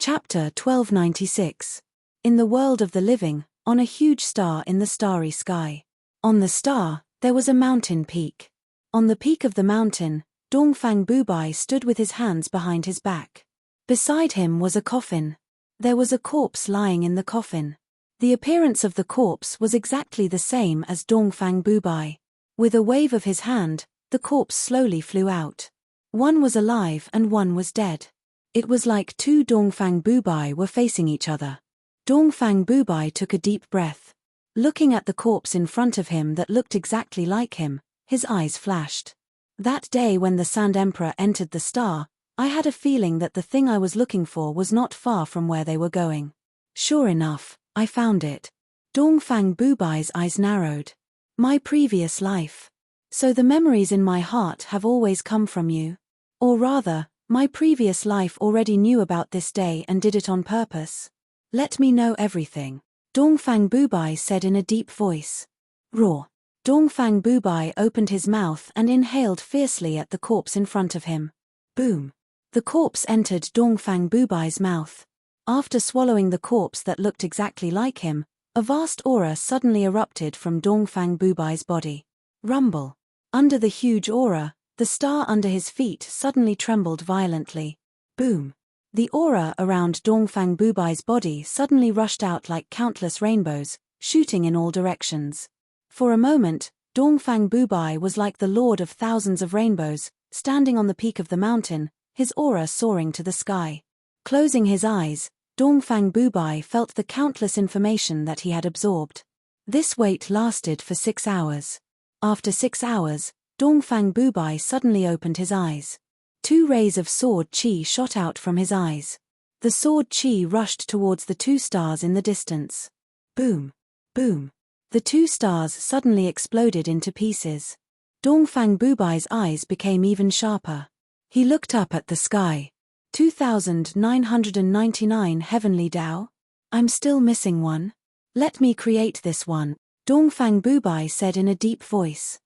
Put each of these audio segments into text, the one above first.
Chapter 1296. In the world of the living, on a huge star in the starry sky. On the star, there was a mountain peak. On the peak of the mountain, Dongfang Bubai stood with his hands behind his back. Beside him was a coffin. There was a corpse lying in the coffin. The appearance of the corpse was exactly the same as Dongfang Bubai. With a wave of his hand, the corpse slowly flew out. One was alive and one was dead. It was like two Dongfang Bubai were facing each other. Dongfang Bubai took a deep breath. Looking at the corpse in front of him that looked exactly like him, his eyes flashed. That day when the Sand Emperor entered the star, I had a feeling that the thing I was looking for was not far from where they were going. Sure enough, I found it. Dongfang Bubai's eyes narrowed. My previous life. So the memories in my heart have always come from you? Or rather, my previous life already knew about this day and did it on purpose? Let me know everything. Dongfang Bubai said in a deep voice. Roar. Dongfang Bubai opened his mouth and inhaled fiercely at the corpse in front of him. Boom. The corpse entered Dongfang Bubai's mouth. After swallowing the corpse that looked exactly like him, a vast aura suddenly erupted from Dongfang Bubai's body. Rumble. Under the huge aura, the star under his feet suddenly trembled violently. Boom. The aura around Dongfang Bubai's body suddenly rushed out like countless rainbows, shooting in all directions. For a moment, Dongfang Bubai was like the lord of thousands of rainbows, standing on the peak of the mountain, his aura soaring to the sky. Closing his eyes, Dongfang Bubai felt the countless information that he had absorbed. This wait lasted for 6 hours. After 6 hours, Dongfang Bubai suddenly opened his eyes. 2 rays of sword chi shot out from his eyes. The sword chi rushed towards the 2 stars in the distance. Boom. Boom. The 2 stars suddenly exploded into pieces. Dongfang Bubai's eyes became even sharper. He looked up at the sky. 2,999 heavenly Dao? I'm still missing one. Let me create this one, Dongfang Bubai said in a deep voice.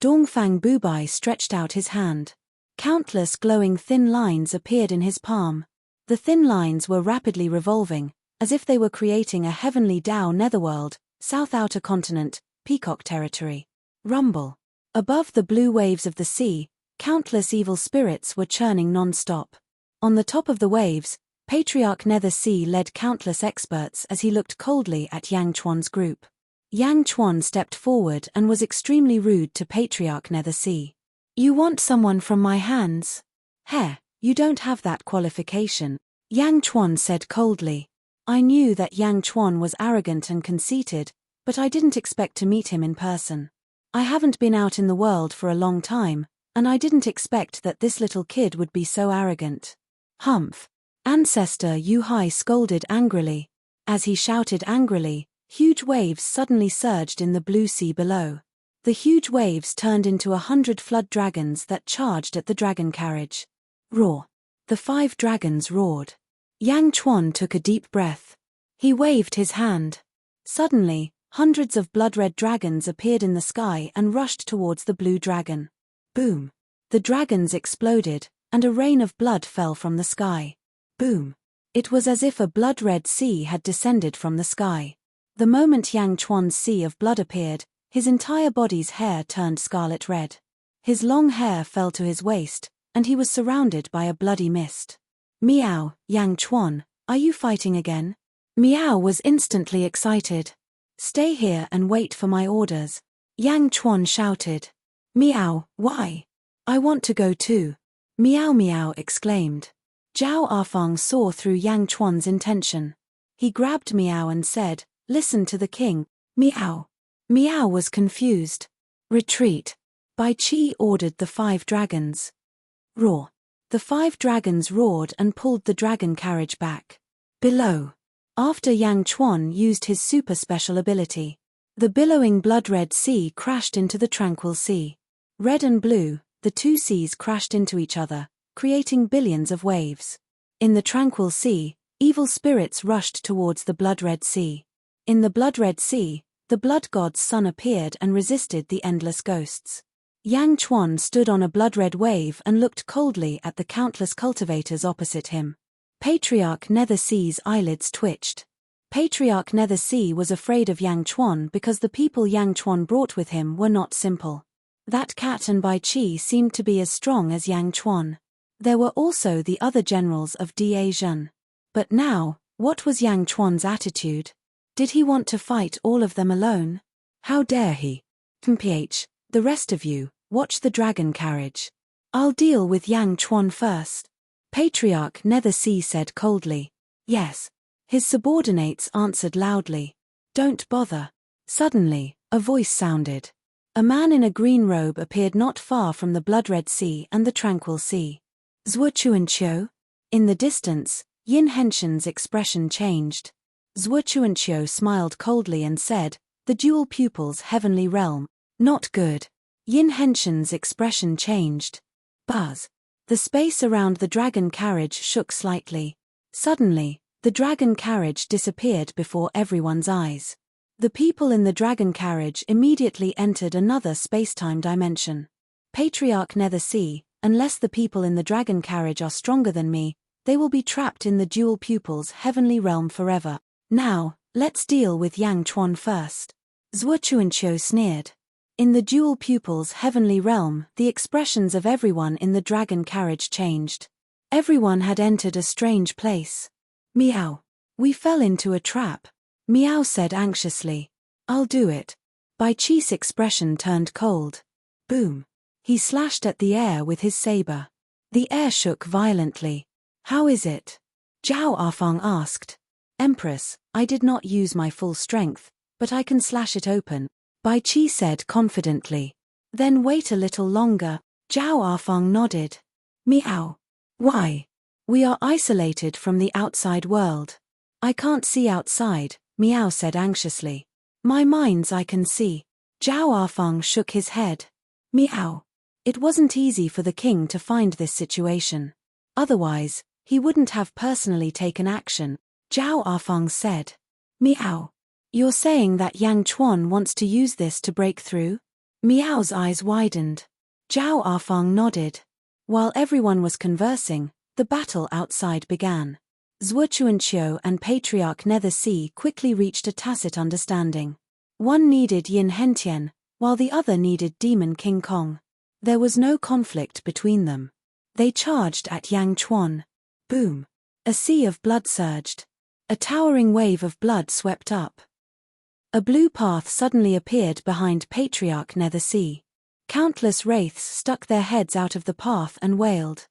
Dongfang Bubai stretched out his hand. Countless glowing thin lines appeared in his palm. The thin lines were rapidly revolving, as if they were creating a heavenly Dao netherworld, South Outer Continent, Peacock Territory. Rumble. Above the blue waves of the sea, countless evil spirits were churning non-stop. On the top of the waves, Patriarch Nether Sea led countless experts as he looked coldly at Yang Chuan's group. Yang Chuan stepped forward and was extremely rude to Patriarch Nether Sea. You want someone from my hands? Heh, you don't have that qualification, Yang Chuan said coldly. I knew that Yang Chuan was arrogant and conceited, but I didn't expect to meet him in person. I haven't been out in the world for a long time, and I didn't expect that this little kid would be so arrogant. Humph. Ancestor Yu Hai scolded angrily. As he shouted angrily, huge waves suddenly surged in the blue sea below. The huge waves turned into 100 flood dragons that charged at the dragon carriage. Roar. The 5 dragons roared. Yang Chuan took a deep breath. He waved his hand. Suddenly, hundreds of blood-red dragons appeared in the sky and rushed towards the blue dragon. Boom. The dragons exploded, and a rain of blood fell from the sky. Boom. It was as if a blood-red sea had descended from the sky. The moment Yang Chuan's sea of blood appeared, his entire body's hair turned scarlet red. His long hair fell to his waist, and he was surrounded by a bloody mist. Meow, Yang Chuan, are you fighting again? Meow was instantly excited. Stay here and wait for my orders, Yang Chuan shouted. Meow, why? I want to go too. Meow Meow exclaimed. Zhao Afang saw through Yang Chuan's intention. He grabbed Meow and said, Listen to the king, Meow. Meow was confused. Retreat. Bai Qi ordered the 5 dragons. Roar. The 5 dragons roared and pulled the dragon carriage back. Below. After Yang Chuan used his super special ability, the billowing blood-red sea crashed into the tranquil sea. Red and blue, the 2 seas crashed into each other, creating billions of waves. In the tranquil sea, evil spirits rushed towards the blood-red sea. In the blood-red sea, the blood god's son appeared and resisted the endless ghosts. Yang Chuan stood on a blood-red wave and looked coldly at the countless cultivators opposite him. Patriarch Nethersea's eyelids twitched. Patriarch Nethersea was afraid of Yang Chuan because the people Yang Chuan brought with him were not simple. That cat and Bai Qi seemed to be as strong as Yang Chuan. There were also the other generals of Da Zhen. But now, what was Yang Chuan's attitude? Did he want to fight all of them alone? How dare he? Mph, the rest of you, watch the dragon carriage. I'll deal with Yang Chuan first. Patriarch Nethersea said coldly. Yes. His subordinates answered loudly. Don't bother. Suddenly, a voice sounded. A man in a green robe appeared not far from the blood-red sea and the tranquil sea. Zhuo Chuanqiu? In the distance, Yin Henshin's expression changed. Zhuo Chuanqiu smiled coldly and said, the dual pupils heavenly realm. Not good. Yin Henshin's expression changed. Buzz. The space around the dragon carriage shook slightly. Suddenly, the dragon carriage disappeared before everyone's eyes. The people in the dragon carriage immediately entered another space-time dimension. Patriarch Nethersea, unless the people in the dragon carriage are stronger than me, they will be trapped in the dual pupils' heavenly realm forever. Now, let's deal with Yang Chuan first. Zhuo Chuanqiu sneered. In the dual pupils' heavenly realm, the expressions of everyone in the dragon carriage changed. Everyone had entered a strange place. Meow. We fell into a trap. Meow said anxiously. I'll do it. Bai Qi's expression turned cold. Boom. He slashed at the air with his saber. The air shook violently. How is it? Zhao Afang asked. Empress, I did not use my full strength, but I can slash it open, Bai Qi said confidently. Then wait a little longer. Zhao Afang nodded. Meow. Why? We are isolated from the outside world. I can't see outside, Meow said anxiously. My mind's I can see. Zhao Afang shook his head. Meow. It wasn't easy for the king to find this situation. Otherwise, he wouldn't have personally taken action, Zhao Afang said. Meow. You're saying that Yang Chuan wants to use this to break through? Meow's eyes widened. Zhao Afang nodded. While everyone was conversing, the battle outside began. Zhuo Chuanqiu and Patriarch Nethersea quickly reached a tacit understanding. One needed Yin Hentian, while the other needed Demon King Kong. There was no conflict between them. They charged at Yang Chuan. Boom. A sea of blood surged. A towering wave of blood swept up. A blue path suddenly appeared behind Patriarch Nethersea. Countless wraiths stuck their heads out of the path and wailed.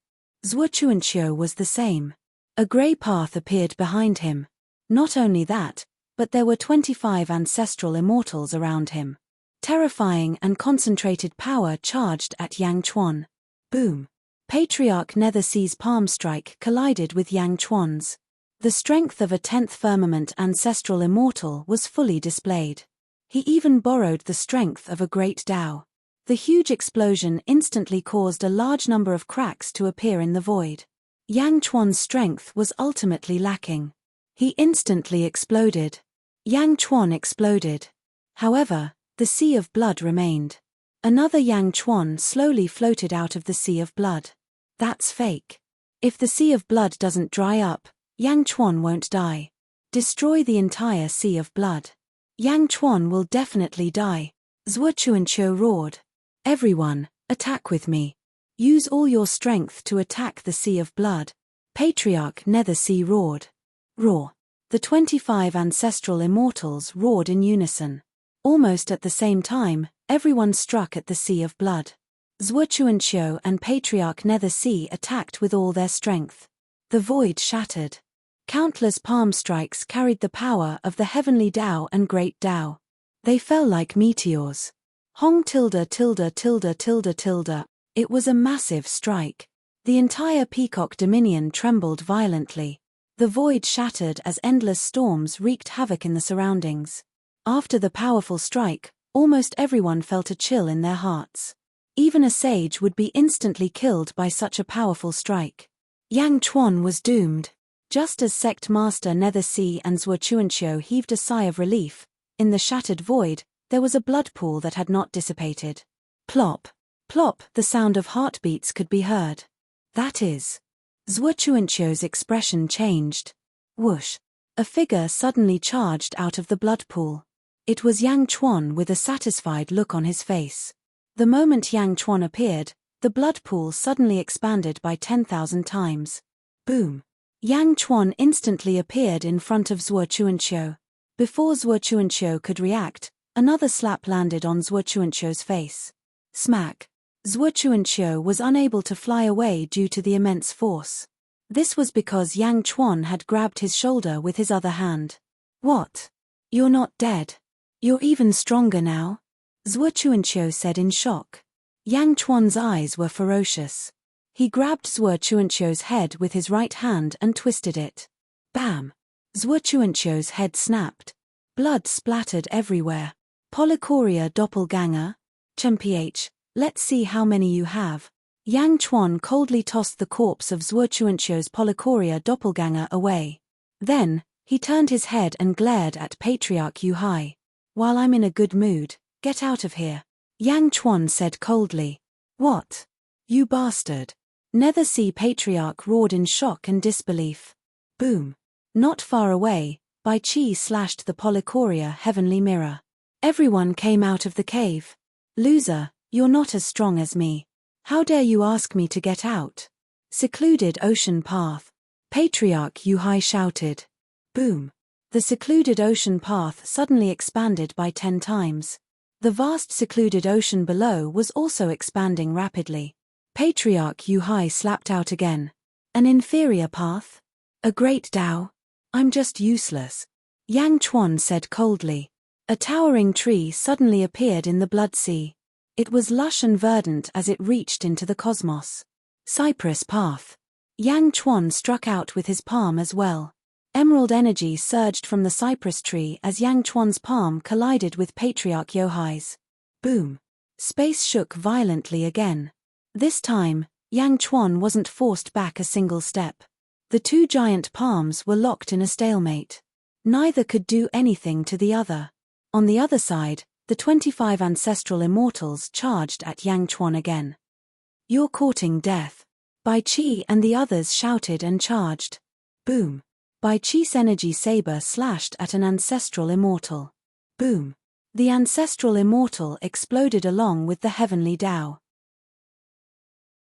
Zhuo Chuanqiu was the same. A grey path appeared behind him. Not only that, but there were 25 ancestral immortals around him. Terrifying and concentrated power charged at Yang Chuan. Boom. Patriarch Nethersea's palm strike collided with Yang Chuan's. The strength of a 10th firmament ancestral immortal was fully displayed. He even borrowed the strength of a great Tao. The huge explosion instantly caused a large number of cracks to appear in the void. Yang Chuan's strength was ultimately lacking. He instantly exploded. Yang Chuan exploded. However, the sea of blood remained. Another Yang Chuan slowly floated out of the sea of blood. That's fake. If the sea of blood doesn't dry up, Yang Chuan won't die. Destroy the entire sea of blood. Yang Chuan will definitely die. Zhuo Chuanqiu roared. Everyone, attack with me. Use all your strength to attack the sea of blood. Patriarch Nethersea roared. Roar. The 25 ancestral immortals roared in unison. Almost at the same time, everyone struck at the sea of blood. Zhuo Chuanqiu and Patriarch Nethersea attacked with all their strength. The void shattered. Countless palm strikes carried the power of the heavenly Tao and great Tao. They fell like meteors. Hong tilde tilde tilde tilde tilde. It was a massive strike. The entire Peacock Dominion trembled violently. The void shattered as endless storms wreaked havoc in the surroundings. After the powerful strike, almost everyone felt a chill in their hearts. Even a sage would be instantly killed by such a powerful strike. Yang Chuan was doomed. Just as Sect Master Nethersea and Zhuo Chuanqiu heaved a sigh of relief, in the shattered void, there was a blood pool that had not dissipated. Plop, plop, the sound of heartbeats could be heard. That is. Zhuochuanqiu's expression changed. Whoosh! A figure suddenly charged out of the blood pool. It was Yang Chuan with a satisfied look on his face. The moment Yang Chuan appeared, the blood pool suddenly expanded by 10,000 times. Boom! Yang Chuan instantly appeared in front of Zhuochuanqiu. Before Zhuochuanqiu could react, another slap landed on Zhuochuanqiu's face. Smack! Zhuochuanqiu was unable to fly away due to the immense force. This was because Yang Chuan had grabbed his shoulder with his other hand. What? You're not dead. You're even stronger now? Zhuochuanqiu said in shock. Yang Chuan's eyes were ferocious. He grabbed Zhuochuanqiu's head with his right hand and twisted it. Bam! Zhuochuanqiu's head snapped. Blood splattered everywhere. Polychoria doppelganger? Mph, let's see how many you have. Yang Chuan coldly tossed the corpse of Zhuochuanqiu's Polychoria doppelganger away. Then, he turned his head and glared at Patriarch Yu Hai. While I'm in a good mood, get out of here. Yang Chuan said coldly. What? You bastard. Nether Patriarch roared in shock and disbelief. Boom. Not far away, Bai Qi slashed the Polychoria heavenly mirror. Everyone came out of the cave. Loser, you're not as strong as me. How dare you ask me to get out? Secluded ocean path. Patriarch Yu Hai shouted. Boom. The secluded ocean path suddenly expanded by 10 times. The vast secluded ocean below was also expanding rapidly. Patriarch Yu Hai slapped out again. An inferior path? A great Tao? I'm just useless. Yang Chuan said coldly. A towering tree suddenly appeared in the blood sea. It was lush and verdant as it reached into the cosmos. Cypress path. Yang Chuan struck out with his palm as well. Emerald energy surged from the cypress tree as Yang Chuan's palm collided with Patriarch Yu Hai's. Boom. Space shook violently again. This time, Yang Chuan wasn't forced back a single step. The two giant palms were locked in a stalemate. Neither could do anything to the other. On the other side, the 25 ancestral immortals charged at Yang Chuan again. You're courting death. Bai Qi and the others shouted and charged. Boom. Bai Qi's energy saber slashed at an ancestral immortal. Boom. The ancestral immortal exploded along with the heavenly Tao.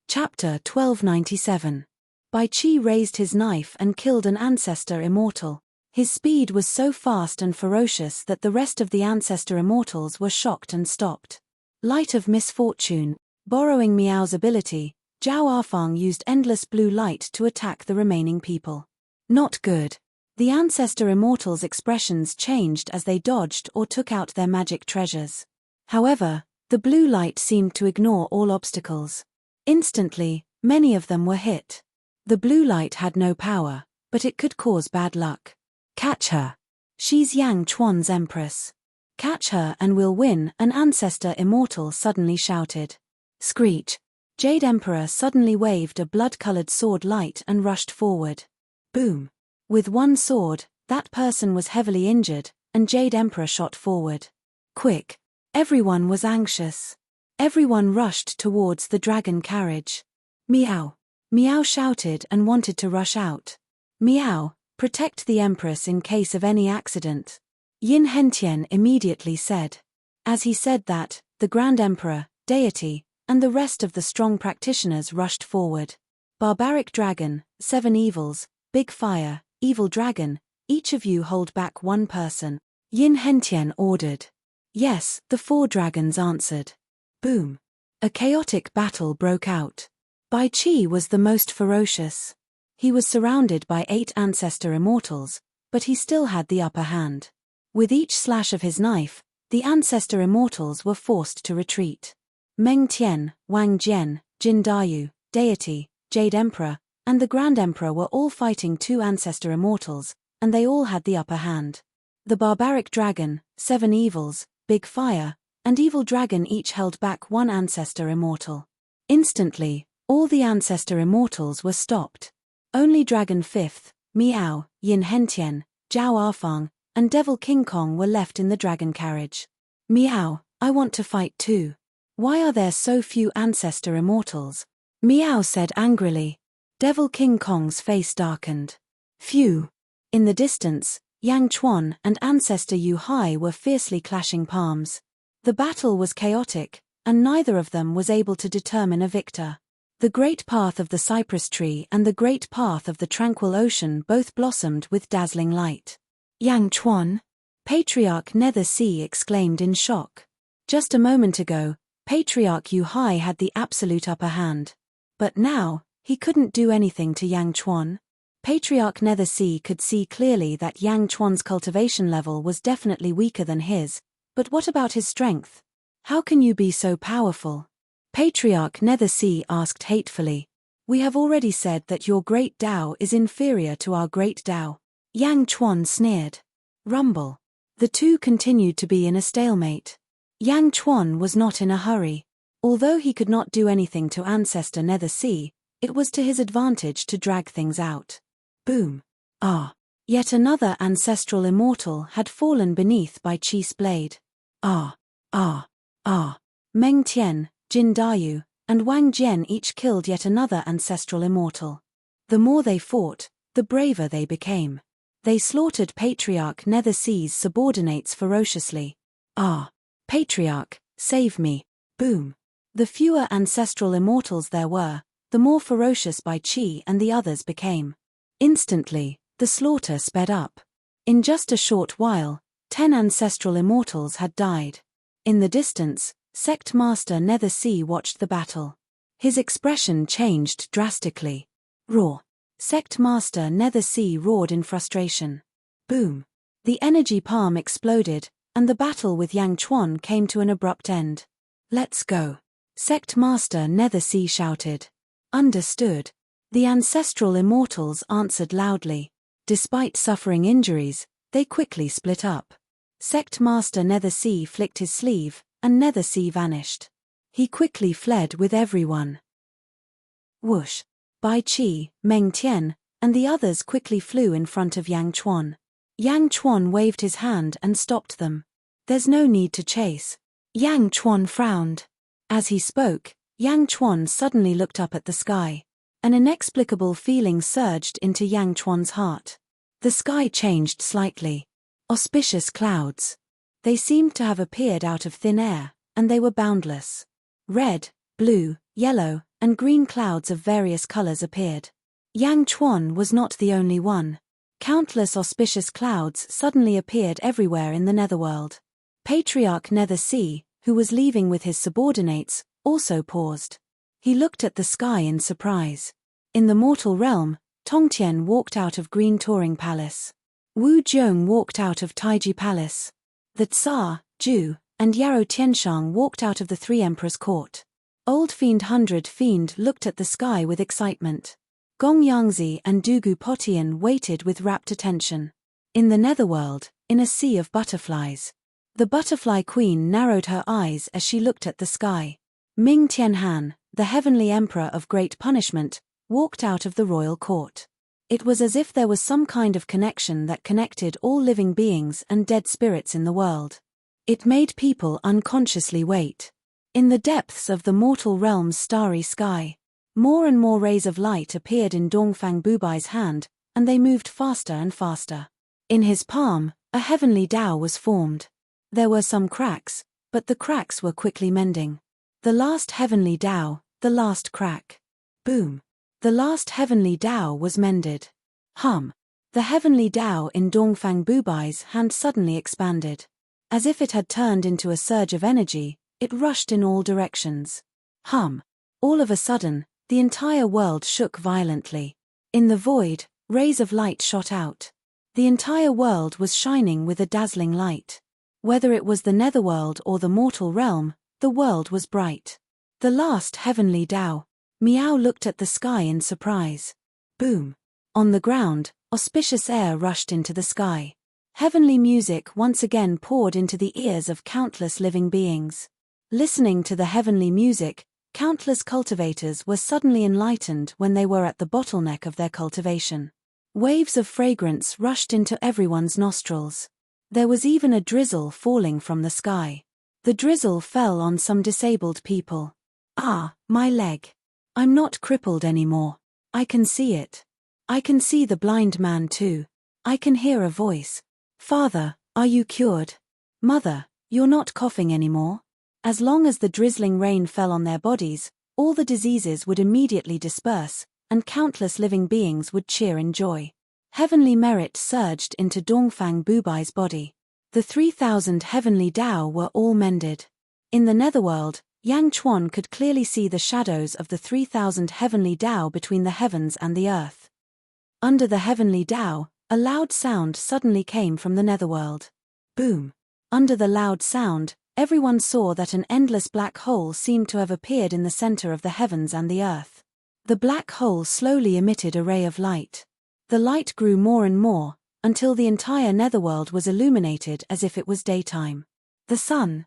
Chapter 1297. Bai Qi raised his knife and killed an ancestor immortal. His speed was so fast and ferocious that the rest of the ancestor immortals were shocked and stopped. Light of misfortune. Borrowing Miao's ability, Zhao Arfang used endless blue light to attack the remaining people. Not good. The ancestor immortals' expressions changed as they dodged or took out their magic treasures. However, the blue light seemed to ignore all obstacles. Instantly, many of them were hit. The blue light had no power, but it could cause bad luck. Catch her. She's Yang Chuan's empress. Catch her and we'll win, an ancestor immortal suddenly shouted. Screech. Jade Emperor suddenly waved a blood-colored sword light and rushed forward. Boom. With one sword, that person was heavily injured, and Jade Emperor shot forward. Quick. Everyone was anxious. Everyone rushed towards the dragon carriage. Meow. Meow shouted and wanted to rush out. Meow, protect the Empress in case of any accident. Yin Hentian immediately said. As he said that, the Grand Emperor, deity, and the rest of the strong practitioners rushed forward. Barbaric Dragon, 7 Evils, Big Fire, Evil Dragon, each of you hold back one person. Yin Hentian ordered. Yes, the 4 dragons answered. Boom. A chaotic battle broke out. Bai Qi was the most ferocious. He was surrounded by 8 ancestor immortals, but he still had the upper hand. With each slash of his knife, the ancestor immortals were forced to retreat. Meng Tian, Wang Jian, Jin Dayu, Deity, Jade Emperor, and the Grand Emperor were all fighting 2 ancestor immortals, and they all had the upper hand. The Barbaric Dragon, 7 Evils, Big Fire, and Evil Dragon each held back 1 ancestor immortal. Instantly, all the ancestor immortals were stopped. Only Dragon 5th, Miao, Yin Hentian, Zhao Arfang, and Devil King Kong were left in the dragon carriage. Miao, I want to fight too. Why are there so few ancestor immortals? Miao said angrily. Devil King Kong's face darkened. Phew! In the distance, Yang Chuan and Ancestor Yu Hai were fiercely clashing palms. The battle was chaotic, and neither of them was able to determine a victor. The great path of the cypress tree and the great path of the tranquil ocean both blossomed with dazzling light. Yang Chuan? Patriarch Nether Sea exclaimed in shock. Just a moment ago, Patriarch Yu Hai had the absolute upper hand. But now, he couldn't do anything to Yang Chuan. Patriarch Nether Sea could see clearly that Yang Chuan's cultivation level was definitely weaker than his, but what about his strength? How can you be so powerful? Patriarch Nether Sea asked hatefully. We have already said that your great Tao is inferior to our great Tao. Yang Chuan sneered. Rumble. The two continued to be in a stalemate. Yang Chuan was not in a hurry. Although he could not do anything to Ancestor Nether Sea, it was to his advantage to drag things out. Boom. Ah. Yet another ancestral immortal had fallen beneath Bai Chi's blade. Ah. Ah. Ah. Meng Tian, Jin Dayu, and Wang Jian each killed yet another ancestral immortal. The more they fought, the braver they became. They slaughtered Patriarch Nether Sea's subordinates ferociously. Ah. Patriarch, save me. Boom. The fewer ancestral immortals there were, the more ferocious Bai Chi and the others became. Instantly, the slaughter sped up. In just a short while, 10 ancestral immortals had died. In the distance, Sect Master Nether Sea watched the battle. His expression changed drastically. Roar. Sect Master Nether Sea roared in frustration. Boom. The energy palm exploded, and the battle with Yang Chuan came to an abrupt end. Let's go. Sect Master Nether Sea shouted. Understood. The ancestral immortals answered loudly. Despite suffering injuries, they quickly split up. Sect Master Nether Sea flicked his sleeve, and Nether Sea vanished. He quickly fled with everyone. Whoosh. Bai Chi, Meng Tian, and the others quickly flew in front of Yang Chuan. Yang Chuan waved his hand and stopped them. There's no need to chase. Yang Chuan frowned. As he spoke, Yang Chuan suddenly looked up at the sky. An inexplicable feeling surged into Yang Chuan's heart. The sky changed slightly. Auspicious clouds. They seemed to have appeared out of thin air, and they were boundless. Red, blue, yellow, and green clouds of various colors appeared. Yang Chuan was not the only one. Countless auspicious clouds suddenly appeared everywhere in the netherworld. Patriarch Nether Sea, who was leaving with his subordinates, also paused. He looked at the sky in surprise. In the mortal realm, Tongtian walked out of Green Touring Palace. Wu Zhong walked out of Taiji Palace. The Tsar, Ju, and Yarrow Tianshang walked out of the Three Emperors' Court. Old Fiend 100 Fiend looked at the sky with excitement. Gong Yangzi and Dugu Potian waited with rapt attention. In the netherworld, in a sea of butterflies. The butterfly queen narrowed her eyes as she looked at the sky. Ming Tianhan, the heavenly emperor of great punishment, walked out of the royal court. It was as if there was some kind of connection that connected all living beings and dead spirits in the world. It made people unconsciously wait. In the depths of the mortal realm's starry sky, more and more rays of light appeared in Dongfang Bubai's hand, and they moved faster and faster. In his palm, a heavenly Tao was formed. There were some cracks, but the cracks were quickly mending. The last heavenly Tao, the last crack. Boom. The last heavenly Tao was mended. Hum. The heavenly Tao in Dongfang Bubai's hand suddenly expanded. As if it had turned into a surge of energy, it rushed in all directions. Hum. All of a sudden, the entire world shook violently. In the void, rays of light shot out. The entire world was shining with a dazzling light. Whether it was the netherworld or the mortal realm, the world was bright. The last heavenly Tao. Miao looked at the sky in surprise. Boom. On the ground, auspicious air rushed into the sky. Heavenly music once again poured into the ears of countless living beings. Listening to the heavenly music, countless cultivators were suddenly enlightened when they were at the bottleneck of their cultivation. Waves of fragrance rushed into everyone's nostrils. There was even a drizzle falling from the sky. The drizzle fell on some disabled people. Ah, my leg. I'm not crippled anymore. I can see it. I can see the blind man too. I can hear a voice. Father, are you cured? Mother, you're not coughing anymore. As long as the drizzling rain fell on their bodies, all the diseases would immediately disperse, and countless living beings would cheer in joy. Heavenly merit surged into Dongfang Bubai's body. The 3,000 heavenly Dao were all mended. In the netherworld, Yang Chuan could clearly see the shadows of the 3,000 heavenly Dao between the heavens and the earth. Under the heavenly Dao, a loud sound suddenly came from the netherworld. Boom! Under the loud sound, everyone saw that an endless black hole seemed to have appeared in the center of the heavens and the earth. The black hole slowly emitted a ray of light. The light grew more and more, until the entire netherworld was illuminated as if it was daytime. The sun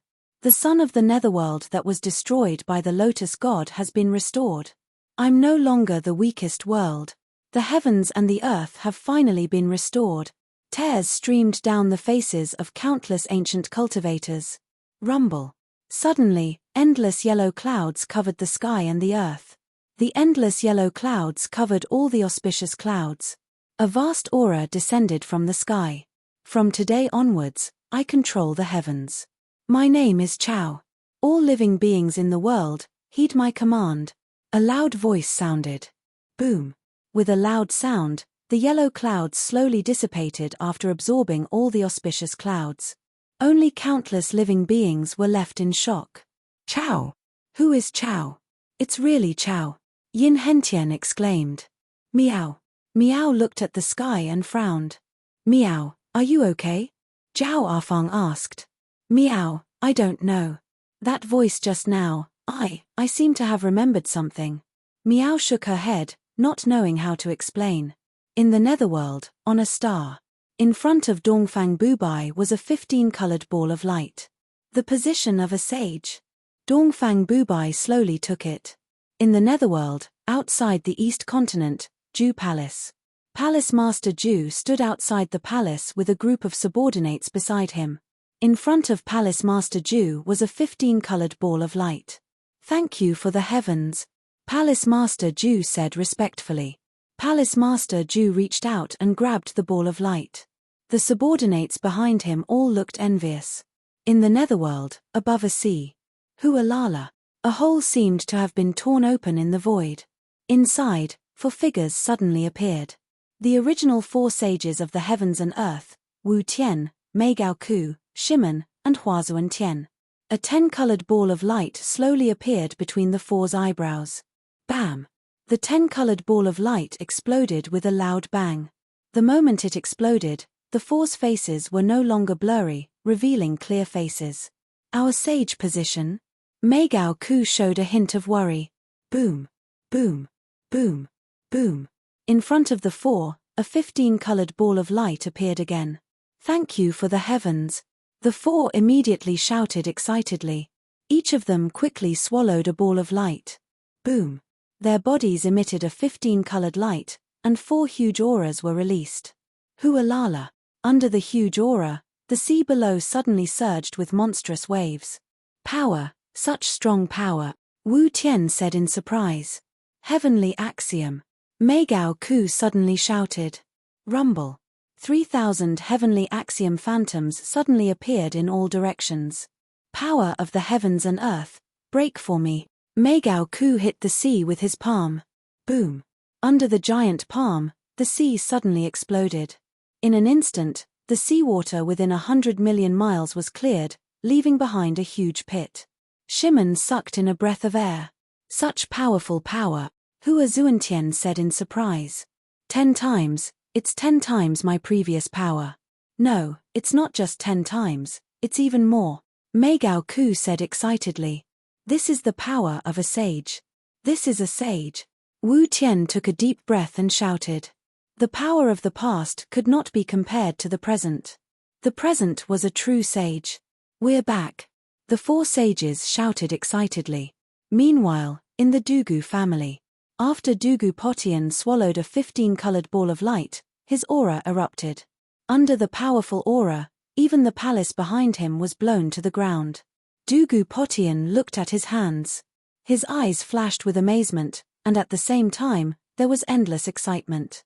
of the netherworld that was destroyed by the lotus god has been restored. I'm no longer the weakest world. The heavens and the earth have finally been restored. Tears streamed down the faces of countless ancient cultivators. Rumble. Suddenly, endless yellow clouds covered the sky and the earth. The endless yellow clouds covered all the auspicious clouds. A vast aura descended from the sky. From today onwards, I control the heavens. My name is Chao. All living beings in the world, heed my command. A loud voice sounded. Boom. With a loud sound, the yellow clouds slowly dissipated after absorbing all the auspicious clouds. Only countless living beings were left in shock. Chao! Who is Chao? It's really Chao! Yin Hentian exclaimed. Meow. Meow looked at the sky and frowned. Meow, are you okay? Zhao Afang asked. Meow, I don't know. That voice just now, I seem to have remembered something. Meow shook her head, not knowing how to explain. In the netherworld, on a star. In front of Dongfang Bubai was a 15-colored ball of light. The position of a sage. Dongfang Bubai slowly took it. In the netherworld, outside the east continent, Ju Palace. Palace Master Ju stood outside the palace with a group of subordinates beside him. In front of Palace Master Ju was a 15-colored ball of light. Thank you for the heavens. Palace Master Ju said respectfully. Palace Master Ju reached out and grabbed the ball of light. The subordinates behind him all looked envious. In the netherworld, above a sea. Hualala. A hole seemed to have been torn open in the void. Inside, 4 figures suddenly appeared. The original 4 sages of the heavens and earth, Wu Tian, Mei Gao Ku, Shimon, and Huazuan Tian. A 10-colored ball of light slowly appeared between the 4's eyebrows. Bam! The 10-colored ball of light exploded with a loud bang. The moment it exploded, the 4's faces were no longer blurry, revealing clear faces. Our sage position? Mei Gao Ku showed a hint of worry. Boom! Boom! Boom! Boom! In front of the 4, a 15-colored ball of light appeared again. Thank you for the heavens. The 4 immediately shouted excitedly. Each of them quickly swallowed a ball of light. Boom! Their bodies emitted a 15-colored light, and 4 huge auras were released. Hualala! Under the huge aura, the sea below suddenly surged with monstrous waves. Power, such strong power, Wu Tian said in surprise. Heavenly axiom. Mei Gao Ku suddenly shouted. Rumble. 3,000 heavenly axiom phantoms suddenly appeared in all directions. Power of the heavens and earth, break for me. Mei Gao Ku hit the sea with his palm. Boom. Under the giant palm, the sea suddenly exploded. In an instant, the seawater within 100 million miles was cleared, leaving behind a huge pit. Shimon sucked in a breath of air. Such powerful power, Hua Zuantian said in surprise. 10 times, it's 10 times my previous power. No, it's not just 10 times, it's even more. Mei Gao Ku said excitedly. This is the power of a sage. This is a sage. Wu Tian took a deep breath and shouted. The power of the past could not be compared to the present. The present was a true sage. We're back. The 4 sages shouted excitedly. Meanwhile, in the Dugu family. After Dugu Potian swallowed a 15-colored ball of light, his aura erupted. Under the powerful aura, even the palace behind him was blown to the ground. Dugu Potian looked at his hands. His eyes flashed with amazement, and at the same time, there was endless excitement.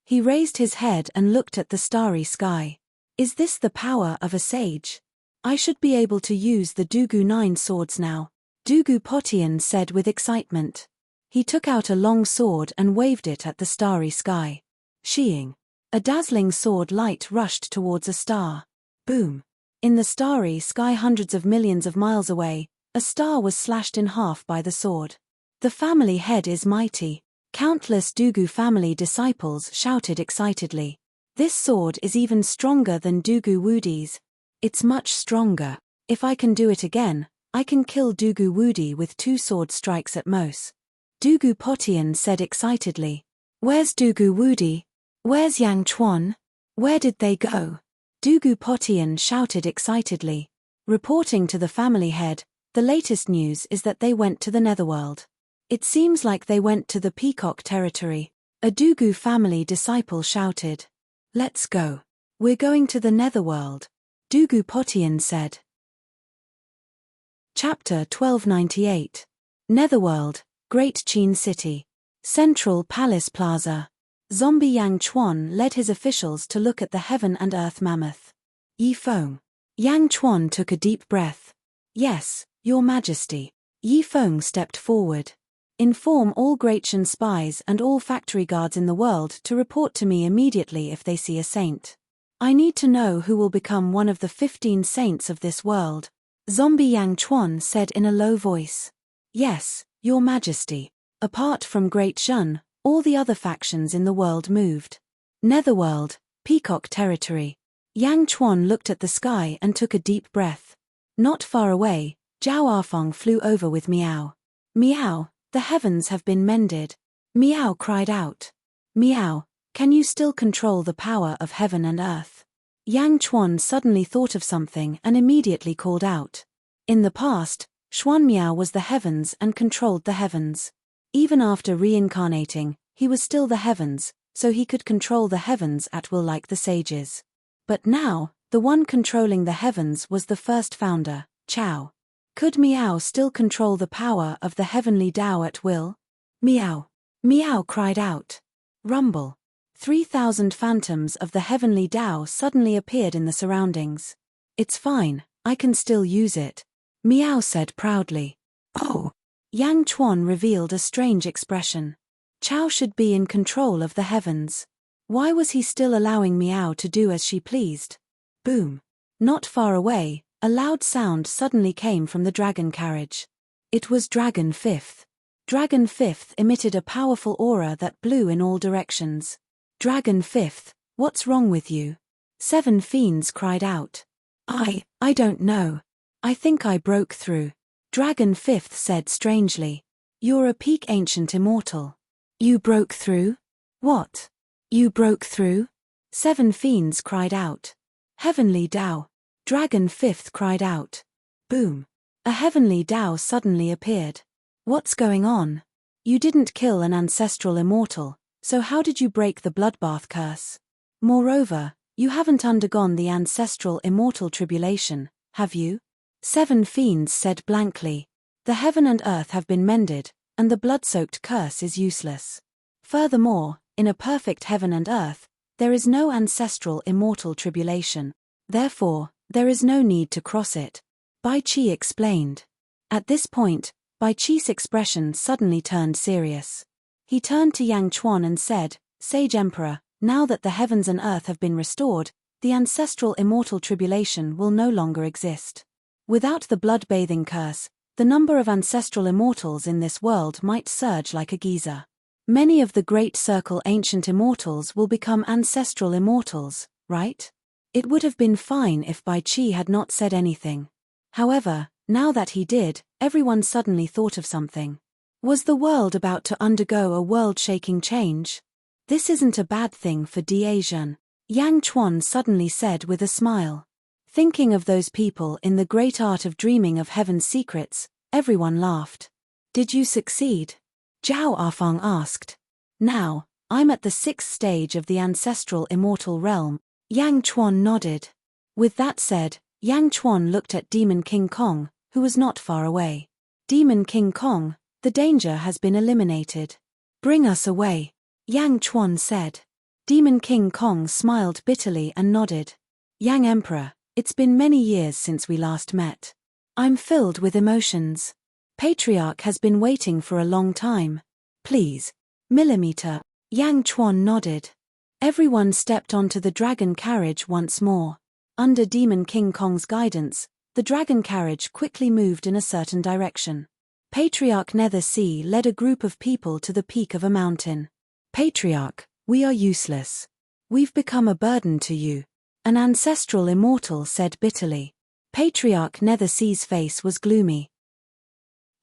He raised his head and looked at the starry sky. Is this the power of a sage? I should be able to use the Dugu 9 swords now, Dugu Potian said with excitement. He took out a long sword and waved it at the starry sky. Sheeing. A dazzling sword light rushed towards a star. Boom. In the starry sky hundreds of millions of miles away, a star was slashed in half by the sword. The family head is mighty. Countless Dugu family disciples shouted excitedly. This sword is even stronger than Dugu Wudi's. It's much stronger. If I can do it again, I can kill Dugu Wudi with 2 sword strikes at most. Dugu Potian said excitedly. Where's Dugu Wudi? Where's Yang Chuan? Where did they go? Dugu Potian shouted excitedly. Reporting to the family head, the latest news is that they went to the netherworld. It seems like they went to the Peacock territory. A Dugu family disciple shouted. Let's go. We're going to the netherworld, Dugu Potian said. Chapter 1298. Netherworld, Great Qin City. Central Palace Plaza. Zombie Yang Chuan led his officials to look at the heaven and earth mammoth. Yi Feng. Yang Chuan took a deep breath. Yes, Your Majesty. Yi Feng stepped forward. Inform all Great Qin spies and all factory guards in the world to report to me immediately if they see a saint. I need to know who will become one of the 15 saints of this world. Zombie Yang Chuan said in a low voice. Yes, Your Majesty. Apart from Great Qin, all the other factions in the world moved. Netherworld, Peacock territory. Yang Chuan looked at the sky and took a deep breath. Not far away, Zhao Arfeng flew over with Miao. Miao, the heavens have been mended. Miao cried out. Miao, can you still control the power of heaven and earth? Yang Chuan suddenly thought of something and immediately called out. In the past, Xuan Miao was the heavens and controlled the heavens. Even after reincarnating, he was still the heavens, so he could control the heavens at will like the sages. But now, the one controlling the heavens was the first founder, Chao. Could Miao still control the power of the heavenly Tao at will? Miao! Miao cried out. Rumble. 3,000 phantoms of the heavenly Tao suddenly appeared in the surroundings. It's fine, I can still use it. Miao said proudly. Oh! Yang Chuan revealed a strange expression. Chao should be in control of the heavens. Why was he still allowing Miao to do as she pleased? Boom. Not far away, a loud sound suddenly came from the dragon carriage. It was Dragon Fifth. Dragon Fifth emitted a powerful aura that blew in all directions. Dragon Fifth, what's wrong with you? 7 fiends cried out. I don't know. I think I broke through. Dragon Fifth said strangely. You're a peak ancient immortal. You broke through? What? You broke through? 7 fiends cried out. Heavenly Tao. Dragon Fifth cried out. Boom. A heavenly Tao suddenly appeared. What's going on? You didn't kill an ancestral immortal, so how did you break the bloodbath curse? Moreover, you haven't undergone the ancestral immortal tribulation, have you? 7 fiends said blankly. The heaven and earth have been mended, and the blood-soaked curse is useless. Furthermore, in a perfect heaven and earth, there is no ancestral immortal tribulation. Therefore, there is no need to cross it. Bai Qi explained. At this point, Bai Qi's expression suddenly turned serious. He turned to Yang Chuan and said, Sage Emperor, now that the heavens and earth have been restored, the ancestral immortal tribulation will no longer exist. Without the blood-bathing curse, the number of ancestral immortals in this world might surge like a geyser. Many of the Great Circle ancient immortals will become ancestral immortals, right? It would have been fine if Bai Qi had not said anything. However, now that he did, everyone suddenly thought of something. Was the world about to undergo a world-shaking change? This isn't a bad thing for Diazhen, Yang Chuan suddenly said with a smile. Thinking of those people in the great art of dreaming of heaven's secrets, everyone laughed. Did you succeed? Zhao Arfeng asked. Now, I'm at the 6th stage of the ancestral immortal realm. Yang Chuan nodded. With that said, Yang Chuan looked at Demon King Kong, who was not far away. Demon King Kong, the danger has been eliminated. Bring us away, Yang Chuan said. Demon King Kong smiled bitterly and nodded. Yang Emperor, it's been many years since we last met. I'm filled with emotions. Patriarch has been waiting for a long time. Please. Millimeter. Yang Chuan nodded. Everyone stepped onto the dragon carriage once more. Under Demon King Kong's guidance, the dragon carriage quickly moved in a certain direction. Patriarch Nether Sea led a group of people to the peak of a mountain. Patriarch, we are useless. We've become a burden to you. An ancestral immortal said bitterly. Patriarch Nether Sea's face was gloomy.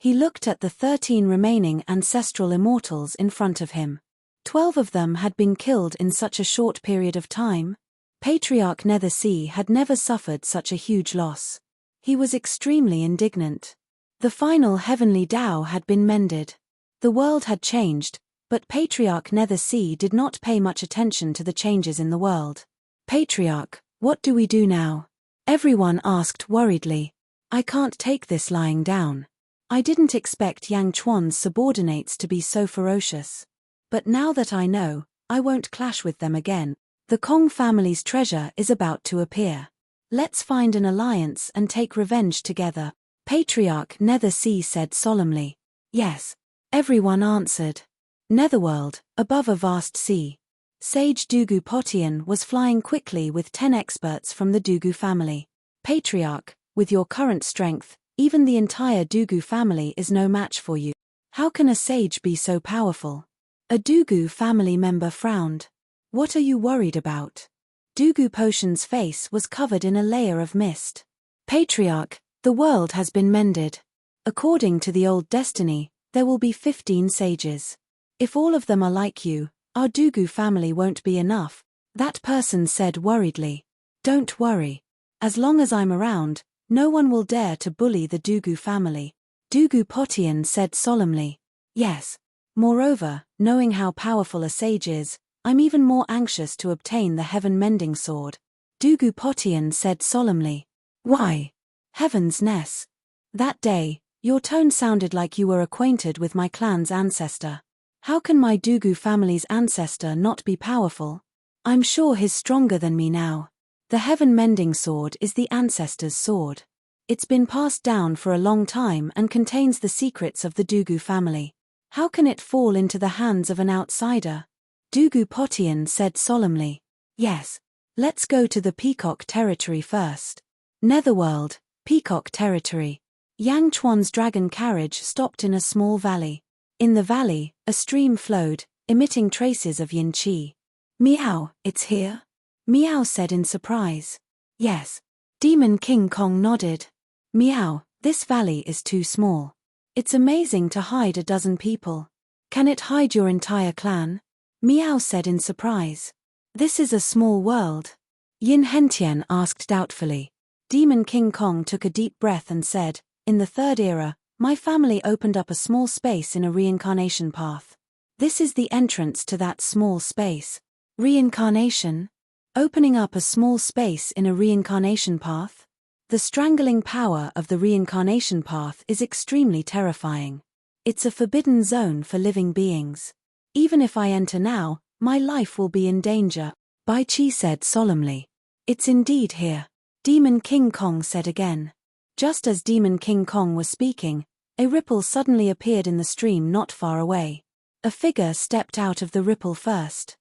He looked at the 13 remaining ancestral immortals in front of him. 12 of them had been killed in such a short period of time. Patriarch Nether Sea had never suffered such a huge loss. He was extremely indignant. The final heavenly Tao had been mended. The world had changed, but Patriarch Nether Sea did not pay much attention to the changes in the world. Patriarch, what do we do now? Everyone asked worriedly. I can't take this lying down. I didn't expect Yang Chuan's subordinates to be so ferocious. But now that I know, I won't clash with them again. The Kong family's treasure is about to appear. Let's find an alliance and take revenge together. Patriarch Nether Sea said solemnly. Yes. Everyone answered. Netherworld, above a vast sea. Sage Dugu Potian was flying quickly with 10 experts from the Dugu family. Patriarch, with your current strength, even the entire Dugu family is no match for you. How can a sage be so powerful? A Dugu family member frowned. What are you worried about? Dugu Potion's face was covered in a layer of mist. Patriarch, the world has been mended. According to the old destiny, there will be 15 sages. If all of them are like you, our Dugu family won't be enough, that person said worriedly. Don't worry. As long as I'm around, no one will dare to bully the Dugu family. Dugu Potian said solemnly. Yes. Moreover, knowing how powerful a sage is, I'm even more anxious to obtain the heaven-mending sword. Dugu Potian said solemnly. Why? Heaven's Ness. That day, your tone sounded like you were acquainted with my clan's ancestor. How can my Dugu family's ancestor not be powerful? I'm sure he's stronger than me now. The heaven-mending sword is the ancestor's sword. It's been passed down for a long time and contains the secrets of the Dugu family. How can it fall into the hands of an outsider? Dugu Potian said solemnly. Yes. Let's go to the Peacock territory first. Netherworld, Peacock territory. Yang Chuan's dragon carriage stopped in a small valley. In the valley, a stream flowed, emitting traces of yin qi. Meow, it's here? Meow said in surprise. Yes. Demon King Kong nodded. Meow, this valley is too small. It's amazing to hide a dozen people. Can it hide your entire clan? Meow said in surprise. This is a small world. Yin Hentian asked doubtfully. Demon King Kong took a deep breath and said, in the third era, my family opened up a small space in a reincarnation path. This is the entrance to that small space. Reincarnation? Opening up a small space in a reincarnation path? The strangling power of the reincarnation path is extremely terrifying. It's a forbidden zone for living beings. Even if I enter now, my life will be in danger, Bai Chi said solemnly. It's indeed here. Demon King Kong said again. Just as Demon King Kong was speaking, a ripple suddenly appeared in the stream not far away. A figure stepped out of the ripple first.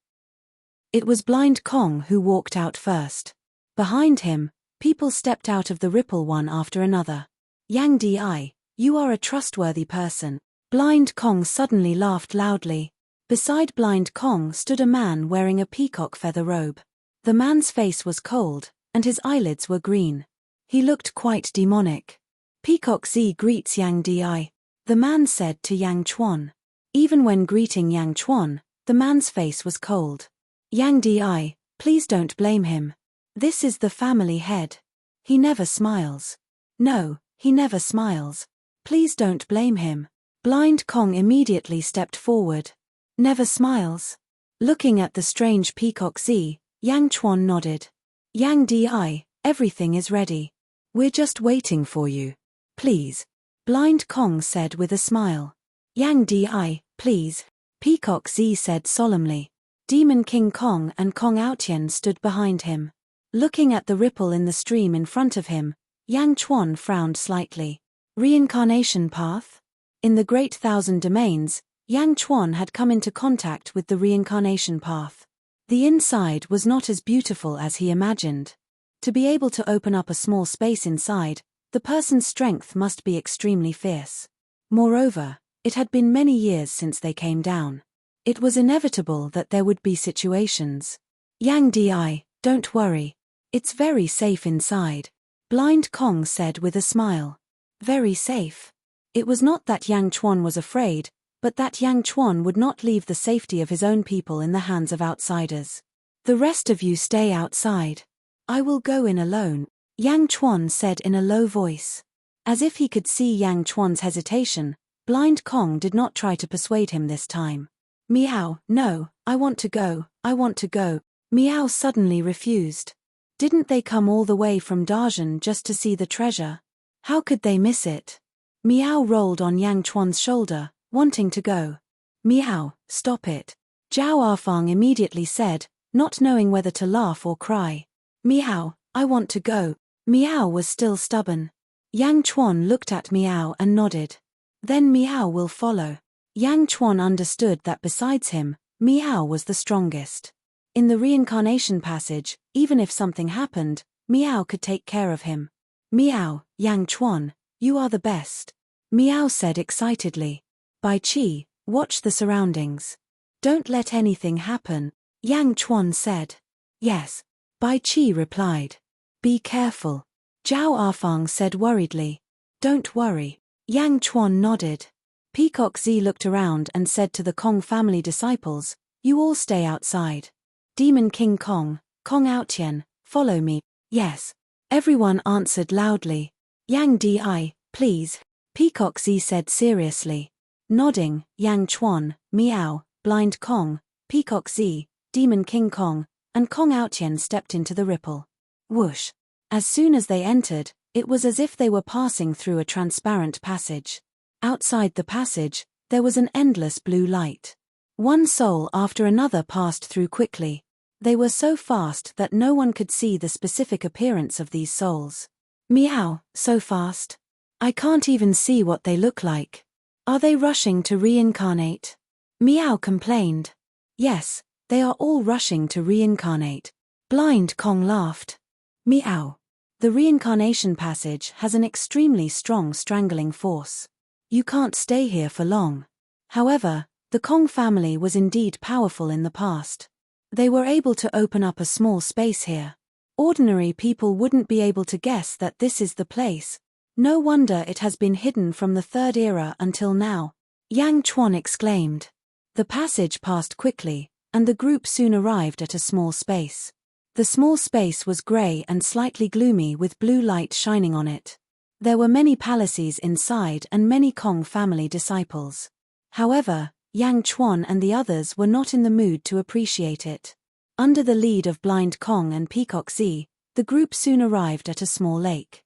It was Blind Kong who walked out first. Behind him, people stepped out of the ripple one after another. Yang Di, you are a trustworthy person. Blind Kong suddenly laughed loudly. Beside Blind Kong stood a man wearing a peacock feather robe. The man's face was cold, and his eyelids were green. He looked quite demonic. Peacock Z greets Yang Di, the man said to Yang Chuan. Even when greeting Yang Chuan, the man's face was cold. Yang Di, please don't blame him. This is the family head. He never smiles. No, he never smiles. Please don't blame him. Blind Kong immediately stepped forward. Never smiles. Looking at the strange Peacock Z, Yang Chuan nodded. Yang Di, everything is ready. We're just waiting for you. Please. Blind Kong said with a smile. Yang Di, please. Peacock Z said solemnly. Demon King Kong and Kong Outian stood behind him. Looking at the ripple in the stream in front of him, Yang Chuan frowned slightly. Reincarnation path? In the Great Thousand Domains, Yang Chuan had come into contact with the reincarnation path. The inside was not as beautiful as he imagined. To be able to open up a small space inside, the person's strength must be extremely fierce. Moreover, it had been many years since they came down. It was inevitable that there would be situations. Yang Di, don't worry. It's very safe inside, Blind Kong said with a smile. Very safe. It was not that Yang Chuan was afraid, but that Yang Chuan would not leave the safety of his own people in the hands of outsiders. The rest of you stay outside. I will go in alone, Yang Chuan said in a low voice. As if he could see Yang Chuan's hesitation, Blind Kong did not try to persuade him this time. Meow, no, I want to go, I want to go. Meow suddenly refused. Didn't they come all the way from Darjan just to see the treasure? How could they miss it? Meow rolled on Yang Chuan's shoulder, wanting to go. Meow, stop it. Zhao Arfang immediately said, not knowing whether to laugh or cry. Meow, I want to go. Meow was still stubborn. Yang Chuan looked at Meow and nodded. Then Meow will follow. Yang Chuan understood that besides him, Meow was the strongest. In the reincarnation passage, even if something happened, Meow could take care of him. Meow, Yang Chuan, you are the best. Meow said excitedly. Bai Qi, watch the surroundings. Don't let anything happen, Yang Chuan said. Yes. Bai Qi replied. Be careful. Zhao Arfang said worriedly. Don't worry. Yang Chuan nodded. Peacock Z looked around and said to the Kong family disciples, you all stay outside. Demon King Kong, Kong Outian, follow me. Yes. Everyone answered loudly. Yang Di, please. Peacock Z said seriously. Nodding, Yang Chuan, Meow, Blind Kong, Peacock Z, Demon King Kong, and Kong Outian stepped into the ripple. Whoosh. As soon as they entered, it was as if they were passing through a transparent passage. Outside the passage, there was an endless blue light. One soul after another passed through quickly. They were so fast that no one could see the specific appearance of these souls. Meow, so fast. I can't even see what they look like. Are they rushing to reincarnate? Meow complained. Yes, they are all rushing to reincarnate. Blind Kong laughed. Meow. The reincarnation passage has an extremely strong strangling force. You can't stay here for long. However, the Kong family was indeed powerful in the past. They were able to open up a small space here. Ordinary people wouldn't be able to guess that this is the place. No wonder it has been hidden from the Third Era until now. Yang Chuan exclaimed. The passage passed quickly, and the group soon arrived at a small space. The small space was grey and slightly gloomy with blue light shining on it. There were many palaces inside and many Kong family disciples. However, Yang Chuan and the others were not in the mood to appreciate it. Under the lead of Blind Kong and Peacock Z, the group soon arrived at a small lake.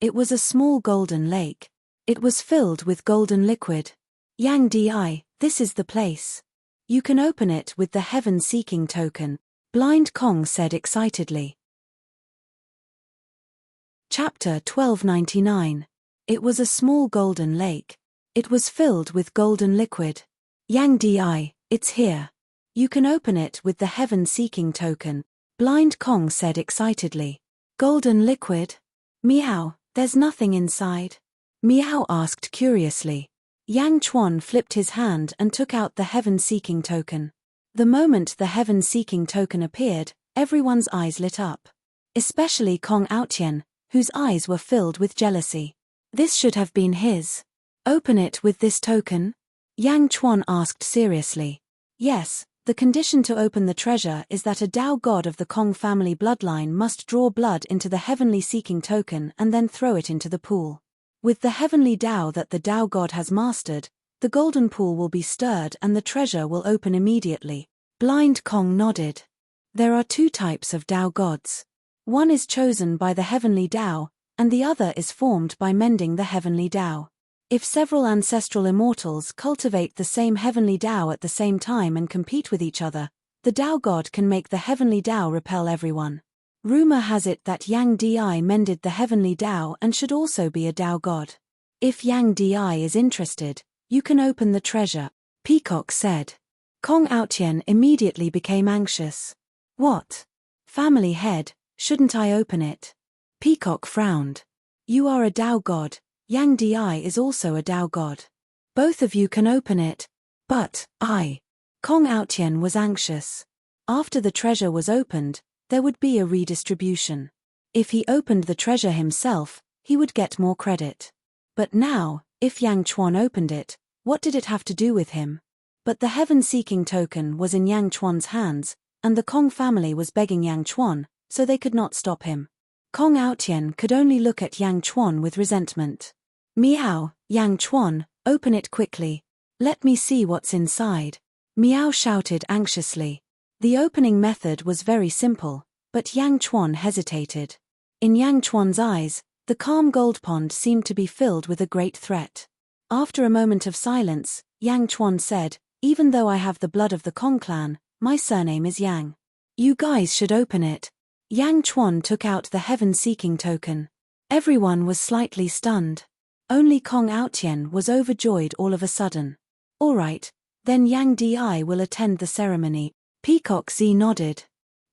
It was a small golden lake. It was filled with golden liquid. Yang Di, this is the place. You can open it with the heaven-seeking token, Blind Kong said excitedly. Chapter 1299. It was a small golden lake. It was filled with golden liquid. Yang Di, it's here. You can open it with the heaven-seeking token, Blind Kong said excitedly. Golden liquid? Meow, there's nothing inside. Meow asked curiously. Yang Chuan flipped his hand and took out the heaven-seeking token. The moment the heaven-seeking token appeared, everyone's eyes lit up. Especially Kong Outian, whose eyes were filled with jealousy. This should have been his. Open it with this token? Yang Chuan asked seriously. Yes, the condition to open the treasure is that a Tao god of the Kong family bloodline must draw blood into the heavenly seeking token and then throw it into the pool. With the heavenly Tao that the Tao god has mastered, the golden pool will be stirred and the treasure will open immediately. Blind Kong nodded. There are two types of Tao gods. One is chosen by the heavenly Tao, and the other is formed by mending the heavenly Tao. If several ancestral immortals cultivate the same heavenly Tao at the same time and compete with each other, the Tao God can make the heavenly Tao repel everyone. Rumor has it that Yang Di mended the heavenly Tao and should also be a Tao God. If Yang Di is interested, you can open the treasure, Peacock said. Kong Aotian immediately became anxious. What? Family head, shouldn't I open it? Peacock frowned. You are a Tao God, Yang Di is also a Tao God. Both of you can open it, but Kong Aotian was anxious. After the treasure was opened, there would be a redistribution. If he opened the treasure himself, he would get more credit. But now, if Yang Chuan opened it, what did it have to do with him? But the heaven-seeking token was in Yang Chuan's hands, and the Kong family was begging Yang Chuan, so they could not stop him. Kong Aotian could only look at Yang Chuan with resentment. Meow, Yang Chuan, open it quickly. Let me see what's inside. Meow shouted anxiously. The opening method was very simple, but Yang Chuan hesitated. In Yang Chuan's eyes, the calm gold pond seemed to be filled with a great threat. After a moment of silence, Yang Chuan said, even though I have the blood of the Kong clan, my surname is Yang. You guys should open it. Yang Chuan took out the heaven-seeking token. Everyone was slightly stunned. Only Kong Aotian was overjoyed all of a sudden. All right, then Yang Di will attend the ceremony. Peacock Z nodded.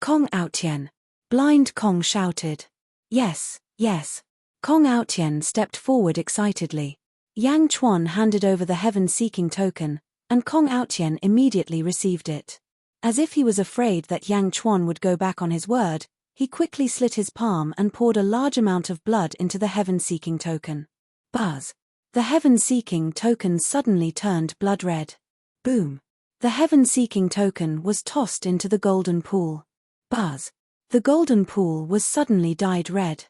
Kong Aotian. Blind Kong shouted. Yes, yes. Kong Aotian stepped forward excitedly. Yang Chuan handed over the heaven-seeking token, and Kong Aotian immediately received it. As if he was afraid that Yang Chuan would go back on his word, he quickly slit his palm and poured a large amount of blood into the heaven-seeking token. Buzz. The heaven-seeking token suddenly turned blood red. Boom. The heaven-seeking token was tossed into the golden pool. Buzz. The golden pool was suddenly dyed red.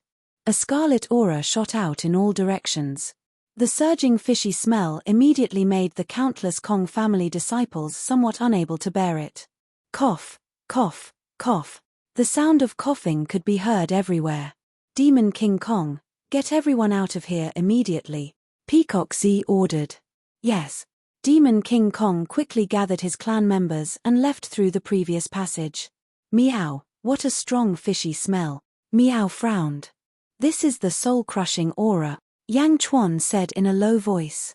A scarlet aura shot out in all directions. The surging fishy smell immediately made the countless Kong family disciples somewhat unable to bear it. Cough, cough, cough. The sound of coughing could be heard everywhere. Demon King Kong, get everyone out of here immediately, Peacock Z ordered. Yes. Demon King Kong quickly gathered his clan members and left through the previous passage. Meow, what a strong fishy smell. Meow frowned. This is the soul-crushing aura, Yang Chuan said in a low voice.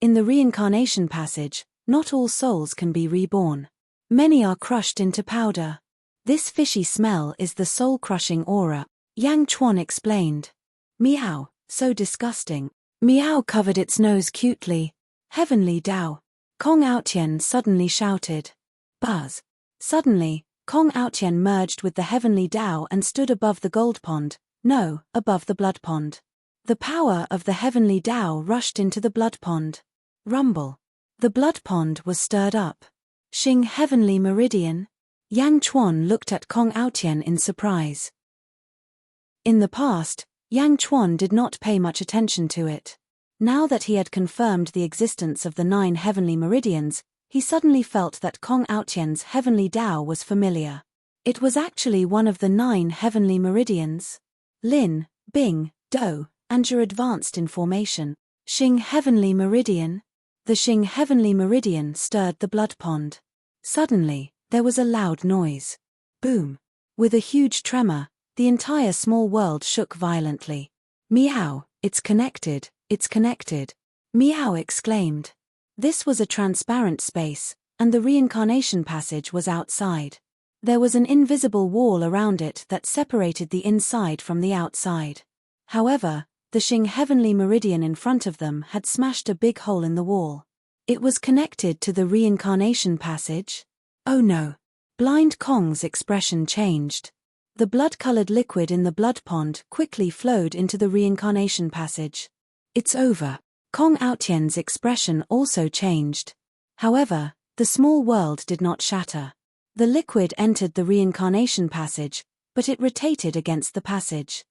In the reincarnation passage, not all souls can be reborn. Many are crushed into powder. This fishy smell is the soul-crushing aura, Yang Chuan explained. Meow, so disgusting. Meow covered its nose cutely. Heavenly Tao. Kong Aotian suddenly shouted. Buzz. Suddenly, Kong Aotian merged with the heavenly Tao and stood above the gold pond, above the blood pond. The power of the heavenly Tao rushed into the blood pond. Rumble. The blood pond was stirred up. Xing heavenly meridian? Yang Chuan looked at Kong Aotian in surprise. In the past, Yang Chuan did not pay much attention to it. Now that he had confirmed the existence of the 9 heavenly meridians, he suddenly felt that Kong Aotian's heavenly Tao was familiar. It was actually one of the 9 heavenly meridians. Lin, Bing, Do, and your advanced in formation. Xing heavenly meridian. The Xing heavenly meridian stirred the blood pond. Suddenly, there was a loud noise. Boom. With a huge tremor, the entire small world shook violently. Meow, it's connected, it's connected. Meow exclaimed. This was a transparent space, and the reincarnation passage was outside. There was an invisible wall around it that separated the inside from the outside. However, the Xing heavenly meridian in front of them had smashed a big hole in the wall. It was connected to the reincarnation passage? Oh no. Blind Kong's expression changed. The blood-colored liquid in the blood pond quickly flowed into the reincarnation passage. It's over. Kong Aotian's expression also changed. However, the small world did not shatter. The liquid entered the reincarnation passage, but it rotated against the passage.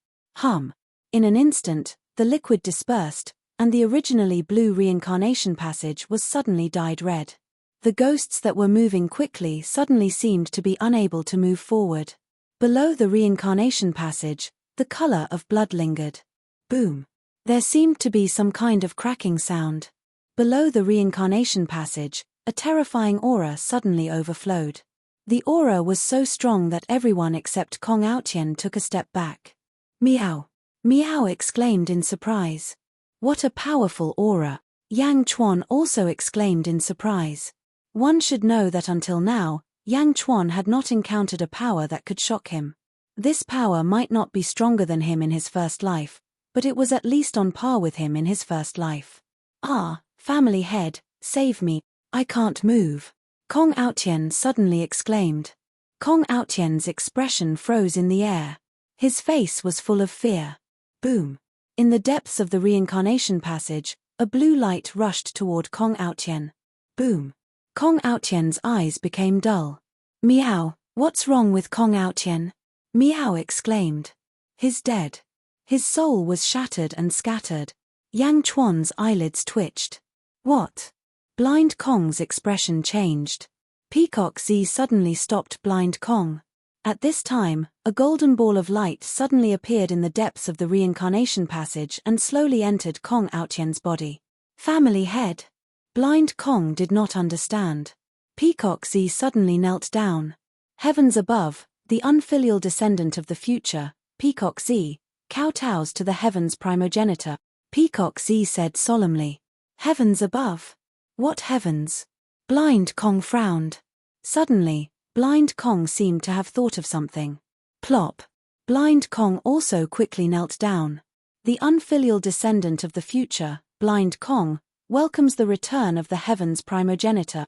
In an instant, the liquid dispersed, and the originally blue reincarnation passage was suddenly dyed red. The ghosts that were moving quickly suddenly seemed to be unable to move forward. Below the reincarnation passage, the color of blood lingered. Boom. There seemed to be some kind of cracking sound. Below the reincarnation passage, a terrifying aura suddenly overflowed. The aura was so strong that everyone except Kong Aotian took a step back. Meow! Meow exclaimed in surprise. What a powerful aura! Yang Chuan also exclaimed in surprise. One should know that until now, Yang Chuan had not encountered a power that could shock him. This power might not be stronger than him in his first life, but it was at least on par with him in his first life. Ah, family head, save me, I can't move. Kong Aotian suddenly exclaimed. Kong Aotian's expression froze in the air. His face was full of fear. Boom! In the depths of the reincarnation passage, a blue light rushed toward Kong Aotian. Boom! Kong Aotian's eyes became dull. Meow, what's wrong with Kong Aotian? Meow exclaimed. He's dead. His soul was shattered and scattered. Yang Chuan's eyelids twitched. What? Blind Kong's expression changed. Peacock Z suddenly stopped Blind Kong. At this time, a golden ball of light suddenly appeared in the depths of the reincarnation passage and slowly entered Kong Aotian's body. Family head. Blind Kong did not understand. Peacock Z suddenly knelt down. Heavens above, the unfilial descendant of the future, Peacock Z, kowtows to the heavens primogenitor. Peacock Z said solemnly. Heavens above? What heavens? Blind Kong frowned. Suddenly, Blind Kong seemed to have thought of something. Plop. Blind Kong also quickly knelt down. The unfilial descendant of the future, Blind Kong, welcomes the return of the heavens primogenitor.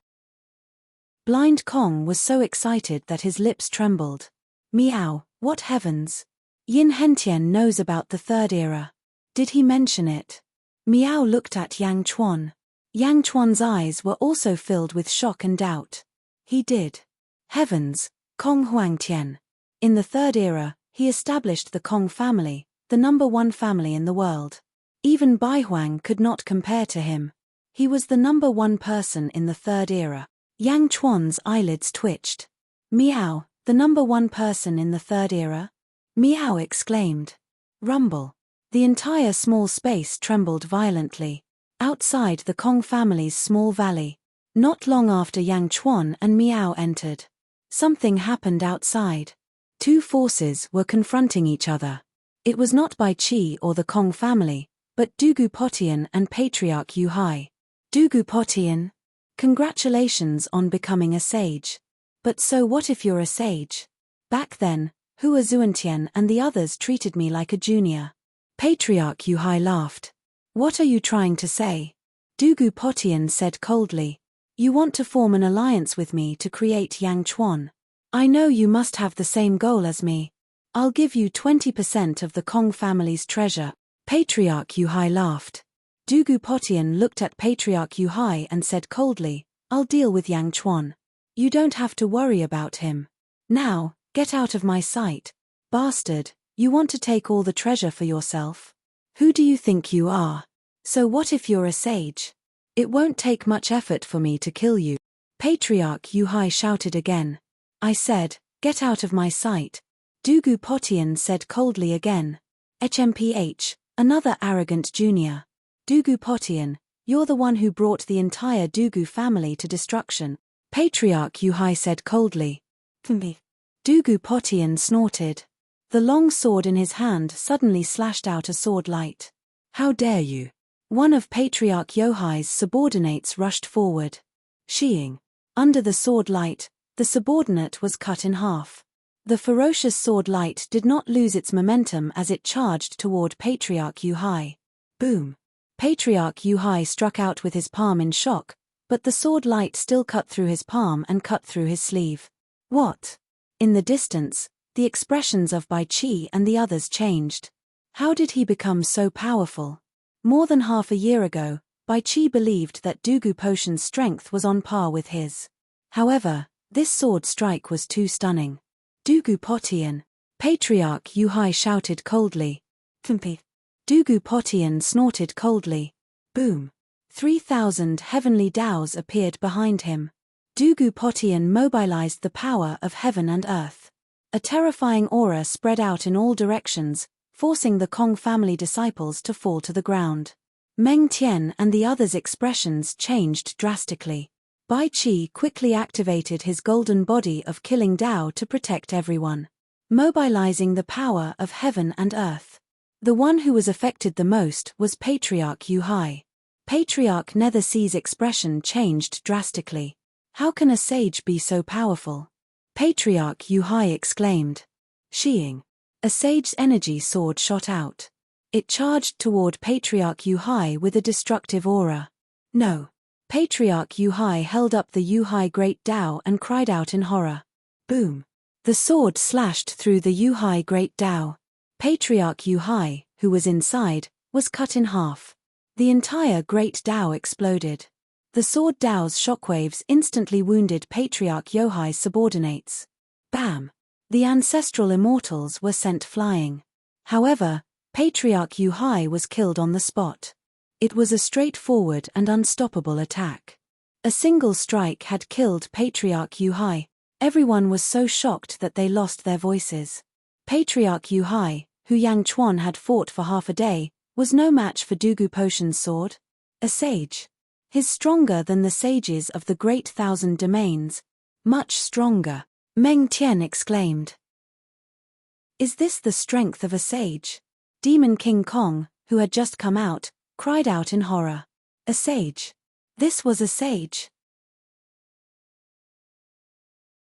Blind Kong was so excited that his lips trembled. Meow, what heavens? Yin Hentian knows about the third era. Did he mention it? Meow looked at Yang Chuan. Yang Chuan's eyes were also filled with shock and doubt. He did. Heavens, Kong Huangtian. In the third era, he established the Kong family, the #1 family in the world. Even Bai Huang could not compare to him. He was the #1 person in the third era. Yang Chuan's eyelids twitched. Meow, the #1 person in the third era? Meow exclaimed. Rumble. The entire small space trembled violently. Outside the Kong family's small valley. Not long after Yang Chuan and Meow entered. Something happened outside. Two forces were confronting each other. It was not Bai Qi or the Kong family, but Dugu Potian and Patriarch Yu Hai. Dugu Potian? Congratulations on becoming a sage. But so what if you're a sage? Back then, Hua Zuantian and the others treated me like a junior. Patriarch Yu Hai laughed. What are you trying to say? Dugu Potian said coldly. You want to form an alliance with me to create Yang Chuan. I know you must have the same goal as me. I'll give you 20% of the Kong family's treasure. Patriarch Yu Hai laughed. Dugu Potian looked at Patriarch Yu Hai and said coldly, I'll deal with Yang Chuan. You don't have to worry about him. Now, get out of my sight. Bastard, you want to take all the treasure for yourself? Who do you think you are? So what if you're a sage? It won't take much effort for me to kill you. Patriarch Yu Hai shouted again. I said, get out of my sight. Dugu Potian said coldly again. HMPH, another arrogant junior. Dugu Potian, you're the one who brought the entire Dugu family to destruction. Patriarch Yu Hai said coldly. Me. Dugu Potian snorted. The long sword in his hand suddenly slashed out a sword light. How dare you? One of Patriarch Yu Hai's subordinates rushed forward. Sheeing. Under the sword light, the subordinate was cut in half. The ferocious sword light did not lose its momentum as it charged toward Patriarch Yu Hai. Boom. Patriarch Yu Hai struck out with his palm in shock, but the sword light still cut through his palm and cut through his sleeve. What? In the distance, the expressions of Bai Qi and the others changed. How did he become so powerful? More than half a year ago, Bai Qi believed that Dugu Potion's strength was on par with his. However, this sword strike was too stunning. Dugu Potian. Patriarch Yu Hai shouted coldly. Thumpi. Dugu Potian snorted coldly. Boom. 3,000 heavenly dows appeared behind him. Dugu Potian mobilized the power of heaven and earth. A terrifying aura spread out in all directions, forcing the Kong family disciples to fall to the ground. Meng Tian and the others' expressions changed drastically. Bai Qi quickly activated his golden body of killing Dao to protect everyone, mobilizing the power of heaven and earth. The one who was affected the most was Patriarch Yu Hai. Patriarch Nethersea's expression changed drastically. How can a sage be so powerful? Patriarch Yu Hai exclaimed. Sheeing. A sage's energy sword shot out. It charged toward Patriarch Yu Hai with a destructive aura. No. Patriarch Yu Hai held up the Yu Hai Great Dao and cried out in horror. Boom. The sword slashed through the Yu Hai Great Dao. Patriarch Yu Hai, who was inside, was cut in half. The entire Great Dao exploded. The sword Dao's shockwaves instantly wounded Patriarch Yu Hai's subordinates. Bam! The ancestral immortals were sent flying. However, Patriarch Yu Hai was killed on the spot. It was a straightforward and unstoppable attack. A single strike had killed Patriarch Yu Hai. Everyone was so shocked that they lost their voices. Patriarch Yu Hai, who Yang Chuan had fought for half a day, was no match for Dugu Potion's sword. A sage. He's stronger than the sages of the Great Thousand Domains. Much stronger, Meng Tian exclaimed. Is this the strength of a sage? Demon King Kong, who had just come out, cried out in horror. A sage. This was a sage.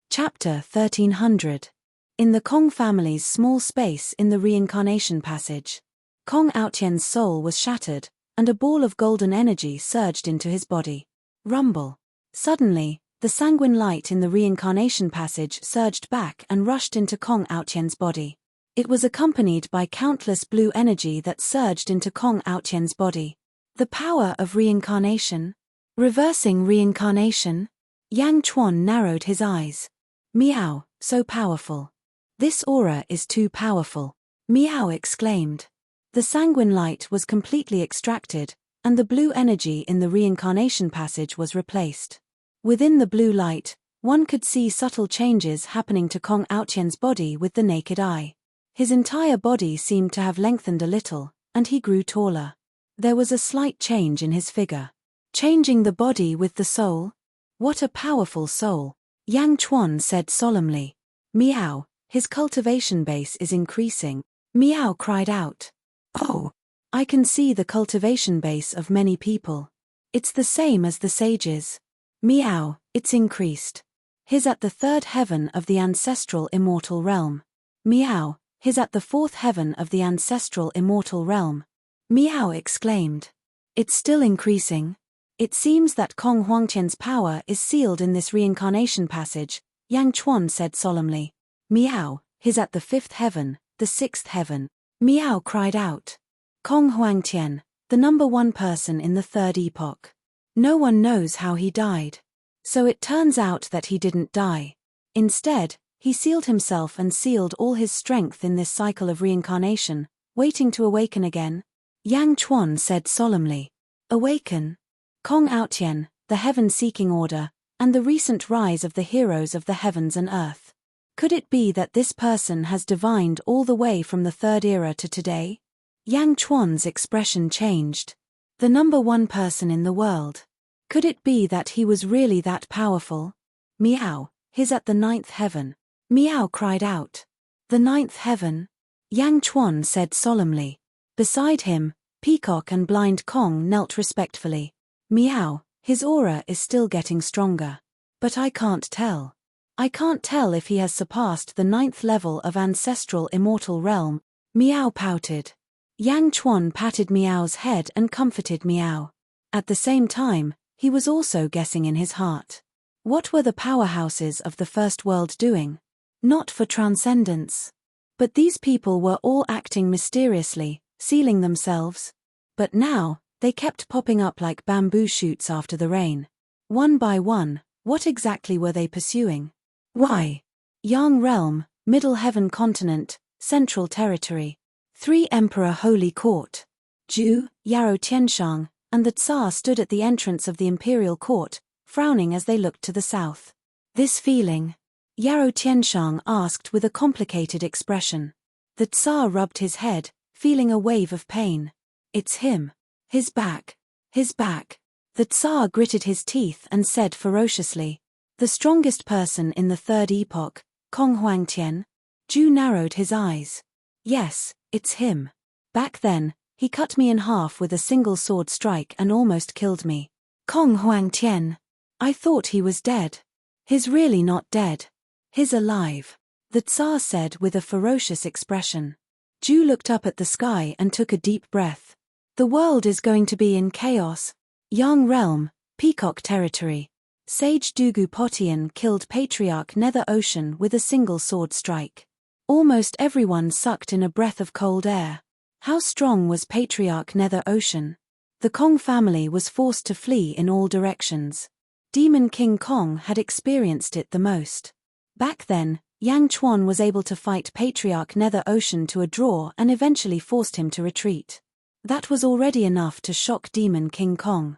Chapter 1300. In the Kong family's small space in the reincarnation passage. Kong Aotian's soul was shattered, and a ball of golden energy surged into his body. Rumble. Suddenly, the sanguine light in the reincarnation passage surged back and rushed into Kong Aotian's body. It was accompanied by countless blue energy that surged into Kong Aotian's body. The power of reincarnation? Reversing reincarnation? Yang Chuan narrowed his eyes. Meow, so powerful. This aura is too powerful. Meow exclaimed. The sanguine light was completely extracted, and the blue energy in the reincarnation passage was replaced. Within the blue light, one could see subtle changes happening to Kong Aotian's body with the naked eye. His entire body seemed to have lengthened a little, and he grew taller. There was a slight change in his figure. Changing the body with the soul? What a powerful soul! Yang Chuan said solemnly. Meow, his cultivation base is increasing. Meow cried out. Oh! I can see the cultivation base of many people. It's the same as the sages. Meow, it's increased. He's at the third heaven of the ancestral immortal realm. Meow, he's at the fourth heaven of the ancestral immortal realm. Meow exclaimed. It's still increasing. It seems that Kong Huangtian's power is sealed in this reincarnation passage, Yang Chuan said solemnly. Meow, he's at the fifth heaven, the sixth heaven. Meow cried out. Kong Huangtian, the number one person in the third epoch. No one knows how he died. So it turns out that he didn't die. Instead, he sealed himself and sealed all his strength in this cycle of reincarnation, waiting to awaken again. Yang Chuan said solemnly. Awaken? Kong Aotian, the heaven-seeking order, and the recent rise of the heroes of the heavens and earth. Could it be that this person has divined all the way from the third era to today? Yang Chuan's expression changed. The number one person in the world. Could it be that he was really that powerful? Meow, he's at the ninth heaven. Meow cried out. The ninth heaven? Yang Chuan said solemnly. Beside him, Peacock and Blind Kong knelt respectfully. Meow, his aura is still getting stronger. But I can't tell. I can't tell if he has surpassed the ninth level of ancestral immortal realm. Meow pouted. Yang Chuan patted Meow's head and comforted Meow. At the same time, he was also guessing in his heart. What were the powerhouses of the first world doing? Not for transcendence. But these people were all acting mysteriously, sealing themselves. But now, they kept popping up like bamboo shoots after the rain. One by one, what exactly were they pursuing? Why? Yang Realm, Middle Heaven Continent, Central Territory. 3 Emperor Holy Court. Zhu, Yarou Tianshang, and the Tsar stood at the entrance of the Imperial Court, frowning as they looked to the south. This feeling? Yarou Tianshang asked with a complicated expression. The Tsar rubbed his head, feeling a wave of pain. It's him. His back. His back. The Tsar gritted his teeth and said ferociously, "The strongest person in the third epoch, Kong Huangtian?" Zhu narrowed his eyes. "Yes, it's him. Back then, he cut me in half with a single sword strike and almost killed me. Kong Huangtian. I thought he was dead. He's really not dead. He's alive," the Tsar said with a ferocious expression. Zhu looked up at the sky and took a deep breath. The world is going to be in chaos. Yang realm, Peacock territory. Sage Dugu Potian killed Patriarch Nether Ocean with a single sword strike. Almost everyone sucked in a breath of cold air. How strong was Patriarch Nether Ocean? The Kong family was forced to flee in all directions. Demon King Kong had experienced it the most. Back then, Yang Chuan was able to fight Patriarch Nether Ocean to a draw and eventually forced him to retreat. That was already enough to shock Demon King Kong.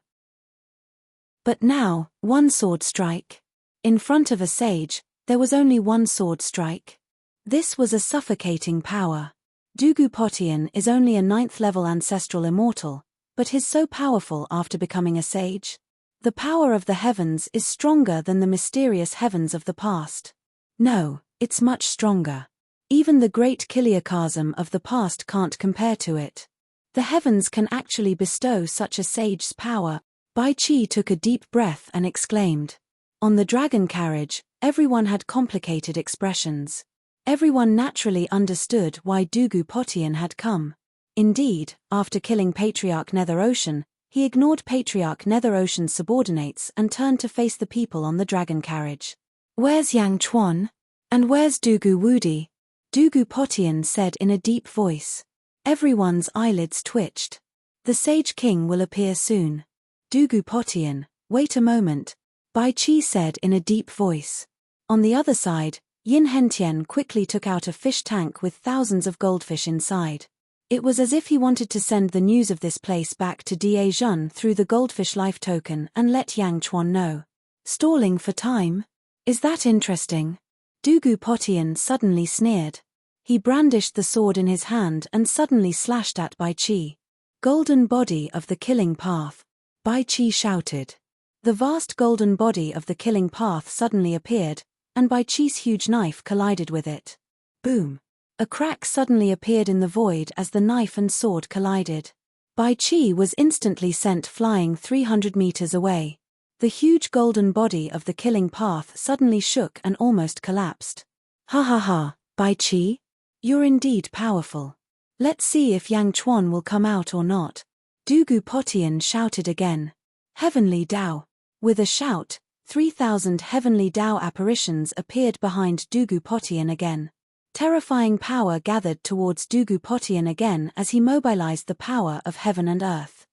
But now, one sword strike. In front of a sage, there was only one sword strike. This was a suffocating power. Dugu Potian is only a 9th level ancestral immortal, but he's so powerful after becoming a sage. The power of the heavens is stronger than the mysterious heavens of the past. No, it's much stronger. Even the great Kiliakasm of the past can't compare to it. The heavens can actually bestow such a sage's power. Bai Qi took a deep breath and exclaimed. On the dragon carriage, everyone had complicated expressions. Everyone naturally understood why Dugu Potian had come. Indeed, after killing Patriarch Nether Ocean, he ignored Patriarch Nether Ocean's subordinates and turned to face the people on the dragon carriage. "Where's Yang Chuan? And where's Dugu Wudi?" Dugu Potian said in a deep voice. Everyone's eyelids twitched. "The Sage King will appear soon." Dugu Potian, wait a moment, Bai Qi said in a deep voice. On the other side, Yin Hentian quickly took out a fish tank with thousands of goldfish inside. It was as if he wanted to send the news of this place back to Da Jun through the goldfish life token and let Yang Chuan know. Stalling for time? Is that interesting? Dugu Potian suddenly sneered. He brandished the sword in his hand and suddenly slashed at Bai Qi. "Golden body of the killing path," Bai Qi shouted. The vast golden body of the killing path suddenly appeared, and Bai Qi's huge knife collided with it. Boom! A crack suddenly appeared in the void as the knife and sword collided. Bai Qi was instantly sent flying 300 meters away. The huge golden body of the killing path suddenly shook and almost collapsed. "Ha ha ha, Bai Qi? You're indeed powerful. Let's see if Yang Chuan will come out or not." Dugu Potian shouted again. "Heavenly Dao." With a shout, 3,000 heavenly Dao apparitions appeared behind Dugu Potian again. Terrifying power gathered towards Dugu Potian again as he mobilized the power of heaven and earth.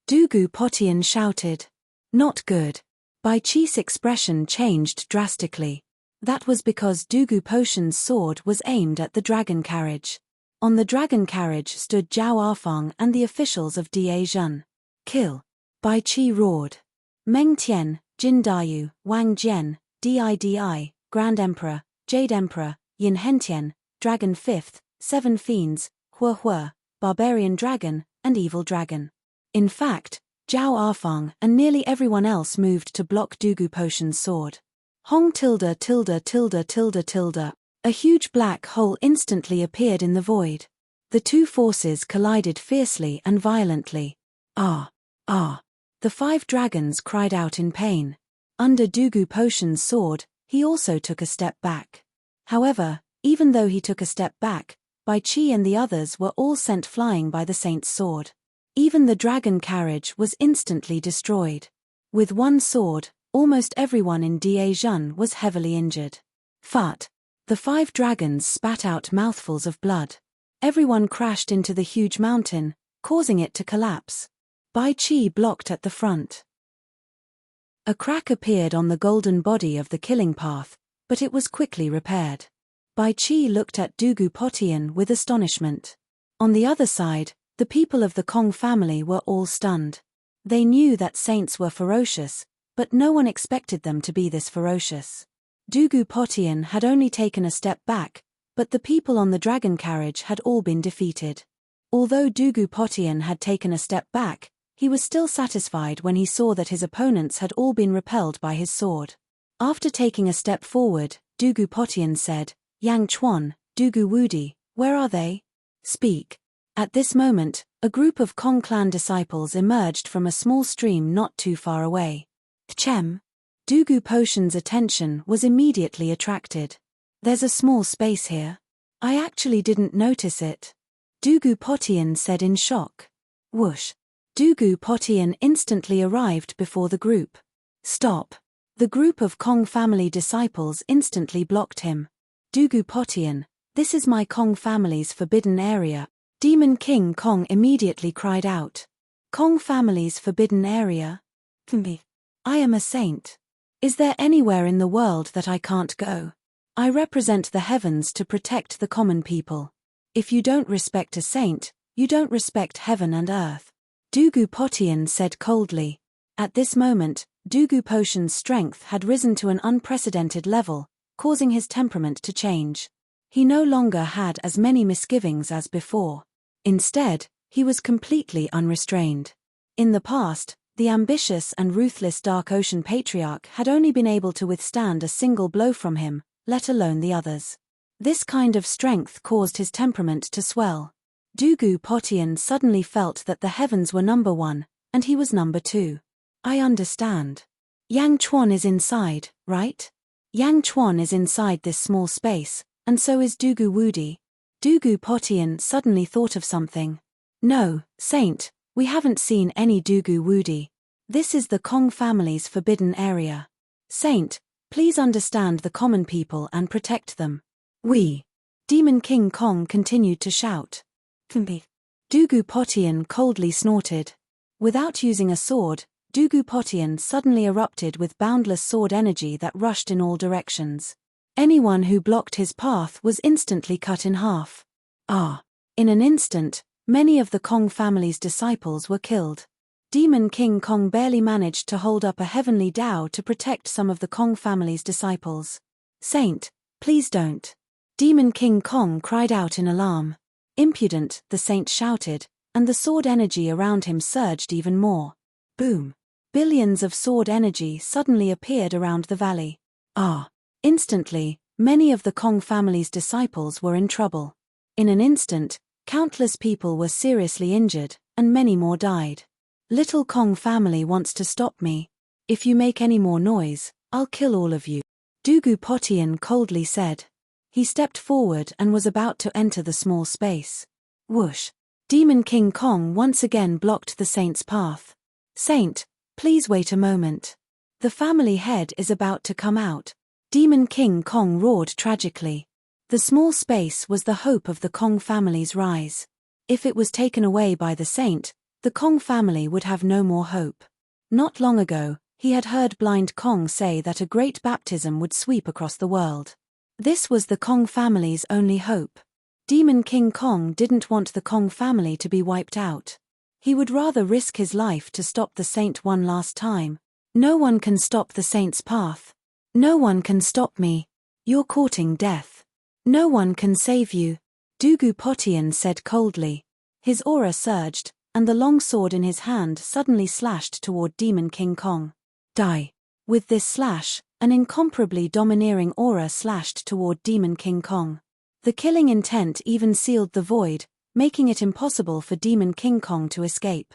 Dugu Potian shouted. "Not good." Bai Qi's expression changed drastically. That was because Dugu Potian's sword was aimed at the dragon carriage. On the dragon carriage stood Zhao Arfang and the officials of Da Jun. "Kill!" Bai Qi roared. Meng Tian, Jin Dayu, Wang Jian, Didi, Grand Emperor, Jade Emperor, Yin Hentian, Dragon 5th, 7 Fiends, Hua Hua, Barbarian Dragon, and Evil Dragon. In fact, Zhao Arfang and nearly everyone else moved to block Dugu Potian's sword. Hong tilde tilde tilde tilde tilde. A huge black hole instantly appeared in the void. The two forces collided fiercely and violently. "Ah! Ah!" The 5 dragons cried out in pain. Under Dugu Potian's sword, he also took a step back. However, even though he took a step back, Bai Qi and the others were all sent flying by the saint's sword. Even the dragon carriage was instantly destroyed. With one sword, almost everyone in Da Jun was heavily injured. Fat! The 5 dragons spat out mouthfuls of blood. Everyone crashed into the huge mountain, causing it to collapse. Bai Qi blocked at the front. A crack appeared on the golden body of the killing path, but it was quickly repaired. Bai Qi looked at Dugu Potian with astonishment. On the other side, the people of the Kong family were all stunned. They knew that saints were ferocious, but no one expected them to be this ferocious. Dugu Potian had only taken a step back, But the people on the dragon carriage had all been defeated. Although Dugu Potian had taken a step back, he was still satisfied when he saw that his opponents had all been repelled by his sword. After taking a step forward, Dugu Potian said, "Yang Chuan, Dugu Wudi, where are they? Speak." At this moment, a group of Kong clan disciples emerged from a small stream not too far away. Tchem. Dugu Potian's attention was immediately attracted. "There's a small space here. I actually didn't notice it," Dugu Potian said in shock. Whoosh. Dugu Potian instantly arrived before the group. "Stop." The group of Kong family disciples instantly blocked him. "Dugu Potian, this is my Kong family's forbidden area," Demon King Kong immediately cried out. "Kong family's forbidden area? I am a saint. Is there anywhere in the world that I can't go? I represent the heavens to protect the common people. If you don't respect a saint, you don't respect heaven and earth," Dugu Potian said coldly. At this moment, Dugu Potian's strength had risen to an unprecedented level, causing his temperament to change. He no longer had as many misgivings as before. Instead, he was completely unrestrained. In the past, the ambitious and ruthless Dark Ocean Patriarch had only been able to withstand a single blow from him, let alone the others. This kind of strength caused his temperament to swell. Dugu Potian suddenly felt that the heavens were number one, and he was number two. "I understand. Yang Chuan is inside, right? Yang Chuan is inside this small space, and so is Dugu Wudi." Dugu Potian suddenly thought of something. "No, Saint, we haven't seen any Dugu Wudi. This is the Kong family's forbidden area. Saint, please understand the common people and protect them." "We." Demon King Kong continued to shout. Dugu Potian coldly snorted. Without using a sword, Dugu Potian suddenly erupted with boundless sword energy that rushed in all directions. Anyone who blocked his path was instantly cut in half. In an instant, many of the Kong family's disciples were killed. Demon King Kong barely managed to hold up a heavenly Dao to protect some of the Kong family's disciples. "Saint, please don't." Demon King Kong cried out in alarm. "Impudent," the saint shouted, and the sword energy around him surged even more. Boom. Billions of sword energy suddenly appeared around the valley. Instantly, many of the Kong family's disciples were in trouble. In an instant, countless people were seriously injured, and many more died. "Little Kong family wants to stop me. If you make any more noise, I'll kill all of you," Dugu Potian coldly said. He stepped forward and was about to enter the small space. Whoosh. Demon King Kong once again blocked the saint's path. "Saint, please wait a moment. The family head is about to come out," Demon King Kong roared tragically. The small space was the hope of the Kong family's rise. If it was taken away by the saint, the Kong family would have no more hope. Not long ago, he had heard Blind Kong say that a great baptism would sweep across the world. This was the Kong family's only hope. Demon King Kong didn't want the Kong family to be wiped out. He would rather risk his life to stop the saint one last time. "No one can stop the saint's path. No one can stop me. You're courting death. No one can save you," Dugu Potian said coldly. His aura surged, and the long sword in his hand suddenly slashed toward Demon King Kong. "Die." With this slash, an incomparably domineering aura slashed toward Demon King Kong. The killing intent even sealed the void, making it impossible for Demon King Kong to escape.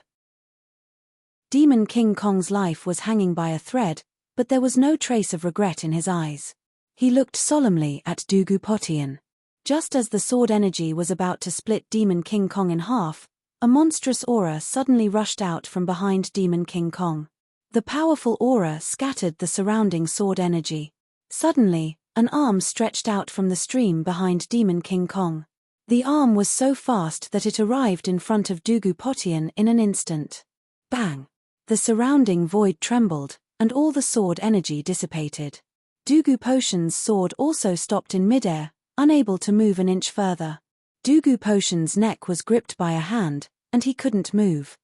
Demon King Kong's life was hanging by a thread, but there was no trace of regret in his eyes. He looked solemnly at Dugu Potian. Just as the sword energy was about to split Demon King Kong in half, a monstrous aura suddenly rushed out from behind Demon King Kong. The powerful aura scattered the surrounding sword energy. Suddenly, an arm stretched out from the stream behind Demon King Kong. The arm was so fast that it arrived in front of Dugu Potian in an instant. Bang! The surrounding void trembled, and all the sword energy dissipated. Dugu Potian's sword also stopped in midair, unable to move an inch further. Dugu Potian's neck was gripped by a hand, and he couldn't move.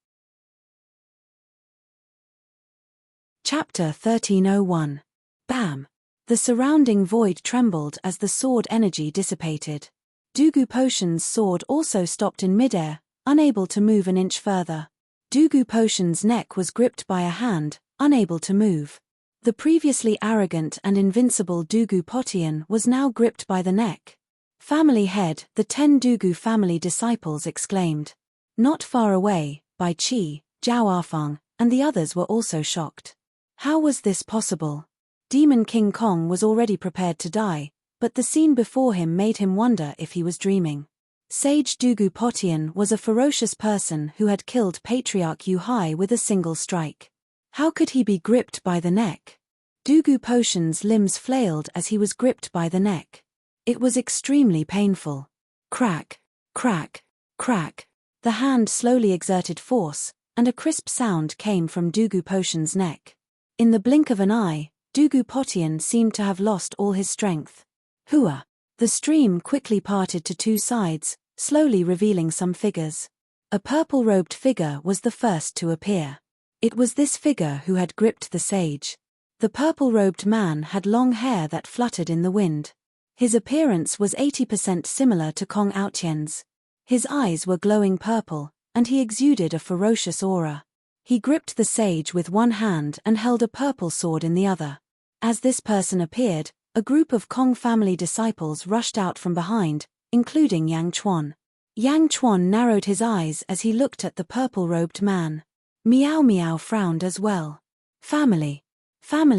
Chapter 1301. Bam! The surrounding void trembled as the sword energy dissipated. Dugu Potion's sword also stopped in midair, unable to move an inch further. Dugu Potion's neck was gripped by a hand, unable to move. The previously arrogant and invincible Dugu Potion was now gripped by the neck. Family head, the 10 Dugu family disciples exclaimed. Not far away, Bai Qi, Zhao Afeng, and the others were also shocked. How was this possible? Demon King Kong was already prepared to die, but the scene before him made him wonder if he was dreaming. Sage Dugu Potion was a ferocious person who had killed Patriarch Yu Hai with a single strike. How could he be gripped by the neck? Dugu Potion's limbs flailed as he was gripped by the neck. It was extremely painful. Crack, crack, crack. The hand slowly exerted force, and a crisp sound came from Dugu Potion's neck. In the blink of an eye, Dugu Potion seemed to have lost all his strength. Hua! The stream quickly parted to two sides, slowly revealing some figures. A purple-robed figure was the first to appear. It was this figure who had gripped the sage. The purple-robed man had long hair that fluttered in the wind. His appearance was 80% similar to Kong Aotian's. His eyes were glowing purple, and he exuded a ferocious aura. He gripped the sage with one hand and held a purple sword in the other. As this person appeared, a group of Kong family disciples rushed out from behind, including Yang Chuan. Yang Chuan narrowed his eyes as he looked at the purple-robed man. Miao Miao frowned as well. Family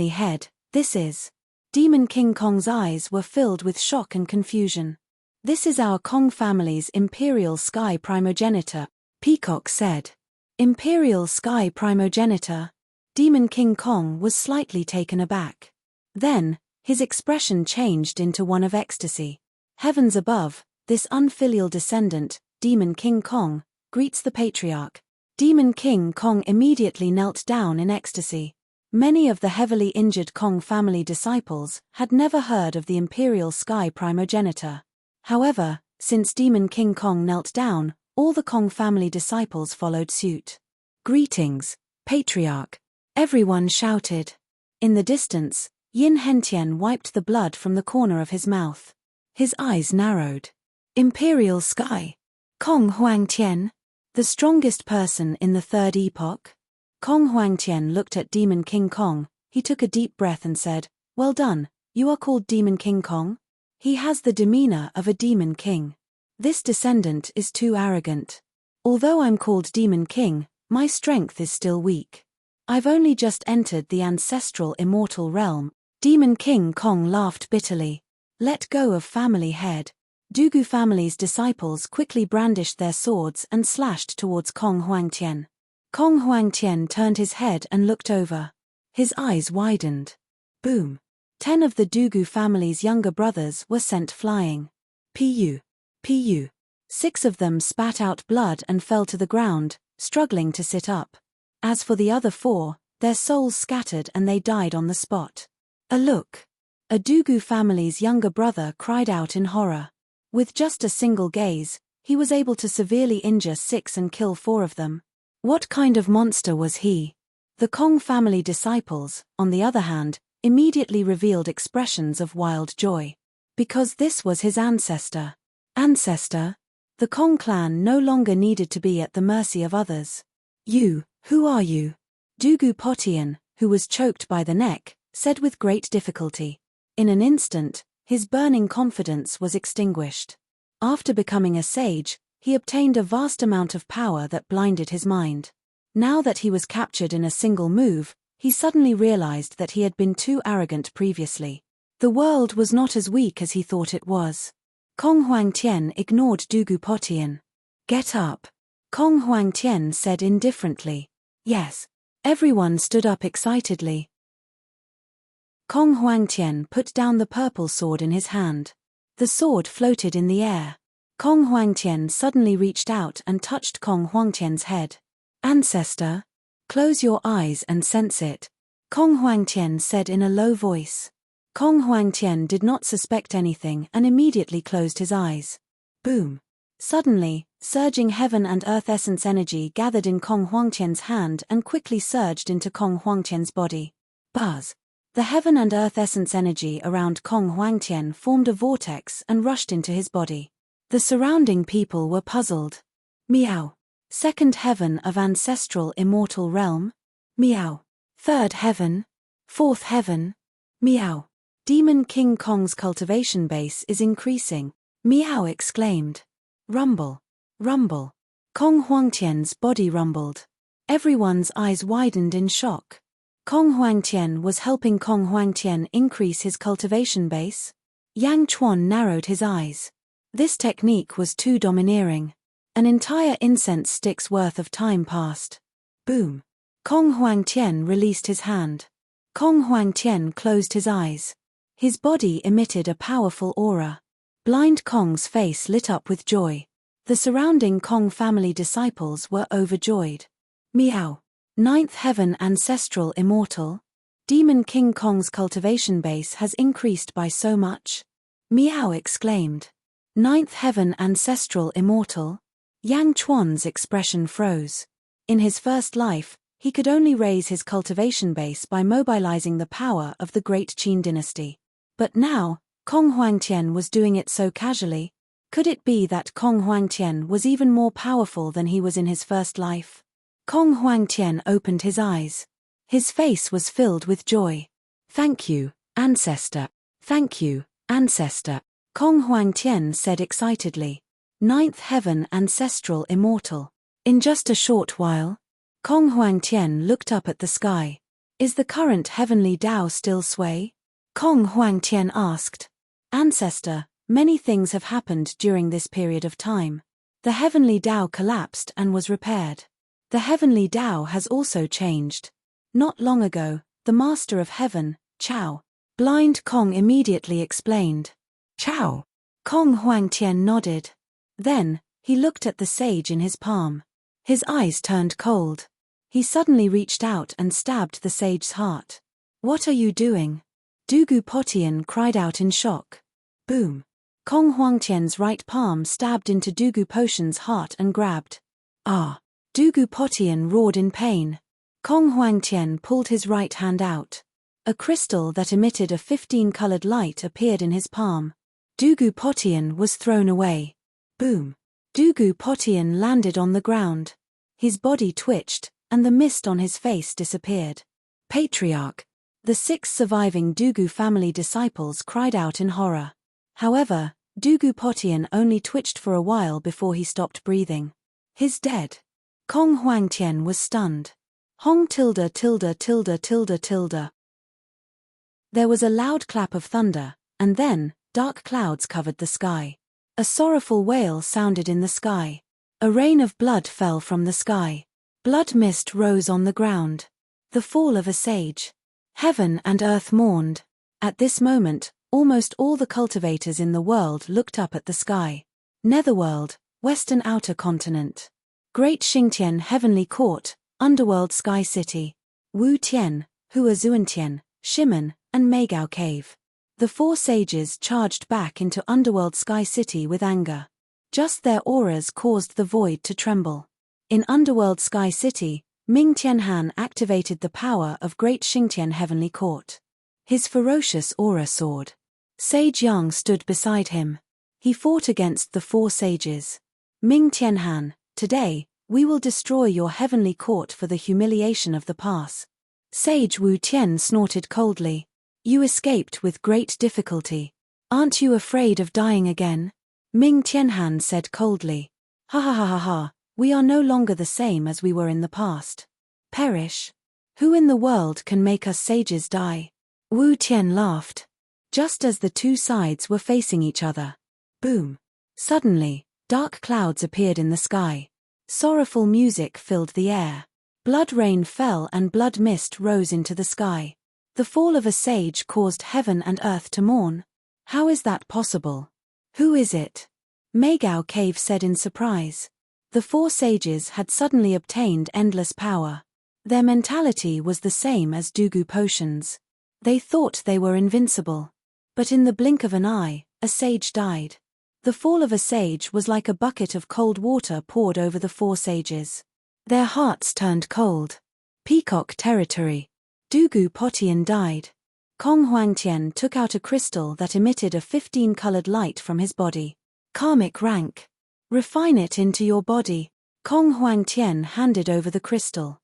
head, this is. Demon King Kong's eyes were filled with shock and confusion. This is our Kong family's Imperial Sky Primogenitor, Peacock said. Imperial Sky Primogenitor? Demon King Kong was slightly taken aback. Then, his expression changed into one of ecstasy. Heavens above, this unfilial descendant, Demon King Kong, greets the patriarch. Demon King Kong immediately knelt down in ecstasy. Many of the heavily injured Kong family disciples had never heard of the Imperial Sky Primogenitor. However, since Demon King Kong knelt down, all the Kong family disciples followed suit. Greetings, Patriarch! Everyone shouted. In the distance, Yin Hentian wiped the blood from the corner of his mouth. His eyes narrowed. Imperial Sky. Kong Huangtian? The strongest person in the third epoch? Kong Huangtian looked at Demon King Kong. He took a deep breath and said, "Well done, you are called Demon King Kong?" He has the demeanor of a demon king. This descendant is too arrogant. Although I'm called Demon King, my strength is still weak. I've only just entered the ancestral immortal realm. Demon King Kong laughed bitterly. Let go of family head. Dugu family's disciples quickly brandished their swords and slashed towards Kong Huangtian. Kong Huangtian turned his head and looked over. His eyes widened. Boom! 10 of the Dugu family's younger brothers were sent flying. Pu! Pu! 6 of them spat out blood and fell to the ground, struggling to sit up. As for the other 4, their souls scattered and they died on the spot. A look! A Dugu family's younger brother cried out in horror. With just a single gaze, he was able to severely injure 6 and kill 4 of them. What kind of monster was he? The Kong family disciples, on the other hand, immediately revealed expressions of wild joy. Because this was his ancestor. Ancestor? The Kong clan no longer needed to be at the mercy of others. You, who are you? Dugu Potion, who was choked by the neck, said with great difficulty. In an instant, his burning confidence was extinguished. After becoming a sage, he obtained a vast amount of power that blinded his mind. Now that he was captured in a single move, he suddenly realized that he had been too arrogant previously. The world was not as weak as he thought it was. Kong Huangtian ignored Dugu Potion. Get up. Kong Huangtian said indifferently. Yes. Everyone stood up excitedly. Kong Huangtian put down the purple sword in his hand. The sword floated in the air. Kong Huangtian suddenly reached out and touched Kong Huangtian's head. Ancestor? Close your eyes and sense it. Kong Huangtian said in a low voice. Kong Huangtian did not suspect anything and immediately closed his eyes. Boom. Suddenly, surging heaven and earth essence energy gathered in Kong Huangtian's hand and quickly surged into Kong Huangtian's body. Buzz. The heaven and earth essence energy around Kong Huangtian formed a vortex and rushed into his body. The surrounding people were puzzled. Meow. Second heaven of ancestral immortal realm? Meow. Third heaven? Fourth heaven? Meow. Demon King Kong's cultivation base is increasing. Meow exclaimed. Rumble. Rumble. Kong Huangtian's body rumbled. Everyone's eyes widened in shock. Kong Huangtian was helping Kong Huangtian increase his cultivation base? Yang Chuan narrowed his eyes. This technique was too domineering. An entire incense stick's worth of time passed. Boom. Kong Huangtian released his hand. Kong Huangtian closed his eyes. His body emitted a powerful aura. Blind Kong's face lit up with joy. The surrounding Kong family disciples were overjoyed. Meow. Ninth heaven ancestral immortal? Demon King Kong's cultivation base has increased by so much. Meow exclaimed. Ninth heaven ancestral immortal? Yang Chuan's expression froze. In his first life, he could only raise his cultivation base by mobilizing the power of the great Qin dynasty. But now, Kong Huangtian was doing it so casually. Could it be that Kong Huangtian was even more powerful than he was in his first life? Kong Huangtian opened his eyes. His face was filled with joy. Thank you, ancestor. Thank you, ancestor. Kong Huangtian said excitedly. Ninth heaven ancestral immortal. In just a short while, Kong Huangtian looked up at the sky. Is the current heavenly Tao still sway? Kong Huangtian asked. Ancestor, many things have happened during this period of time. The heavenly Tao collapsed and was repaired. The heavenly Tao has also changed. Not long ago, the Master of Heaven, Chao. Blind Kong immediately explained. Chao. Kong Huangtian nodded. Then, he looked at the sage in his palm. His eyes turned cold. He suddenly reached out and stabbed the sage's heart. What are you doing? Dugu Potian cried out in shock. Boom. Kong Huangtian's right palm stabbed into Dugu Potian's heart and grabbed. Ah! Dugu Potian roared in pain. Kong Huangtian pulled his right hand out. A crystal that emitted a 15-colored light appeared in his palm. Dugu Potian was thrown away. Boom. Dugu Potian landed on the ground. His body twitched, and the mist on his face disappeared. Patriarch. The 6 surviving Dugu family disciples cried out in horror. However, Dugu Potian only twitched for a while before he stopped breathing. He's dead. Kong Huangtian was stunned. Hong tilde tilde tilde tilde tilde. There was a loud clap of thunder, and then, dark clouds covered the sky. A sorrowful wail sounded in the sky. A rain of blood fell from the sky. Blood mist rose on the ground. The fall of a sage. Heaven and earth mourned. At this moment, almost all the cultivators in the world looked up at the sky. Netherworld, Western Outer Continent. Great Xingtian Heavenly Court, Underworld Sky City. Wu Tian, Hua Zuantian, Shimen, and Meigao Cave. The 4 sages charged back into Underworld Sky City with anger. Just their auras caused the void to tremble. In Underworld Sky City, Ming Tianhan activated the power of Great Xingtian Heavenly Court. His ferocious aura soared. Sage Yang stood beside him. He fought against the 4 sages. Ming Tianhan, today, we will destroy your heavenly court for the humiliation of the past. Sage Wu Tian snorted coldly. You escaped with great difficulty. Aren't you afraid of dying again? Ming Tianhan said coldly. Ha ha ha ha ha, we are no longer the same as we were in the past. Perish? Who in the world can make us sages die? Wu Tian laughed. Just as the 2 sides were facing each other. Boom. Suddenly, dark clouds appeared in the sky. Sorrowful music filled the air. Blood rain fell and blood mist rose into the sky. The fall of a sage caused heaven and earth to mourn. How is that possible? Who is it? Meigao Cave said in surprise. The 4 sages had suddenly obtained endless power. Their mentality was the same as Dugu Potian's. They thought they were invincible. But in the blink of an eye, a sage died. The fall of a sage was like a bucket of cold water poured over the 4 sages. Their hearts turned cold. Peacock territory. Dugu Potian died. Kong Huangtian took out a crystal that emitted a 15-colored light from his body. Karmic rank. Refine it into your body. Kong Huangtian handed over the crystal.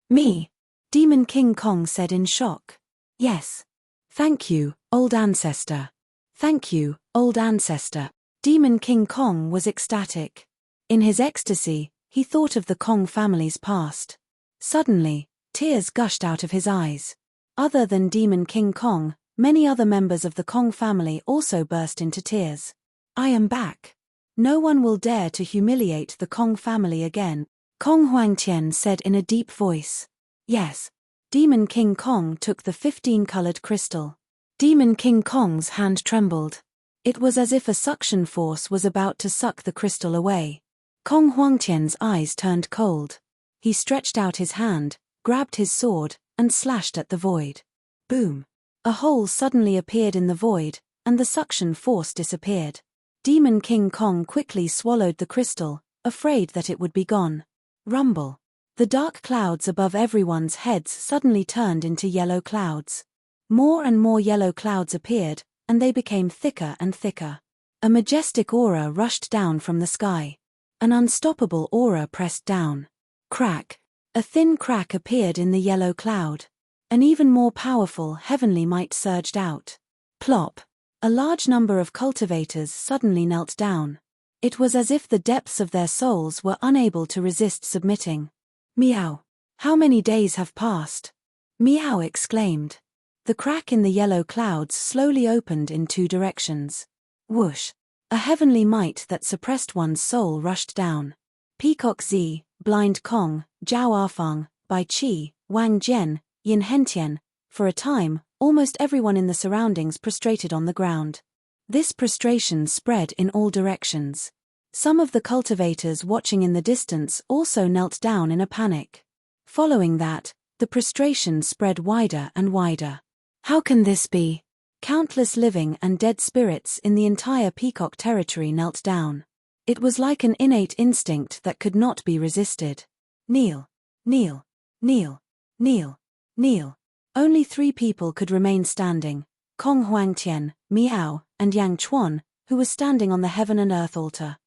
Me. Demon King Kong said in shock. Yes. Thank you, old ancestor. Thank you, old ancestor. Demon King Kong was ecstatic. In his ecstasy, he thought of the Kong family's past. Suddenly, tears gushed out of his eyes. Other than Demon King Kong, many other members of the Kong family also burst into tears. I am back. No one will dare to humiliate the Kong family again, Kong Huangtian said in a deep voice. Yes. Demon King Kong took the 15-colored crystal. Demon King Kong's hand trembled. It was as if a suction force was about to suck the crystal away. Kong Huangtian's eyes turned cold. He stretched out his hand, grabbed his sword, and slashed at the void. Boom! A hole suddenly appeared in the void, and the suction force disappeared. Demon King Kong quickly swallowed the crystal, afraid that it would be gone. Rumble! The dark clouds above everyone's heads suddenly turned into yellow clouds. More and more yellow clouds appeared, and they became thicker and thicker. A majestic aura rushed down from the sky. An unstoppable aura pressed down. Crack! A thin crack appeared in the yellow cloud. An even more powerful heavenly might surged out. Plop! A large number of cultivators suddenly knelt down. It was as if the depths of their souls were unable to resist submitting. Meow! How many days have passed? Meow exclaimed. The crack in the yellow clouds slowly opened in two directions. Whoosh! A heavenly might that suppressed one's soul rushed down. Peacock Zi, Blind Kong, Zhao Afang, Bai Qi, Wang Jian, Yin Hentian. For a time, almost everyone in the surroundings prostrated on the ground. This prostration spread in all directions. Some of the cultivators watching in the distance also knelt down in a panic. Following that, the prostration spread wider and wider. How can this be? Countless living and dead spirits in the entire Peacock territory knelt down. It was like an innate instinct that could not be resisted. Kneel, kneel, kneel, kneel, kneel. Only 3 people could remain standing, Kong Huangtian, Miao, and Yang Chuan, who was standing on the heaven and earth altar.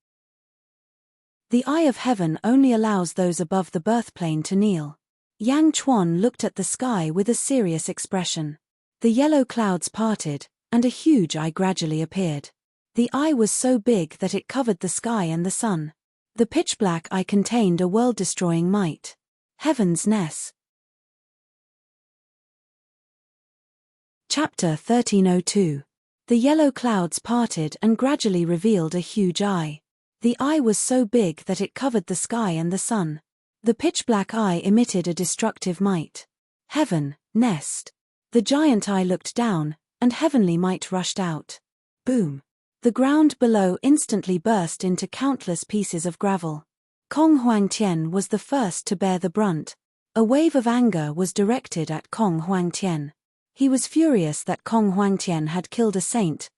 The eye of heaven only allows those above the birthplane to kneel. Yang Chuan looked at the sky with a serious expression. The yellow clouds parted, and a huge eye gradually appeared. The eye was so big that it covered the sky and the sun. The pitch-black eye contained a world-destroying might. Heaven's Ness. Chapter 1302. The yellow clouds parted and gradually revealed a huge eye. The eye was so big that it covered the sky and the sun. The pitch-black eye emitted a destructive might. Heaven, Nest. The giant eye looked down, and heavenly might rushed out. Boom! The ground below instantly burst into countless pieces of gravel. Kong Huangtian was the first to bear the brunt. A wave of anger was directed at Kong Huangtian. He was furious that Kong Huangtian had killed a saint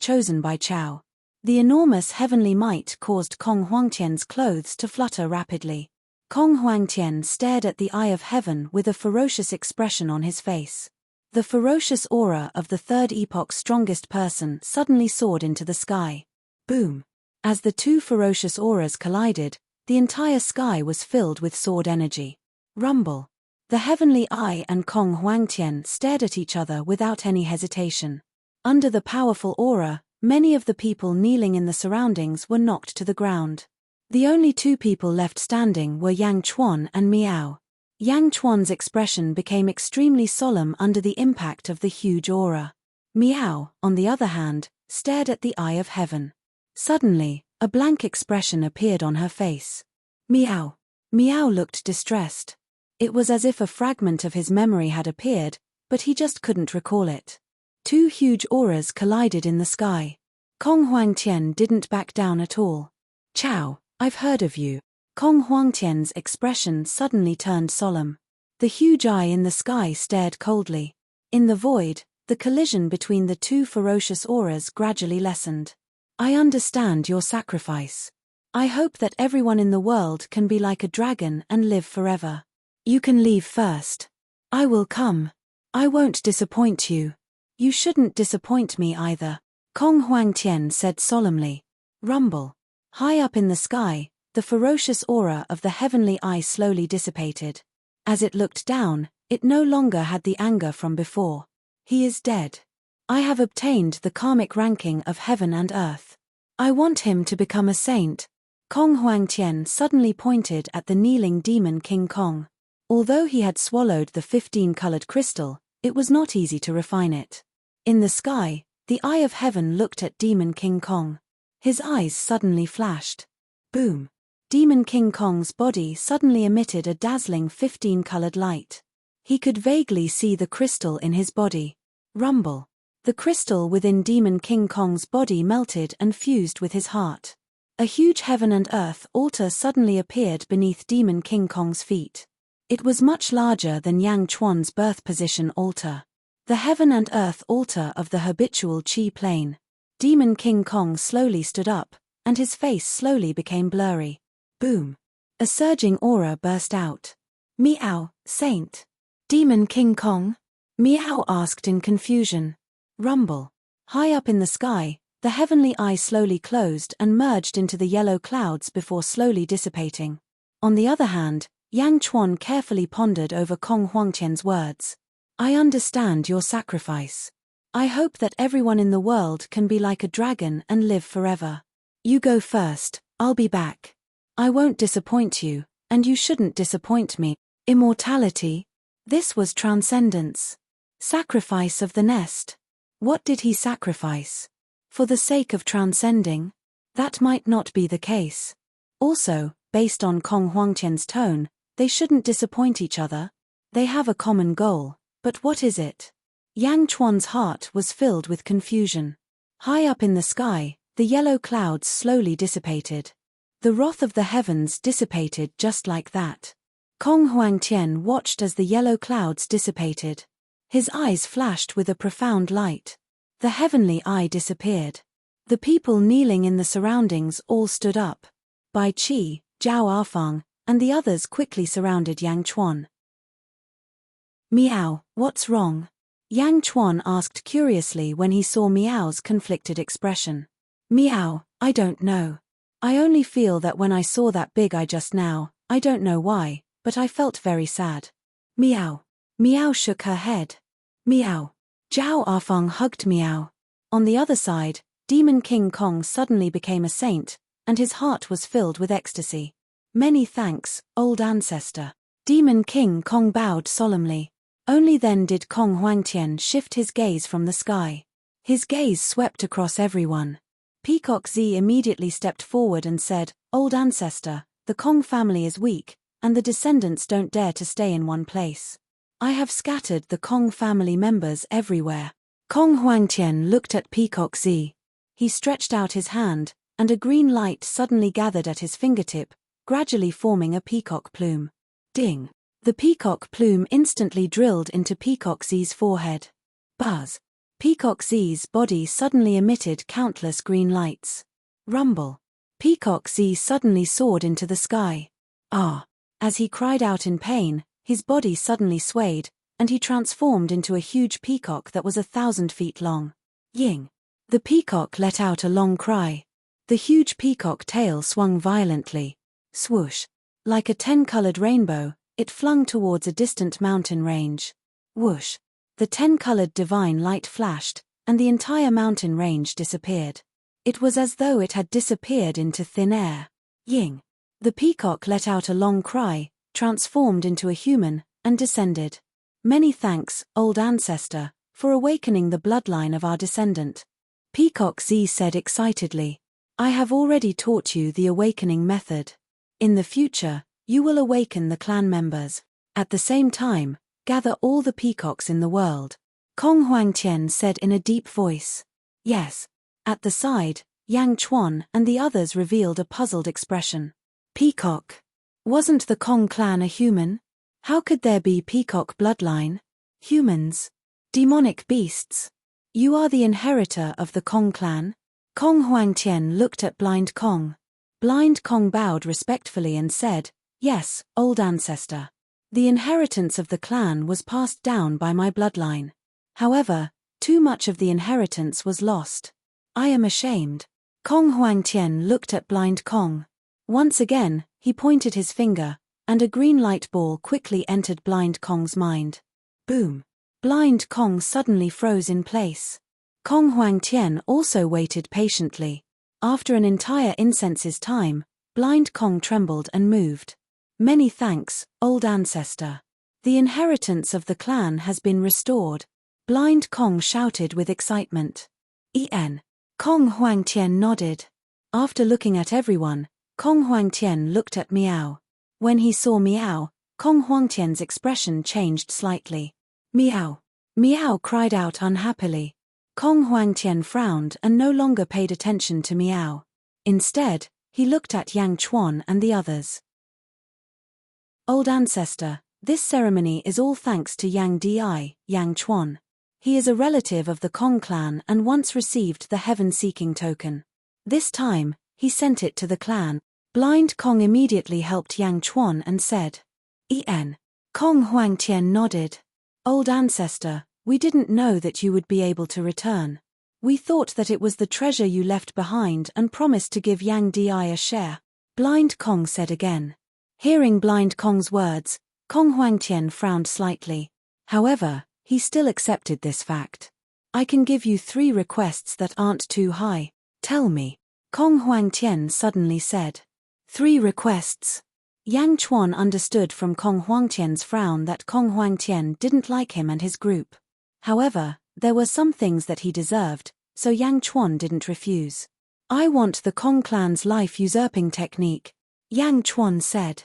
chosen by Chao. The enormous heavenly might caused Kong Huangtian's clothes to flutter rapidly. Kong Huangtian stared at the eye of heaven with a ferocious expression on his face. The ferocious aura of the third epoch's strongest person suddenly soared into the sky. Boom! As the two ferocious auras collided, the entire sky was filled with sword energy. Rumble! The heavenly eye and Kong Huangtian stared at each other without any hesitation. Under the powerful aura, many of the people kneeling in the surroundings were knocked to the ground. The only 2 people left standing were Yang Chuan and Miao. Yang Chuan's expression became extremely solemn under the impact of the huge aura. Miao, on the other hand, stared at the eye of heaven. Suddenly, a blank expression appeared on her face. Miao. Miao looked distressed. It was as if a fragment of his memory had appeared, but he just couldn't recall it. 2 huge auras collided in the sky. Kong Huangtian didn't back down at all. Chao, I've heard of you. Kong Huangtian's expression suddenly turned solemn. The huge eye in the sky stared coldly. In the void, the collision between the 2 ferocious auras gradually lessened. I understand your sacrifice. I hope that everyone in the world can be like a dragon and live forever. You can leave first. I will come. I won't disappoint you. You shouldn't disappoint me either, Kong Huangtian said solemnly. Rumble. High up in the sky, the ferocious aura of the heavenly eye slowly dissipated. As it looked down, it no longer had the anger from before. He is dead. I have obtained the karmic ranking of heaven and earth. I want him to become a saint. Kong Huangtian suddenly pointed at the kneeling demon King Kong. Although he had swallowed the 15-colored crystal, it was not easy to refine it. In the sky, the eye of heaven looked at Demon King Kong. His eyes suddenly flashed. Boom! Demon King Kong's body suddenly emitted a dazzling 15-colored light. He could vaguely see the crystal in his body. Rumble! The crystal within Demon King Kong's body melted and fused with his heart. A huge heaven and earth altar suddenly appeared beneath Demon King Kong's feet. It was much larger than Yang Chuan's birth position altar. The heaven and earth altar of the habitual Qi plane. Demon King Kong slowly stood up, and his face slowly became blurry. Boom! A surging aura burst out. Meow, Saint. Demon King Kong? Meow asked in confusion. Rumble. High up in the sky, the heavenly eye slowly closed and merged into the yellow clouds before slowly dissipating. On the other hand, Yang Chuan carefully pondered over Kong Huangtian's words. I understand your sacrifice. I hope that everyone in the world can be like a dragon and live forever. You go first, I'll be back. I won't disappoint you, and you shouldn't disappoint me. Immortality? This was transcendence. Sacrifice of the nest. What did he sacrifice? For the sake of transcending? That might not be the case. Also, based on Kong Huangtian's tone, they shouldn't disappoint each other. They have a common goal, but what is it? Yang Chuan's heart was filled with confusion. High up in the sky, the yellow clouds slowly dissipated. The wrath of the heavens dissipated just like that. Kong Huangtian watched as the yellow clouds dissipated. His eyes flashed with a profound light. The heavenly eye disappeared. The people kneeling in the surroundings all stood up. Bai Qi, Zhao Afang, and the others quickly surrounded Yang Chuan. Meow, what's wrong? Yang Chuan asked curiously when he saw Meow's conflicted expression. Meow, I don't know. I only feel that when I saw that big eye just now, I don't know why, but I felt very sad. Meow. Meow shook her head. Meow. Zhao Afang hugged Meow. On the other side, Demon King Kong suddenly became a saint, and his heart was filled with ecstasy. Many thanks, old ancestor. Demon King Kong bowed solemnly. Only then did Kong Huangtian shift his gaze from the sky. His gaze swept across everyone. Peacock Z immediately stepped forward and said, Old ancestor, the Kong family is weak, and the descendants don't dare to stay in one place. I have scattered the Kong family members everywhere. Kong Huangtian looked at Peacock Z. He stretched out his hand, and a green light suddenly gathered at his fingertip, gradually forming a peacock plume. Ding! The peacock plume instantly drilled into Peacock Z's forehead. Buzz! Peacock Z's body suddenly emitted countless green lights. Rumble! Peacock Z suddenly soared into the sky. Ah! As he cried out in pain, his body suddenly swayed, and he transformed into a huge peacock that was 1,000 feet long. Ying! The peacock let out a long cry. The huge peacock tail swung violently. Swoosh! Like a 10-colored rainbow, it flung towards a distant mountain range. Whoosh! The 10-colored divine light flashed, and the entire mountain range disappeared. It was as though it had disappeared into thin air. Ying! The peacock let out a long cry, transformed into a human, and descended. Many thanks, old ancestor, for awakening the bloodline of our descendant. Peacock Z said excitedly. I have already taught you the awakening method. In the future, you will awaken the clan members. At the same time, gather all the peacocks in the world. Kong Huangtian said in a deep voice. Yes. At the side, Yang Chuan and the others revealed a puzzled expression. Peacock. Wasn't the Kong clan a human? How could there be peacock bloodline? Humans. Demonic beasts. You are the inheritor of the Kong clan? Kong Huangtian looked at Blind Kong. Blind Kong bowed respectfully and said, Yes, old ancestor. The inheritance of the clan was passed down by my bloodline. However, too much of the inheritance was lost. I am ashamed. Kong Huangtian looked at Blind Kong. Once again, he pointed his finger, and a green light ball quickly entered Blind Kong's mind. Boom! Blind Kong suddenly froze in place. Kong Huangtian also waited patiently. After an entire incense's time, Blind Kong trembled and moved. Many thanks, old ancestor. The inheritance of the clan has been restored. Blind Kong shouted with excitement. Kong Huangtian nodded. After looking at everyone, Kong Huangtian looked at Miao. When he saw Miao, Kong Huangtian's expression changed slightly. Miao! Miao cried out unhappily. Kong Huangtian frowned and no longer paid attention to Miao. Instead, he looked at Yang Chuan and the others. Old ancestor, this ceremony is all thanks to Yang Di, Yang Chuan. He is a relative of the Kong clan and once received the heaven-seeking token. This time, he sent it to the clan. Blind Kong immediately helped Yang Chuan and said. Kong Huangtian nodded. Old ancestor, we didn't know that you would be able to return. We thought that it was the treasure you left behind and promised to give Yang Di a share. Blind Kong said again. Hearing Blind Kong's words, Kong Huangtian frowned slightly. However, he still accepted this fact. I can give you 3 requests that aren't too high. Tell me. Kong Huangtian suddenly said. 3 requests. Yang Chuan understood from Kong Huangtian's frown that Kong Huangtian didn't like him and his group. However, there were some things that he deserved, so Yang Chuan didn't refuse. I want the Kong clan's life usurping technique, Yang Chuan said.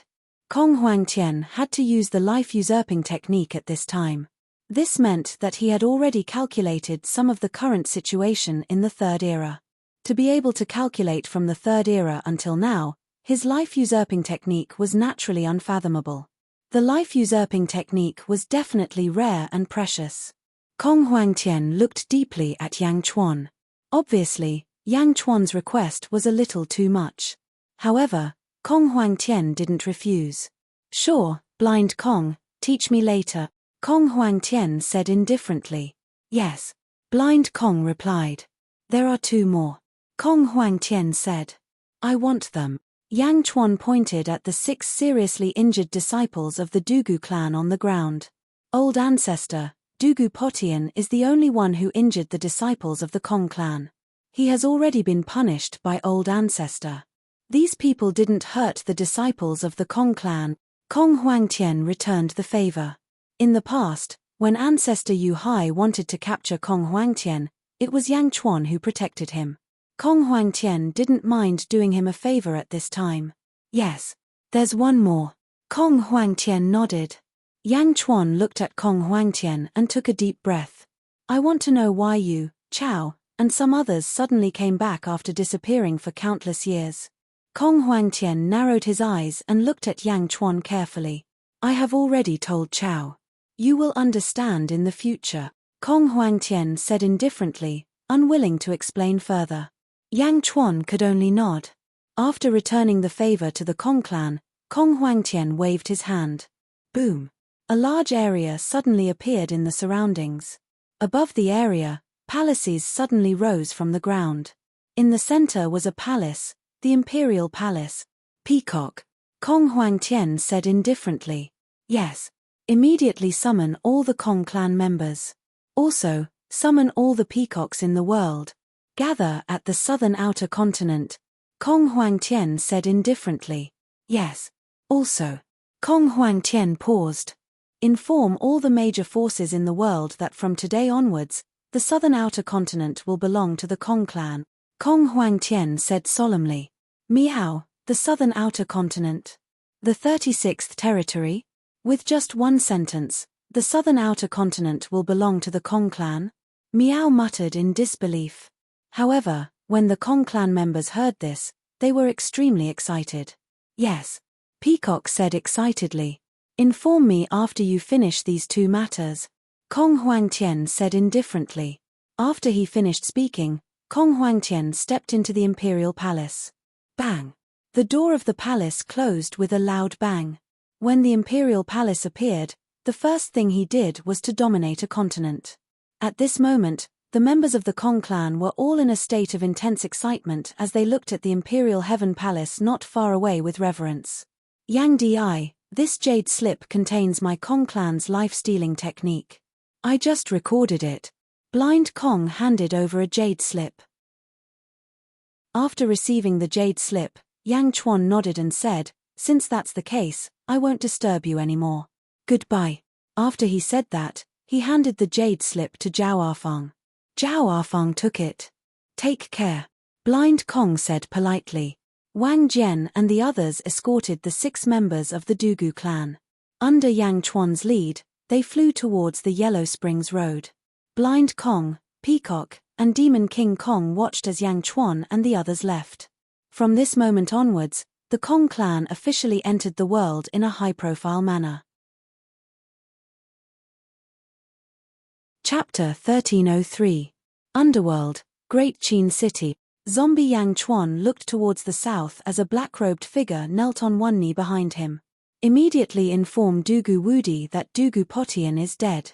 Kong Huangtian had to use the life usurping technique at this time. This meant that he had already calculated some of the current situation in the Third Era. To be able to calculate from the Third Era until now, his life usurping technique was naturally unfathomable. The life usurping technique was definitely rare and precious. Kong Huangtian looked deeply at Yang Chuan. Obviously, Yang Chuan's request was a little too much. However, Kong Huangtian didn't refuse. Sure, Blind Kong, teach me later, Kong Huangtian said indifferently. Yes. Blind Kong replied. There are 2 more. Kong Huangtian said. I want them. Yang Chuan pointed at the 6 seriously injured disciples of the Dugu clan on the ground. Old ancestor, Dugu Potian is the only one who injured the disciples of the Kong clan. He has already been punished by old ancestor. These people didn't hurt the disciples of the Kong clan. Kong Huangtian returned the favor. In the past, when ancestor Yu Hai wanted to capture Kong Huangtian, it was Yang Chuan who protected him. Kong Huangtian didn't mind doing him a favor at this time. Yes. There's one more. Kong Huangtian nodded. Yang Chuan looked at Kong Huangtian and took a deep breath. I want to know why you, Chao, and some others suddenly came back after disappearing for countless years. Kong Huangtian narrowed his eyes and looked at Yang Chuan carefully. I have already told Chao. You will understand in the future, Kong Huangtian said indifferently, unwilling to explain further. Yang Chuan could only nod. After returning the favor to the Kong clan, Kong Huangtian waved his hand. Boom! A large area suddenly appeared in the surroundings. Above the area, palaces suddenly rose from the ground. In the center was a palace, the Imperial Palace. Peacock. Kong Huangtian said indifferently. Yes. Immediately summon all the Kong clan members. Also, summon all the peacocks in the world. Gather at the southern outer continent. Kong Huangtian said indifferently. Yes. Also. Kong Huangtian paused. Inform all the major forces in the world that from today onwards, the southern outer continent will belong to the Kong clan. Kong Huangtian said solemnly. Miao, the southern outer continent. The 36th territory? With just one sentence, the southern outer continent will belong to the Kong clan? Miao muttered in disbelief. However, when the Kong clan members heard this, they were extremely excited. Yes. Peacock said excitedly. Inform me after you finish these 2 matters. Kong Huangtian said indifferently. After he finished speaking, Kong Huangtian stepped into the Imperial Palace. Bang! The door of the palace closed with a loud bang. When the imperial palace appeared, the first thing he did was to dominate a continent. At this moment, the members of the Kong clan were all in a state of intense excitement as they looked at the imperial heaven palace not far away with reverence. Yang Di, this jade slip contains my Kong clan's life-stealing technique. I just recorded it. Blind Kong handed over a jade slip. After receiving the jade slip, Yang Chuan nodded and said, "Since that's the case, I won't disturb you anymore. Goodbye." After he said that, he handed the jade slip to Zhao Afang. Zhao Afang took it. "Take care," Blind Kong said politely. Wang Jian and the others escorted the 6 members of the Dugu clan. Under Yang Chuan's lead, they flew towards the Yellow Springs Road. Blind Kong, Peacock, and Demon King Kong watched as Yang Chuan and the others left. From this moment onwards, the Kong clan officially entered the world in a high-profile manner. Chapter 1303. Underworld, Great Qin City. Zombie Yang Chuan looked towards the south as a black-robed figure knelt on one knee behind him. "Immediately inform Dugu Wudi that Dugu Potian is dead.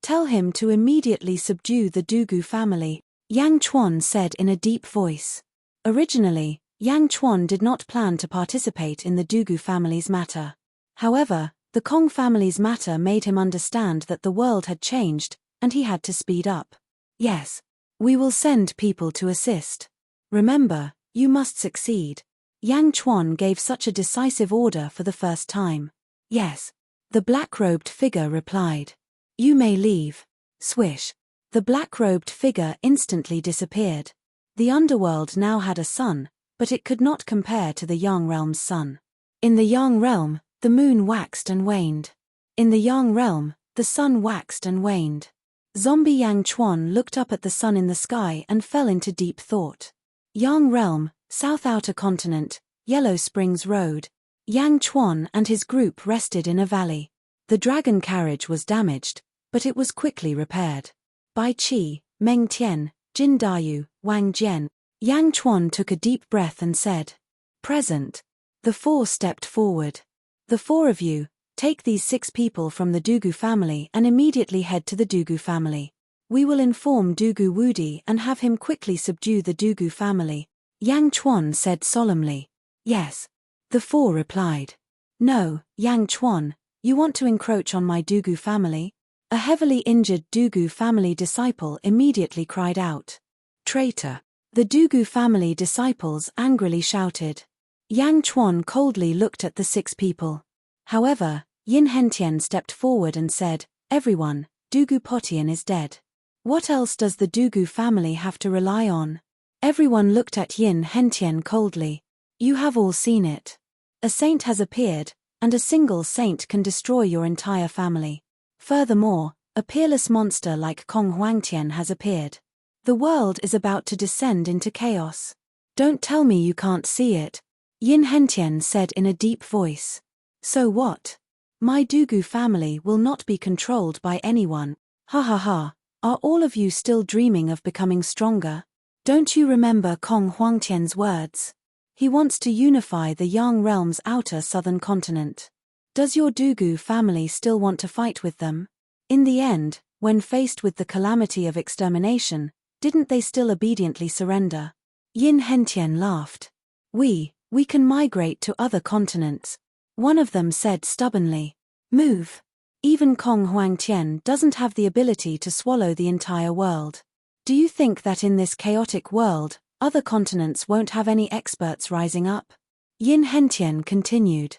Tell him to immediately subdue the Dugu family," Yang Chuan said in a deep voice. Originally, Yang Chuan did not plan to participate in the Dugu family's matter. However, the Kong family's matter made him understand that the world had changed, and he had to speed up. "Yes. We will send people to assist. Remember, you must succeed." Yang Chuan gave such a decisive order for the first time. "Yes." The black-robed figure replied. "You may leave." Swish. The black-robed figure instantly disappeared. The underworld now had a sun, but it could not compare to the Yang realm's sun. In the Yang realm, the moon waxed and waned. In the Yang realm, the sun waxed and waned. Zombie Yang Chuan looked up at the sun in the sky and fell into deep thought. Yang realm, South Outer Continent, Yellow Springs Road. Yang Chuan and his group rested in a valley. The dragon carriage was damaged, but it was quickly repaired. Bai Qi, Meng Tian, Jin Dayu, Wang Jian. Yang Chuan took a deep breath and said, "Present." The 4 stepped forward. "The 4 of you, take these 6 people from the Dugu family and immediately head to the Dugu family. We will inform Dugu Wudi and have him quickly subdue the Dugu family," Yang Chuan said solemnly. "Yes." The 4 replied. "No, Yang Chuan, you want to encroach on my Dugu family?" A heavily injured Dugu family disciple immediately cried out. "Traitor!" The Dugu family disciples angrily shouted. Yang Chuan coldly looked at the 6 people. However, Yin Hentian stepped forward and said, "Everyone, Dugu Potian is dead. What else does the Dugu family have to rely on?" Everyone looked at Yin Hentian coldly. "You have all seen it. A saint has appeared, and a single saint can destroy your entire family. Furthermore, a peerless monster like Kong Huangtian has appeared. The world is about to descend into chaos. Don't tell me you can't see it," Yin Hentian said in a deep voice. "So what? My Dugu family will not be controlled by anyone. Ha ha ha, are all of you still dreaming of becoming stronger? Don't you remember Kong Huangtian's words? He wants to unify the Yang realm's outer southern continent. Does your Dugu family still want to fight with them? In the end, when faced with the calamity of extermination, didn't they still obediently surrender?" Yin Hentian laughed. We can migrate to other continents," one of them said stubbornly. "Move. Even Kong Huangtian doesn't have the ability to swallow the entire world. Do you think that in this chaotic world, other continents won't have any experts rising up?" Yin Hentian continued.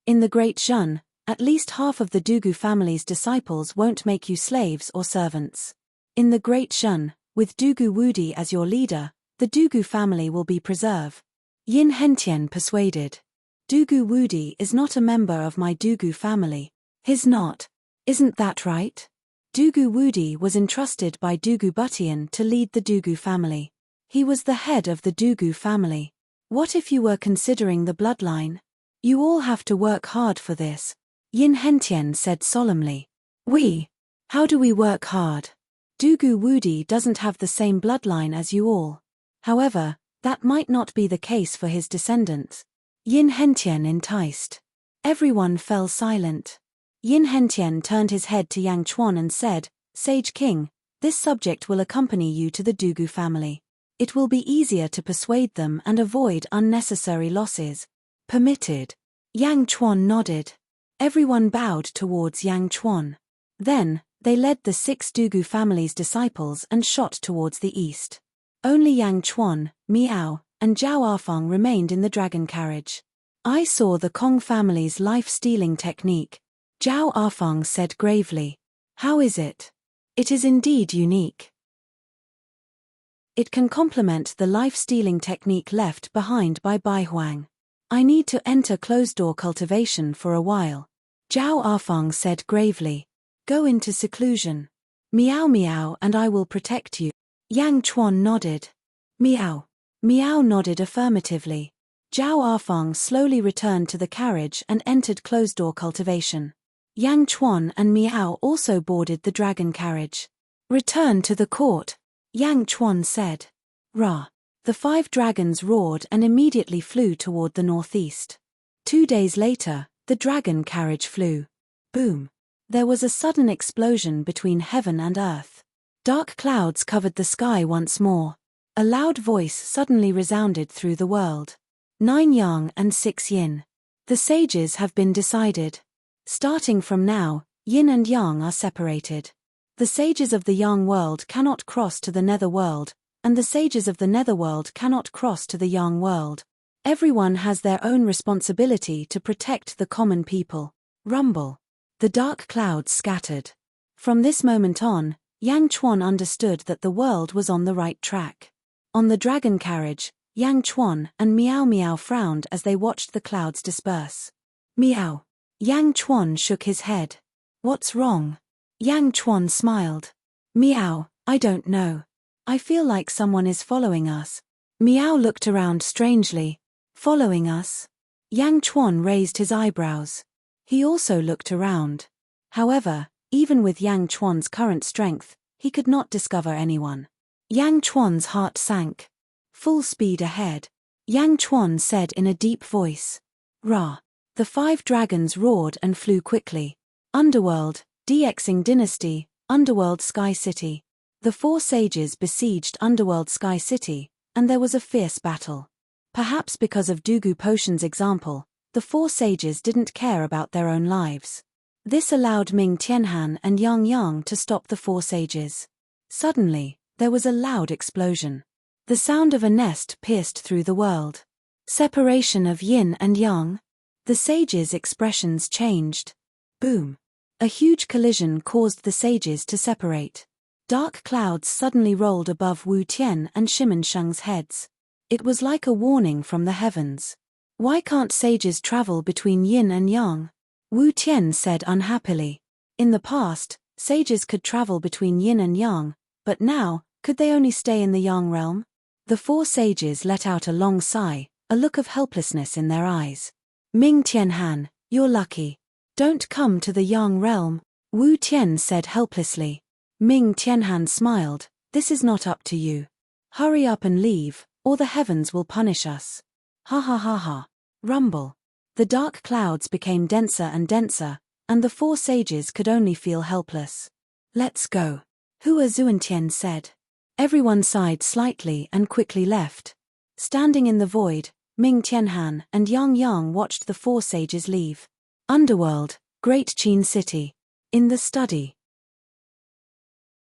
In the Great Zhun, at least half of the Dugu family's disciples won't make you slaves or servants. In the Great Zhun, with Dugu Wudi as your leader, the Dugu family will be preserved," Yin Hentian persuaded. "Dugu Wudi is not a member of my Dugu family." "He's not. Isn't that right?" Dugu Wudi was entrusted by Dugu Butian to lead the Dugu family. He was the head of the Dugu family. What if you were considering the bloodline? You all have to work hard for this," Yin Hentian said solemnly. How do we work hard? Dugu Wudi doesn't have the same bloodline as you all. However, that might not be the case for his descendants," Yin Hentian enticed. Everyone fell silent. Yin Hentian turned his head to Yang Chuan and said, "Sage King, this subject will accompany you to the Dugu family. It will be easier to persuade them and avoid unnecessary losses." "Permitted." Yang Chuan nodded. Everyone bowed towards Yang Chuan. Then, they led the 6 Dugu family's disciples and shot towards the east. Only Yang Chuan, Miao, and Zhao Afang remained in the dragon carriage. "I saw the Kong family's life-stealing technique," Zhao Afang said gravely. "How is it?" "It is indeed unique. It can complement the life-stealing technique left behind by Bai Huang. I need to enter closed-door cultivation for a while," Zhao Afang said gravely. "Go into seclusion. Miao Miao and I will protect you." Yang Chuan nodded. "Miao." Miao nodded affirmatively. Zhao Afang slowly returned to the carriage and entered closed-door cultivation. Yang Chuan and Miao also boarded the dragon carriage. "Return to the court," Yang Chuan said. "Ra." The 5 dragons roared and immediately flew toward the northeast. 2 days later, the dragon carriage flew. Boom. There was a sudden explosion between heaven and earth. Dark clouds covered the sky once more. A loud voice suddenly resounded through the world. 9 yang and 6 yin. The sages have been decided. Starting from now, yin and yang are separated. The sages of the yang world cannot cross to the nether world, and the sages of the netherworld cannot cross to the yang world. Everyone has their own responsibility to protect the common people. Rumble. The dark clouds scattered. From this moment on, Yang Chuan understood that the world was on the right track. On the dragon carriage, Yang Chuan and Miao Miao frowned as they watched the clouds disperse. "Miao." Yang Chuan shook his head. "What's wrong?" Yang Chuan smiled. "Miao, I don't know. I feel like someone is following us." Miao looked around strangely. "Following us?" Yang Chuan raised his eyebrows. He also looked around. However, even with Yang Chuan's current strength, he could not discover anyone. Yang Chuan's heart sank. Full speed ahead. Yang Chuan said in a deep voice. "Ra." The 5 dragons roared and flew quickly. Underworld, DXing Dynasty, Underworld Sky City. The 4 sages besieged Underworld Sky City, and there was a fierce battle. Perhaps because of Dugu Potion's example, the 4 sages didn't care about their own lives. This allowed Ming Tianhan and Yang Yang to stop the 4 sages. Suddenly, there was a loud explosion. The sound of a nest pierced through the world. Separation of yin and yang. The sages' expressions changed. Boom. A huge collision caused the sages to separate. Dark clouds suddenly rolled above Wu Tian and Shimen Sheng's heads. It was like a warning from the heavens. "Why can't sages travel between yin and yang?" Wu Tian said unhappily. In the past, sages could travel between yin and yang, but now, could they only stay in the yang realm? The 4 sages let out a long sigh, a look of helplessness in their eyes. "Ming Tianhan, you're lucky. Don't come to the yang realm," Wu Tian said helplessly. Ming Tianhan smiled. "This is not up to you. Hurry up and leave, or the heavens will punish us." Ha ha ha ha. Rumble. The dark clouds became denser and denser, and the 4 sages could only feel helpless. "Let's go," Hua Zuantian said. Everyone sighed slightly and quickly left. Standing in the void, Ming Tianhan and Yang Yang watched the 4 sages leave. Underworld, Great Qin City. In the study.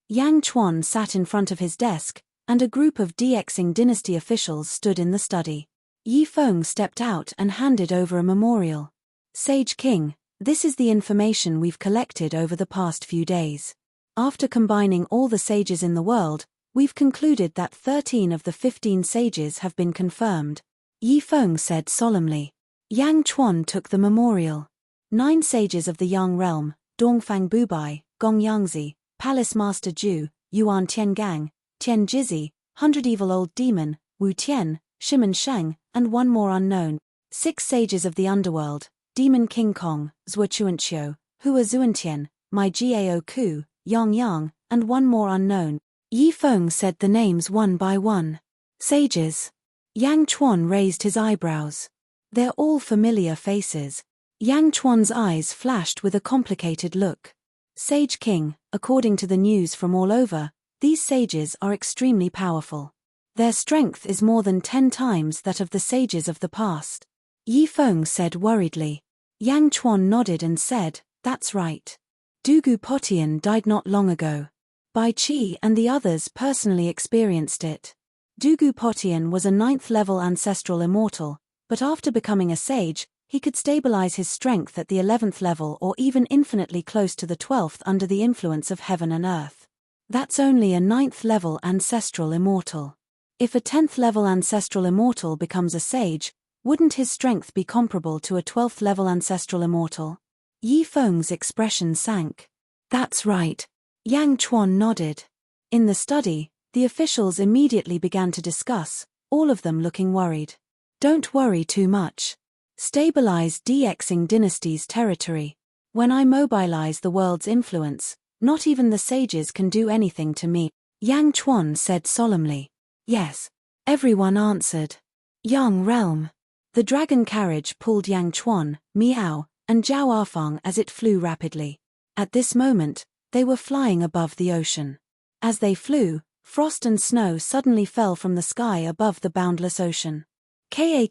Yang Chuan sat in front of his desk, and a group of DXing Dynasty officials stood in the study. Yi Feng stepped out and handed over a memorial. "Sage King, this is the information we've collected over the past few days. After combining all the sages in the world, we've concluded that 13 of the 15 sages have been confirmed," Yi Feng said solemnly. Yang Chuan took the memorial. 9 sages of the Yang realm, Dongfang Bubai, Gong Yangzi, Palace Master Ju, Yuan Tiangang, Tian Jizi, 100 Evil Old Demon, Wu Tian, Shimen Sheng, and 1 more unknown. 6 sages of the underworld, Demon King Kong, Zhua Chuanqiu, Hua Zuantian, Mai Jiao Ku, Yang Yang, and 1 more unknown. Yi Feng said the names one by one. "Sages." Yang Chuan raised his eyebrows. "They're all familiar faces. Yang Chuan's eyes flashed with a complicated look. Sage King, according to the news from all over, these sages are extremely powerful. Their strength is more than 10 times that of the sages of the past. Yi Feng said worriedly. Yang Chuan nodded and said, that's right. Dugu Potian died not long ago. Bai Qi and the others personally experienced it. Dugu Potian was a 9th level ancestral immortal, but after becoming a sage, he could stabilize his strength at the 11th level or even infinitely close to the 12th under the influence of heaven and earth. That's only a 9th level ancestral immortal. If a 10th level ancestral immortal becomes a sage, wouldn't his strength be comparable to a 12th level ancestral immortal? Yi Feng's expression sank. That's right. Yang Chuan nodded. In the study, the officials immediately began to discuss, all of them looking worried. Don't worry too much. Stabilize DXing Dynasty's territory. When I mobilize the world's influence, not even the sages can do anything to me, Yang Chuan said solemnly. Yes. Everyone answered. Yang Realm. The dragon carriage pulled Yang Chuan, Miao, and Zhao Afang as it flew rapidly. At this moment, they were flying above the ocean. As they flew, frost and snow suddenly fell from the sky above the boundless ocean. Ka.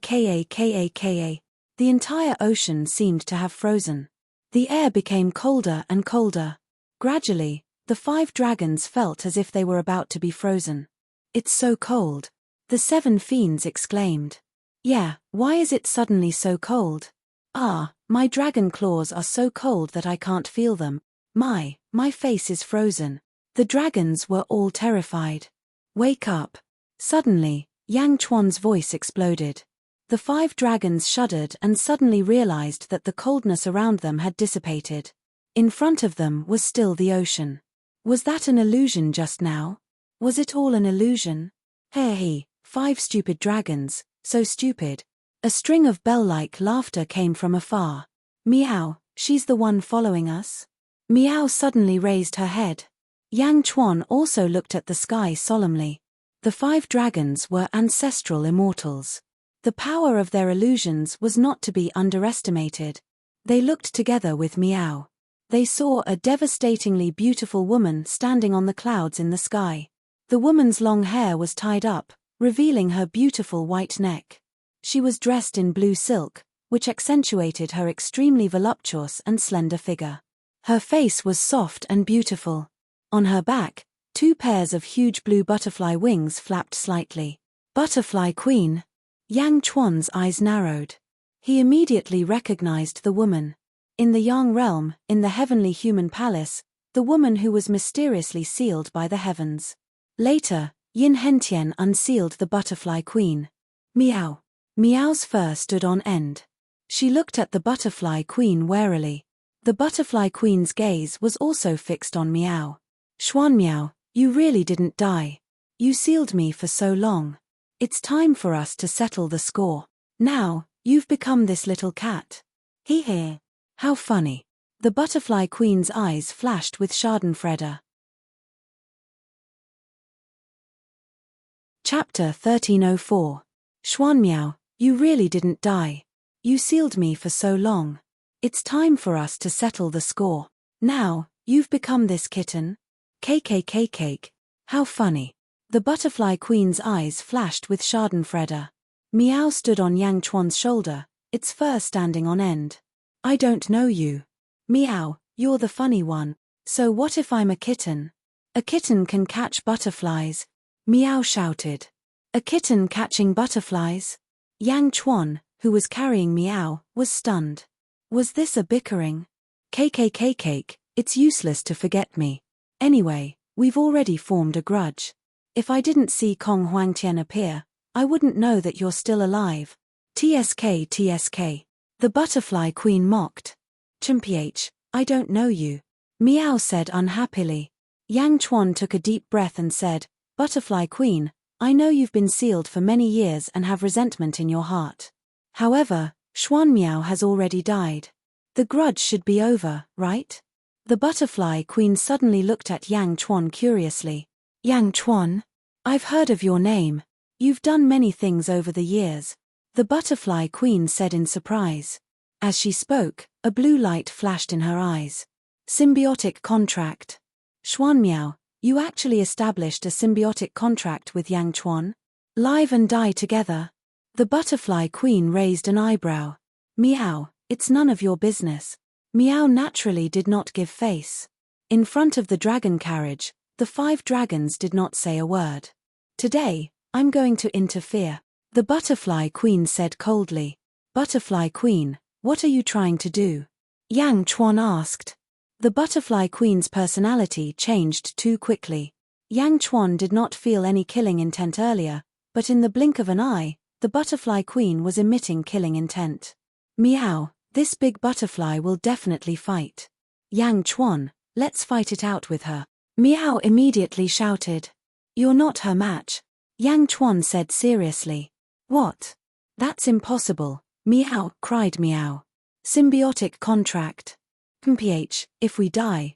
The entire ocean seemed to have frozen. The air became colder and colder. Gradually, the 5 dragons felt as if they were about to be frozen. It's so cold. The 7 fiends exclaimed. Yeah, why is it suddenly so cold? Ah, my dragon claws are so cold that I can't feel them. My face is frozen. The dragons were all terrified. Wake up. Suddenly, Yang Chuan's voice exploded. The 5 dragons shuddered and suddenly realized that the coldness around them had dissipated. In front of them was still the ocean. Was that an illusion just now? Was it all an illusion? Hey, 5 stupid dragons, so stupid. A string of bell-like laughter came from afar. Meow, she's the one following us? Meow suddenly raised her head. Yang Chuan also looked at the sky solemnly. The 5 dragons were ancestral immortals. The power of their illusions was not to be underestimated. They looked together with Meow. They saw a devastatingly beautiful woman standing on the clouds in the sky. The woman's long hair was tied up, revealing her beautiful white neck. She was dressed in blue silk, which accentuated her extremely voluptuous and slender figure. Her face was soft and beautiful. On her back, 2 pairs of huge blue butterfly wings flapped slightly. Butterfly Queen. Yang Chuan's eyes narrowed. He immediately recognized the woman. In the Yang realm, in the heavenly human palace, the woman who was mysteriously sealed by the heavens. Later, Yin Hentian unsealed the Butterfly Queen. Meow. Meow's fur stood on end. She looked at the Butterfly Queen warily. The Butterfly Queen's gaze was also fixed on Meow. Xuan Meow, you really didn't die. You sealed me for so long. It's time for us to settle the score. Now, you've become this little cat. Hee. How funny. The Butterfly Queen's eyes flashed with schadenfreude. Chapter 1304. Xuan Meow, you really didn't die. You sealed me for so long. It's time for us to settle the score. Now, you've become this kitten. Cake. How funny. The Butterfly Queen's eyes flashed with schadenfreude. Meow stood on Yang Chuan's shoulder, its fur standing on end. I don't know you. Meow, you're the funny one. So what if I'm a kitten? A kitten can catch butterflies. Meow shouted. A kitten catching butterflies? Yang Chuan, who was carrying Meow, was stunned. Was this a bickering? Cake, it's useless to forget me. Anyway, we've already formed a grudge. If I didn't see Kong Huangtian appear, I wouldn't know that you're still alive. TSK. The Butterfly Queen mocked. Chimph, I don't know you. Meow said unhappily. Yang Chuan took a deep breath and said, Butterfly Queen, I know you've been sealed for many years and have resentment in your heart. However, Xuan Meow has already died. The grudge should be over, right? The Butterfly Queen suddenly looked at Yang Chuan curiously. Yang Chuan? I've heard of your name. You've done many things over the years. The Butterfly Queen said in surprise. As she spoke, a blue light flashed in her eyes. Symbiotic contract. Xuan Miao, you actually established a symbiotic contract with Yang Chuan? Live and die together? The butterfly queen raised an eyebrow. Meow, it's none of your business. Meow naturally did not give face. In front of the dragon carriage, the 5 dragons did not say a word. Today, I'm going to interfere, the butterfly queen said coldly. Butterfly queen, what are you trying to do? Yang Chuan asked. The butterfly queen's personality changed too quickly. Yang Chuan did not feel any killing intent earlier, but in the blink of an eye, the butterfly queen was emitting killing intent. Meow, this big butterfly will definitely fight. Yang Chuan, let's fight it out with her. Meow immediately shouted. You're not her match. Yang Chuan said seriously. What? That's impossible. Meow, cried Meow. Symbiotic contract. PH, if we die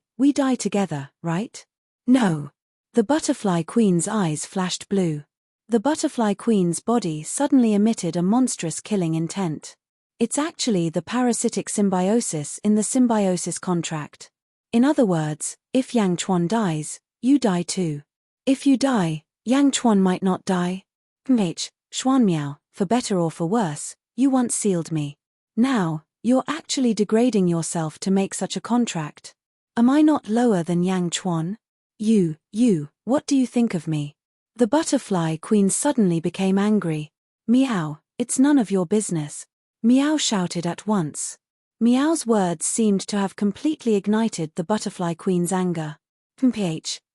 together, right? No. The butterfly queen's eyes flashed blue. The butterfly queen's body suddenly emitted a monstrous killing intent. It's actually the parasitic symbiosis in the symbiosis contract. In other words, if Yang Chuan dies, you die too. If you die, Yang Chuan might not die. Xuan Miao, for better or for worse, you once sealed me. Now, you're actually degrading yourself to make such a contract. Am I not lower than Yang Chuan? You, what do you think of me? The butterfly queen suddenly became angry. Meow, it's none of your business. Meow shouted at once. Meow's words seemed to have completely ignited the butterfly queen's anger.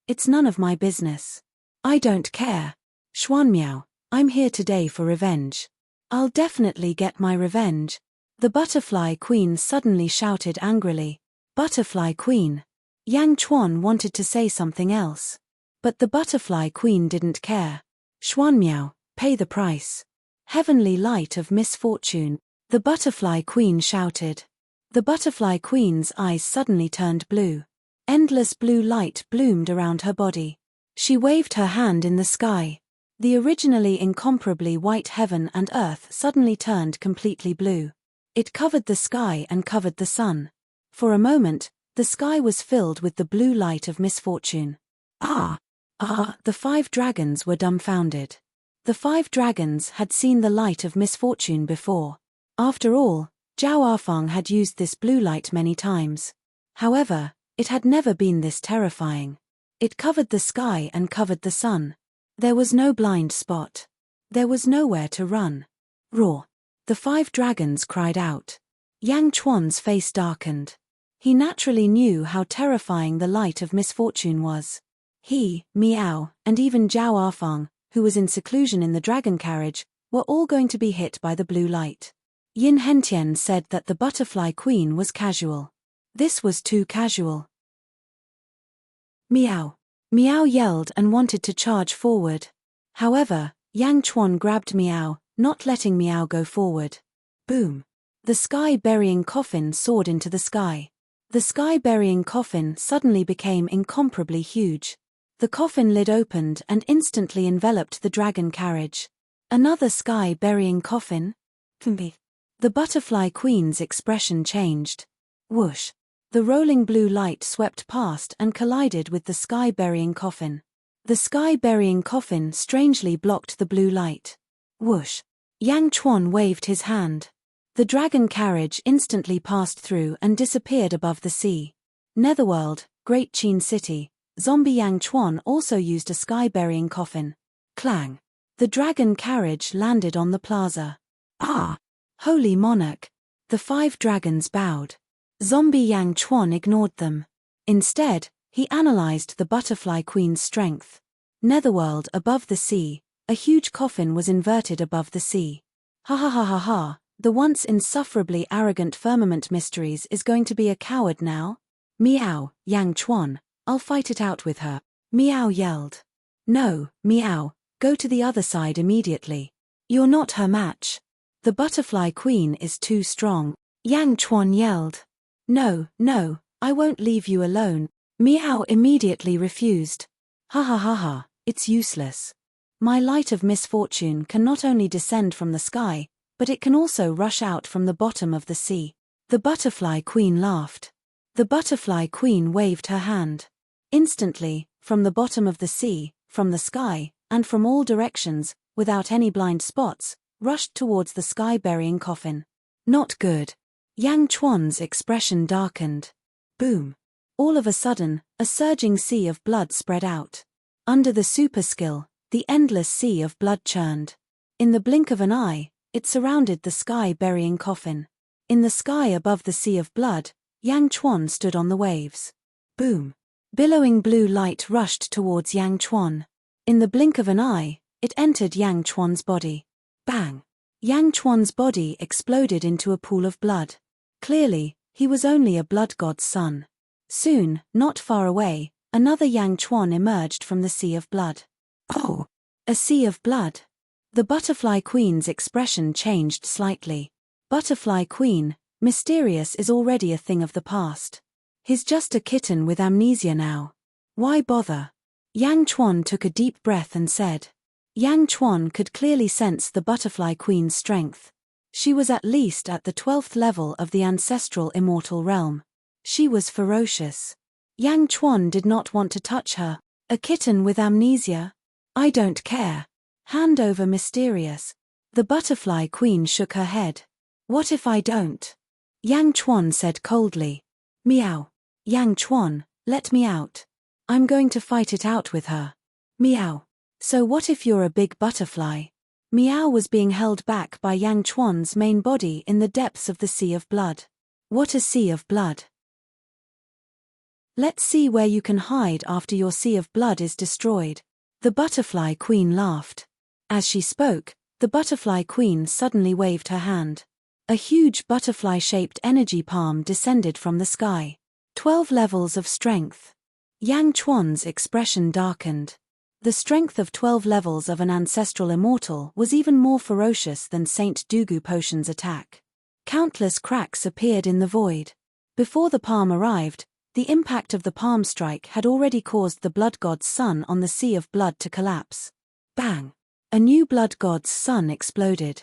It's none of my business. I don't care. Xuan Miao, I'm here today for revenge. I'll definitely get my revenge. The butterfly queen suddenly shouted angrily. Butterfly queen. Yang Chuan wanted to say something else. But the butterfly queen didn't care. Xuan Miao, pay the price. Heavenly light of misfortune. The butterfly queen shouted. The butterfly queen's eyes suddenly turned blue. Endless blue light bloomed around her body. She waved her hand in the sky. The originally incomparably white heaven and earth suddenly turned completely blue. It covered the sky and covered the sun. For a moment, the sky was filled with the blue light of misfortune. The 5 dragons were dumbfounded. The 5 dragons had seen the light of misfortune before. After all, Zhao Arfang had used this blue light many times. However, it had never been this terrifying. It covered the sky and covered the sun. There was no blind spot. There was nowhere to run. Roar! The 5 dragons cried out. Yang Chuan's face darkened. He naturally knew how terrifying the light of misfortune was. He, Meow, and even Zhao Arfang, who was in seclusion in the dragon carriage, were all going to be hit by the blue light. Yin Hentian said that the butterfly queen was casual. This was too casual. Meow. Meow yelled and wanted to charge forward. However, Yang Chuan grabbed Meow, not letting Meow go forward. Boom. The sky-burying coffin soared into the sky. The sky-burying coffin suddenly became incomparably huge. The coffin lid opened and instantly enveloped the dragon carriage. Another sky-burying coffin? The butterfly queen's expression changed. Whoosh! The rolling blue light swept past and collided with the sky-burying coffin. The sky-burying coffin strangely blocked the blue light. Whoosh! Yang Chuan waved his hand. The dragon carriage instantly passed through and disappeared above the sea. Netherworld, Great Qin City, zombie Yang Chuan also used a sky-burying coffin. Clang! The dragon carriage landed on the plaza. Holy monarch! The 5 dragons bowed. Zombie Yang Chuan ignored them. Instead, he analyzed the butterfly queen's strength. Netherworld above the sea, a huge coffin was inverted above the sea. Ha, the once insufferably arrogant firmament mysteries is going to be a coward now? Meow, Yang Chuan, I'll fight it out with her. Meow yelled. No, Meow, go to the other side immediately. You're not her match. The butterfly queen is too strong. Yang Chuan yelled. No, I won't leave you alone. Meow immediately refused. Ha, it's useless. My light of misfortune can not only descend from the sky, but it can also rush out from the bottom of the sea. The butterfly queen laughed. The butterfly queen waved her hand. Instantly, from the bottom of the sea, from the sky, and from all directions, without any blind spots, rushed towards the sky-burying coffin. Not good. Yang Chuan's expression darkened. Boom. All of a sudden, a surging sea of blood spread out. Under the super skill, the endless sea of blood churned. In the blink of an eye, it surrounded the sky-burying coffin. In the sky above the sea of blood, Yang Chuan stood on the waves. Boom. Billowing blue light rushed towards Yang Chuan. In the blink of an eye, it entered Yang Chuan's body. Bang! Yang Chuan's body exploded into a pool of blood. Clearly, he was only a blood god's son. Soon, not far away, another Yang Chuan emerged from the sea of blood. Oh! A sea of blood. The butterfly queen's expression changed slightly. Butterfly queen, mysterious is already a thing of the past. He's just a kitten with amnesia now. Why bother? Yang Chuan took a deep breath and said. Yang Chuan could clearly sense the butterfly queen's strength. She was at least at the 12th level of the ancestral immortal realm. She was ferocious. Yang Chuan did not want to touch her. A kitten with amnesia? I don't care. Hand over mysterious. The butterfly queen shook her head. What if I don't? Yang Chuan said coldly. Meow. Yang Chuan, let me out. I'm going to fight it out with her. Meow. So what if you're a big butterfly? Meow was being held back by Yang Chuan's main body in the depths of the sea of blood. What a sea of blood. Let's see where you can hide after your sea of blood is destroyed. The butterfly queen laughed. As she spoke, the butterfly queen suddenly waved her hand. A huge butterfly-shaped energy palm descended from the sky. 12 levels of strength. Yang Chuan's expression darkened. The strength of 12 levels of an ancestral immortal was even more ferocious than Saint Dugu Potion's attack. Countless cracks appeared in the void. Before the palm arrived, the impact of the palm strike had already caused the blood god's sun on the sea of blood to collapse. Bang! A new blood god's sun exploded.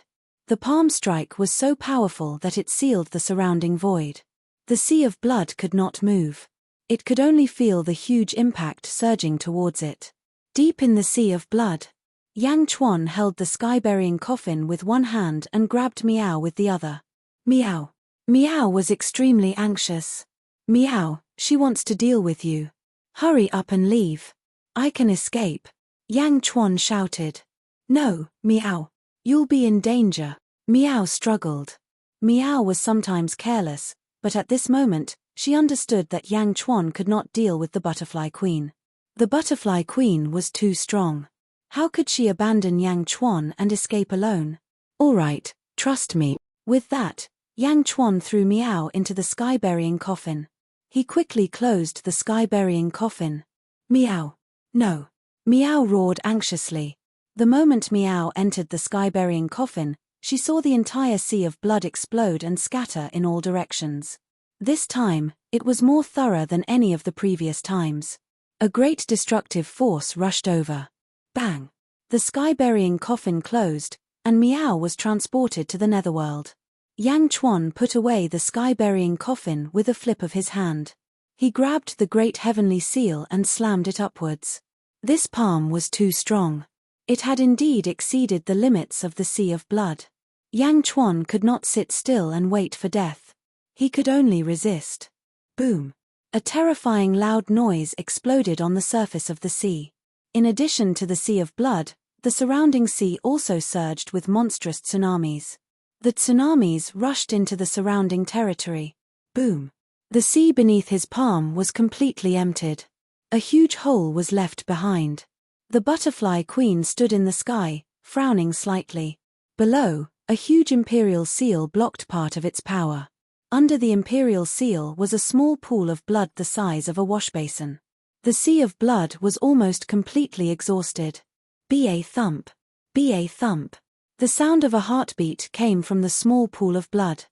The palm strike was so powerful that it sealed the surrounding void. The sea of blood could not move. It could only feel the huge impact surging towards it. Deep in the sea of blood, Yang Chuan held the sky-burying coffin with one hand and grabbed Meow with the other. Meow. Meow was extremely anxious. Meow, she wants to deal with you. Hurry up and leave. I can escape. Yang Chuan shouted. No, Meow. You'll be in danger. Meow struggled. Meow was sometimes careless, but at this moment, she understood that Yang Chuan could not deal with the butterfly queen. The butterfly queen was too strong. How could she abandon Yang Chuan and escape alone? All right, trust me. With that, Yang Chuan threw Meow into the sky-burying coffin. He quickly closed the sky-burying coffin. Meow. No. Meow roared anxiously. The moment Meow entered the sky-burying coffin, she saw the entire sea of blood explode and scatter in all directions. This time, it was more thorough than any of the previous times. A great destructive force rushed over. Bang! The sky-burying coffin closed, and Meow was transported to the netherworld. Yang Chuan put away the sky-burying coffin with a flip of his hand. He grabbed the great heavenly seal and slammed it upwards. This palm was too strong. It had indeed exceeded the limits of the sea of blood. Yang Chuan could not sit still and wait for death. He could only resist. Boom! A terrifying loud noise exploded on the surface of the sea. In addition to the sea of blood, the surrounding sea also surged with monstrous tsunamis. The tsunamis rushed into the surrounding territory. Boom! The sea beneath his palm was completely emptied. A huge hole was left behind. The butterfly queen stood in the sky, frowning slightly. Below, a huge imperial seal blocked part of its power. Under the imperial seal was a small pool of blood the size of a washbasin. The sea of blood was almost completely exhausted. Ba thump. Ba thump. The sound of a heartbeat came from the small pool of blood.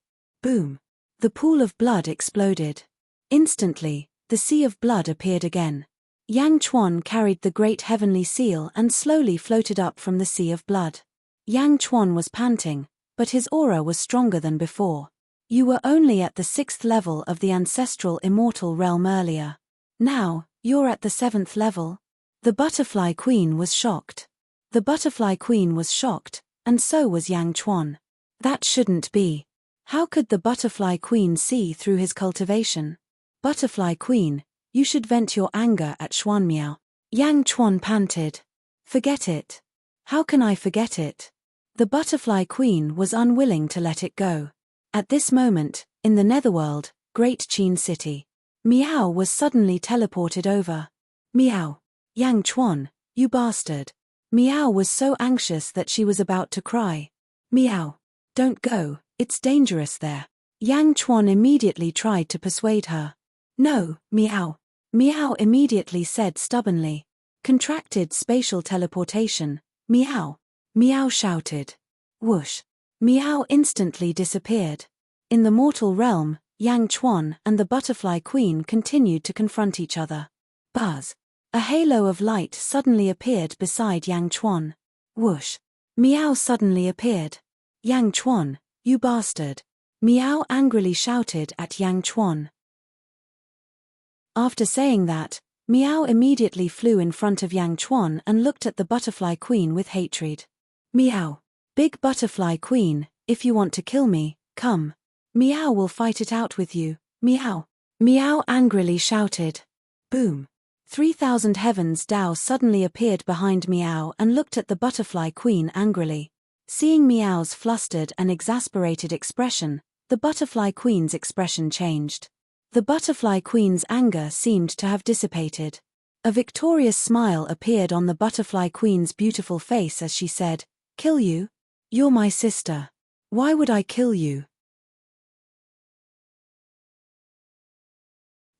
Boom. The pool of blood exploded. Instantly, the sea of blood appeared again. Yang Chuan carried the great heavenly seal and slowly floated up from the sea of blood. Yang Chuan was panting, but his aura was stronger than before. You were only at the 6th level of the ancestral immortal realm earlier. Now, you're at the 7th level? The butterfly queen was shocked. The butterfly queen was shocked, and so was Yang Chuan. That shouldn't be. How could the butterfly queen see through his cultivation? Butterfly queen, you should vent your anger at Xuanmiao. Yang Chuan panted. Forget it. How can I forget it? The butterfly queen was unwilling to let it go. At this moment, in the netherworld, Great Qin City, Miao was suddenly teleported over. Miao. Yang Chuan, you bastard. Miao was so anxious that she was about to cry. Miao. Don't go, it's dangerous there. Yang Chuan immediately tried to persuade her. No, Miao. Miao immediately said stubbornly. Contracted spatial teleportation. Miao. Miao shouted. Whoosh. Miao instantly disappeared. In the mortal realm, Yang Chuan and the butterfly queen continued to confront each other. Buzz. A halo of light suddenly appeared beside Yang Chuan. Whoosh. Miao suddenly appeared. Yang Chuan, you bastard. Miao angrily shouted at Yang Chuan. After saying that, Miao immediately flew in front of Yang Chuan and looked at the butterfly queen with hatred. Miao. Big butterfly queen, if you want to kill me, come. Miao will fight it out with you, Miao. Miao angrily shouted. Boom. 3,000 heavens Dao suddenly appeared behind Miao and looked at the butterfly queen angrily. Seeing Miao's flustered and exasperated expression, the butterfly queen's expression changed. The butterfly queen's anger seemed to have dissipated. A victorious smile appeared on the butterfly queen's beautiful face as she said, Kill you? You're my sister. Why would I kill you?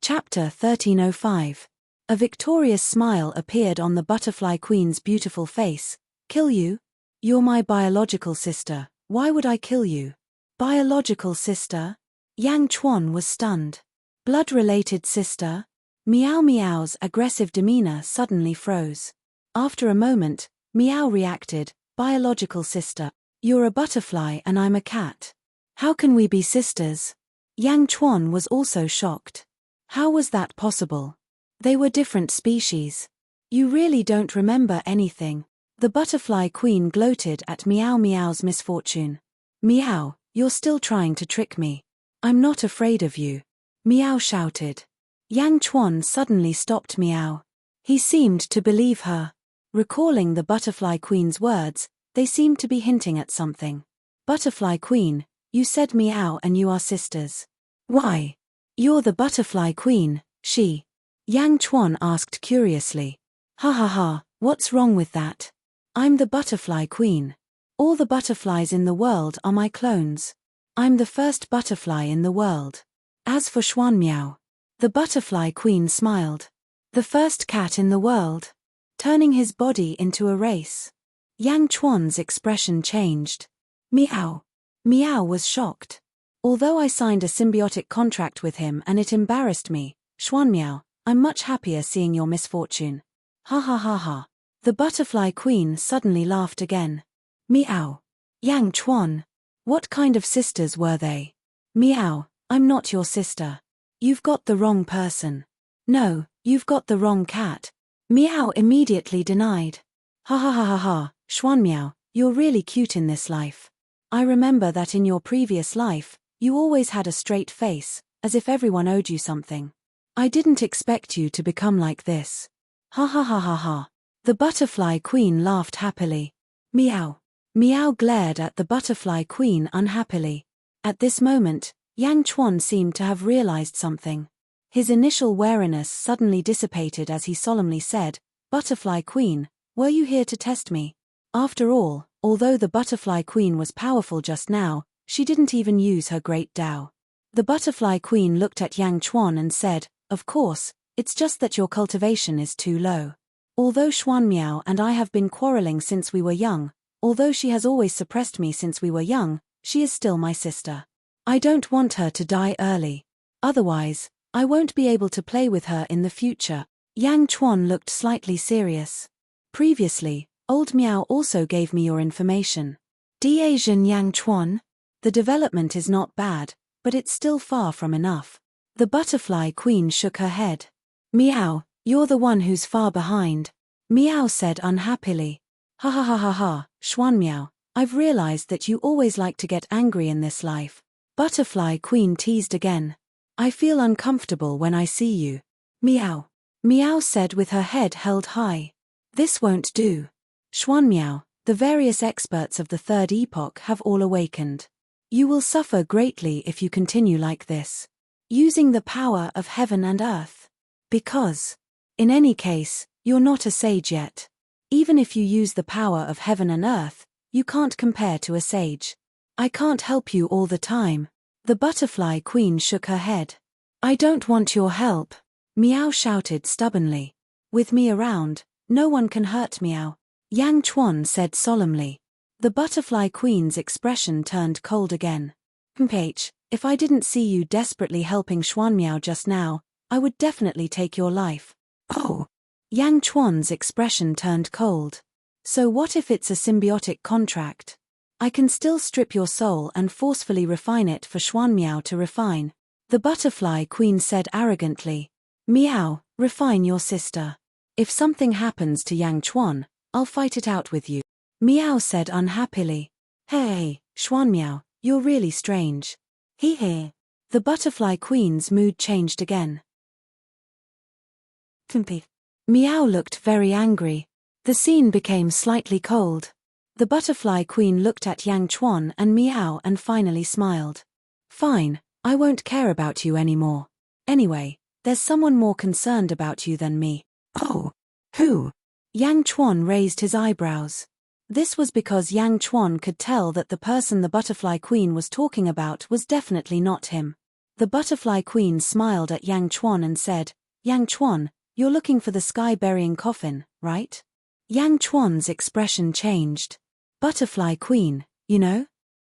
Chapter 1305. A victorious smile appeared on the butterfly queen's beautiful face. Kill you? You're my biological sister. Why would I kill you? Biological sister? Yang Chuan was stunned. Blood-related sister? Miao Miao's aggressive demeanor suddenly froze. After a moment, Miao reacted, biological sister. You're a butterfly and I'm a cat. How can we be sisters? Yang Chuan was also shocked. How was that possible? They were different species. You really don't remember anything. The butterfly queen gloated at Miao Miao's misfortune. Miao, you're still trying to trick me. I'm not afraid of you. Miao shouted. Yang Chuan suddenly stopped Miao. He seemed to believe her. Recalling the butterfly queen's words, they seemed to be hinting at something. Butterfly queen, you said Miao and you are sisters. Why? You're the butterfly queen, she. Yang Chuan asked curiously. Ha ha ha, what's wrong with that? I'm the butterfly queen. All the butterflies in the world are my clones. I'm the first butterfly in the world. As for Xuanmiao, the butterfly queen smiled. The first cat in the world. Turning his body into a race. Yang Chuan's expression changed. Miao. Miao was shocked. Although I signed a symbiotic contract with him and it embarrassed me, Xuanmiao, I'm much happier seeing your misfortune. Ha ha ha ha. The butterfly queen suddenly laughed again. Miao. Yang Chuan. What kind of sisters were they? Miao, I'm not your sister. You've got the wrong person. No, you've got the wrong cat. Miao immediately denied. Ha ha ha ha ha, Xuanmiao, you're really cute in this life. I remember that in your previous life, you always had a straight face, as if everyone owed you something. I didn't expect you to become like this. Ha ha ha ha ha. The butterfly queen laughed happily. Miao. Miao glared at the butterfly queen unhappily. At this moment, Yang Chuan seemed to have realized something. His initial wariness suddenly dissipated as he solemnly said, Butterfly queen, were you here to test me? After all, although the butterfly queen was powerful just now, she didn't even use her great Dao. The butterfly queen looked at Yang Chuan and said, Of course, it's just that your cultivation is too low. Although Xuanmiao and I have been quarreling since we were young, although she has always suppressed me since we were young, she is still my sister. I don't want her to die early. Otherwise, I won't be able to play with her in the future. Yang Chuan looked slightly serious. Previously, old Miao also gave me your information. Diazhen Yang Chuan? The development is not bad, but it's still far from enough. The butterfly queen shook her head. Meow, you're the one who's far behind. Meow said unhappily. Ha ha ha ha ha, Xuan Meow, I've realized that you always like to get angry in this life. Butterfly queen teased again. I feel uncomfortable when I see you. Meow. Meow said with her head held high. This won't do. Xuan Meow, the various experts of the third epoch have all awakened. You will suffer greatly if you continue like this, using the power of heaven and earth. Because, in any case, you're not a sage yet. Even if you use the power of heaven and earth, you can't compare to a sage. I can't help you all the time. The butterfly queen shook her head. I don't want your help. Meow shouted stubbornly. With me around, no one can hurt Meow. Yang Chuan said solemnly. The butterfly queen's expression turned cold again. If I didn't see you desperately helping Xuan Meow just now, I would definitely take your life. Oh. Yang Chuan's expression turned cold. So what if it's a symbiotic contract? I can still strip your soul and forcefully refine it for Xuan Meow to refine. The butterfly queen said arrogantly. Meow, refine your sister. If something happens to Yang Chuan, I'll fight it out with you. Meow said unhappily. Hey, Xuan Meow, you're really strange. Hee. The butterfly queen's mood changed again. Meow looked very angry. The scene became slightly cold. The butterfly queen looked at Yang Chuan and Meow and finally smiled. Fine, I won't care about you anymore. Anyway, there's someone more concerned about you than me. Oh, who? Yang Chuan raised his eyebrows. This was because Yang Chuan could tell that the person the butterfly queen was talking about was definitely not him. The butterfly queen smiled at Yang Chuan and said, Yang Chuan, you're looking for the sky-burying coffin, right? Yang Chuan's expression changed. Butterfly queen, you know?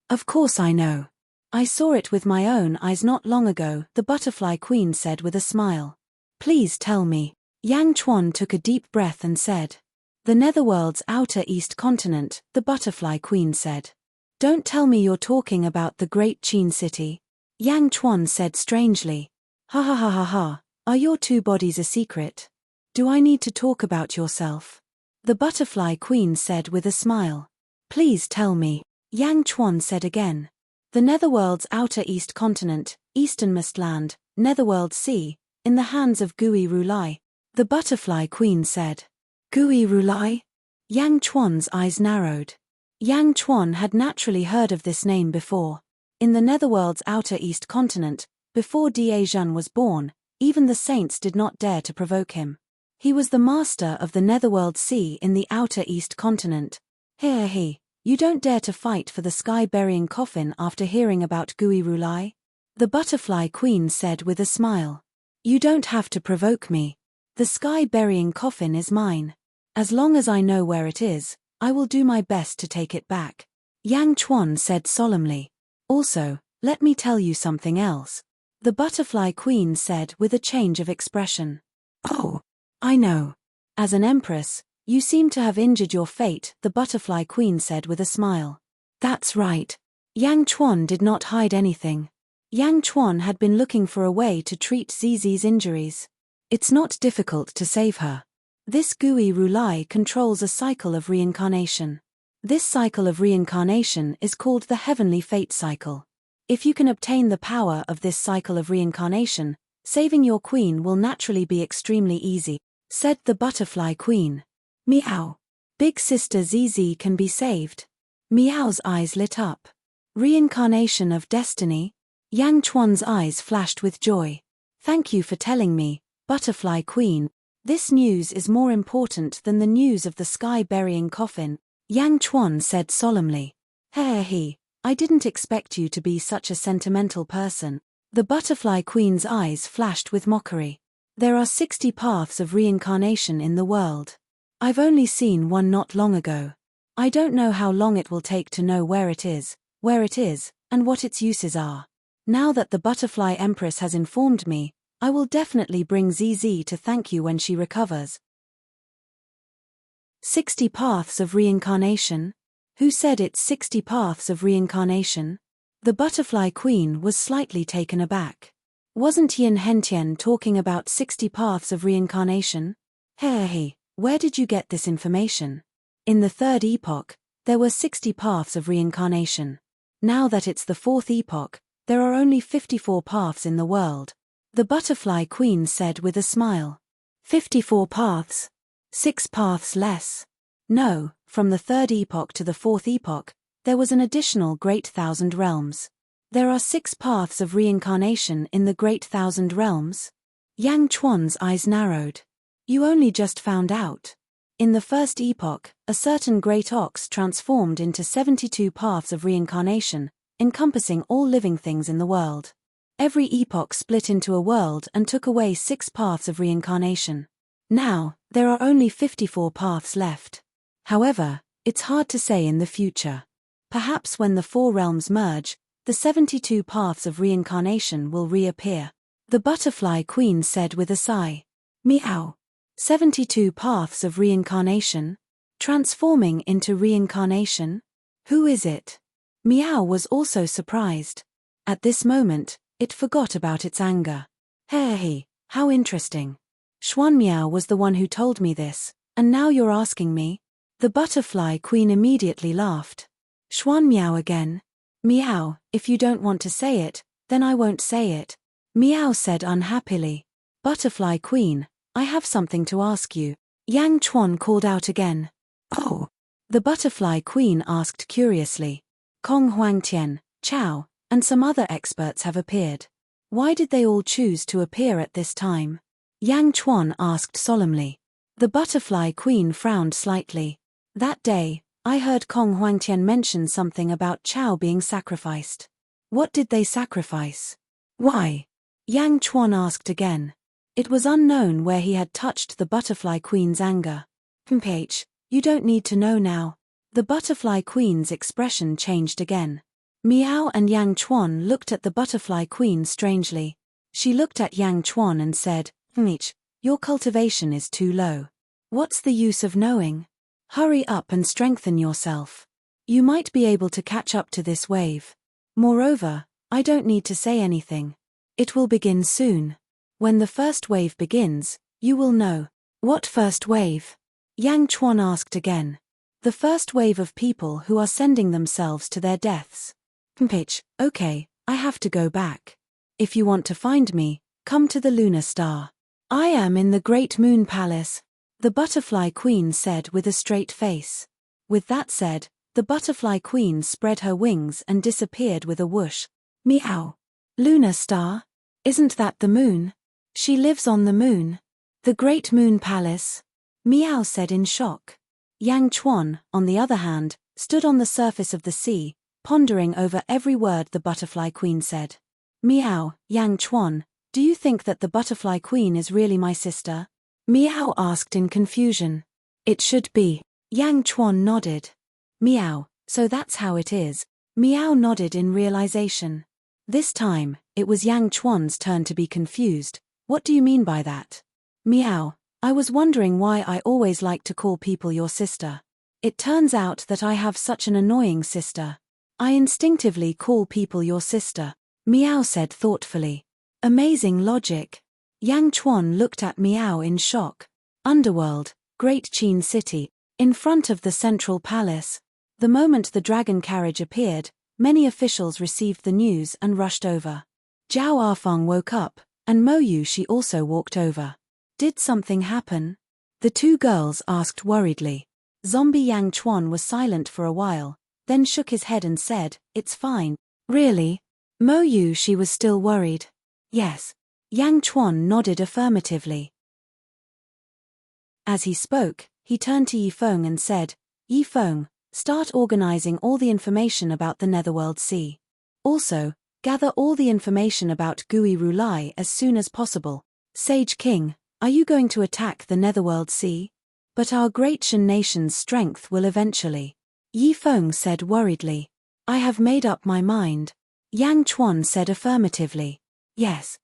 Of course I know. I saw it with my own eyes not long ago, the butterfly queen said with a smile. Please tell me. Yang Chuan took a deep breath and said. The netherworld's outer east continent, the butterfly queen said. Don't tell me you're talking about the great Qin city. Yang Chuan said strangely. Ha ha ha ha ha, are your two bodies a secret? Do I need to talk about yourself? The butterfly queen said with a smile. Please tell me. Yang Chuan said again. The netherworld's outer east continent, easternmost land, netherworld sea, in the hands of Gui Rulai. The butterfly queen said. Gui Rulai? Yang Chuan's eyes narrowed. Yang Chuan had naturally heard of this name before. In the netherworld's outer east continent, before Diezhan was born, even the saints did not dare to provoke him. He was the master of the netherworld sea in the outer east continent. He, you don't dare to fight for the sky-burying coffin after hearing about Gui Rulai? The butterfly queen said with a smile. You don't have to provoke me. The sky-burying coffin is mine. As long as I know where it is, I will do my best to take it back. Yang Chuan said solemnly. Also, let me tell you something else. The butterfly queen said with a change of expression. Oh, I know. As an empress, you seem to have injured your fate, the butterfly queen said with a smile. That's right. Yang Chuan did not hide anything. Yang Chuan had been looking for a way to treat Zizi's injuries. It's not difficult to save her. This Gui Rulai controls a cycle of reincarnation. This cycle of reincarnation is called the heavenly fate cycle. If you can obtain the power of this cycle of reincarnation, saving your queen will naturally be extremely easy, said the butterfly queen. Meow. Big sister Zizi can be saved. Meow's eyes lit up. Reincarnation of destiny? Yang Chuan's eyes flashed with joy. Thank you for telling me, butterfly queen. This news is more important than the news of the sky-burying coffin, Yang Chuan said solemnly. He, I didn't expect you to be such a sentimental person. The butterfly queen's eyes flashed with mockery. There are 60 paths of reincarnation in the world. I've only seen one not long ago. I don't know how long it will take to know where it is, and what its uses are. Now that the butterfly empress has informed me, I will definitely bring ZZ to thank you when she recovers. 60 paths of reincarnation? Who said it's 60 paths of reincarnation? The butterfly queen was slightly taken aback. Wasn't Yin Hentian talking about 60 paths of reincarnation? Hey, where did you get this information? In the third epoch, there were 60 paths of reincarnation. Now that it's the fourth epoch, there are only 54 paths in the world. The butterfly queen said with a smile. 54 paths? 6 paths less. No, from the third epoch to the fourth epoch, there was an additional Great Thousand Realms. There are 6 paths of reincarnation in the Great Thousand Realms? Yang Chuan's eyes narrowed. You only just found out. In the first epoch, a certain great ox transformed into 72 paths of reincarnation, encompassing all living things in the world. Every epoch split into a world and took away 6 paths of reincarnation. Now, there are only 54 paths left. However, it's hard to say in the future. Perhaps when the 4 realms merge, the 72 paths of reincarnation will reappear. The butterfly queen said with a sigh. Meow. 72 paths of reincarnation? Transforming into reincarnation? Who is it? Meow was also surprised. At this moment, it forgot about its anger. Hey, how interesting. Xuan Miao was the one who told me this, and now you're asking me? The butterfly queen immediately laughed. Xuan Miao again. Meow, if you don't want to say it, then I won't say it. Meow said unhappily. Butterfly queen, I have something to ask you. Yang Chuan called out again. Oh. The butterfly queen asked curiously. Kong Huangtian, Chao, and some other experts have appeared. Why did they all choose to appear at this time? Yang Chuan asked solemnly. The butterfly queen frowned slightly. That day, I heard Kong Huangtian mention something about Chao being sacrificed. What did they sacrifice? Why? Yang Chuan asked again. It was unknown where he had touched the butterfly queen's anger. Ph, you don't need to know now. The butterfly queen's expression changed again. Meow and Yang Chuan looked at the butterfly queen strangely. She looked at Yang Chuan and said, your cultivation is too low. What's the use of knowing? Hurry up and strengthen yourself. You might be able to catch up to this wave. Moreover, I don't need to say anything. It will begin soon. When the first wave begins, you will know. What first wave? Yang Chuan asked again. The first wave of people who are sending themselves to their deaths. Okay, I have to go back. If you want to find me, come to the lunar star. I am in the Great Moon Palace, the butterfly queen said with a straight face. With that said, the butterfly queen spread her wings and disappeared with a whoosh. Meow. Lunar star? Isn't that the moon? She lives on the moon. The Great Moon Palace? Meow said in shock. Yang Chuan, on the other hand, stood on the surface of the sea, pondering over every word the butterfly queen said. Meow, Yang Chuan, do you think that the butterfly queen is really my sister? Meow asked in confusion. It should be. Yang Chuan nodded. Meow, so that's how it is. Meow nodded in realization. This time, it was Yang Chuan's turn to be confused. What do you mean by that? Meow, I was wondering why I always like to call people your sister. It turns out that I have such an annoying sister. I instinctively call people your sister. Meow said thoughtfully. Amazing logic. Yang Chuan looked at Meow in shock. Underworld, Great Qin City, in front of the central palace. The moment the dragon carriage appeared, many officials received the news and rushed over. Zhao Arfeng woke up, and Mo Yushi also walked over. Did something happen? The 2 girls asked worriedly. Zombie Yang Chuan was silent for a while, then shook his head and said, It's fine. Really? Mo Yushi was still worried. Yes. Yang Chuan nodded affirmatively. As he spoke, he turned to Yifeng and said, Yifeng, start organizing all the information about the Netherworld Sea. Also, gather all the information about Gui Rulai as soon as possible. Sage King, are you going to attack the Netherworld Sea? But our great Shan nation's strength will eventually. Yifeng said worriedly. I have made up my mind. Yang Chuan said affirmatively. Yes.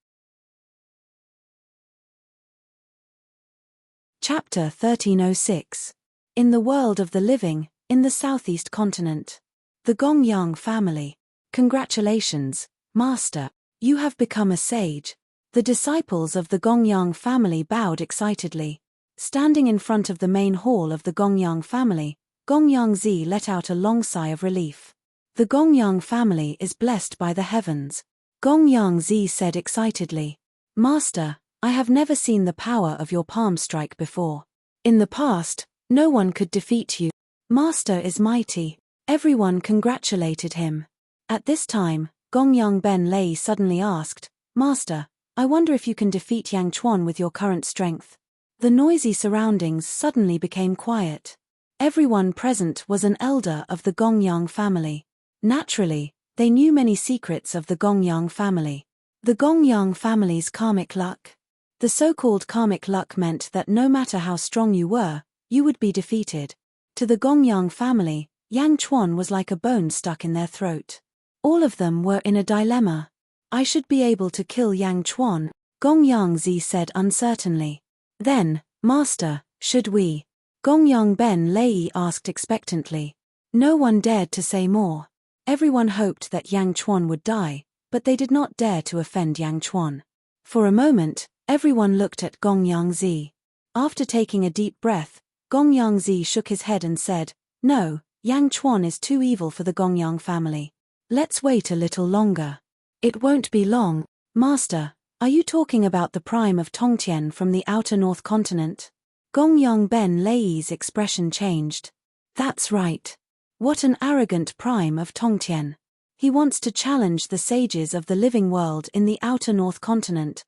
Chapter 1306. In the world of the living, in the southeast continent. The Gongyang family. Congratulations, Master. You have become a sage. The disciples of the Gongyang family bowed excitedly. Standing in front of the main hall of the Gongyang family, Gongyang Zi let out a long sigh of relief. The Gongyang family is blessed by the heavens. Gongyang Zi said excitedly. Master, I have never seen the power of your palm strike before. In the past, no one could defeat you. Master is mighty. Everyone congratulated him. At this time, Gongyang Ben Lei suddenly asked, Master, I wonder if you can defeat Yang Chuan with your current strength. The noisy surroundings suddenly became quiet. Everyone present was an elder of the Gongyang family. Naturally, they knew many secrets of the Gongyang family. The Gongyang family's karmic luck. The so-called karmic luck meant that no matter how strong you were, you would be defeated. To the Gongyang family, Yang Chuan was like a bone stuck in their throat. All of them were in a dilemma. I should be able to kill Yang Chuan, Gongyang Zi said uncertainly. Then, Master, should we? Gongyang Ben Lei asked expectantly. No one dared to say more. Everyone hoped that Yang Chuan would die, but they did not dare to offend Yang Chuan. For a moment, everyone looked at Gongyang Zi. After taking a deep breath, Gongyang Zi shook his head and said, No, Yang Chuan is too evil for the Gongyang family. Let's wait a little longer. It won't be long. Master, are you talking about the prime of Tongtian from the outer north continent? Gongyang Ben Lei's expression changed. That's right. What an arrogant prime of Tongtian. He wants to challenge the sages of the living world in the outer north continent.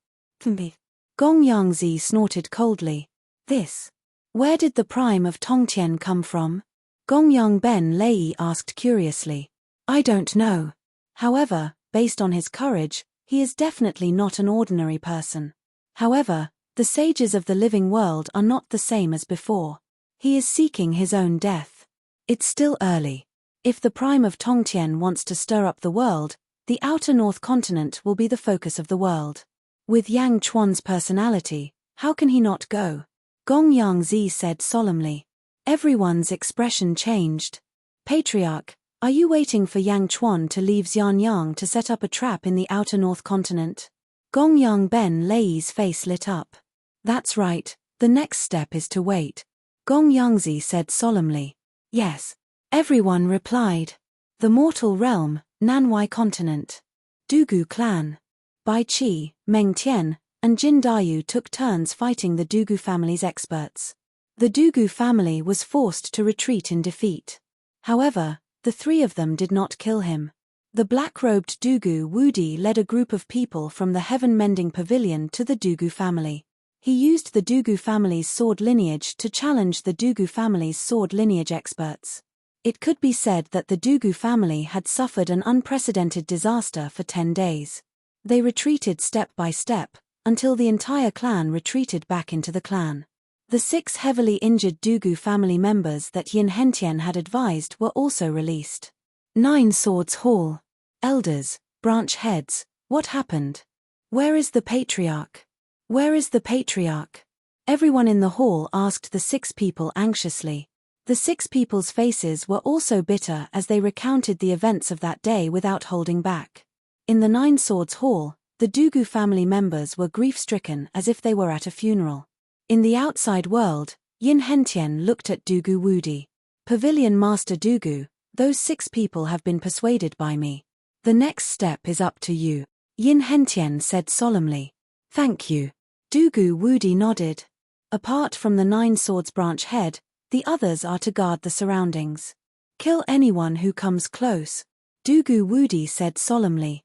Gongyang Zi snorted coldly. This. Where did the prime of Tongtian come from? Gongyang Ben Lei asked curiously. I don't know. However, based on his courage, he is definitely not an ordinary person. However, the sages of the living world are not the same as before. He is seeking his own death. It's still early. If the prime of Tongtian wants to stir up the world, the outer north continent will be the focus of the world. With Yang Chuan's personality, how can he not go? Gongyang Zi said solemnly. Everyone's expression changed. Patriarch, are you waiting for Yang Chuan to leave Xianyang to set up a trap in the outer north continent? Gongyang Ben Lei's face lit up. That's right, the next step is to wait. Gongyang Zi said solemnly. Yes. Everyone replied. The mortal realm, Nanwai continent. Dugu clan. Bai Qi, Meng Tian, and Jin Dayu took turns fighting the Dugu family's experts. The Dugu family was forced to retreat in defeat. However, the three of them did not kill him. The black-robed Dugu Wudi led a group of people from the heaven-mending pavilion to the Dugu family. He used the Dugu family's sword lineage to challenge the Dugu family's sword lineage experts. It could be said that the Dugu family had suffered an unprecedented disaster for 10 days. They retreated step by step, until the entire clan retreated back into the clan. The 6 heavily injured Dugu family members that Yin Hentian had advised were also released. 9 Swords Hall. Elders, branch heads, what happened? Where is the patriarch? Where is the patriarch? Everyone in the hall asked the 6 people anxiously. The 6 people's faces were also bitter as they recounted the events of that day without holding back. In the 9 Swords Hall, the Dugu family members were grief-stricken as if they were at a funeral. In the outside world, Yin Hentian looked at Dugu Wudi. Pavilion Master Dugu, those 6 people have been persuaded by me. The next step is up to you. Yin Hentian said solemnly. Thank you. Dugu Wudi nodded. Apart from the 9 Swords branch head, the others are to guard the surroundings. Kill anyone who comes close. Dugu Wudi said solemnly.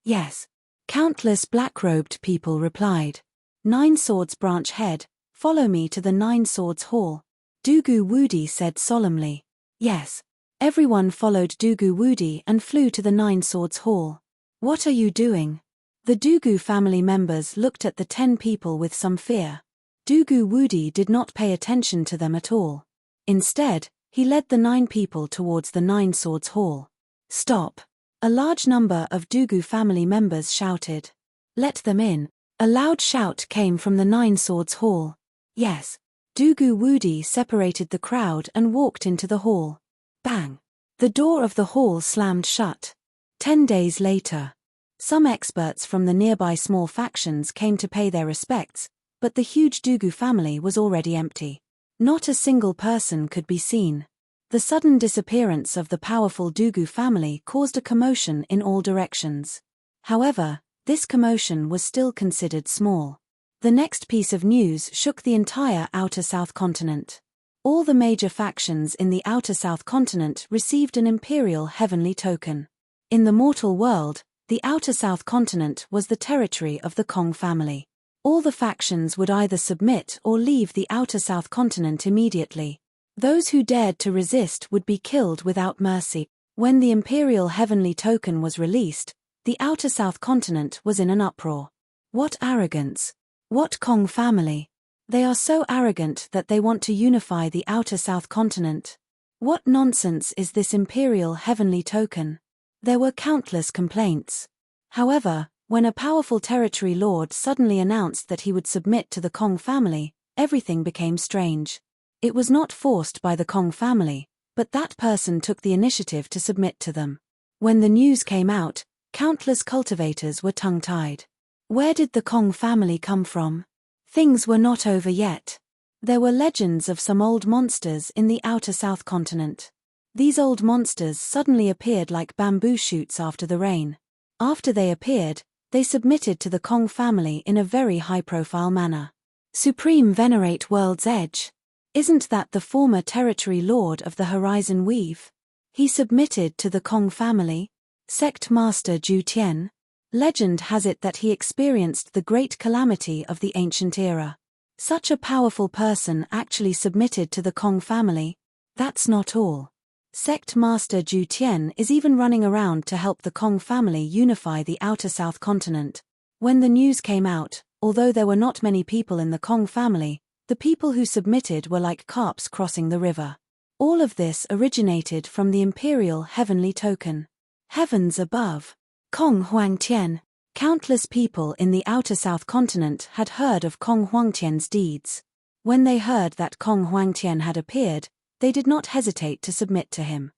Yes. Countless black-robed people replied. 9 Swords branch head, follow me to the 9 Swords Hall. Dugu Wudi said solemnly. Yes. Everyone followed Dugu Wudi and flew to the 9 Swords Hall. What are you doing? The Dugu family members looked at the 10 people with some fear. Dugu Wudi did not pay attention to them at all. Instead, he led the 9 people towards the 9 Swords Hall. Stop! A large number of Dugu family members shouted. Let them in. A loud shout came from the 9 Swords Hall. Yes. Dugu Wudi separated the crowd and walked into the hall. Bang! The door of the hall slammed shut. 10 days later. Some experts from the nearby small factions came to pay their respects, but the huge Dugu family was already empty. Not a single person could be seen. The sudden disappearance of the powerful Dugu family caused a commotion in all directions. However, this commotion was still considered small. The next piece of news shook the entire Outer South continent. All the major factions in the Outer South continent received an imperial heavenly token. In the mortal world, the Outer South continent was the territory of the Kong family. All the factions would either submit or leave the Outer South continent immediately. Those who dared to resist would be killed without mercy. When the imperial heavenly token was released, the Outer South continent was in an uproar. What arrogance! What Kong family! They are so arrogant that they want to unify the Outer South continent. What nonsense is this imperial heavenly token? There were countless complaints. However, when a powerful territory lord suddenly announced that he would submit to the Kong family, everything became strange. It was not forced by the Kong family, but that person took the initiative to submit to them. When the news came out, countless cultivators were tongue-tied. Where did the Kong family come from? Things were not over yet. There were legends of some old monsters in the Outer South continent. These old monsters suddenly appeared like bamboo shoots after the rain. After they appeared, they submitted to the Kong family in a very high-profile manner. Supreme Venerate World's Edge. Isn't that the former territory lord of the Horizon Weave? He submitted to the Kong family. Sect Master Ju Tian. Legend has it that he experienced the great calamity of the ancient era. Such a powerful person actually submitted to the Kong family. That's not all. Sect Master Ju Tian is even running around to help the Kong family unify the Outer South continent. When the news came out, although there were not many people in the Kong family, the people who submitted were like carps crossing the river. All of this originated from the imperial heavenly token. Heavens above. Kong Huangtian. Countless people in the Outer South continent had heard of Kong Huangtian's deeds. When they heard that Kong Huangtian had appeared, they did not hesitate to submit to him.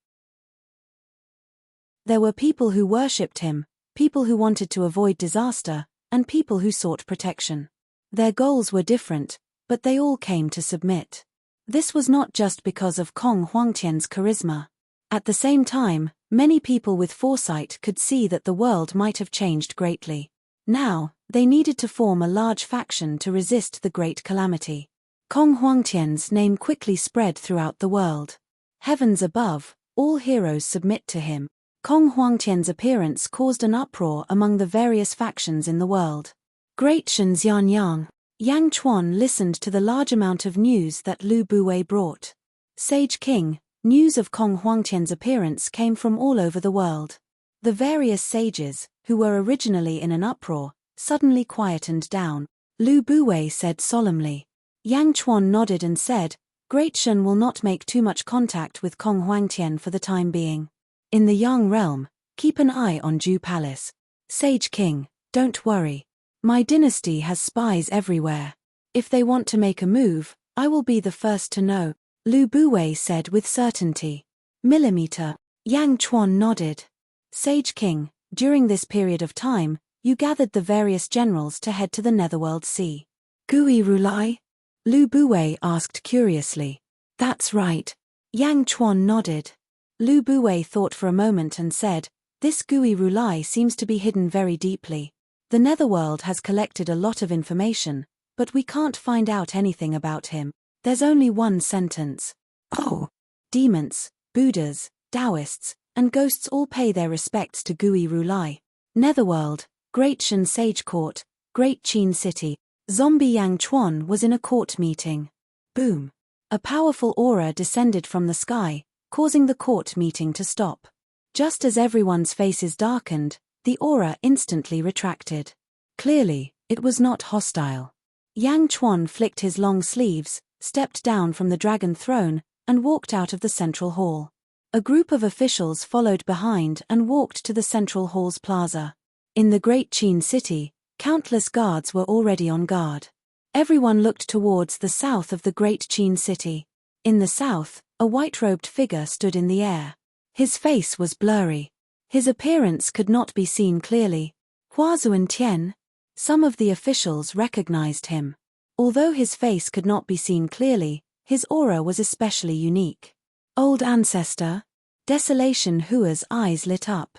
There were people who worshipped him, people who wanted to avoid disaster, and people who sought protection. Their goals were different, but they all came to submit. This was not just because of Kong Huangtian's charisma. At the same time, many people with foresight could see that the world might have changed greatly. Now, they needed to form a large faction to resist the great calamity. Kong Huangtian's name quickly spread throughout the world. Heavens above, all heroes submit to him. Kong Huangtian's appearance caused an uproar among the various factions in the world. Great Shen Xianyang. Yang Chuan listened to the large amount of news that Lu Buwei brought. Sage King. News of Kong Huangtian's appearance came from all over the world. The various sages, who were originally in an uproar, suddenly quietened down. Lu Buwei said solemnly. Yang Chuan nodded and said, Great Shen will not make too much contact with Kong Huangtian for the time being. In the Yang realm, keep an eye on Ju Palace. Sage King, don't worry. My dynasty has spies everywhere. If they want to make a move, I will be the first to know. Lu Buwei said with certainty. Millimeter. Yang Chuan nodded. Sage King, during this period of time, you gathered the various generals to head to the Netherworld Sea. Gui Rulai? Lu Buwei asked curiously. That's right. Yang Chuan nodded. Lu Buwei thought for a moment and said, This Gui Rulai seems to be hidden very deeply. The Netherworld has collected a lot of information, but we can't find out anything about him. There's only one sentence. Oh. Demons, Buddhas, Taoists, and ghosts all pay their respects to Gui Rulai. Netherworld, Great Shen Sage Court, Great Qin City. Zombie Yang Chuan was in a court meeting. Boom. A powerful aura descended from the sky, causing the court meeting to stop. Just as everyone's faces darkened, the aura instantly retracted. Clearly, it was not hostile. Yang Chuan flicked his long sleeves, stepped down from the dragon throne, and walked out of the central hall. A group of officials followed behind and walked to the central hall's plaza. In the Great Qin City, countless guards were already on guard. Everyone looked towards the south of the Great Qin City. In the south, a white-robed figure stood in the air. His face was blurry. His appearance could not be seen clearly. Huazuan Tian? Some of the officials recognized him. Although his face could not be seen clearly, his aura was especially unique. Old ancestor? Desolation Hua's eyes lit up.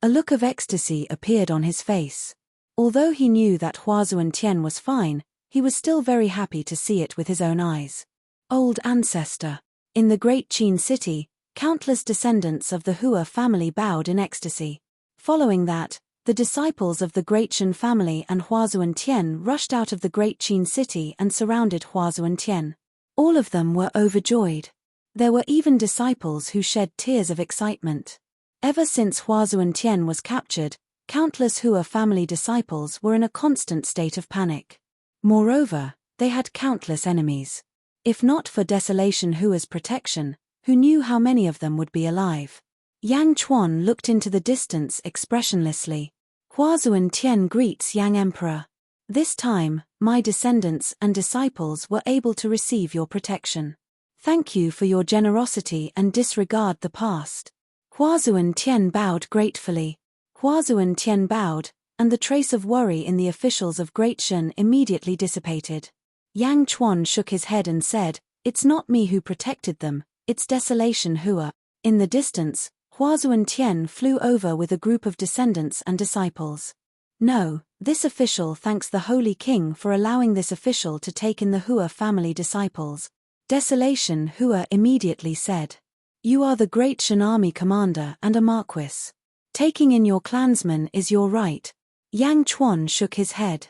A look of ecstasy appeared on his face. Although he knew that Huazuan Tian was fine, he was still very happy to see it with his own eyes. Old ancestor. In the great Qin city, countless descendants of the Hua family bowed in ecstasy. Following that, the disciples of the great Shen family and Huazuan Tian rushed out of the great Qin city and surrounded Huazuan Tian. All of them were overjoyed. There were even disciples who shed tears of excitement. Ever since Huazuan Tian was captured, countless Hua family disciples were in a constant state of panic. Moreover, they had countless enemies. If not for Desolation Hua's protection, who knew how many of them would be alive? Yang Chuan looked into the distance expressionlessly. Huazuan Tian greets Yang Emperor. This time, my descendants and disciples were able to receive your protection. Thank you for your generosity and disregard the past. Huazuan Tian bowed gratefully. Huazuan Tian bowed, and the trace of worry in the officials of Great Shen immediately dissipated. Yang Chuan shook his head and said, "It's not me who protected them, it's Desolation Hua." In the distance, Huazuan Tian flew over with a group of descendants and disciples. No, this official thanks the Holy King for allowing this official to take in the Hua family disciples. Desolation Hua immediately said, "You are the great Shen army commander and a marquis. Taking in your clansmen is your right." Yang Chuan shook his head.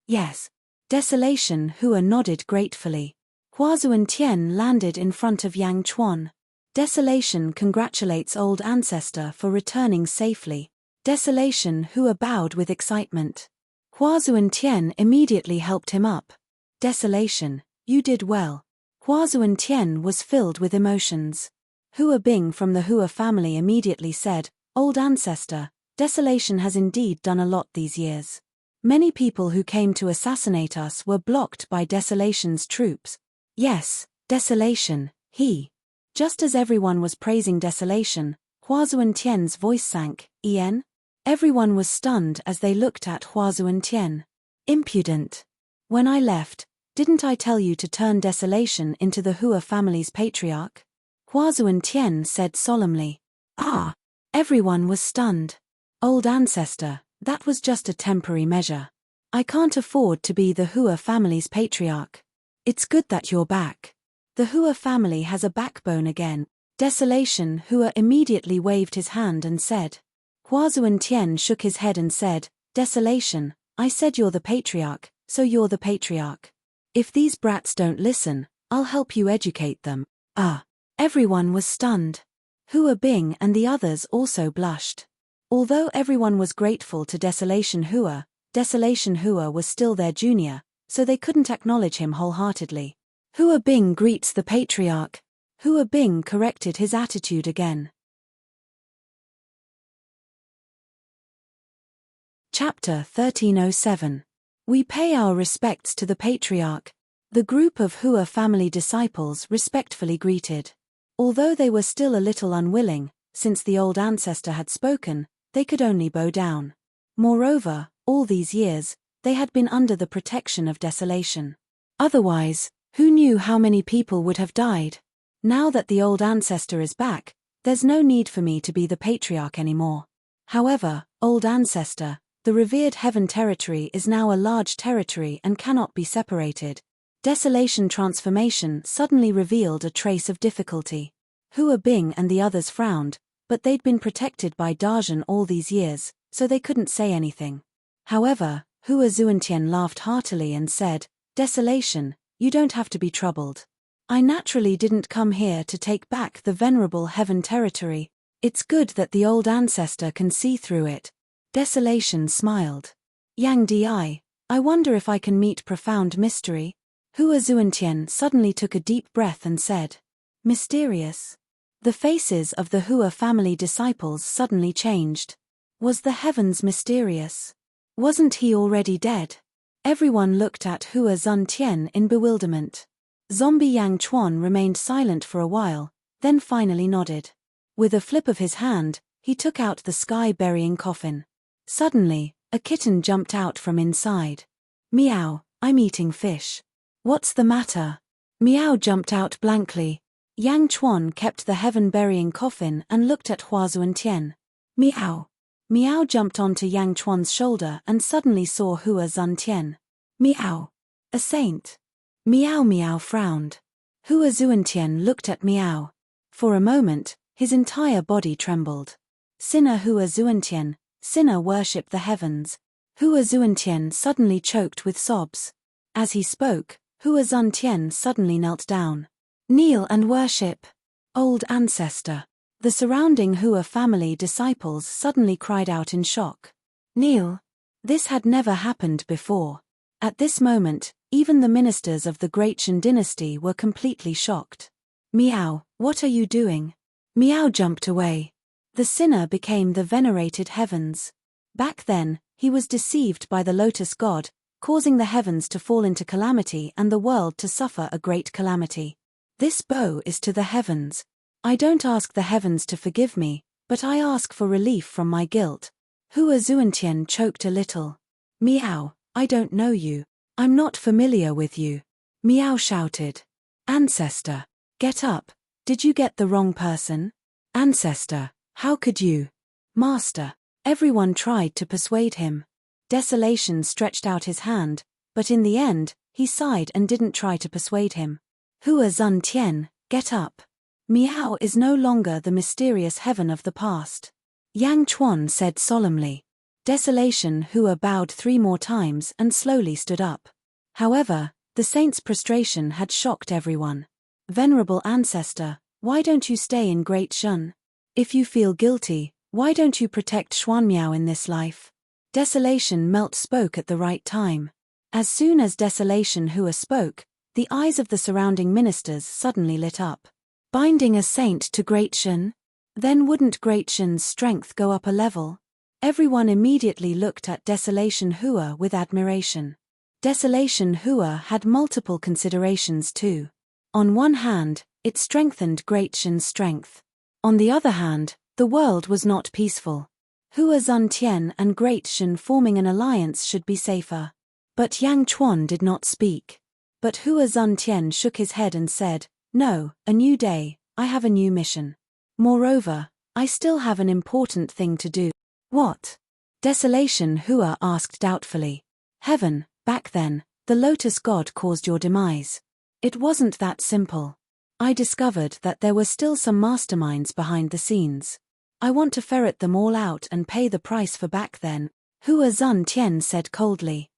Yes. Desolation Hua nodded gratefully. Huazuan Tian landed in front of Yang Chuan. Desolation congratulates old ancestor for returning safely. Desolation Hua bowed with excitement. Huazuan Tian immediately helped him up. Desolation, you did well. Huazuan Tian was filled with emotions. Hua Bing from the Hua family immediately said, "Old ancestor, Desolation has indeed done a lot these years. Many people who came to assassinate us were blocked by Desolation's troops." Yes, Desolation, he. Just as everyone was praising Desolation, Huazuan Tian's voice sank. "En?" Everyone was stunned as they looked at Huazuan Tian. "Impudent. When I left, didn't I tell you to turn Desolation into the Hua family's patriarch?" Huazuan Tian said solemnly. "Ah!" Everyone was stunned. "Old ancestor, that was just a temporary measure. I can't afford to be the Hua family's patriarch. It's good that you're back. The Hua family has a backbone again." Desolation Hua immediately waved his hand and said. Huazuan Tian shook his head and said, "Desolation, I said you're the patriarch, so you're the patriarch. If these brats don't listen, I'll help you educate them." Ah! Everyone was stunned. Hua Bing and the others also blushed. Although everyone was grateful to Desolation Hua was still their junior, so they couldn't acknowledge him wholeheartedly. Hua Bing greets the patriarch. Hua Bing corrected his attitude again. Chapter 1307. We pay our respects to the patriarch. The group of Hua family disciples respectfully greeted. Although they were still a little unwilling, since the old ancestor had spoken, they could only bow down. Moreover, all these years, they had been under the protection of Desolation. Otherwise, who knew how many people would have died? Now that the old ancestor is back, there's no need for me to be the patriarch anymore. However, old ancestor, the revered heaven territory is now a large territory and cannot be separated. Desolation transformation suddenly revealed a trace of difficulty. Hua Bing and the others frowned, but they'd been protected by Dazhen all these years, so they couldn't say anything. However, Hua Zuantian laughed heartily and said, "Desolation, you don't have to be troubled. I naturally didn't come here to take back the venerable heaven territory. It's good that the old ancestor can see through it." Desolation smiled. "Yang Di, I wonder if I can meet profound mystery?" Hua Zuantian suddenly took a deep breath and said, "Mysterious?" The faces of the Hua family disciples suddenly changed. Was the heavens mysterious? Wasn't he already dead? Everyone looked at Hua Zuntian in bewilderment. Zombie Yang Chuan remained silent for a while, then finally nodded. With a flip of his hand, he took out the sky-burying coffin. Suddenly, a kitten jumped out from inside. Meow, I'm eating fish. What's the matter? Meow jumped out blankly. Yang Chuan kept the heaven-burying coffin and looked at Hua Zuntian. Meow. Meow jumped onto Yang Chuan's shoulder and suddenly saw Hua Zuntian. Meow. A saint. Meow Meow frowned. Hua Zuntian looked at Meow. For a moment, his entire body trembled. Sinner Hua Zuntian, sinner worship the heavens. Hua Zuntian suddenly choked with sobs. As he spoke, Hua Zuntian suddenly knelt down. Kneel and worship. Old ancestor. The surrounding Hua family disciples suddenly cried out in shock. Kneel. This had never happened before. At this moment, even the ministers of the Great Shan dynasty were completely shocked. Meow, what are you doing? Meow jumped away. The sinner became the venerated heavens. Back then, he was deceived by the lotus god, causing the heavens to fall into calamity and the world to suffer a great calamity. This bow is to the heavens. I don't ask the heavens to forgive me, but I ask for relief from my guilt. Hua Zuntian choked a little. Meow, I don't know you. I'm not familiar with you. Meow shouted. Ancestor, get up. Did you get the wrong person? Ancestor, how could you? Master. Everyone tried to persuade him. Desolation stretched out his hand, but in the end, he sighed and didn't try to persuade him. Hua Zuntian, get up. Meow is no longer the mysterious heaven of the past. Yang Chuan said solemnly. Desolation Hua bowed 3 more times and slowly stood up. However, the saint's prostration had shocked everyone. Venerable ancestor, why don't you stay in Great Shan? If you feel guilty, why don't you protect Xuanmiao in this life? Desolation Melt spoke at the right time. As soon as Desolation Hua spoke, the eyes of the surrounding ministers suddenly lit up. Binding a saint to Great Shan? Then wouldn't Great Shan's strength go up a level? Everyone immediately looked at Desolation Hua with admiration. Desolation Hua had multiple considerations too. On one hand, it strengthened Great Shan's strength. On the other hand, the world was not peaceful. Hua Zuntian and Great Shan forming an alliance should be safer. But Yang Chuan did not speak. But Hua Zuntian shook his head and said, No, a new day, I have a new mission. Moreover, I still have an important thing to do. What? Desolation Hua asked doubtfully. Heaven, back then, the lotus god caused your demise. It wasn't that simple. I discovered that there were still some masterminds behind the scenes. I want to ferret them all out and pay the price for back then, Hua Zuntian said coldly.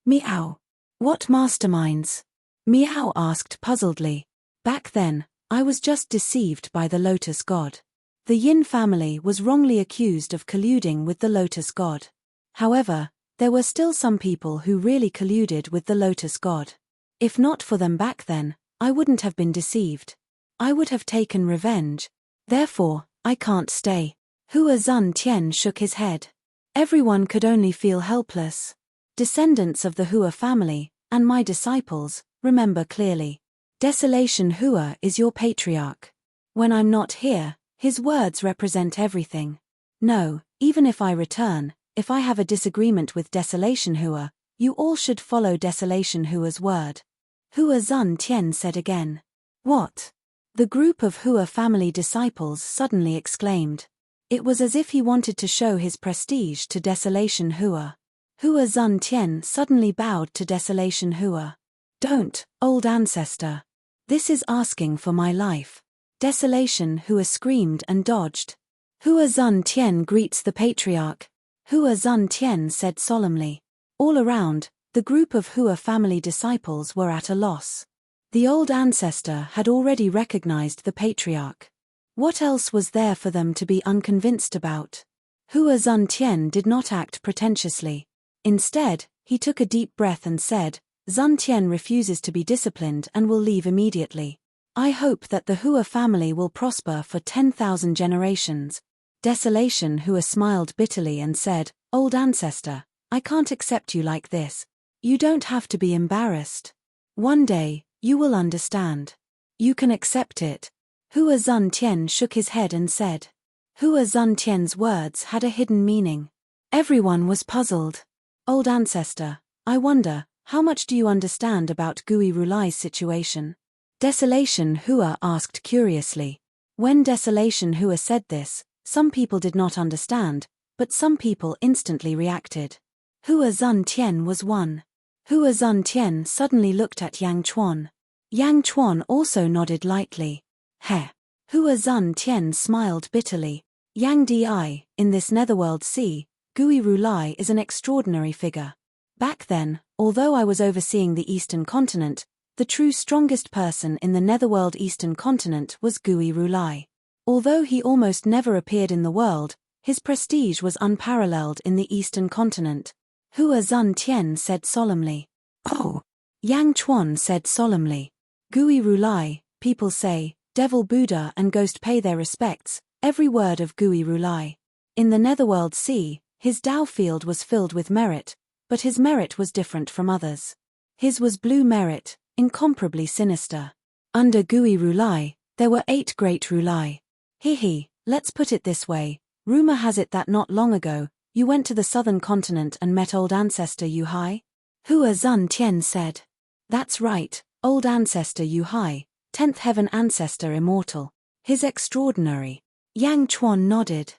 Meow. What masterminds? Meow asked puzzledly. Back then, I was just deceived by the lotus god. The Yin family was wrongly accused of colluding with the lotus god. However, there were still some people who really colluded with the lotus god. If not for them back then, I wouldn't have been deceived. I would have taken revenge. Therefore, I can't stay. Hua Zuntian shook his head. Everyone could only feel helpless. Descendants of the Hua family, and my disciples, remember clearly. Desolation Hua is your patriarch. When I'm not here, his words represent everything. No, even if I return, if I have a disagreement with Desolation Hua, you all should follow Desolation Hua's word. Hua Zuntian said again. What? The group of Hua family disciples suddenly exclaimed. It was as if he wanted to show his prestige to Desolation Hua. Hua Zuntian suddenly bowed to Desolation Hua. Don't, old ancestor. This is asking for my life. Desolation Hua screamed and dodged. Hua Zuntian greets the patriarch. Hua Zuntian said solemnly. All around, the group of Hua family disciples were at a loss. The old ancestor had already recognized the patriarch. What else was there for them to be unconvinced about? Hua Zuntian did not act pretentiously. Instead, he took a deep breath and said, Zuntian refuses to be disciplined and will leave immediately. I hope that the Hua family will prosper for 10,000 generations. Desolation Hua smiled bitterly and said, Old ancestor, I can't accept you like this. You don't have to be embarrassed. One day, you will understand. You can accept it. Hua Zuntian shook his head and said. Hua Zuntian's words had a hidden meaning. Everyone was puzzled. Old ancestor, I wonder, how much do you understand about Gui Rulai's situation? Desolation Hua asked curiously. When Desolation Hua said this, some people did not understand, but some people instantly reacted. Hua Zuntian was one. Hua Zuntian suddenly looked at Yang Chuan. Yang Chuan also nodded lightly. Heh. Hua Zuntian smiled bitterly. Yang Di, in this netherworld sea, Gui Rulai is an extraordinary figure. Back then, although I was overseeing the Eastern Continent, the true strongest person in the netherworld Eastern Continent was Gui Rulai. Although he almost never appeared in the world, his prestige was unparalleled in the Eastern Continent. Hua Zuntian said solemnly. Oh. Yang Chuan said solemnly. Gui Rulai, people say, Devil Buddha and Ghost pay their respects, every word of Gui Rulai. In the netherworld sea, his Tao field was filled with merit, but his merit was different from others. His was blue merit, incomparably sinister. Under Gui Rulai, there were 8 great Rulai. Let's put it this way, rumor has it that not long ago, you went to the southern continent and met old ancestor Yu Hai? Hua Zuntian said. That's right, old ancestor Yu Hai, 10th heaven ancestor Immortal. His extraordinary. Yang Chuan nodded.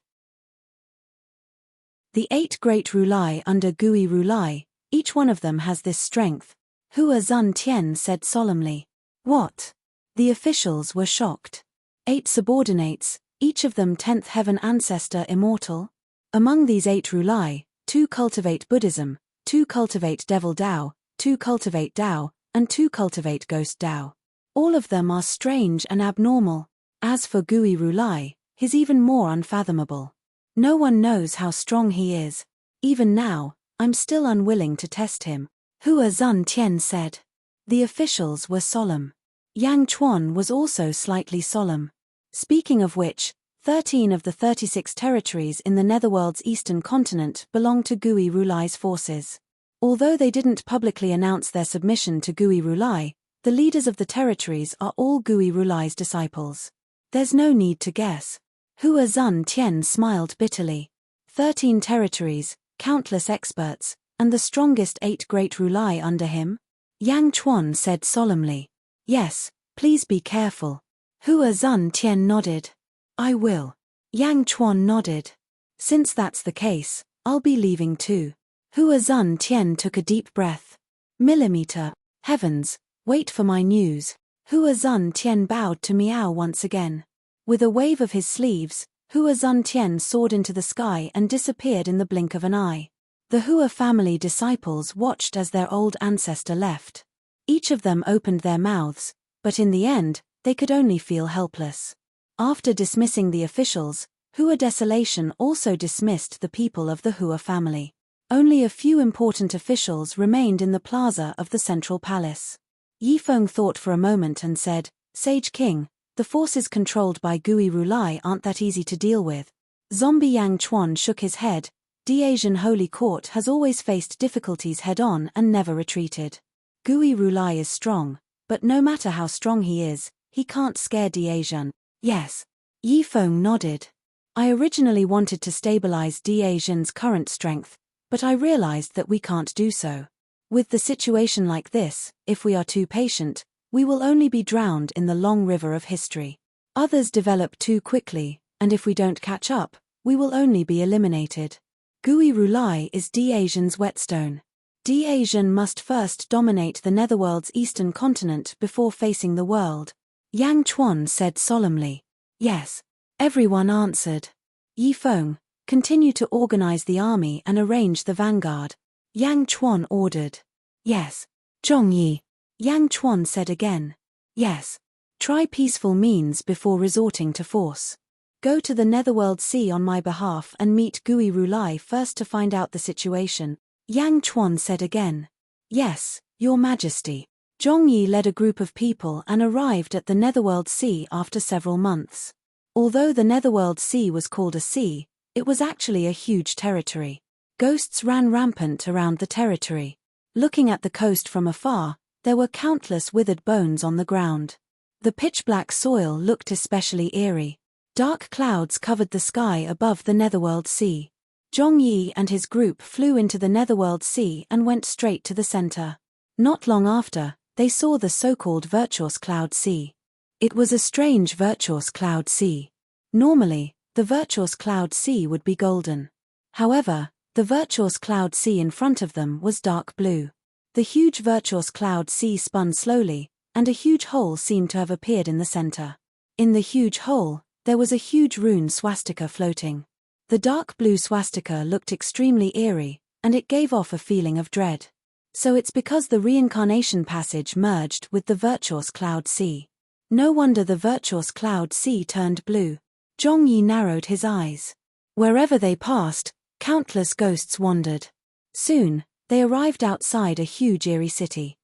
The 8 great Rulai under Gui Rulai, each one of them has this strength. Hua Zuntian said solemnly. What? The officials were shocked. 8 subordinates, each of them 10th heaven ancestor Immortal? Among these 8 Rulai, 2 cultivate Buddhism, 2 cultivate Devil Tao, 2 cultivate Tao, and 2 cultivate Ghost Tao. All of them are strange and abnormal. As for Gui Rulai, he's even more unfathomable. No one knows how strong he is. Even now, I'm still unwilling to test him. Hua Zuntian said. The officials were solemn. Yang Chuan was also slightly solemn. Speaking of which, 13 of the 36 territories in the netherworld's eastern continent belong to Gui Rulai's forces. Although they didn't publicly announce their submission to Gui Rulai, the leaders of the territories are all Gui Rulai's disciples. There's no need to guess. Hua Zuntian smiled bitterly. 13 territories, countless experts, and the strongest 8 great Rulai under him? Yang Chuan said solemnly. Yes, please be careful. Hua Zuntian nodded. I will. Yang Chuan nodded. Since that's the case, I'll be leaving too. Hua Zuntian took a deep breath. Millimeter. Heavens, wait for my news. Hua Zuntian bowed to Miao once again. With a wave of his sleeves, Hua Zuntian soared into the sky and disappeared in the blink of an eye. The Hua family disciples watched as their old ancestor left. Each of them opened their mouths, but in the end, they could only feel helpless. After dismissing the officials, Hua Desolation also dismissed the people of the Hua family. Only a few important officials remained in the plaza of the central palace. Yifeng thought for a moment and said, Sage King, the forces controlled by Gui Rulai aren't that easy to deal with. Zombie Yang Chuan shook his head. The Asian Holy Court has always faced difficulties head-on and never retreated. Gui Rulai is strong, but no matter how strong he is, he can't scare the Asian. Yes. Yifeng nodded. I originally wanted to stabilize the Asian's current strength, but I realized that we can't do so. With the situation like this, if we are too patient, we will only be drowned in the long river of history. Others develop too quickly, and if we don't catch up, we will only be eliminated. Gui Rulai is the Asian's whetstone. The Asian must first dominate the netherworld's eastern continent before facing the world. Yang Chuan said solemnly. Yes. Everyone answered. Yifeng, continue to organize the army and arrange the vanguard. Yang Chuan ordered. Yes. Zhongyi. Yang Chuan said again. Yes. Try peaceful means before resorting to force. Go to the netherworld sea on my behalf and meet Gui Rulai first to find out the situation. Yang Chuan said again. Yes, Your Majesty. Zhongyi led a group of people and arrived at the netherworld sea after several months. Although the netherworld sea was called a sea, it was actually a huge territory. Ghosts ran rampant around the territory. Looking at the coast from afar, there were countless withered bones on the ground. The pitch-black soil looked especially eerie. Dark clouds covered the sky above the Netherworld Sea. Zhongyi and his group flew into the Netherworld Sea and went straight to the center. Not long after, they saw the so-called virtuous cloud sea. It was a strange virtuous cloud sea. Normally, the virtuous cloud sea would be golden. However, the virtuous cloud sea in front of them was dark blue. The huge virtuous cloud sea spun slowly, and a huge hole seemed to have appeared in the center. In the huge hole, there was a huge rune swastika floating. The dark blue swastika looked extremely eerie, and it gave off a feeling of dread. So it's because the reincarnation passage merged with the virtuous cloud sea. No wonder the virtuous cloud sea turned blue. Zhongyi narrowed his eyes. Wherever they passed, countless ghosts wandered. Soon, they arrived outside a huge eerie city.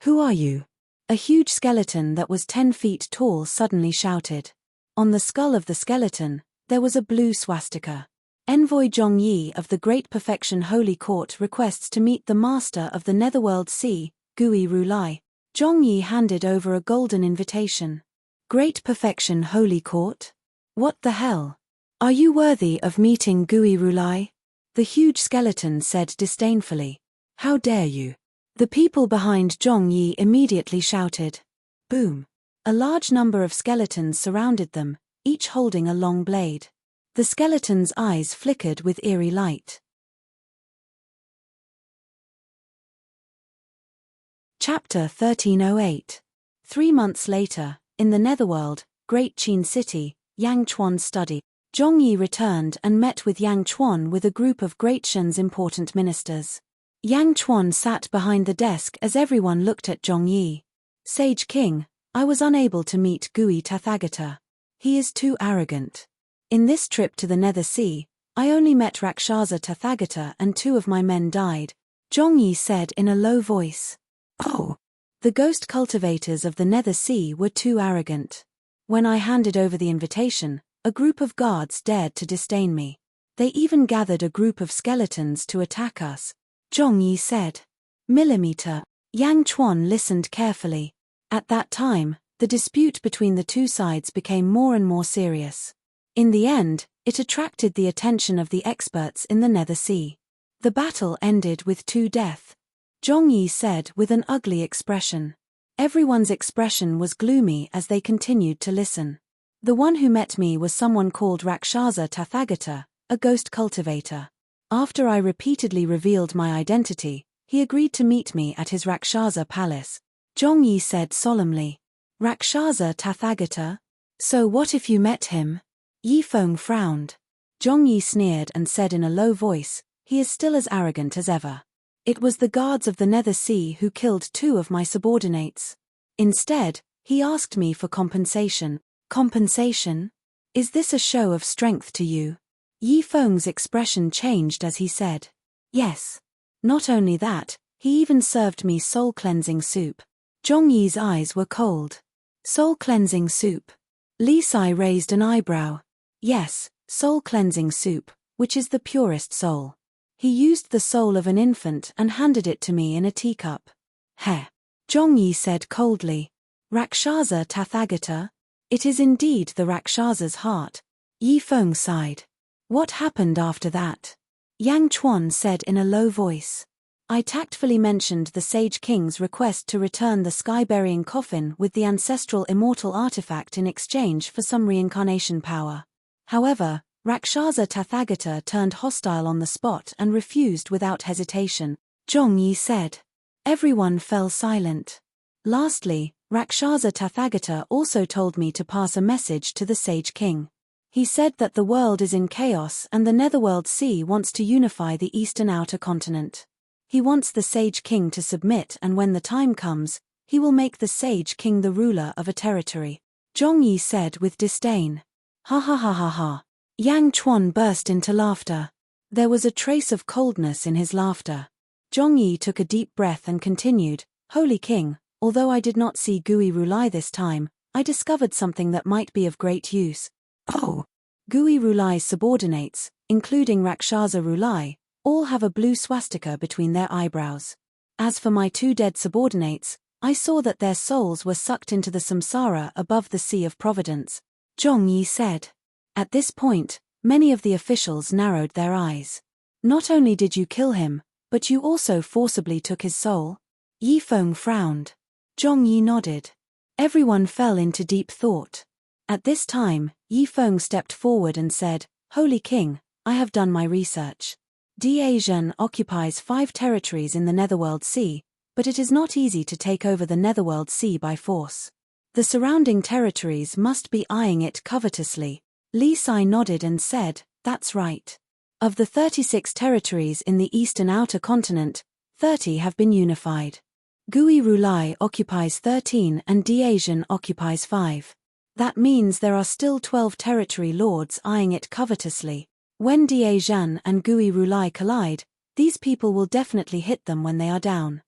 "Who are you?" A huge skeleton that was 10 feet tall suddenly shouted. On the skull of the skeleton, there was a blue swastika. Envoy Zhongyi of the Great Perfection Holy Court requests to meet the master of the Netherworld Sea, Gui Rulai. Zhongyi handed over a golden invitation. Great Perfection Holy Court? What the hell? Are you worthy of meeting Gui Rulai? The huge skeleton said disdainfully. How dare you? The people behind Zhongyi immediately shouted. Boom. A large number of skeletons surrounded them, each holding a long blade. The skeleton's eyes flickered with eerie light. Chapter 1308. 3 months later, in the Netherworld, Great Qin City, Yang Chuan's study. Zhongyi returned and met with Yang Chuan with a group of Great Shen's important ministers. Yang Chuan sat behind the desk as everyone looked at Zhongyi. Sage King, I was unable to meet Gui Tathagata. He is too arrogant. In this trip to the Nether Sea, I only met Rakshasa Tathagata and 2 of my men died, Zhongyi said in a low voice. Oh. The ghost cultivators of the Nether Sea were too arrogant. When I handed over the invitation, a group of guards dared to disdain me. They even gathered a group of skeletons to attack us, Zhongyi said. Millimeter. Yang Chuan listened carefully. At that time, the dispute between the 2 sides became more and more serious. In the end, it attracted the attention of the experts in the Nether Sea. The battle ended with 2 deaths. Zhongyi said with an ugly expression. Everyone's expression was gloomy as they continued to listen. The one who met me was someone called Rakshasa Tathagata, a ghost cultivator. After I repeatedly revealed my identity, he agreed to meet me at his Rakshasa palace. Zhongyi said solemnly. Rakshasa Tathagata? So what if you met him? Yifeng frowned. Zhongyi sneered and said in a low voice, he is still as arrogant as ever. It was the guards of the Nether Sea who killed 2 of my subordinates. Instead, he asked me for compensation. Compensation? Is this a show of strength to you? Yifeng's expression changed as he said. Yes. Not only that, he even served me soul-cleansing soup. Zhongyi's eyes were cold. Soul-cleansing soup. Li Sai raised an eyebrow. Yes, soul-cleansing soup, which is the purest soul. He used the soul of an infant and handed it to me in a teacup. Heh. Zhongyi said coldly. Rakshasa Tathagata? It is indeed the Rakshasa's heart. Yifeng sighed. What happened after that? Yang Chuan said in a low voice. I tactfully mentioned the Sage King's request to return the sky-burying coffin with the ancestral immortal artifact in exchange for some reincarnation power. However, Rakshasa Tathagata turned hostile on the spot and refused without hesitation, Zhongyi said. Everyone fell silent. Lastly, Rakshasa Tathagata also told me to pass a message to the Sage King. He said that the world is in chaos and the Netherworld Sea wants to unify the eastern outer continent. He wants the Sage King to submit, and when the time comes, he will make the Sage King the ruler of a territory. Zhongyi said with disdain. Ha ha ha ha ha. Yang Chuan burst into laughter. There was a trace of coldness in his laughter. Zhongyi took a deep breath and continued, Holy King, although I did not see Gui Rulai this time, I discovered something that might be of great use. Oh! Gui Rulai's subordinates, including Rakshasa Rulai, all have a blue swastika between their eyebrows. As for my 2 dead subordinates, I saw that their souls were sucked into the samsara above the sea of providence, Zhong Yi said. At this point, many of the officials narrowed their eyes. Not only did you kill him, but you also forcibly took his soul? Yi Feng frowned. Zhong Yi nodded. Everyone fell into deep thought. At this time, Yi Feng stepped forward and said, Holy King, I have done my research. Da occupies 5 territories in the Netherworld Sea, but it is not easy to take over the Netherworld Sea by force. The surrounding territories must be eyeing it covetously. Li Sai nodded and said, That's right. Of the 36 territories in the eastern outer continent, 30 have been unified. Gui Rulai occupies 13 and Diasian occupies 5. That means there are still 12 territory lords eyeing it covetously. When Diasian and Gui Rulai collide, these people will definitely hit them when they are down.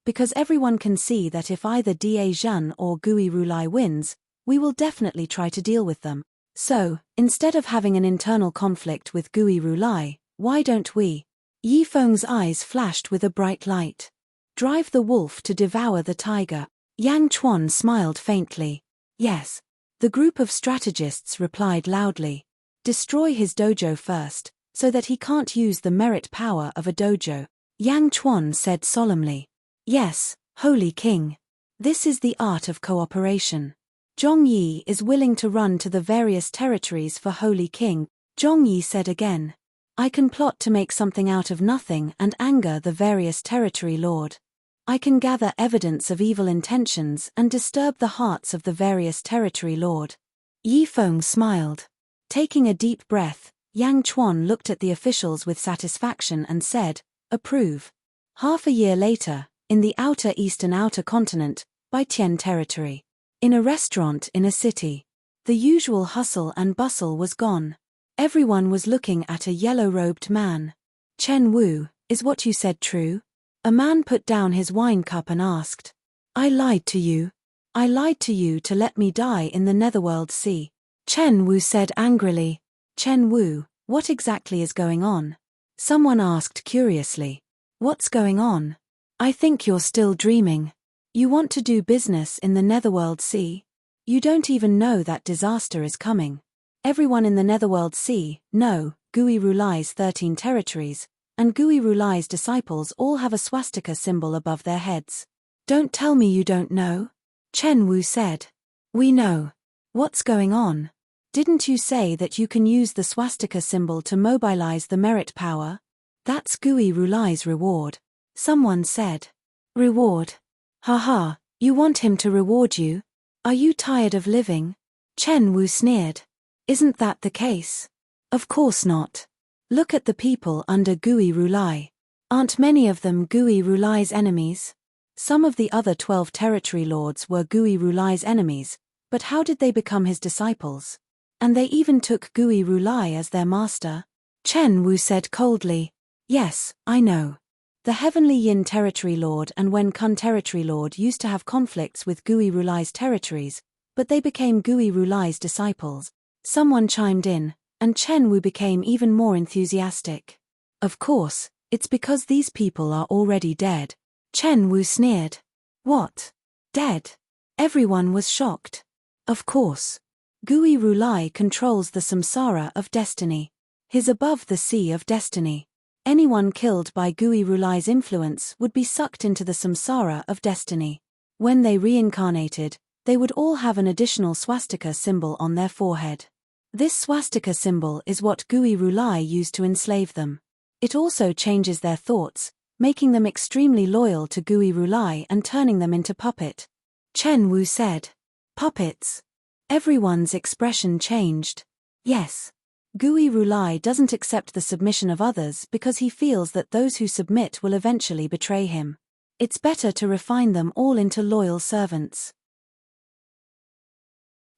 Because everyone can see that if either Diasian or Gui Rulai wins, we will definitely try to deal with them. So, instead of having an internal conflict with Gui Rulai, why don't we? Yi Feng's eyes flashed with a bright light. Drive the wolf to devour the tiger. Yang Chuan smiled faintly. Yes. The group of strategists replied loudly. Destroy his dojo first, so that he can't use the merit power of a dojo. Yang Chuan said solemnly. Yes, Holy King. This is the art of cooperation. Zhong Yi is willing to run to the various territories for Holy King, Zhong Yi said again. I can plot to make something out of nothing and anger the various territory lord. I can gather evidence of evil intentions and disturb the hearts of the various territory lord. Yi Feng smiled. Taking a deep breath, Yang Chuan looked at the officials with satisfaction and said, Approve. Half a year later, in the outer eastern outer continent, by Tian territory. In a restaurant in a city. The usual hustle and bustle was gone. Everyone was looking at a yellow-robed man. Chen Wu, is what you said true? A man put down his wine cup and asked. I lied to you. I lied to you to let me die in the Netherworld Sea. Chen Wu said angrily. Chen Wu, what exactly is going on? Someone asked curiously. What's going on? I think you're still dreaming. You want to do business in the Netherworld Sea? You don't even know that disaster is coming. Everyone in the Netherworld Sea, no, Gui Rulai's 13 territories, and Gui Rulai's disciples all have a swastika symbol above their heads. Don't tell me you don't know. Chen Wu said. We know. What's going on? Didn't you say that you can use the swastika symbol to mobilize the merit power? That's Gui Rulai's reward. Someone said. Reward? Haha, you want him to reward you? Are you tired of living? Chen Wu sneered. Isn't that the case? Of course not. Look at the people under Gui Rulai. Aren't many of them Gui Rulai's enemies? Some of the other 12 territory lords were Gui Rulai's enemies, but how did they become his disciples? And they even took Gui Rulai as their master? Chen Wu said coldly. Yes, I know. The Heavenly Yin territory lord and Wen Kun territory lord used to have conflicts with Gui Rulai's territories, but they became Gui Rulai's disciples. Someone chimed in, and Chen Wu became even more enthusiastic. Of course, it's because these people are already dead. Chen Wu sneered. What? Dead? Everyone was shocked. Of course. Gui Rulai controls the samsara of destiny. He's above the sea of destiny. Anyone killed by Gui Rulai's influence would be sucked into the samsara of destiny. When they reincarnated, they would all have an additional swastika symbol on their forehead. This swastika symbol is what Gui Rulai used to enslave them. It also changes their thoughts, making them extremely loyal to Gui Rulai and turning them into puppet. Chen Wu said. Puppets. Everyone's expression changed. Yes. Gui Rulai doesn't accept the submission of others because he feels that those who submit will eventually betray him. It's better to refine them all into loyal servants.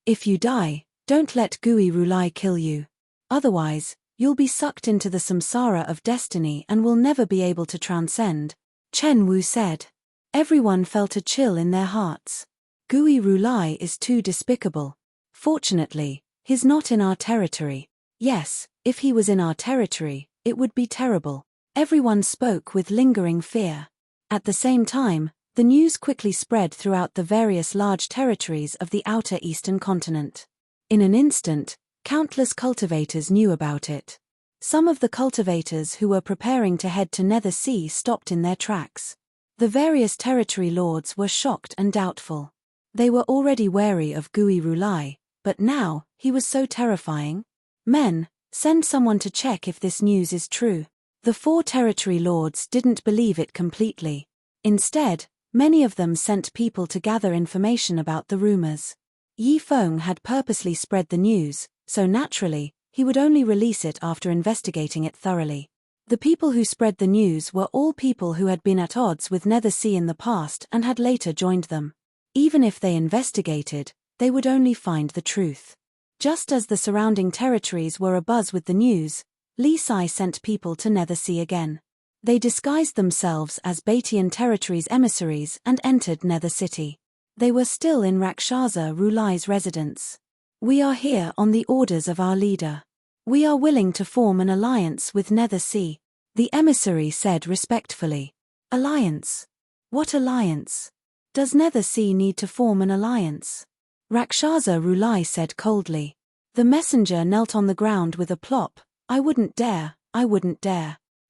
If you die, don't let Gui Rulai kill you. Otherwise, you'll be sucked into the samsara of destiny and will never be able to transcend, Chen Wu said. Everyone felt a chill in their hearts. Gui Rulai is too despicable. Fortunately, he's not in our territory. Yes, if he was in our territory, it would be terrible. Everyone spoke with lingering fear. At the same time, the news quickly spread throughout the various large territories of the outer eastern continent. In an instant, countless cultivators knew about it. Some of the cultivators who were preparing to head to Nether Sea stopped in their tracks. The various territory lords were shocked and doubtful. They were already wary of Gui Rulai, but now, he was so terrifying. Men, send someone to check if this news is true. The 4 territory lords didn't believe it completely. Instead, many of them sent people to gather information about the rumors. Yi Feng had purposely spread the news, so naturally, he would only release it after investigating it thoroughly. The people who spread the news were all people who had been at odds with Nether Sea in the past and had later joined them. Even if they investigated, they would only find the truth. Just as the surrounding territories were abuzz with the news, Li Sai sent people to Nether Sea again. They disguised themselves as Batian territories' emissaries and entered Nether City. They were still in Rakshasa Rulai's residence. "We are here on the orders of our leader. We are willing to form an alliance with Nether Sea," the emissary said respectfully. "Alliance? What alliance? Does Nether Sea need to form an alliance?" Rakshasa Rulai said coldly. The messenger knelt on the ground with a plop. I wouldn't dare.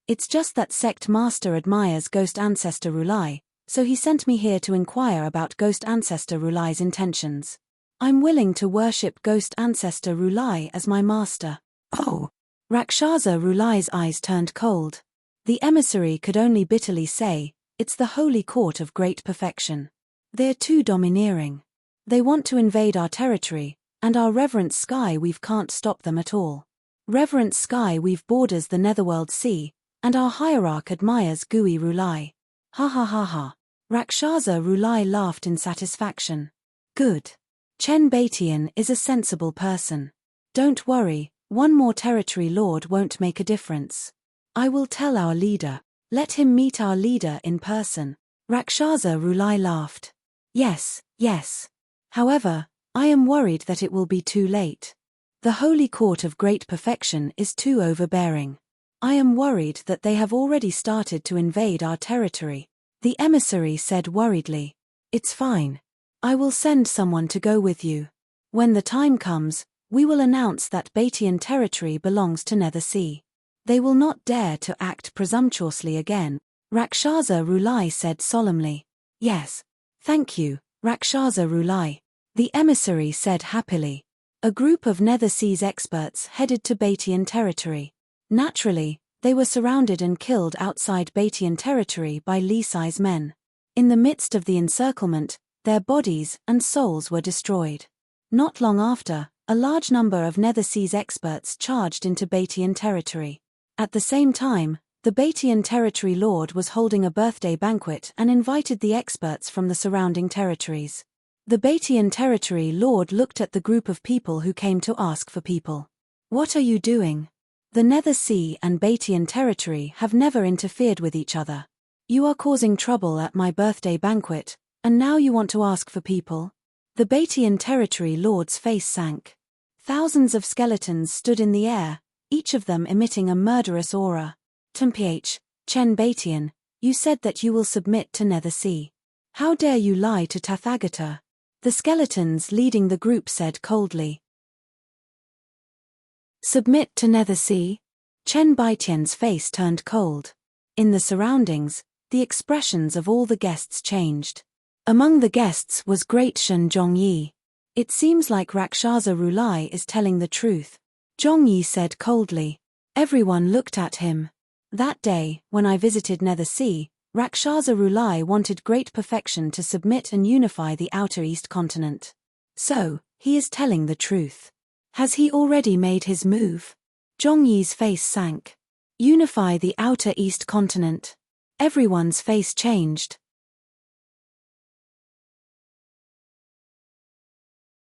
It's just that sect master admires Ghost Ancestor Rulai, so he sent me here to inquire about Ghost Ancestor Rulai's intentions. I'm willing to worship Ghost Ancestor Rulai as my master. Oh! Rakshasa Rulai's eyes turned cold. The emissary could only bitterly say, "It's the holy court of great perfection. They're too domineering. They want to invade our territory, and our reverent sky weave can't stop them at all. Reverent sky weave borders the Netherworld Sea, and our hierarch admires Gui Rulai." Ha ha ha ha. Rakshasa Rulai laughed in satisfaction. Good. Chen Batian is a sensible person. Don't worry, one more territory lord won't make a difference. I will tell our leader. Let him meet our leader in person. Rakshasa Rulai laughed. Yes. However, I am worried that it will be too late. The holy court of great perfection is too overbearing. I am worried that they have already started to invade our territory. The emissary said worriedly. It's fine. I will send someone to go with you. When the time comes, we will announce that Batian territory belongs to Nether Sea. They will not dare to act presumptuously again, Rakshasa Rulai said solemnly. Yes. Thank you, Rakshasa Rulai. The emissary said happily. A group of Nether Sea's experts headed to Batian territory. Naturally, they were surrounded and killed outside Batian territory by Li Sai's men. In the midst of the encirclement, their bodies and souls were destroyed. Not long after, a large number of Nether Sea's experts charged into Batian territory. At the same time, the Batian territory lord was holding a birthday banquet and invited the experts from the surrounding territories. The Batian territory lord looked at the group of people who came to ask for people. What are you doing? The Nether Sea and Batian territory have never interfered with each other. You are causing trouble at my birthday banquet, and now you want to ask for people? The Batian territory lord's face sank. Thousands of skeletons stood in the air, each of them emitting a murderous aura. Chen Batian, you said that you will submit to Nether Sea. How dare you lie to Tathagata? The skeletons leading the group said coldly. Submit to Nether Sea? Chen Baitian's face turned cold. In the surroundings, the expressions of all the guests changed. Among the guests was Great Shen Zhongyi. It seems like Rakshasa Rulai is telling the truth, Zhongyi said coldly. Everyone looked at him. That day, when I visited Nether Sea, Rakshasa Rulai wanted great perfection to submit and unify the outer east continent. So, he is telling the truth. Has he already made his move? Zhongyi's face sank. Unify the outer east continent. Everyone's face changed.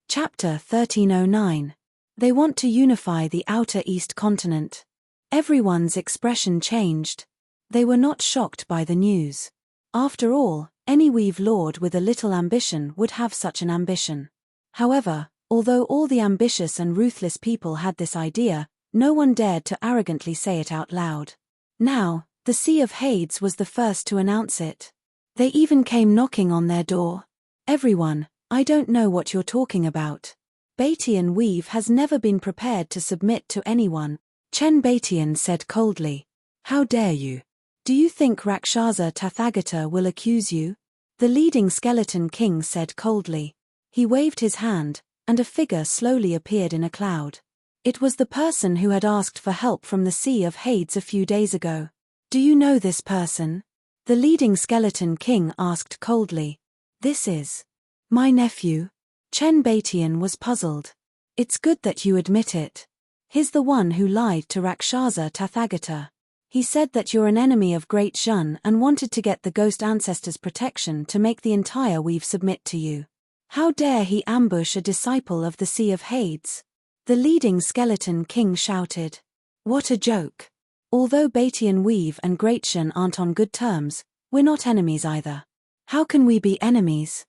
Chapter 1309. They want to unify the outer east continent. Everyone's expression changed. They were not shocked by the news. After all, any weave lord with a little ambition would have such an ambition. However, although all the ambitious and ruthless people had this idea, no one dared to arrogantly say it out loud. Now, the Sea of Hades was the first to announce it. They even came knocking on their door. Everyone, I don't know what you're talking about. Batian Weave has never been prepared to submit to anyone, Chen Batian said coldly. How dare you? Do you think Rakshasa Tathagata will accuse you? The leading skeleton king said coldly. He waved his hand, and a figure slowly appeared in a cloud. It was the person who had asked for help from the Sea of Hades a few days ago. Do you know this person? The leading skeleton king asked coldly. This is my nephew. Chen Batian was puzzled. It's good that you admit it. He's the one who lied to Rakshasa Tathagata. He said that you're an enemy of Great Zhen and wanted to get the ghost ancestors' protection to make the entire weave submit to you. How dare he ambush a disciple of the Sea of Hades? The leading skeleton king shouted. What a joke. Although Batian Weave and Great Zhen aren't on good terms, we're not enemies either. How can we be enemies?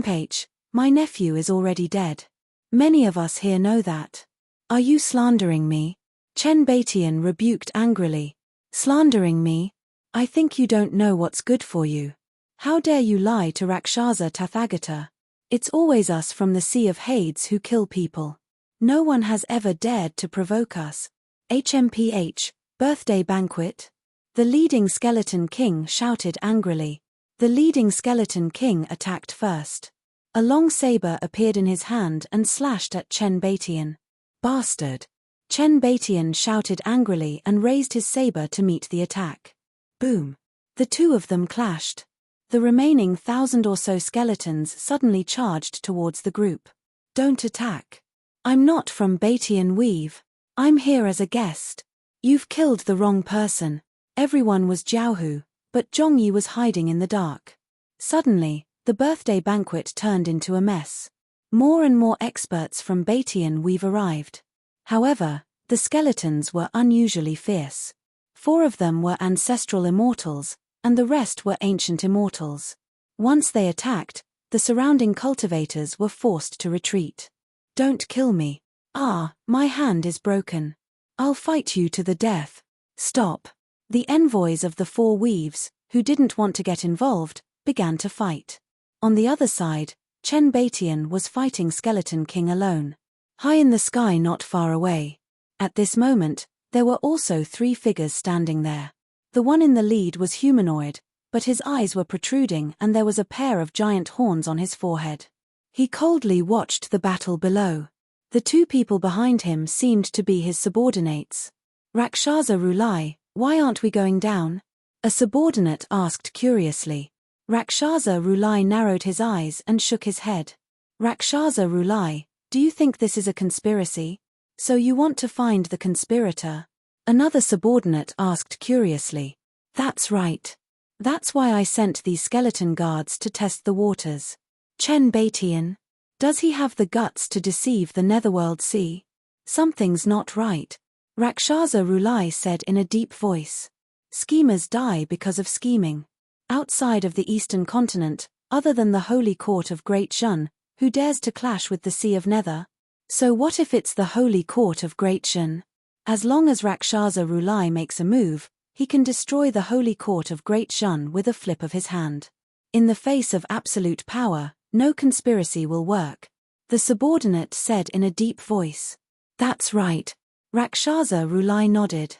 H, my nephew is already dead. Many of us here know that. Are you slandering me? Chen Batian rebuked angrily. Slandering me? I think you don't know what's good for you. How dare you lie to Rakshasa Tathagata? It's always us from the Sea of Hades who kill people. No one has ever dared to provoke us. HMPH, birthday banquet? The leading skeleton king shouted angrily. The leading skeleton king attacked first. A long saber appeared in his hand and slashed at Chen Batian. Bastard! Chen Batian shouted angrily and raised his saber to meet the attack. Boom! The two of them clashed. The remaining 1,000 or so skeletons suddenly charged towards the group. Don't attack. I'm not from Batian Weave. I'm here as a guest. You've killed the wrong person. Everyone was Jiaohu, but Zhongyi was hiding in the dark. Suddenly, the birthday banquet turned into a mess. More and more experts from Batian Weave arrived. However, the skeletons were unusually fierce. 4 of them were ancestral immortals, and the rest were ancient immortals. Once they attacked, the surrounding cultivators were forced to retreat. Don't kill me. Ah, my hand is broken. I'll fight you to the death. Stop. The envoys of the 4 weaves, who didn't want to get involved, began to fight. On the other side, Chen Batian was fighting Skeleton King alone. High in the sky not far away. At this moment, there were also 3 figures standing there. The one in the lead was humanoid, but his eyes were protruding and there was a pair of giant horns on his forehead. He coldly watched the battle below. The 2 people behind him seemed to be his subordinates. Rakshasa Rulai, why aren't we going down? A subordinate asked curiously. Rakshasa Rulai narrowed his eyes and shook his head. Rakshasa Rulai, do you think this is a conspiracy? So you want to find the conspirator? Another subordinate asked curiously. That's right. That's why I sent these skeleton guards to test the waters. Chen Batian. Does he have the guts to deceive the Netherworld Sea? Something's not right. Rakshasa Rulai said in a deep voice. Schemers die because of scheming. Outside of the eastern continent, other than the holy court of Great Zhen, who dares to clash with the Sea of Nether? So what if it's the holy court of Great Zhen? As long as Rakshasa Rulai makes a move, he can destroy the holy court of Great Zhen with a flip of his hand. In the face of absolute power, no conspiracy will work. The subordinate said in a deep voice. That's right. Rakshasa Rulai nodded.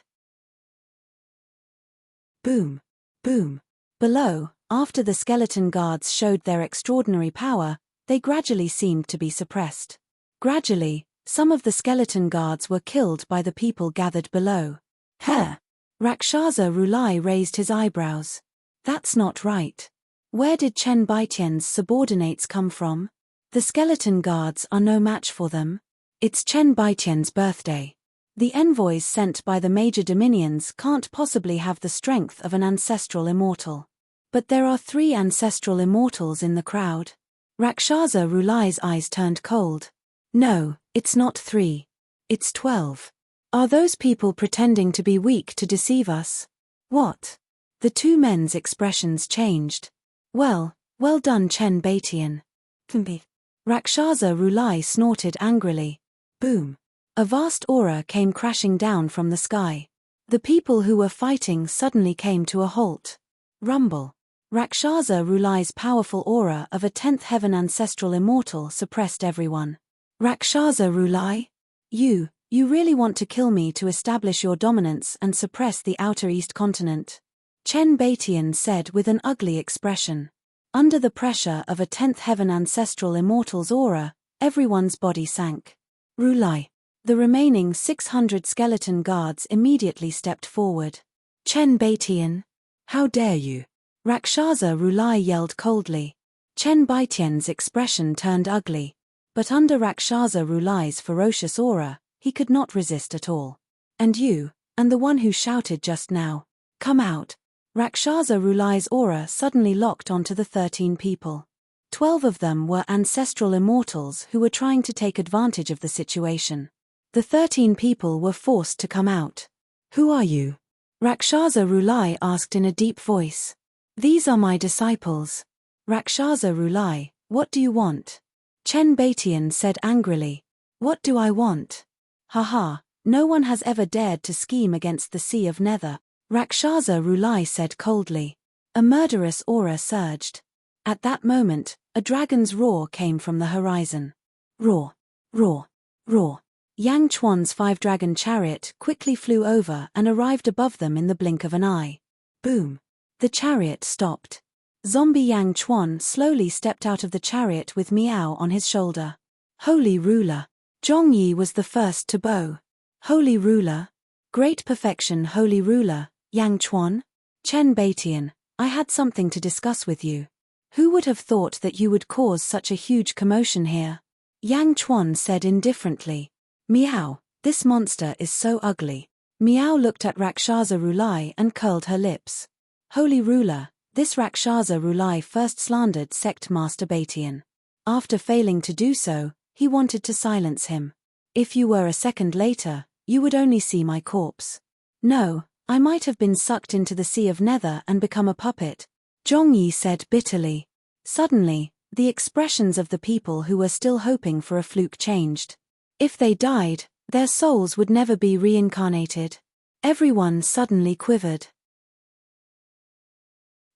Boom. Boom. Below, after the skeleton guards showed their extraordinary power, they gradually seemed to be suppressed. Gradually, some of the skeleton guards were killed by the people gathered below. Huh! Rakshasa Rulai raised his eyebrows. That's not right. Where did Chen Baitian's subordinates come from? The skeleton guards are no match for them. It's Chen Baitian's birthday. The envoys sent by the major dominions can't possibly have the strength of an ancestral immortal. But there are 3 ancestral immortals in the crowd. Rakshasa Rulai's eyes turned cold. No, it's not 3. It's 12. Are those people pretending to be weak to deceive us? What? The 2 men's expressions changed. Well done Chen Batian. Rakshasa Rulai snorted angrily. Boom. A vast aura came crashing down from the sky. The people who were fighting suddenly came to a halt. Rumble. Rakshasa Rulai's powerful aura of a 10th heaven ancestral immortal suppressed everyone. Rakshasa Rulai? You really want to kill me to establish your dominance and suppress the outer east continent? Chen Baitian said with an ugly expression. Under the pressure of a 10th heaven ancestral immortal's aura, everyone's body sank. Rulai. The remaining 600 skeleton guards immediately stepped forward. Chen Baitian? How dare you? Rakshasa Rulai yelled coldly. Chen Baitian's expression turned ugly. But under Rakshasa Rulai's ferocious aura, he could not resist at all. And you, and the one who shouted just now, come out. Rakshasa Rulai's aura suddenly locked onto the 13 people. 12 of them were ancestral immortals who were trying to take advantage of the situation. The 13 people were forced to come out. Who are you? Rakshasa Rulai asked in a deep voice. These are my disciples. Rakshasa Rulai, what do you want? Chen Baitian said angrily. What do I want? Haha, no one has ever dared to scheme against the Sea of Nether. Rakshasa Rulai said coldly. A murderous aura surged. At that moment, a dragon's roar came from the horizon. Roar, roar, roar. Yang Chuan's 5-dragon chariot quickly flew over and arrived above them in the blink of an eye. Boom. The chariot stopped. Zombie Yang Chuan slowly stepped out of the chariot with Miao on his shoulder. Holy Ruler. Zhong Yi was the first to bow. Holy Ruler. Great perfection, Holy Ruler. Yang Chuan? Chen Baitian, I had something to discuss with you. Who would have thought that you would cause such a huge commotion here? Yang Chuan said indifferently. Miao, this monster is so ugly. Miao looked at Rakshasa Rulai and curled her lips. Holy Ruler, this Rakshasa Rulai first slandered Sect Master Baitian. After failing to do so, he wanted to silence him. If you were a second later, you would only see my corpse. No, I might have been sucked into the Sea of Nether and become a puppet, Zhong Yi said bitterly. Suddenly, the expressions of the people who were still hoping for a fluke changed. If they died, their souls would never be reincarnated. Everyone suddenly quivered.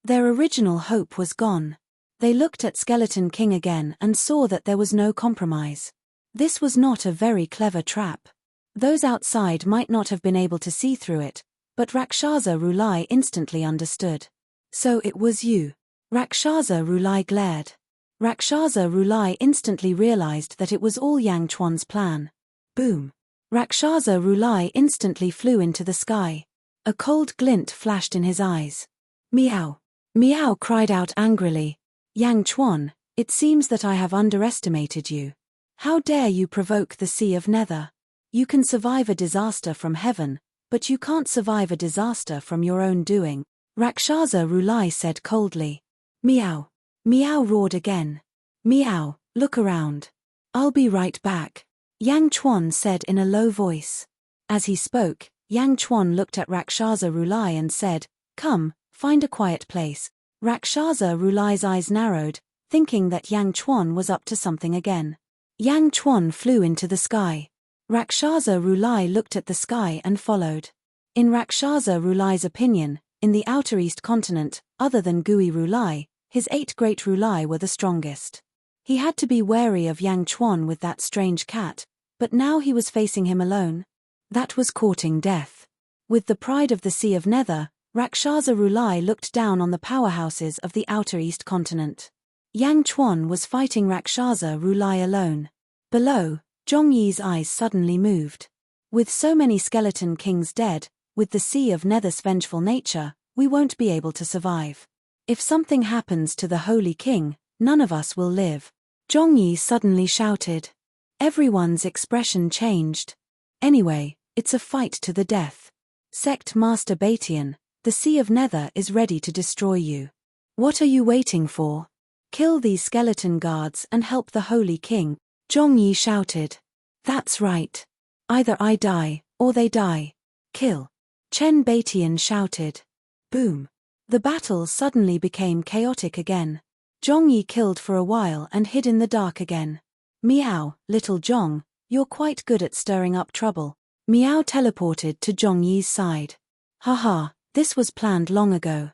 Their original hope was gone. They looked at Skeleton King again and saw that there was no compromise. This was not a very clever trap. Those outside might not have been able to see through it, but Rakshasa Rulai instantly understood. So it was you. Rakshasa Rulai glared. Rakshasa Rulai instantly realized that it was all Yang Chuan's plan. Boom. Rakshasa Rulai instantly flew into the sky. A cold glint flashed in his eyes. Meow. Miao cried out angrily. Yang Chuan, it seems that I have underestimated you. How dare you provoke the Sea of Nether? You can survive a disaster from heaven, but you can't survive a disaster from your own doing, Rakshasa Rulai said coldly. Meow. Meow roared again. Meow, look around. I'll be right back, Yang Chuan said in a low voice. As he spoke, Yang Chuan looked at Rakshasa Rulai and said, Come, find a quiet place. Rakshasa Rulai's eyes narrowed, thinking that Yang Chuan was up to something again. Yang Chuan flew into the sky. Rakshasa Rulai looked at the sky and followed. In Rakshasa Rulai's opinion, in the outer east continent, other than Gui Rulai, his 8 great Rulai were the strongest. He had to be wary of Yang Chuan with that strange cat, but now he was facing him alone. That was courting death. With the pride of the Sea of Nether, Rakshasa Rulai looked down on the powerhouses of the outer east continent. Yang Chuan was fighting Rakshasa Rulai alone. Below, Zhong Yi's eyes suddenly moved. With so many skeleton kings dead, with the Sea of Nether's vengeful nature, we won't be able to survive. If something happens to the Holy King, none of us will live, Zhong Yi suddenly shouted. Everyone's expression changed. Anyway, it's a fight to the death. Sect Master Baitian, the Sea of Nether is ready to destroy you. What are you waiting for? Kill these skeleton guards and help the Holy King, Zhong Yi shouted. That's right. Either I die, or they die. Kill. Chen Baitian shouted. Boom. The battle suddenly became chaotic again. Zhong Yi killed for a while and hid in the dark again. Meow, little Zhong, you're quite good at stirring up trouble. Meow teleported to Zhong Yi's side. Haha, this was planned long ago.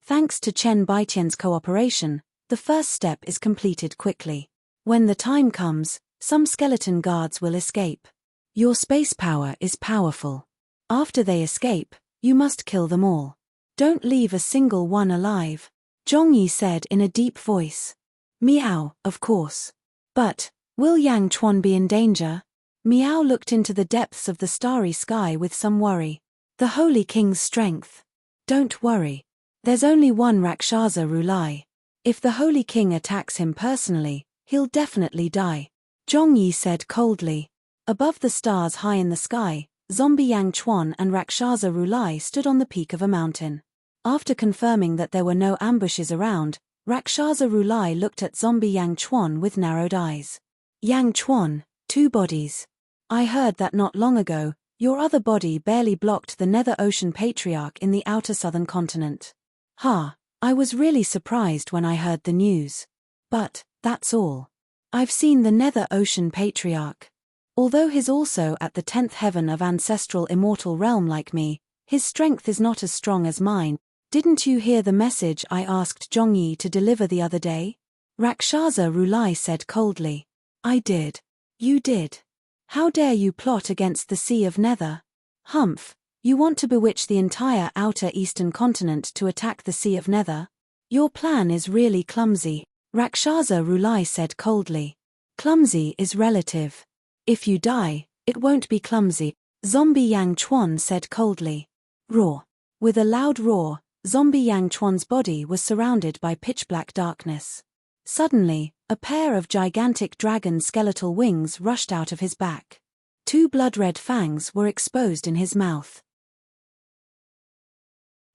Thanks to Chen Baitian's cooperation, the first step is completed quickly. When the time comes, some skeleton guards will escape. Your space power is powerful. After they escape, you must kill them all. Don't leave a single one alive, Zhongyi said in a deep voice. Miao, of course. But, will Yang Chuan be in danger? Miao looked into the depths of the starry sky with some worry. The Holy King's strength. Don't worry. There's only one Rakshasa Rulai. If the Holy King attacks him personally, he'll definitely die, Zhongyi said coldly. Above the stars high in the sky, Zombie Yang Chuan and Rakshasa Rulai stood on the peak of a mountain. After confirming that there were no ambushes around, Rakshasa Rulai looked at Zombie Yang Chuan with narrowed eyes. Yang Chuan, 2 bodies. I heard that not long ago, your other body barely blocked the Nether Ocean Patriarch in the outer southern continent. I was really surprised when I heard the news. But, that's all. I've seen the Nether Ocean Patriarch. Although he's also at the 10th heaven of ancestral immortal realm like me, his strength is not as strong as mine. Didn't you hear the message I asked Zhongyi to deliver the other day? Rakshasa Rulai said coldly. I did. You did. How dare you plot against the Sea of Nether? Humph. You want to bewitch the entire outer eastern continent to attack the Sea of Nether? Your plan is really clumsy, Rakshasa Rulai said coldly. Clumsy is relative. If you die, it won't be clumsy, Zombie Yang Chuan said coldly. Roar. With a loud roar, Zombie Yang Chuan's body was surrounded by pitch-black darkness. Suddenly, a pair of gigantic dragon skeletal wings rushed out of his back. 2 blood-red fangs were exposed in his mouth.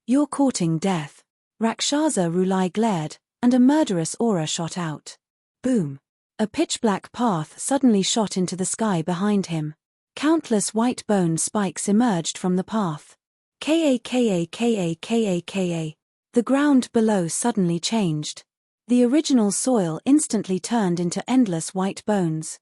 You're courting death. Rakshasa Rulai glared, and a murderous aura shot out. Boom. A pitch-black path suddenly shot into the sky behind him. Countless white bone spikes emerged from the path. Ka. The ground below suddenly changed. The original soil instantly turned into endless white bones.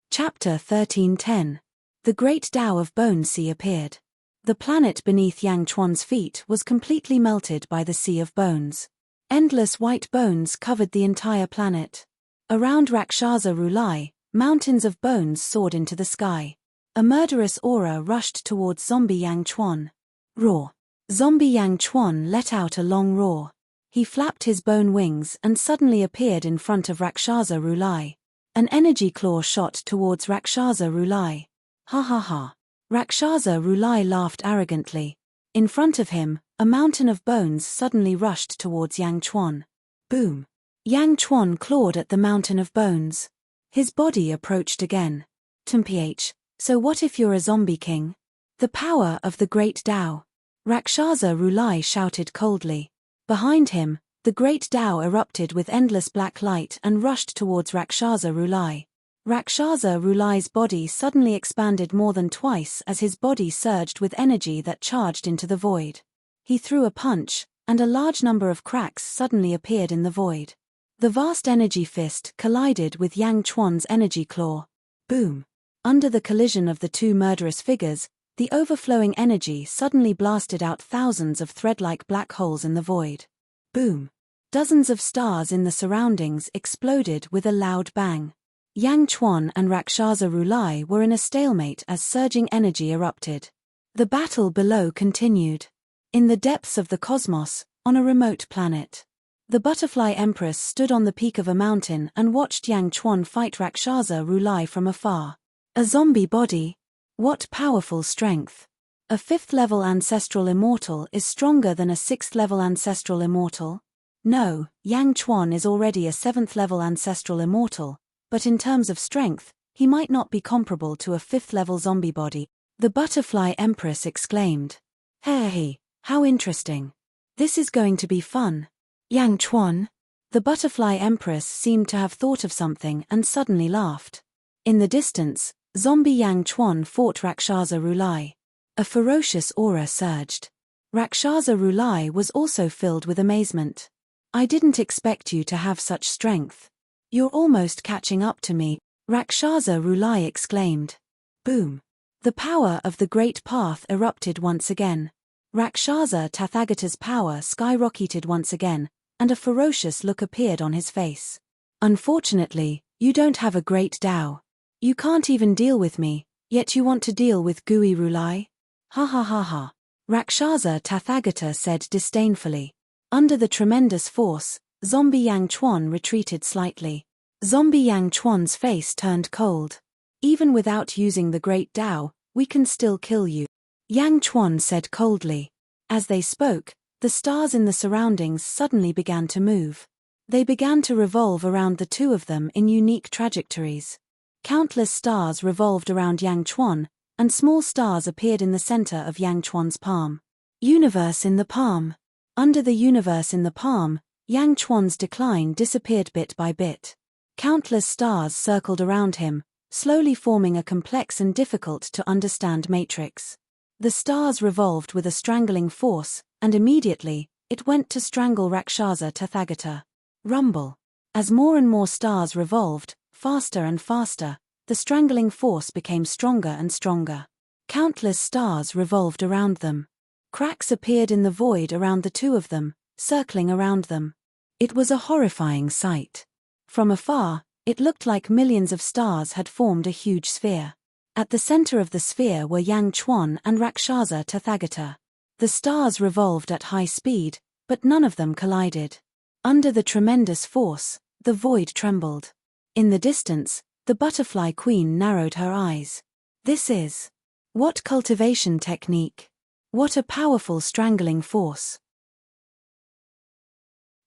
Chapter 1310. The Great Tao of Bone Sea appeared. The planet beneath Yang Chuan's feet was completely melted by the Sea of Bones. Endless white bones covered the entire planet. Around Rakshasa Rulai, mountains of bones soared into the sky. A murderous aura rushed towards Zombie Yang Chuan. Roar. Zombie Yang Chuan let out a long roar. He flapped his bone wings and suddenly appeared in front of Rakshasa Rulai. An energy claw shot towards Rakshasa Rulai. Ha ha ha. Rakshasa Rulai laughed arrogantly. In front of him, a mountain of bones suddenly rushed towards Yang Chuan. Boom. Yang Chuan clawed at the mountain of bones. His body approached again. Mph, so what if you're a zombie king? The power of the Great Tao. Rakshasa Rulai shouted coldly. Behind him, the Great Tao erupted with endless black light and rushed towards Rakshasa Rulai. Rakshasa Rulai's body suddenly expanded more than twice as his body surged with energy that charged into the void. He threw a punch, and a large number of cracks suddenly appeared in the void. The vast energy fist collided with Yang Chuan's energy claw. Boom. Under the collision of the 2 murderous figures, the overflowing energy suddenly blasted out thousands of thread-like black holes in the void. Boom. Dozens of stars in the surroundings exploded with a loud bang. Yang Chuan and Rakshasa Rulai were in a stalemate as surging energy erupted. The battle below continued. In the depths of the cosmos, on a remote planet. The Butterfly Empress stood on the peak of a mountain and watched Yang Chuan fight Rakshasa Rulai from afar. A zombie body? What powerful strength! A 5th-level ancestral immortal is stronger than a 6th-level ancestral immortal? No, Yang Chuan is already a 7th-level ancestral immortal. But in terms of strength, he might not be comparable to a 5th-level zombie body, the Butterfly Empress exclaimed. Hey, how interesting. This is going to be fun. Yang Chuan? The Butterfly Empress seemed to have thought of something and suddenly laughed. In the distance, Zombie Yang Chuan fought Rakshasa Rulai. A ferocious aura surged. Rakshasa Rulai was also filled with amazement. I didn't expect you to have such strength. You're almost catching up to me, Rakshasa Rulai exclaimed. Boom. The power of the Great Path erupted once again. Rakshasa Tathagata's power skyrocketed once again, and a ferocious look appeared on his face. Unfortunately, you don't have a great Tao. You can't even deal with me, yet you want to deal with Gui Rulai? Ha ha ha ha. Rakshasa Tathagata said disdainfully. Under the tremendous force, Zombie Yang Chuan retreated slightly. Zombie Yang Chuan's face turned cold. Even without using the Great Tao, we can still kill you. Yang Chuan said coldly. As they spoke, the stars in the surroundings suddenly began to move. They began to revolve around the two of them in unique trajectories. Countless stars revolved around Yang Chuan, and small stars appeared in the center of Yang Chuan's palm. Universe in the palm. Under the universe in the palm, Yang Chuan's decline disappeared bit by bit. Countless stars circled around him, slowly forming a complex and difficult-to-understand matrix. The stars revolved with a strangling force, and immediately, it went to strangle Rakshasa Tathagata. Rumble. As more and more stars revolved, faster and faster, the strangling force became stronger and stronger. Countless stars revolved around them. Cracks appeared in the void around the two of them, circling around them. It was a horrifying sight. From afar, it looked like millions of stars had formed a huge sphere. At the center of the sphere were Yang Chuan and Rakshasa Tathagata. The stars revolved at high speed, but none of them collided. Under the tremendous force, the void trembled. In the distance, the butterfly queen narrowed her eyes. This is. What cultivation technique? What a powerful strangling force.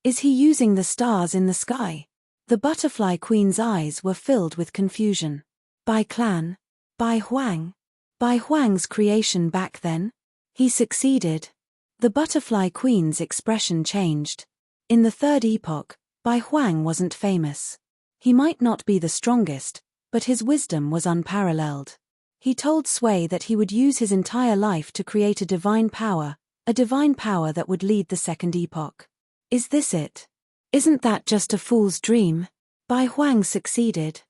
Is he using the stars in the sky? The butterfly queen's eyes were filled with confusion. By clan? By Huang? By Huang's creation back then? He succeeded. The butterfly queen's expression changed. In the third epoch, Bai Huang wasn't famous. He might not be the strongest, but his wisdom was unparalleled. He told Sui that he would use his entire life to create a divine power that would lead the second epoch. Is this it? Isn't that just a fool's dream? Bai Huang succeeded.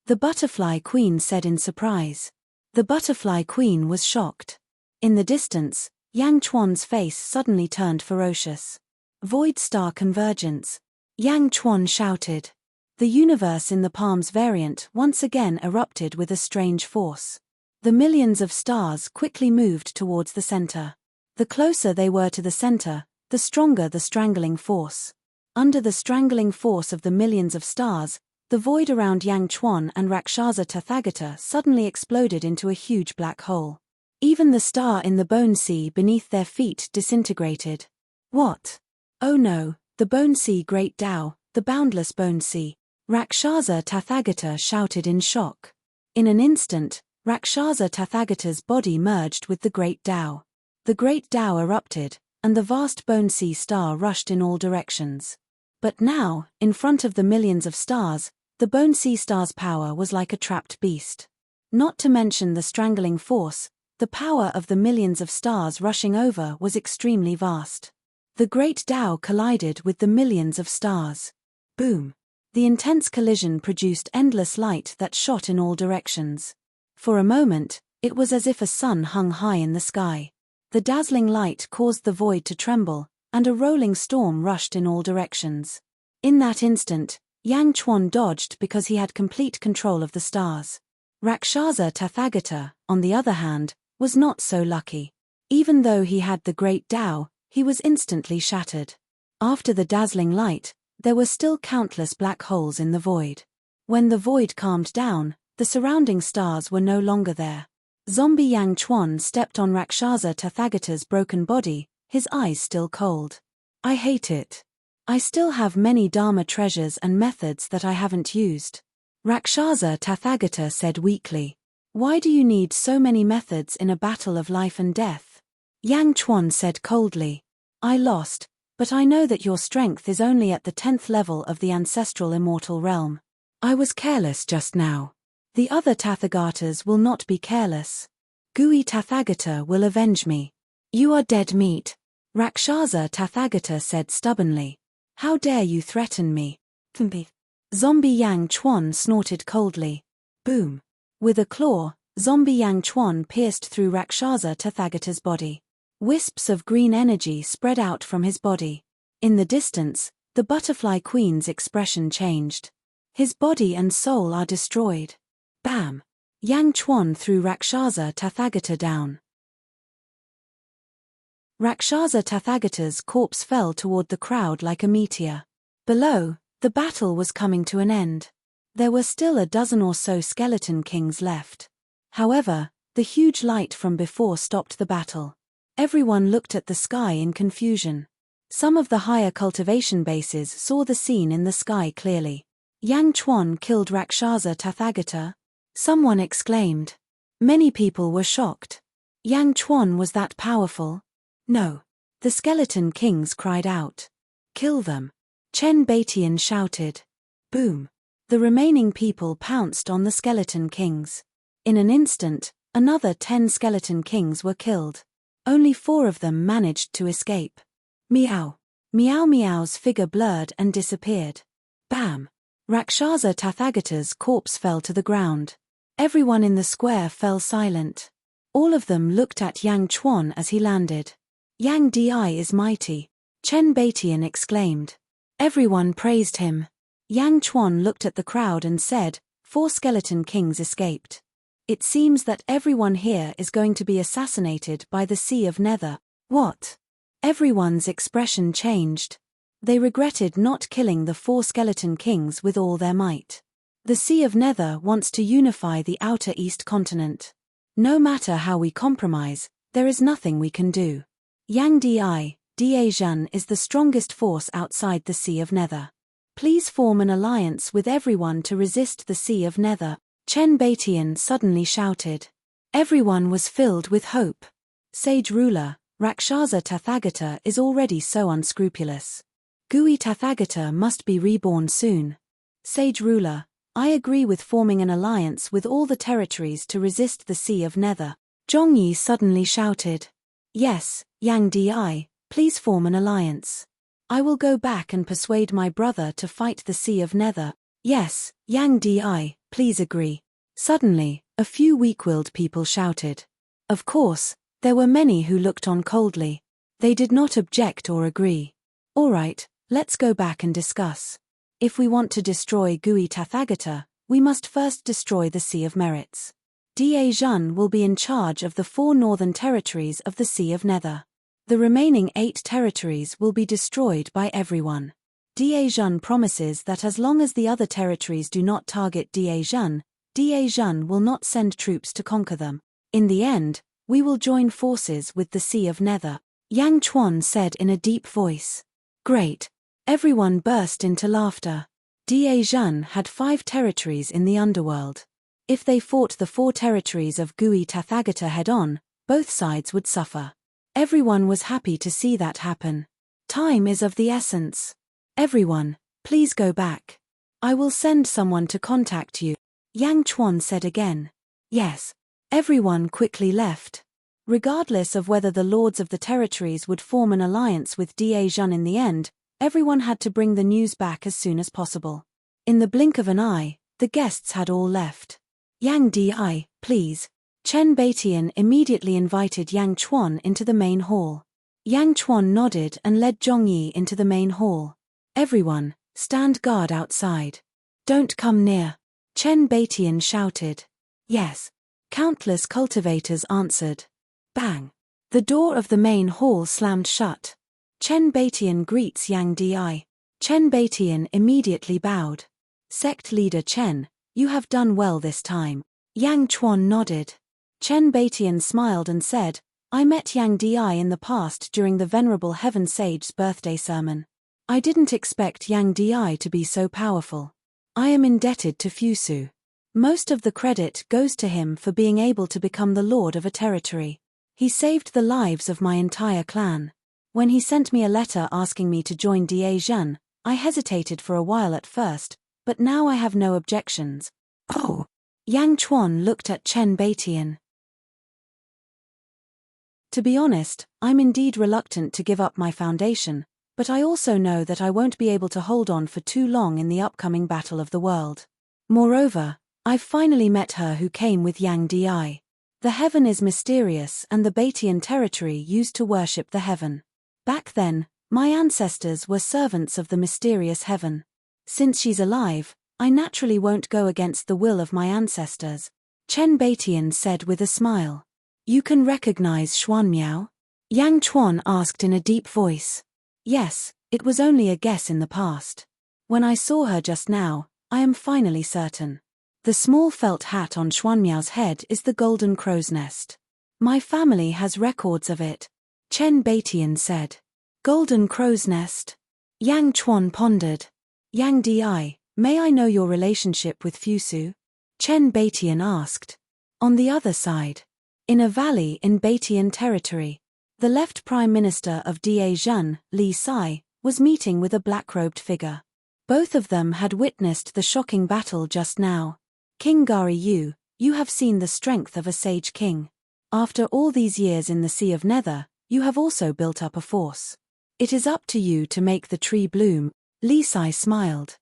The butterfly queen said in surprise. The butterfly queen was shocked. In the distance, Yang Chuan's face suddenly turned ferocious. Void star convergence. Yang Chuan shouted. The universe in the palm's variant once again erupted with a strange force. The millions of stars quickly moved towards the center. The closer they were to the center, the stronger the strangling force. Under the strangling force of the millions of stars, the void around Yang Chuan and Rakshasa Tathagata suddenly exploded into a huge black hole. Even the star in the bone sea beneath their feet disintegrated. What? Oh no, the bone sea Great Tao, the boundless bone sea. Rakshasa Tathagata shouted in shock. In an instant, Rakshasa Tathagata's body merged with the Great Tao. The Great Tao erupted, and the vast bone sea star rushed in all directions. But now, in front of the millions of stars, the bone sea star's power was like a trapped beast. Not to mention the strangling force, the power of the millions of stars rushing over was extremely vast. The Great Tao collided with the millions of stars. Boom! The intense collision produced endless light that shot in all directions. For a moment, it was as if a sun hung high in the sky. The dazzling light caused the void to tremble, and a rolling storm rushed in all directions. In that instant, Yang Chuan dodged because he had complete control of the stars. Rakshasa Tathagata, on the other hand, was not so lucky. Even though he had the Great Tao, he was instantly shattered. After the dazzling light, there were still countless black holes in the void. When the void calmed down, the surrounding stars were no longer there. Zombie Yang Chuan stepped on Rakshasa Tathagata's broken body, his eyes still cold. I hate it. I still have many Dharma treasures and methods that I haven't used. Rakshasa Tathagata said weakly. Why do you need so many methods in a battle of life and death? Yang Chuan said coldly. I lost, but I know that your strength is only at the 10th level of the ancestral immortal realm. I was careless just now. The other Tathagatas will not be careless. Gui Tathagata will avenge me. You are dead meat. Rakshasa Tathagata said stubbornly. How dare you threaten me? Zombie Yang Chuan snorted coldly. Boom. With a claw, Zombie Yang Chuan pierced through Rakshasa Tathagata's body. Wisps of green energy spread out from his body. In the distance, the butterfly queen's expression changed. His body and soul are destroyed. Bam! Yang Chuan threw Rakshasa Tathagata down. Rakshasa Tathagata's corpse fell toward the crowd like a meteor. Below, the battle was coming to an end. There were still a dozen or so skeleton kings left. However, the huge light from before stopped the battle. Everyone looked at the sky in confusion. Some of the higher cultivation bases saw the scene in the sky clearly. Yang Chuan killed Rakshasa Tathagata? Someone exclaimed. Many people were shocked. Yang Chuan was that powerful? No. The skeleton kings cried out. Kill them. Chen Baitian shouted. Boom. The remaining people pounced on the skeleton kings. In an instant, another 10 skeleton kings were killed. Only 4 of them managed to escape. Meow. Meow Meow's figure blurred and disappeared. Bam! Rakshasa Tathagata's corpse fell to the ground. Everyone in the square fell silent. All of them looked at Yang Chuan as he landed. Yang Di is mighty, Chen Baitian exclaimed. Everyone praised him. Yang Chuan looked at the crowd and said, 4 skeleton kings escaped. It seems that everyone here is going to be assassinated by the Sea of Nether. What? Everyone's expression changed. They regretted not killing the 4 skeleton kings with all their might. The Sea of Nether wants to unify the Outer East continent. No matter how we compromise, there is nothing we can do. Yang Di Zhan is the strongest force outside the Sea of Nether. Please form an alliance with everyone to resist the Sea of Nether. Chen Baitian suddenly shouted. Everyone was filled with hope. Sage ruler, Rakshasa Tathagata is already so unscrupulous. Gui Tathagata must be reborn soon. Sage ruler, I agree with forming an alliance with all the territories to resist the Sea of Nether. Zhongyi suddenly shouted. Yes, Yang Di, please form an alliance. I will go back and persuade my brother to fight the Sea of Nether. Yes, Yang Di, please agree. Suddenly, a few weak-willed people shouted. Of course, there were many who looked on coldly. They did not object or agree. All right, let's go back and discuss. If we want to destroy Gui Tathagata, we must first destroy the Sea of Merits. Da Zhan will be in charge of the 4 northern territories of the Sea of Nether. The remaining 8 territories will be destroyed by everyone. Da Zhan promises that as long as the other territories do not target Da Zhan will not send troops to conquer them. In the end, we will join forces with the Sea of Nether, Yang Chuan said in a deep voice. Great. Everyone burst into laughter. Da Zhan had 5 territories in the underworld. If they fought the 4 territories of Gui Tathagata head-on, both sides would suffer. Everyone was happy to see that happen. Time is of the essence. Everyone, please go back. I will send someone to contact you. Yang Chuan said again. Yes. Everyone quickly left. Regardless of whether the lords of the territories would form an alliance with Da Zhan in the end, everyone had to bring the news back as soon as possible. In the blink of an eye, the guests had all left. Yang Di, please. Chen Baitian immediately invited Yang Chuan into the main hall. Yang Chuan nodded and led Zhongyi into the main hall. Everyone, stand guard outside. Don't come near. Chen Baitian shouted. Yes. Countless cultivators answered. Bang. The door of the main hall slammed shut. Chen Baitian greets Yang Di. Chen Baitian immediately bowed. Sect leader Chen, you have done well this time. Yang Chuan nodded. Chen Baitian smiled and said, I met Yang Di in the past during the Venerable Heaven Sage's birthday sermon. I didn't expect Yang Di to be so powerful. I am indebted to Fusu. Most of the credit goes to him for being able to become the lord of a territory. He saved the lives of my entire clan. When he sent me a letter asking me to join Da Zhan, I hesitated for a while at first, but now I have no objections. Oh! Yang Chuan looked at Chen Baitian. To be honest, I'm indeed reluctant to give up my foundation, but I also know that I won't be able to hold on for too long in the upcoming battle of the world. Moreover, I've finally met her who came with Yang Di. The heaven is mysterious and the Batian territory used to worship the heaven. Back then, my ancestors were servants of the mysterious heaven. Since she's alive, I naturally won't go against the will of my ancestors, Chen Batian said with a smile. You can recognize Xuanmiao? Yang Chuan asked in a deep voice. Yes, it was only a guess in the past. When I saw her just now, I am finally certain. The small felt hat on Xuanmiao's head is the golden crow's nest. My family has records of it, Chen Batian said. Golden crow's nest? Yang Chuan pondered. Yang Di, may I know your relationship with Fusu? Chen Batian asked. On the other side. In a valley in Batian territory. The left Prime Minister of Da Zhen, Li Sai, was meeting with a black-robed figure. Both of them had witnessed the shocking battle just now. King Gari Yu, you have seen the strength of a sage king. After all these years in the Sea of Nether, you have also built up a force. It is up to you to make the tree bloom, Li Sai smiled.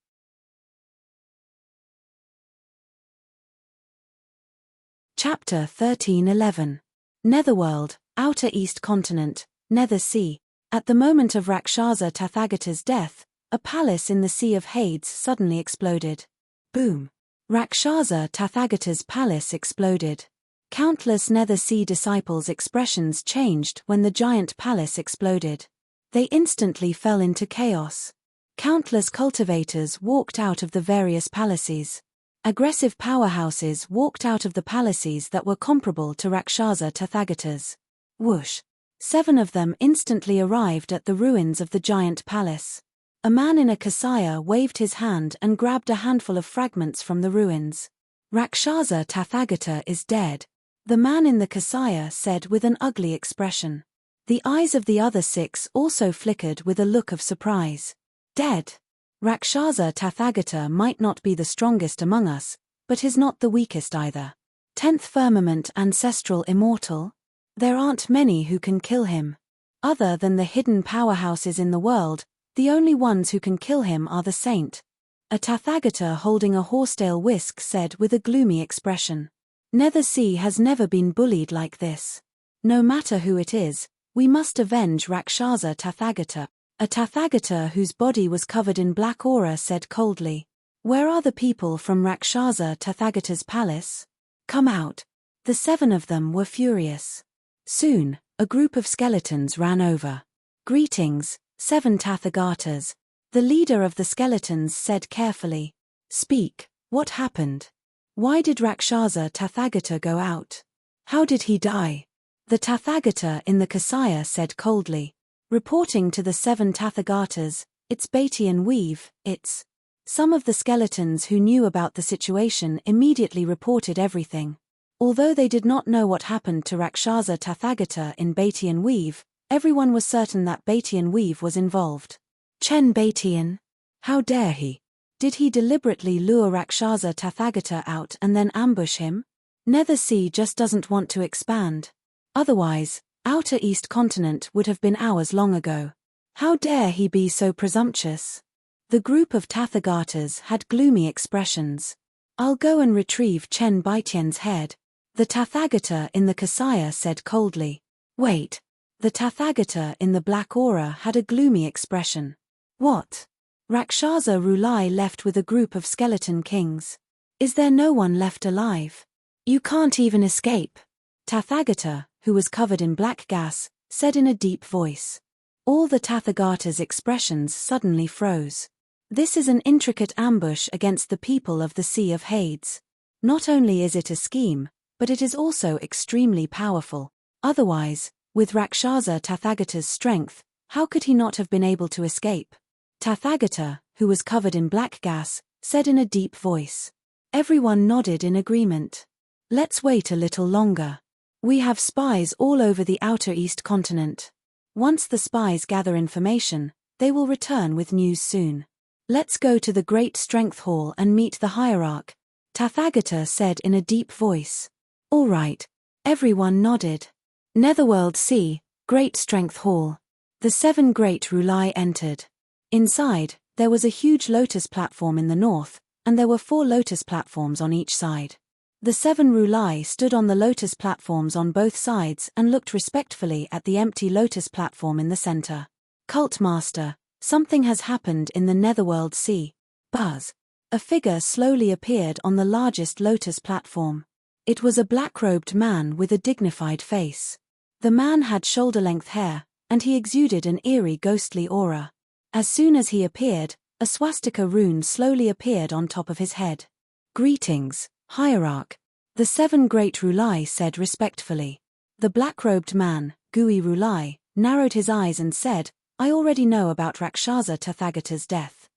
Chapter 13:11. Netherworld, Outer East Continent, Nether Sea. At the moment of Rakshasa Tathagata's death, a palace in the Sea of Hades suddenly exploded. Boom. Rakshasa Tathagata's palace exploded. Countless Nether Sea disciples' expressions changed when the giant palace exploded. They instantly fell into chaos. Countless cultivators walked out of the various palaces. Aggressive powerhouses walked out of the palaces that were comparable to Rakshasa Tathagata's. Whoosh. 7 of them instantly arrived at the ruins of the giant palace. A man in a kasaya waved his hand and grabbed a handful of fragments from the ruins. Rakshasa Tathagata is dead, the man in the kasaya said with an ugly expression. The eyes of the other 6 also flickered with a look of surprise. Dead. Rakshasa Tathagata might not be the strongest among us, but is not the weakest either. 10th Firmament Ancestral Immortal? There aren't many who can kill him. Other than the hidden powerhouses in the world, the only ones who can kill him are the saint. A Tathagata holding a horsetail whisk said with a gloomy expression. Nether Sea has never been bullied like this. No matter who it is, we must avenge Rakshasa Tathagata. A Tathagata whose body was covered in black aura said coldly. Where are the people from Rakshasa Tathagata's palace? Come out. The 7 of them were furious. Soon, a group of skeletons ran over. Greetings, 7 Tathagatas. The leader of the skeletons said carefully. Speak, what happened? Why did Rakshasa Tathagata go out? How did he die? The Tathagata in the kasaya said coldly. Reporting to the 7 Tathagatas, it's Batian weave, it's. Some of the skeletons who knew about the situation immediately reported everything. Although they did not know what happened to Rakshasa Tathagata in Batian weave, everyone was certain that Batian weave was involved. Chen Batian? How dare he? Did he deliberately lure Rakshasa Tathagata out and then ambush him? Nether Sea just doesn't want to expand. Otherwise, Outer East Continent would have been ours long ago. How dare he be so presumptuous? The group of Tathagatas had gloomy expressions. I'll go and retrieve Chen Baitian's head. The Tathagata in the kasaya said coldly. Wait. The Tathagata in the black aura had a gloomy expression. What? Rakshasa Rulai left with a group of skeleton kings. Is there no one left alive? You can't even escape. Tathagata, who was covered in black gas, said in a deep voice. All the Tathagatas' expressions suddenly froze. This is an intricate ambush against the people of the Sea of Hades. Not only is it a scheme, but it is also extremely powerful. Otherwise, with Rakshasa Tathagata's strength, how could he not have been able to escape? Tathagata, who was covered in black gas, said in a deep voice. Everyone nodded in agreement. Let's wait a little longer. We have spies all over the Outer East Continent. Once the spies gather information, they will return with news soon. Let's go to the Great Strength Hall and meet the hierarch, Tathagata said in a deep voice. All right. Everyone nodded. Netherworld Sea, Great Strength Hall. The 7 great Rulai entered. Inside, there was a huge lotus platform in the north, and there were 4 lotus platforms on each side. The 7 Rulai stood on the lotus platforms on both sides and looked respectfully at the empty lotus platform in the center. Cult Master, something has happened in the Netherworld Sea. Buzz. A figure slowly appeared on the largest lotus platform. It was a black-robed man with a dignified face. The man had shoulder-length hair, and he exuded an eerie ghostly aura. As soon as he appeared, a swastika rune slowly appeared on top of his head. Greetings, Hierarch. The 7 great Rulai said respectfully. The black-robed man, Gui Rulai, narrowed his eyes and said, I already know about Rakshasa Tathagata's death.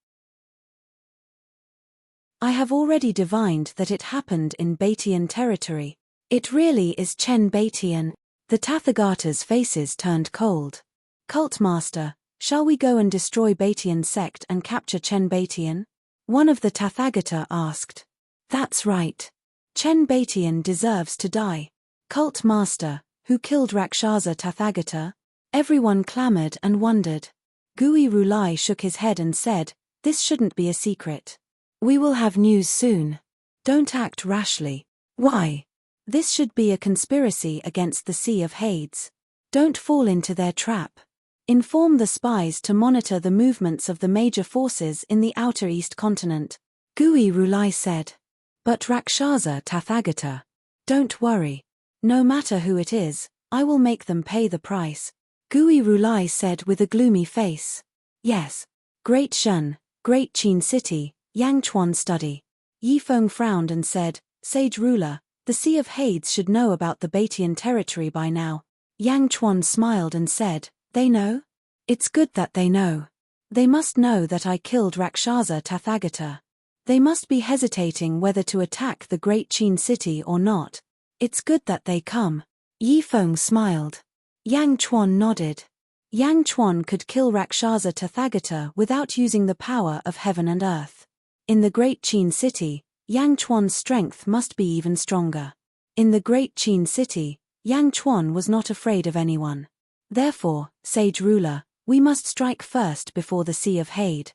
I have already divined that it happened in Batian territory. It really is Chen Batian. The Tathagata's faces turned cold. Cult Master, shall we go and destroy Batian sect and capture Chen Batian? One of the Tathagata asked. That's right. Chen Batian deserves to die. Cult Master, who killed Rakshasa Tathagata? Everyone clamored and wondered. Gui Rulai shook his head and said, this shouldn't be a secret. We will have news soon. Don't act rashly. Why? This should be a conspiracy against the Sea of Hades. Don't fall into their trap. Inform the spies to monitor the movements of the major forces in the outer East continent. Gui Rulai said. But Rakshasa Tathagata. Don't worry. No matter who it is, I will make them pay the price. Gui Rulai said with a gloomy face. Yes. Great Shun, Great Qin City, Yangchuan study. Yifeng frowned and said, Sage ruler, the Sea of Hades should know about the Batian territory by now. Yangchuan smiled and said, they know? It's good that they know. They must know that I killed Rakshasa Tathagata. They must be hesitating whether to attack the Great Qin City or not. It's good that they come. Yifeng smiled. Yang Chuan nodded. Yang Chuan could kill Rakshasa Tathagata without using the power of heaven and earth. In the Great Qin City, Yang Chuan's strength must be even stronger. In the Great Qin City, Yang Chuan was not afraid of anyone. Therefore, sage ruler, we must strike first before the Sea of Hades.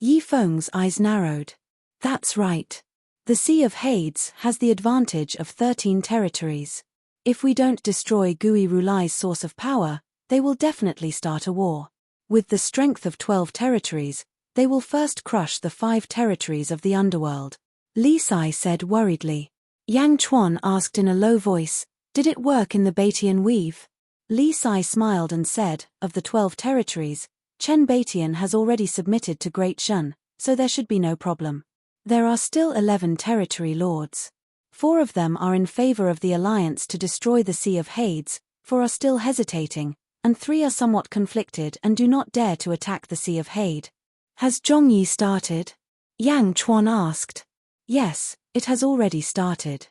Yifeng's eyes narrowed. That's right. The Sea of Hades has the advantage of 13 territories. If we don't destroy Gui Rulai's source of power, they will definitely start a war. With the strength of 12 territories, they will first crush the 5 territories of the underworld. Li Sai said worriedly. Yang Chuan asked in a low voice, did it work in the Batian weave? Li Sai smiled and said, of the 12 territories, Chen Batian has already submitted to Great Shun, so there should be no problem. There are still 11 territory lords. 4 of them are in favor of the alliance to destroy the Sea of Hades, 4 are still hesitating, and 3 are somewhat conflicted and do not dare to attack the Sea of Hades. Has Zhongyi started? Yang Chuan asked. Yes, it has already started.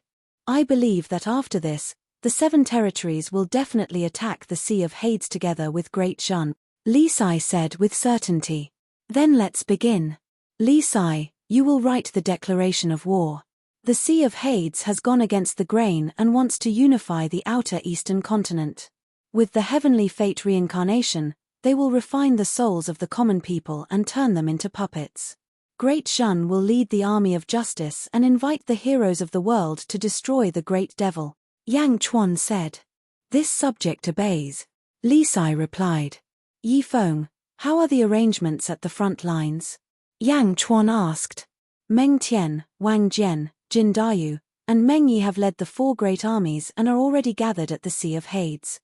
I believe that after this, the 7 territories will definitely attack the Sea of Hades together with Great Shun, Li Sai said with certainty. Then let's begin. Li Sai, you will write the declaration of war. The Sea of Hades has gone against the grain and wants to unify the outer eastern continent. With the heavenly fate reincarnation, they will refine the souls of the common people and turn them into puppets. Great Shun will lead the army of justice and invite the heroes of the world to destroy the great devil. Yang Chuan said. This subject obeys. Li Sai replied. Yifeng, how are the arrangements at the front lines? Yang Chuan asked. Meng Tian, Wang Jian, Jin Dayu, and Meng Yi have led the 4 great armies and are already gathered at the Sea of Hades.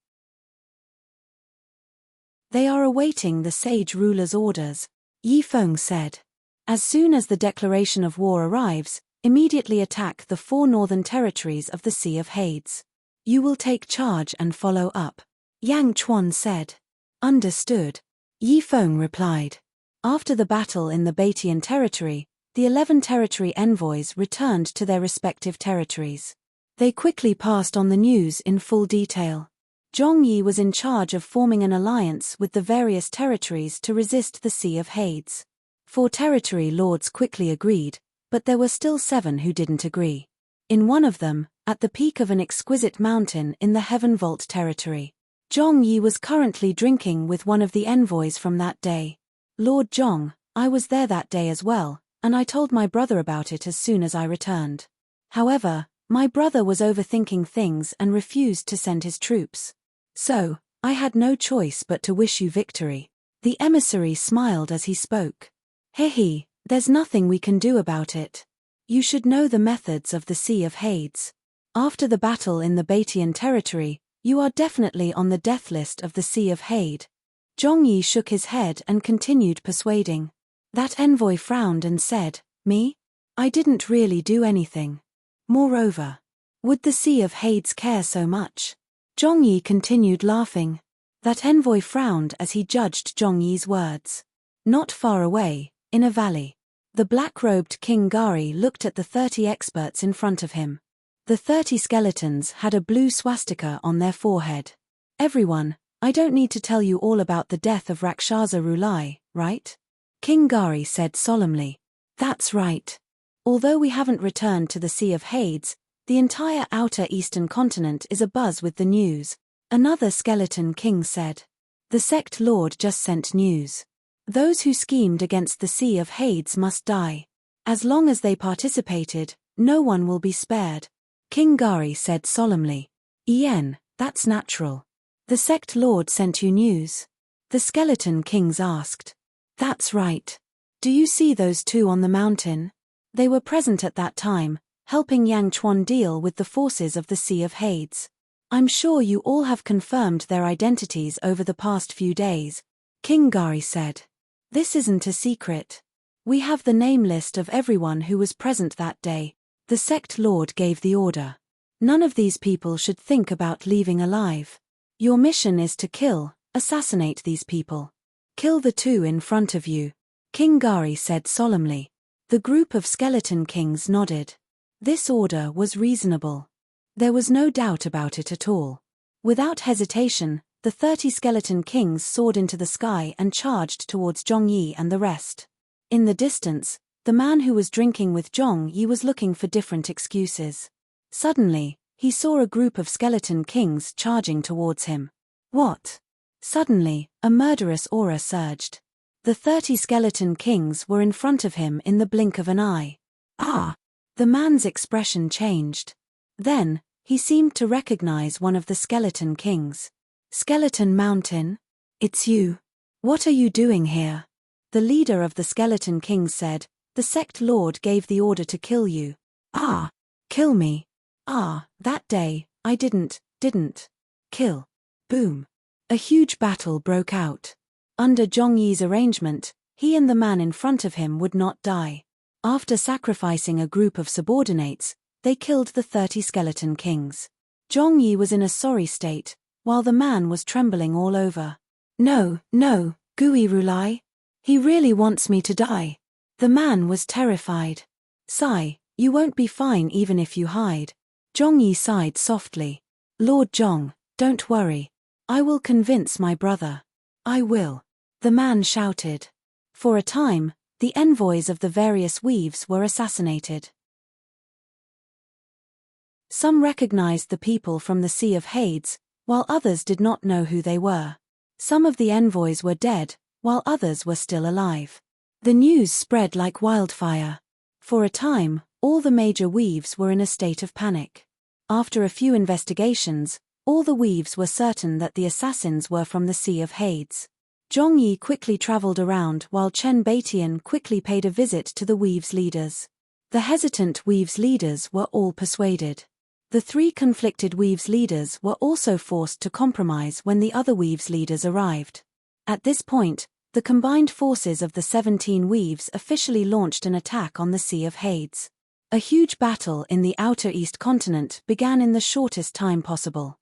They are awaiting the sage ruler's orders, Yifeng said. As soon as the declaration of war arrives, immediately attack the 4 northern territories of the Sea of Hades. You will take charge and follow up, Yang Chuan said. Understood. Yifeng replied. After the battle in the Batian territory, the 11 territory envoys returned to their respective territories. They quickly passed on the news in full detail. Zhongyi was in charge of forming an alliance with the various territories to resist the Sea of Hades. 4 territory lords quickly agreed, but there were still 7 who didn't agree. In one of them, at the peak of an exquisite mountain in the Heaven Vault territory, Zhongyi was currently drinking with one of the envoys from that day. Lord Zhong, I was there that day as well, and I told my brother about it as soon as I returned. However, my brother was overthinking things and refused to send his troops. So, I had no choice but to wish you victory." The emissary smiled as he spoke. "Hehe, there's nothing we can do about it. You should know the methods of the Sea of Hades. After the battle in the Batian territory, you are definitely on the death list of the Sea of Hades." Zhongyi shook his head and continued persuading. That envoy frowned and said, "Me? I didn't really do anything. Moreover, would the Sea of Hades care so much?" Zhongyi continued laughing. That envoy frowned as he judged Zhongyi's words. Not far away, in a valley, the black-robed King Gari looked at the 30 experts in front of him. The 30 skeletons had a blue swastika on their forehead. "Everyone, I don't need to tell you all about the death of Rakshasa Rulai, right?" King Gari said solemnly. "That's right. Although we haven't returned to the Sea of Hades, the entire outer eastern continent is abuzz with the news," another skeleton king said. "The sect lord just sent news. Those who schemed against the Sea of Hades must die. As long as they participated, no one will be spared." King Gari said solemnly. "Ien, that's natural. The sect lord sent you news?" The skeleton kings asked. "That's right. Do you see those two on the mountain? They were present at that time, helping Yang Chuan deal with the forces of the Sea of Hades. I'm sure you all have confirmed their identities over the past few days," King Gari said. "This isn't a secret. We have the name list of everyone who was present that day." The sect lord gave the order. "None of these people should think about leaving alive. Your mission is to assassinate these people. Kill the two in front of you," King Gari said solemnly. The group of skeleton kings nodded. This order was reasonable. There was no doubt about it at all. Without hesitation, the 30 skeleton kings soared into the sky and charged towards Zhongyi and the rest. In the distance, the man who was drinking with Zhongyi was looking for different excuses. Suddenly, he saw a group of skeleton kings charging towards him. What? Suddenly, a murderous aura surged. The 30 skeleton kings were in front of him in the blink of an eye. "Ah!" The man's expression changed. Then, he seemed to recognize one of the skeleton kings. "Skeleton Mountain? It's you. What are you doing here?" The leader of the skeleton kings said, "The sect lord gave the order to kill you." "Ah! Kill me? Ah, that day, I didn't kill." Boom. A huge battle broke out. Under Zhongyi's arrangement, he and the man in front of him would not die. After sacrificing a group of subordinates, they killed the 30 skeleton kings. Zhongyi was in a sorry state, while the man was trembling all over. No, Gui Rulai. He really wants me to die." The man was terrified. "Sigh, you won't be fine even if you hide." Zhongyi sighed softly. "Lord Zhong, don't worry. I will convince my brother. I will." The man shouted. For a time, the envoys of the various weaves were assassinated. Some recognized the people from the Sea of Hades, while others did not know who they were. Some of the envoys were dead, while others were still alive. The news spread like wildfire. For a time, all the major weaves were in a state of panic. After a few investigations, all the weaves were certain that the assassins were from the Sea of Hades. Zhongyi quickly traveled around while Chen Batian quickly paid a visit to the weaves leaders. The hesitant weaves leaders were all persuaded. The 3 conflicted weaves leaders were also forced to compromise when the other weaves leaders arrived. At this point, the combined forces of the 17 weaves officially launched an attack on the Sea of Hades. A huge battle in the outer east continent began in the shortest time possible.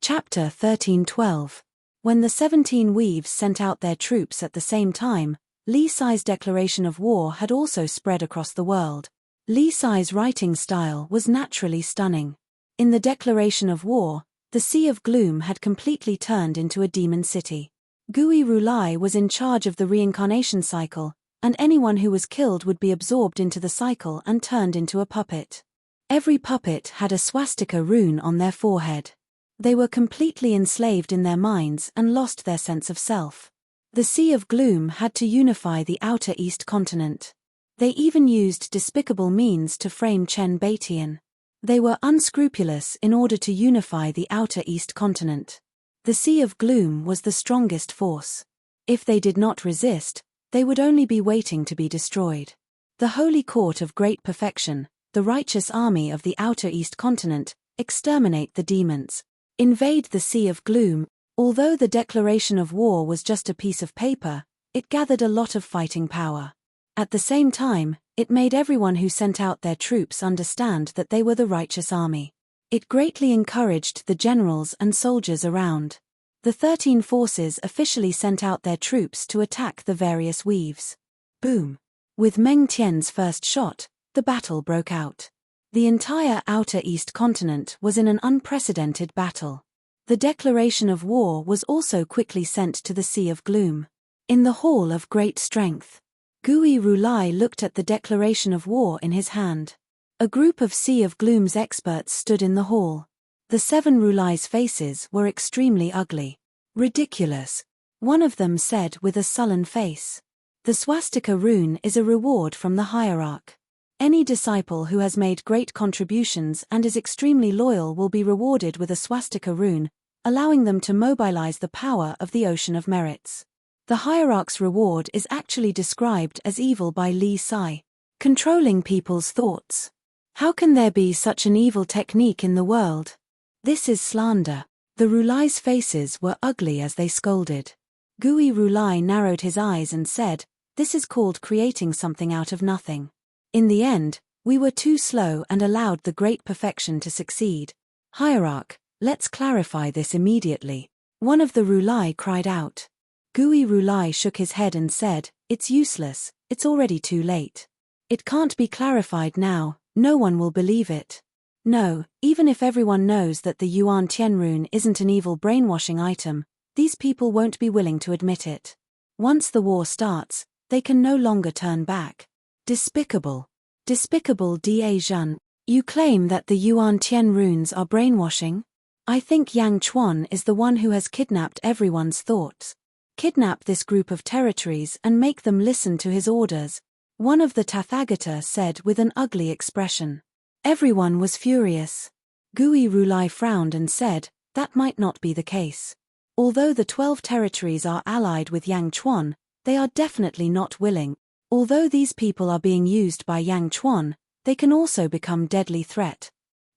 Chapter 1312. When the 17 weaves sent out their troops at the same time, Li Sai's declaration of war had also spread across the world. Li Sai's writing style was naturally stunning. In the declaration of war, the Sea of Gloom had completely turned into a demon city. Gui Rulai was in charge of the reincarnation cycle, and anyone who was killed would be absorbed into the cycle and turned into a puppet. Every puppet had a swastika rune on their forehead. They were completely enslaved in their minds and lost their sense of self. The Sea of Gloom had to unify the outer East continent. They even used despicable means to frame Chen Baitian. They were unscrupulous in order to unify the outer East continent. The Sea of Gloom was the strongest force. If they did not resist, they would only be waiting to be destroyed. The Holy Court of Great Perfection, the righteous army of the outer East continent, exterminate the demons. Invade the Sea of Gloom. Although the declaration of war was just a piece of paper, it gathered a lot of fighting power. At the same time, it made everyone who sent out their troops understand that they were the righteous army. It greatly encouraged the generals and soldiers around. The 13 forces officially sent out their troops to attack the various weaves. Boom! With Meng Tian's first shot, the battle broke out. The entire outer East continent was in an unprecedented battle. The declaration of war was also quickly sent to the Sea of Gloom. In the Hall of Great Strength, Gui Rulai looked at the declaration of war in his hand. A group of Sea of Gloom's experts stood in the hall. The 7 Rulai's faces were extremely ugly. Ridiculous, one of them said with a sullen face. The swastika rune is a reward from the hierarch. Any disciple who has made great contributions and is extremely loyal will be rewarded with a swastika rune, allowing them to mobilize the power of the Ocean of Merits. The hierarch's reward is actually described as evil by Li Sai. Controlling people's thoughts. How can there be such an evil technique in the world? This is slander. The Rulai's faces were ugly as they scolded. Gui Rulai narrowed his eyes and said, "This is called creating something out of nothing. In the end, we were too slow and allowed the great perfection to succeed. Hierarch, let's clarify this immediately." One of the Rulai cried out. Gui Rulai shook his head and said, "It's useless, it's already too late. It can't be clarified now, no one will believe it. No, even if everyone knows that the Yuan Tian rune isn't an evil brainwashing item, these people won't be willing to admit it. Once the war starts, they can no longer turn back. Despicable. Despicable Da Zhen. You claim that the Yuan Tian runes are brainwashing? I think Yang Chuan is the one who has kidnapped everyone's thoughts. Kidnap this group of territories and make them listen to his orders," one of the Tathagata said with an ugly expression. Everyone was furious. Gui Rulai frowned and said, "That might not be the case. Although the 12 territories are allied with Yang Chuan, they are definitely not willing. Although these people are being used by Yang Chuan, they can also become deadly threat.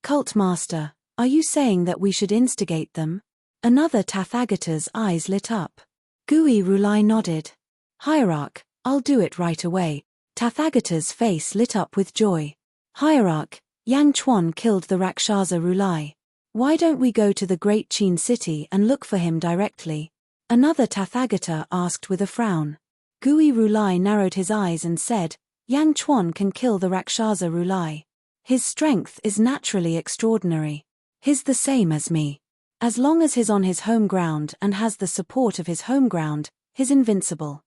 Cult Master, are you saying that we should instigate them?" Another Tathagata's eyes lit up. Gui Rulai nodded. "Hierarch, I'll do it right away." Tathagata's face lit up with joy. "Hierarch, Yang Chuan killed the Rakshasa Rulai. Why don't we go to the Great Qin city and look for him directly?" Another Tathagata asked with a frown. Gui Rulai narrowed his eyes and said, "Yang Chuan can kill the Rakshasa Rulai. His strength is naturally extraordinary. He's the same as me. As long as he's on his home ground and has the support of his home ground, he's invincible.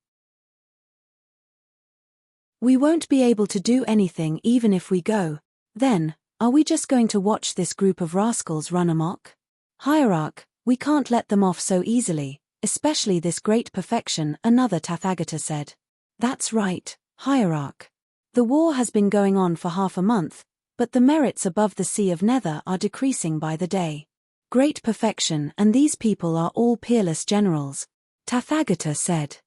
We won't be able to do anything even if we go. Then, are we just going to watch this group of rascals run amok? Hierarch, we can't let them off so easily, especially this great perfection," another Tathagata said. "That's right, Hierarch. The war has been going on for half a month, but the merits above the Sea of Nether are decreasing by the day. Great perfection and these people are all peerless generals," Tathagata said.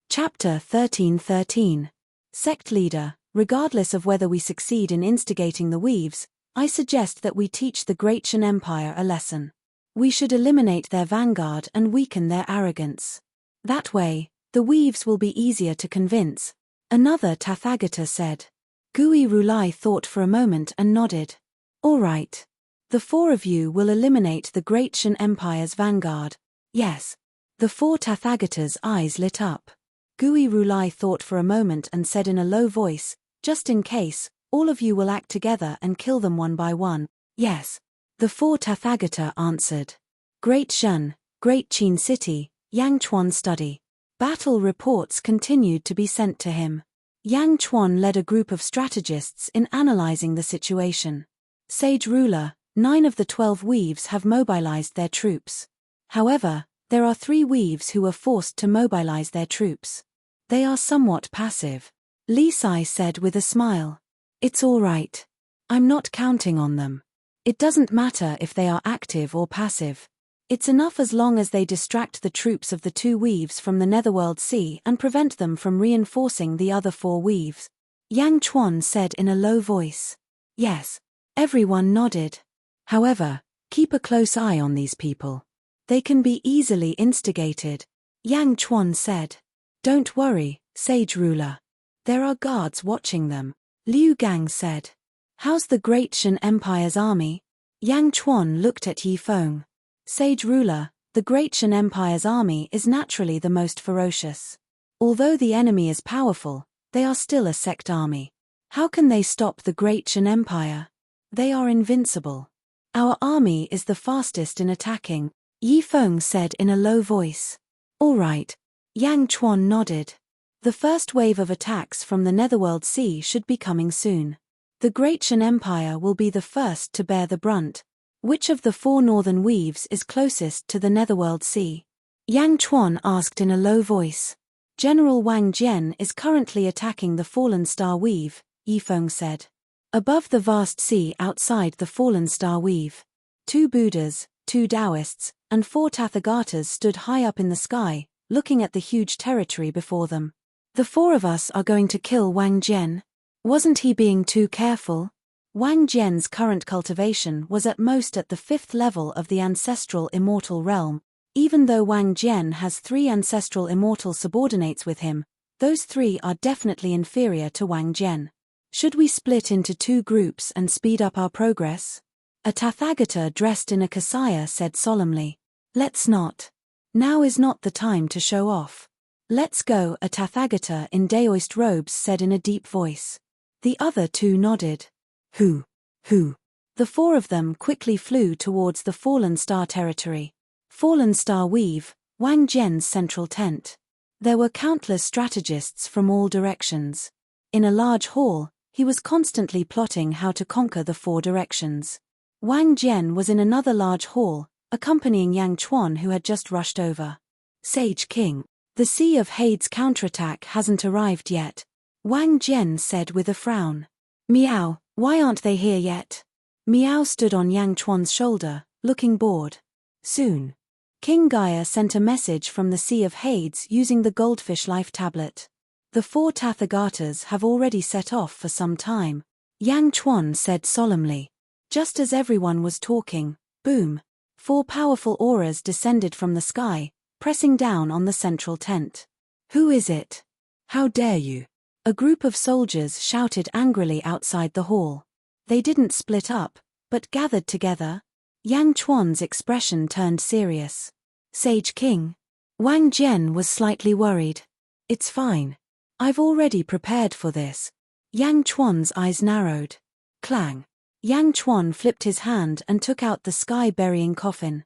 Chapter 13:13. Sect Leader, regardless of whether we succeed in instigating the weaves, I suggest that we teach the Great Shan Empire a lesson. We should eliminate their vanguard and weaken their arrogance. That way, the weaves will be easier to convince, another Tathagata said. Gui Rulai thought for a moment and nodded. All right. The 4 of you will eliminate the Great Shan Empire's vanguard. Yes. The 4 Tathagatas' eyes lit up. Gui Rulai thought for a moment and said in a low voice, "Just in case, all of you will act together and kill them one by one." Yes. The 4 Tathagata answered. Great Shan, Great Qin City, Yang Chuan study. Battle reports continued to be sent to him. Yang Chuan led a group of strategists in analyzing the situation. Sage ruler, 9 of the 12 weaves have mobilized their troops. However, there are 3 weaves who were forced to mobilize their troops. They are somewhat passive. Li Sai said with a smile. It's all right. I'm not counting on them. It doesn't matter if they are active or passive. It's enough as long as they distract the troops of the 2 weaves from the Netherworld Sea and prevent them from reinforcing the other 4 weaves. Yang Chuan said in a low voice. Yes. Everyone nodded. However, keep a close eye on these people. They can be easily instigated. Yang Chuan said. Don't worry, Sage ruler. There are guards watching them. Liu Gang said. How's the Great Shan Empire's army? Yang Chuan looked at Yi Feng. Sage ruler, the Great Shan Empire's army is naturally the most ferocious. Although the enemy is powerful, they are still a sect army. How can they stop the Great Shan Empire? They are invincible. Our army is the fastest in attacking, Yi Feng said in a low voice. All right. Yang Chuan nodded. The first wave of attacks from the Netherworld Sea should be coming soon. The Great Shan Empire will be the first to bear the brunt. Which of the 4 northern weaves is closest to the Netherworld Sea? Yang Chuan asked in a low voice. General Wang Jian is currently attacking the Fallen Star Weave, Yi Feng said. Above the vast sea outside the Fallen Star Weave, 2 Buddhas, 2 Taoists, and 4 Tathagatas stood high up in the sky, looking at the huge territory before them. The 4 of us are going to kill Wang Jian. Wasn't he being too careful? Wang Jian's current cultivation was at most at the 5th level of the ancestral immortal realm. Even though Wang Jian has 3 ancestral immortal subordinates with him, those 3 are definitely inferior to Wang Jian. Should we split into 2 groups and speed up our progress? A Tathagata dressed in a kasaya said solemnly. Let's not. Now is not the time to show off. Let's go, a Tathagata in Daoist robes said in a deep voice. The other 2 nodded. Who? The 4 of them quickly flew towards the Fallen Star territory. Fallen Star Weave, Wang Jian's central tent. There were countless strategists from all directions. In a large hall, he was constantly plotting how to conquer the 4 directions. Wang Jian was in another large hall, accompanying Yang Chuan who had just rushed over. Sage King, the Sea of Hade's counterattack hasn't arrived yet. Wang Jian said with a frown. Miao, why aren't they here yet? Miao stood on Yang Chuan's shoulder, looking bored. Soon. King Gaia sent a message from the Sea of Hades using the Goldfish Life Tablet. The 4 Tathagatas have already set off for some time. Yang Chuan said solemnly. Just as everyone was talking, boom, 4 powerful auras descended from the sky, pressing down on the central tent. Who is it? How dare you? A group of soldiers shouted angrily outside the hall. They didn't split up, but gathered together. Yang Chuan's expression turned serious. Sage King. Wang Jian was slightly worried. It's fine. I've already prepared for this. Yang Chuan's eyes narrowed. Clang. Yang Chuan flipped his hand and took out the sky-burying coffin.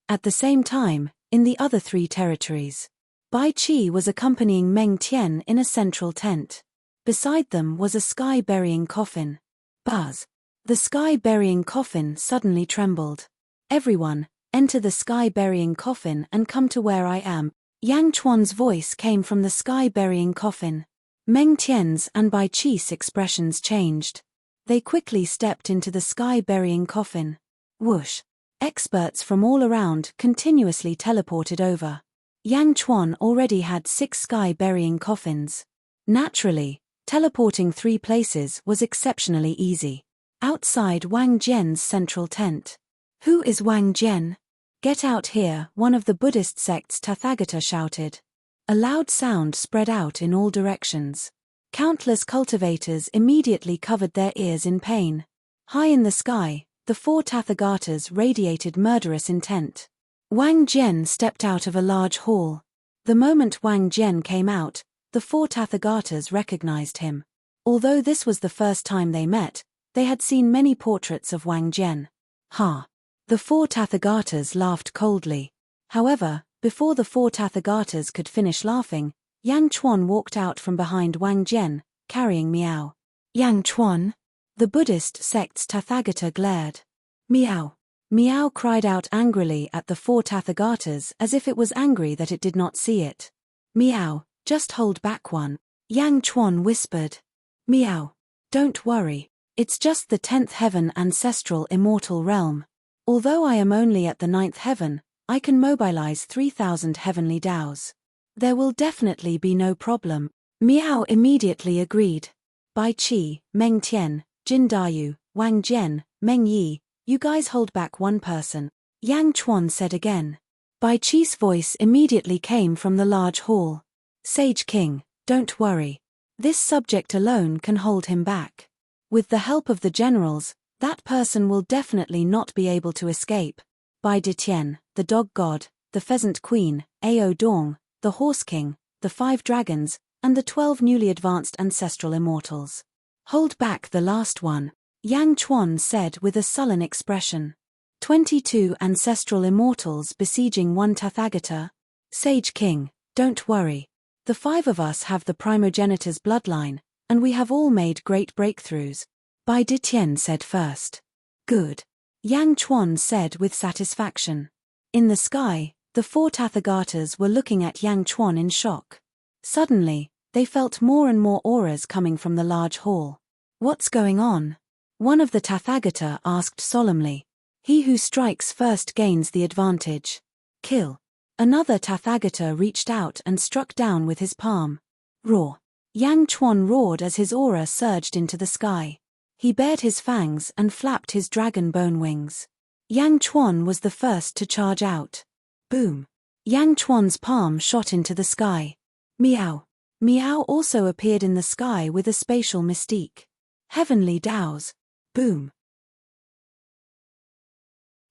At the same time, in the other 3 territories, Bai Qi was accompanying Meng Tian in a central tent. Beside them was a sky-burying coffin. Buzz. The sky-burying coffin suddenly trembled. Everyone, enter the sky-burying coffin and come to where I am. Yang Chuan's voice came from the sky-burying coffin. Meng Tian's and Bai Qi's expressions changed. They quickly stepped into the sky-burying coffin. Whoosh. Experts from all around continuously teleported over. Yang Chuan already had 6 sky-burying coffins. Naturally, teleporting 3 places was exceptionally easy. Outside Wang Jian's central tent. Who is Wang Jian? Get out here, one of the Buddhist sect's Tathagata shouted. A loud sound spread out in all directions. Countless cultivators immediately covered their ears in pain. High in the sky, the 4 Tathagatas radiated murderous intent. Wang Jian stepped out of a large hall. The moment Wang Jian came out, the 4 Tathagatas recognized him. Although this was the first time they met, they had seen many portraits of Wang Jian. Ha! The 4 Tathagatas laughed coldly. However, before the 4 Tathagatas could finish laughing, Yang Chuan walked out from behind Wang Jian, carrying Miao. Yang Chuan? The Buddhist sect's Tathagata glared. Miao. Miao cried out angrily at the 4 Tathagatas as if it was angry that it did not see it. Miao, just hold back one. Yang Chuan whispered. Miao. Don't worry. It's just the 10th heaven ancestral immortal realm. Although I am only at the 9th heaven, I can mobilize 3,000 heavenly Daos. There will definitely be no problem. Miao immediately agreed. Bai Qi, Meng Tian, Jin Dayu, Wang Jian, Meng Yi, you guys hold back one person. Yang Chuan said again. Bai Qi's voice immediately came from the large hall. Sage King, don't worry. This subject alone can hold him back. With the help of the generals, that person will definitely not be able to escape. Bai Ditian, the dog god, the pheasant queen, Ao Dong, the horse king, the 5 dragons, and the 12 newly advanced ancestral immortals. Hold back the last one, Yang Chuan said with a sullen expression. 22 ancestral immortals besieging 1 Tathagata. Sage King, don't worry. The 5 of us have the primogenitor's bloodline, and we have all made great breakthroughs. Bai Ditian said first. Good. Yang Chuan said with satisfaction. In the sky, the 4 Tathagatas were looking at Yang Chuan in shock. Suddenly, they felt more and more auras coming from the large hall. What's going on? One of the Tathagata asked solemnly. He who strikes first gains the advantage. Kill. Another Tathagata reached out and struck down with his palm. Roar. Yang Chuan roared as his aura surged into the sky. He bared his fangs and flapped his dragon bone wings. Yang Chuan was the first to charge out. Boom. Yang Chuan's palm shot into the sky. Miao. Miao also appeared in the sky with a spatial mystique. Heavenly Daos. Boom.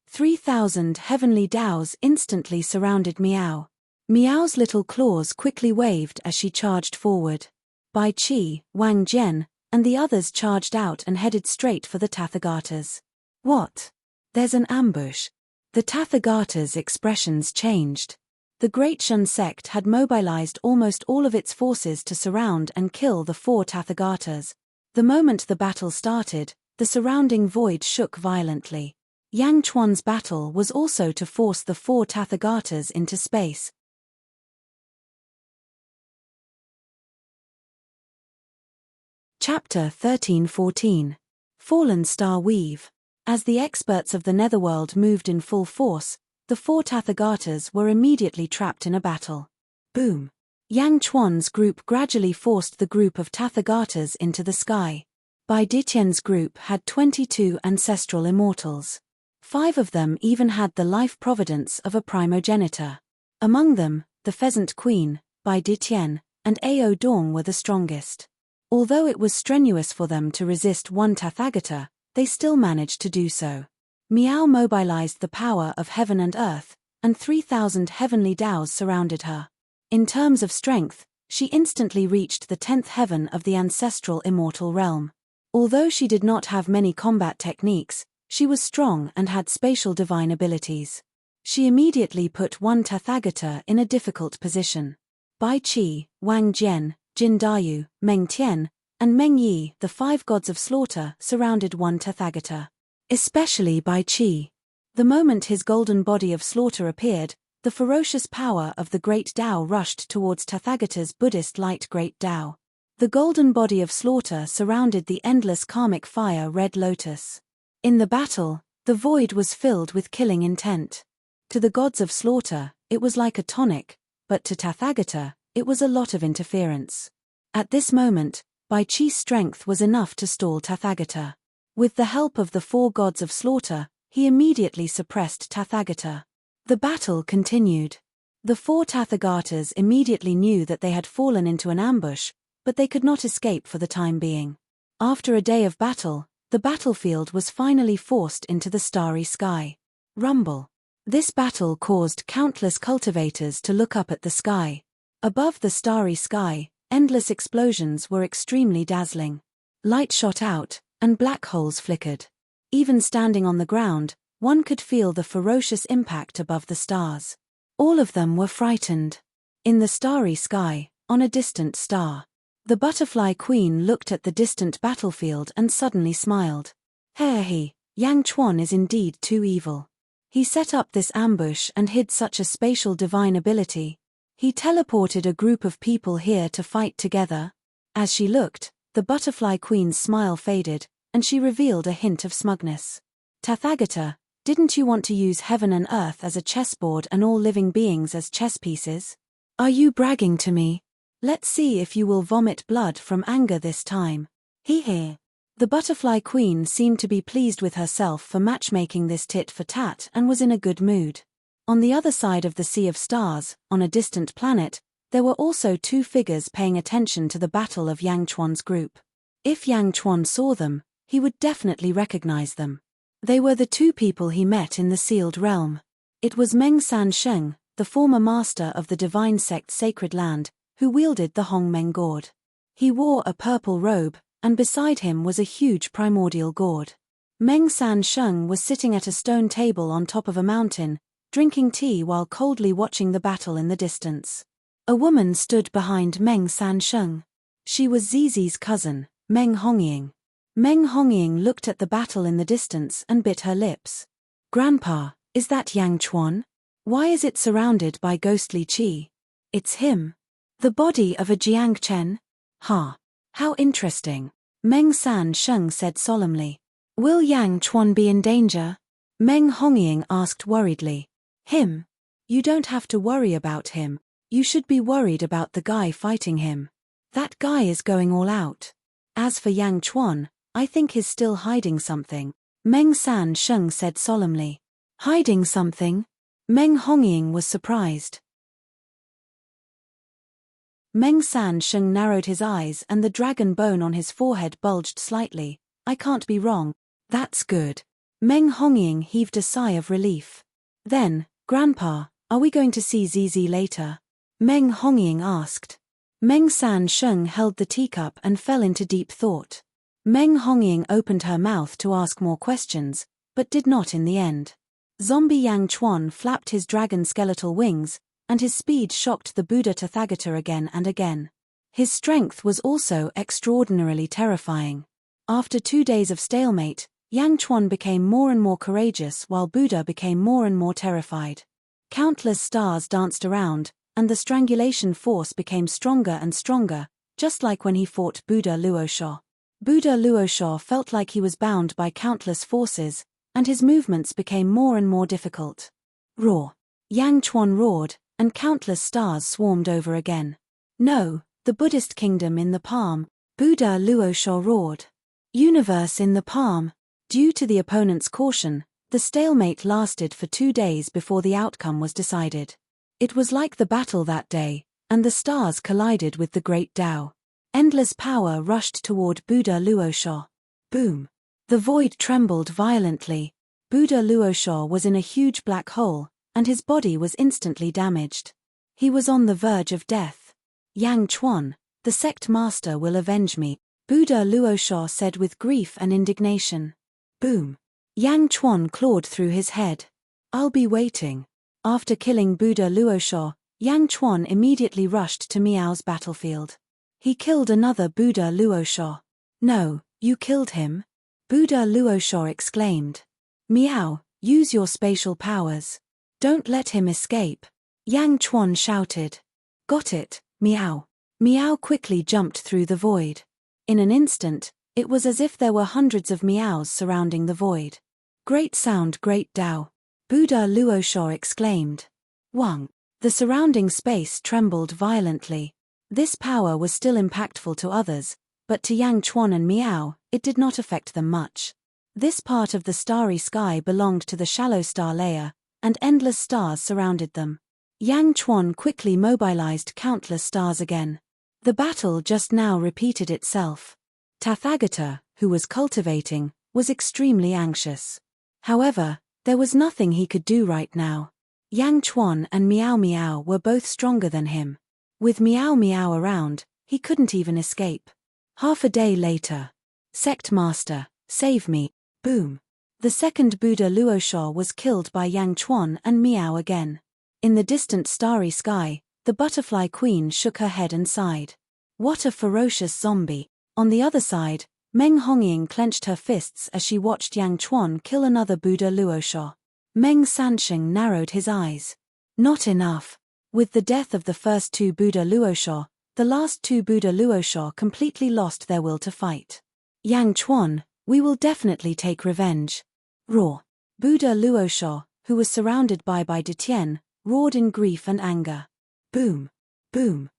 3,000 heavenly Daos instantly surrounded Miao. Miao's little claws quickly waved as she charged forward. Bai Qi, Wang Jian, and the others charged out and headed straight for the Tathagatas. What? There's an ambush. The Tathagatas' expressions changed. The Great Shun sect had mobilized almost all of its forces to surround and kill the 4 Tathagatas. The moment the battle started, the surrounding void shook violently. Yang Chuan's battle was also to force the 4 Tathagatas into space. Chapter 13-14. Fallen Star Weave. As the experts of the Netherworld moved in full force, the 4 Tathagatas were immediately trapped in a battle. Boom. Yang Chuan's group gradually forced the group of Tathagatas into the sky. Bai Ditian's group had 22 ancestral immortals. 5 of them even had the life providence of a primogenitor. Among them, the Pheasant Queen, Bai Ditian, and Ao Dong were the strongest. Although it was strenuous for them to resist 1 Tathagata, they still managed to do so. Miao mobilized the power of heaven and earth, and 3,000 heavenly Daos surrounded her. In terms of strength, she instantly reached the 10th heaven of the ancestral immortal realm. Although she did not have many combat techniques, she was strong and had spatial divine abilities. She immediately put 1 Tathagata in a difficult position. Bai Qi, Wang Jian, Jin Dayu, Meng Tian, and Meng Yi, the 5 gods of slaughter, surrounded 1 Tathagata. Especially Bai Qi. The moment his golden body of slaughter appeared, the ferocious power of the Great Tao rushed towards Tathagata's Buddhist light Great Tao. The golden body of slaughter surrounded the endless karmic fire Red Lotus. In the battle, the void was filled with killing intent. To the gods of slaughter, it was like a tonic, but to Tathagata, it was a lot of interference. At this moment, Bai Qi's strength was enough to stall Tathagata. With the help of the 4 gods of slaughter, he immediately suppressed Tathagata. The battle continued. The 4 Tathagatas immediately knew that they had fallen into an ambush, but they could not escape for the time being. After a day of battle, the battlefield was finally forced into the starry sky. Rumble. This battle caused countless cultivators to look up at the sky. Above the starry sky, endless explosions were extremely dazzling. Light shot out, and black holes flickered. Even standing on the ground, one could feel the ferocious impact above the stars. All of them were frightened. In the starry sky, on a distant star. The butterfly queen looked at the distant battlefield and suddenly smiled. He, Yang Chuan is indeed too evil. He set up this ambush and hid such a spatial divine ability. He teleported a group of people here to fight together. As she looked, the butterfly queen's smile faded, and she revealed a hint of smugness. Tathagata, didn't you want to use heaven and earth as a chessboard and all living beings as chess pieces? Are you bragging to me? Let's see if you will vomit blood from anger this time. Hee. The butterfly queen seemed to be pleased with herself for matchmaking this tit for tat and was in a good mood. On the other side of the sea of stars, on a distant planet, there were also two figures paying attention to the battle of Yang Chuan's group. If Yang Chuan saw them, he would definitely recognize them. They were the two people he met in the sealed realm. It was Meng San Sheng, the former master of the divine sect Sacred Land, who wielded the Hong Meng gourd. He wore a purple robe, and beside him was a huge primordial gourd. Meng San Sheng was sitting at a stone table on top of a mountain, drinking tea while coldly watching the battle in the distance. A woman stood behind Meng San Sheng. She was Zizi's cousin, Meng Hongying. Meng Hongying looked at the battle in the distance and bit her lips. Grandpa, is that Yang Chuan? Why is it surrounded by ghostly qi? It's him. The body of a Jiang Chen? Ha. How interesting. Meng San Sheng said solemnly. Will Yang Chuan be in danger? Meng Hongying asked worriedly. Him? You don't have to worry about him. You should be worried about the guy fighting him. That guy is going all out. As for Yang Chuan, I think he's still hiding something. Meng San Sheng said solemnly. Hiding something? Meng Hongying was surprised. Meng San Sheng narrowed his eyes and the dragon bone on his forehead bulged slightly. I can't be wrong. That's good. Meng Hongying heaved a sigh of relief. Then, Grandpa, are we going to see Zizi later? Meng Hongying asked. Meng San Sheng held the teacup and fell into deep thought. Meng Hongying opened her mouth to ask more questions, but did not in the end. Zombie Yang Chuan flapped his dragon skeletal wings, and his speed shocked the Buddha Tathagata again and again. His strength was also extraordinarily terrifying. After 2 days of stalemate, Yang Chuan became more and more courageous while Buddha became more and more terrified. Countless stars danced around, and the strangulation force became stronger and stronger, just like when he fought Buddha Luosha. Buddha Luosha felt like he was bound by countless forces, and his movements became more and more difficult. Roar! Yang Chuan roared, and countless stars swarmed over again. No, the Buddhist kingdom in the palm, Buddha Luosha roared. Universe in the palm. Due to the opponent's caution, the stalemate lasted for 2 days before the outcome was decided. It was like the battle that day, and the stars collided with the great Tao. Endless power rushed toward Buddha Luosha. Boom! The void trembled violently. Buddha Luosha was in a huge black hole, and his body was instantly damaged. He was on the verge of death. Yang Chuan, the sect master will avenge me, Buddha Luosha said with grief and indignation. Boom! Yang Chuan clawed through his head. I'll be waiting. After killing Buddha Luosha, Yang Chuan immediately rushed to Miao's battlefield. He killed another Buddha Luosha. No, you killed him? Buddha Luosha exclaimed. Miao, use your spatial powers. Don't let him escape. Yang Chuan shouted. Got it, Miao. Miao quickly jumped through the void. In an instant, it was as if there were hundreds of Miaos surrounding the void. Great sound, great Tao. Buddha Luosha exclaimed. Wang. The surrounding space trembled violently. This power was still impactful to others, but to Yang Chuan and Miao, it did not affect them much. This part of the starry sky belonged to the shallow star layer, and endless stars surrounded them. Yang Chuan quickly mobilized countless stars again. The battle just now repeated itself. Tathagata, who was cultivating, was extremely anxious. However, there was nothing he could do right now. Yang Chuan and Miao Miao were both stronger than him. With Miao Miao around, he couldn't even escape. Half a day later. Sect Master, save me. Boom. The second Buddha Luosha was killed by Yang Chuan and Miao again. In the distant starry sky, The butterfly queen shook her head and sighed. What a ferocious zombie. On the other side, Meng Hongying clenched her fists as she watched Yang Chuan kill another Buddha Luosha. Meng Sansheng narrowed his eyes. Not enough. With the death of the first two Buddha Luosha, the last two Buddha Luosha completely lost their will to fight. Yang Chuan, we will definitely take revenge. Roar. Buddha Luosha, who was surrounded by Detian, roared in grief and anger. Boom. Boom.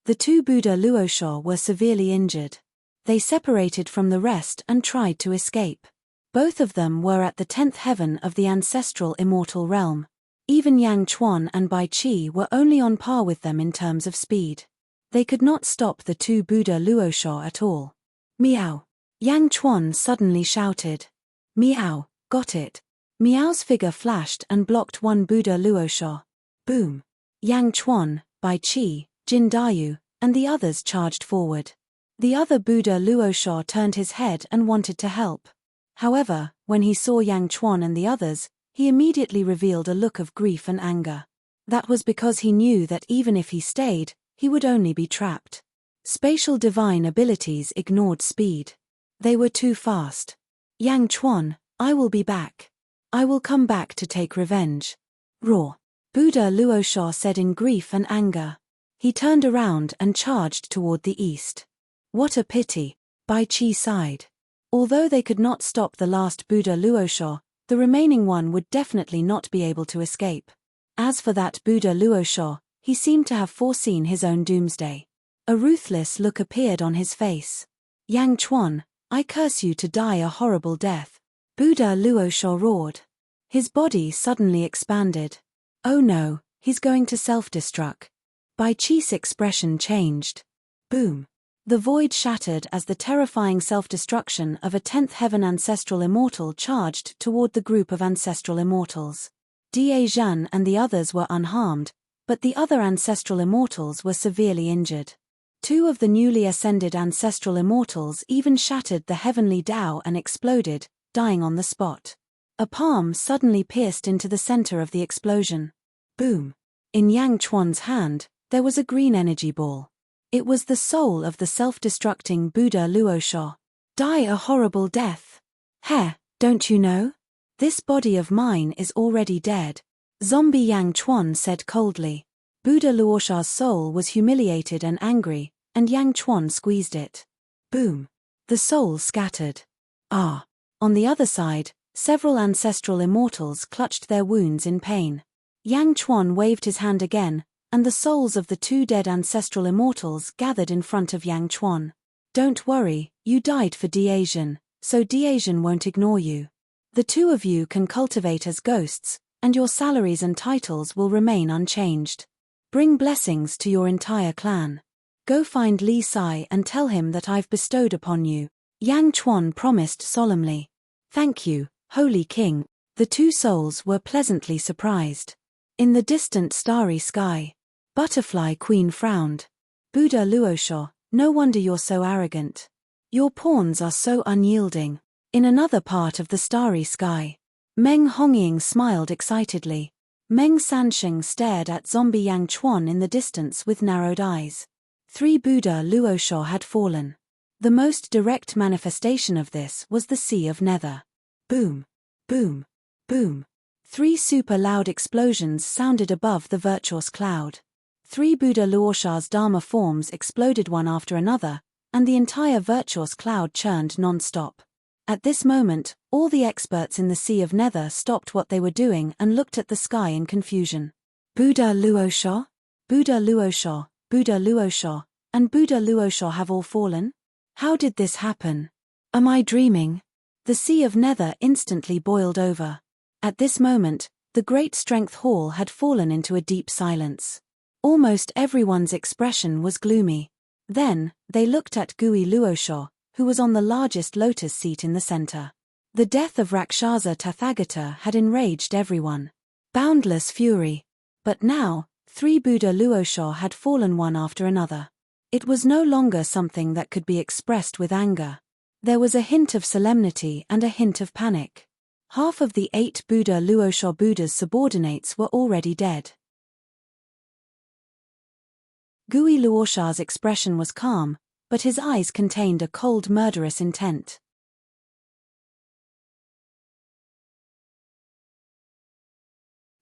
The two Buddha Luosha were severely injured. They separated from the rest and tried to escape. Both of them were at the 10th heaven of the ancestral immortal realm. Even Yang Chuan and Bai Qi were only on par with them in terms of speed. They could not stop the two Buddha Luosha at all. Meow. Yang Chuan suddenly shouted. Meow, got it. Meow's figure flashed and blocked one Buddha Luosha. Boom. Yang Chuan, Bai Qi, Jin Dayu, and the others charged forward. The other Buddha Luosha turned his head and wanted to help. However, when he saw Yang Chuan and the others, he immediately revealed a look of grief and anger. That was because he knew that even if he stayed, he would only be trapped. Spatial divine abilities ignored speed. They were too fast. Yang Chuan, I will be back. I will come back to take revenge. Roar. Buddha Luosha said in grief and anger. He turned around and charged toward the east. What a pity. Bai Qi sighed. Although they could not stop the last Buddha Luosha, the remaining one would definitely not be able to escape. As for that Buddha Luosha, he seemed to have foreseen his own doomsday. A ruthless look appeared on his face. Yang Chuan, I curse you to die a horrible death. Buddha Luosha roared. His body suddenly expanded. Oh no, he's going to self-destruct. Bai Qi's expression changed. Boom. The void shattered as the terrifying self-destruction of a 10th heaven ancestral immortal charged toward the group of ancestral immortals. Da Zhan and the others were unharmed, but the other ancestral immortals were severely injured. Two of the newly ascended ancestral immortals even shattered the heavenly Tao and exploded, dying on the spot. A palm suddenly pierced into the center of the explosion. Boom. In Yang Chuan's hand, there was a green energy ball. It was the soul of the self-destructing Buddha Luosha. Die a horrible death. Heh, don't you know? This body of mine is already dead. Zombie Yang Chuan said coldly. Buddha Luosha's soul was humiliated and angry, and Yang Chuan squeezed it. Boom. The soul scattered. Ah. On the other side, several ancestral immortals clutched their wounds in pain. Yang Chuan waved his hand again, and the souls of the two dead ancestral immortals gathered in front of Yang Chuan. Don't worry, you died for Da Zhan, so Da Zhan won't ignore you. The two of you can cultivate as ghosts, and your salaries and titles will remain unchanged. Bring blessings to your entire clan. Go find Li Sai and tell him that I've bestowed upon you. Yang Chuan promised solemnly. Thank you, Holy King. The two souls were pleasantly surprised. In the distant starry sky, Butterfly Queen frowned. Buddha Luosha, no wonder you're so arrogant. Your pawns are so unyielding. In another part of the starry sky, Meng Hongying smiled excitedly. Meng Sansheng stared at zombie Yang Chuan in the distance with narrowed eyes. 3 Buddha Luosha had fallen. The most direct manifestation of this was the Sea of Nether. Boom, boom, boom. 3 super loud explosions sounded above the virtuous cloud. 3 Buddha Luosha's Dharma forms exploded one after another, and the entire virtuous cloud churned non-stop. At this moment, all the experts in the Sea of Nether stopped what they were doing and looked at the sky in confusion. Buddha Luosha? Buddha Luosha, Buddha Luosha, and Buddha Luosha have all fallen? How did this happen? Am I dreaming? The Sea of Nether instantly boiled over. At this moment, the Great Strength Hall had fallen into a deep silence. Almost everyone's expression was gloomy. Then, they looked at Gui Luosha, who was on the largest lotus seat in the center. The death of Rakshasa Tathagata had enraged everyone. Boundless fury. But now, 3 Buddha Luosha had fallen one after another. It was no longer something that could be expressed with anger. There was a hint of solemnity and a hint of panic. Half of the 8 Buddha Luosha Buddha's subordinates were already dead. Gui Luosha's expression was calm, but his eyes contained a cold murderous intent.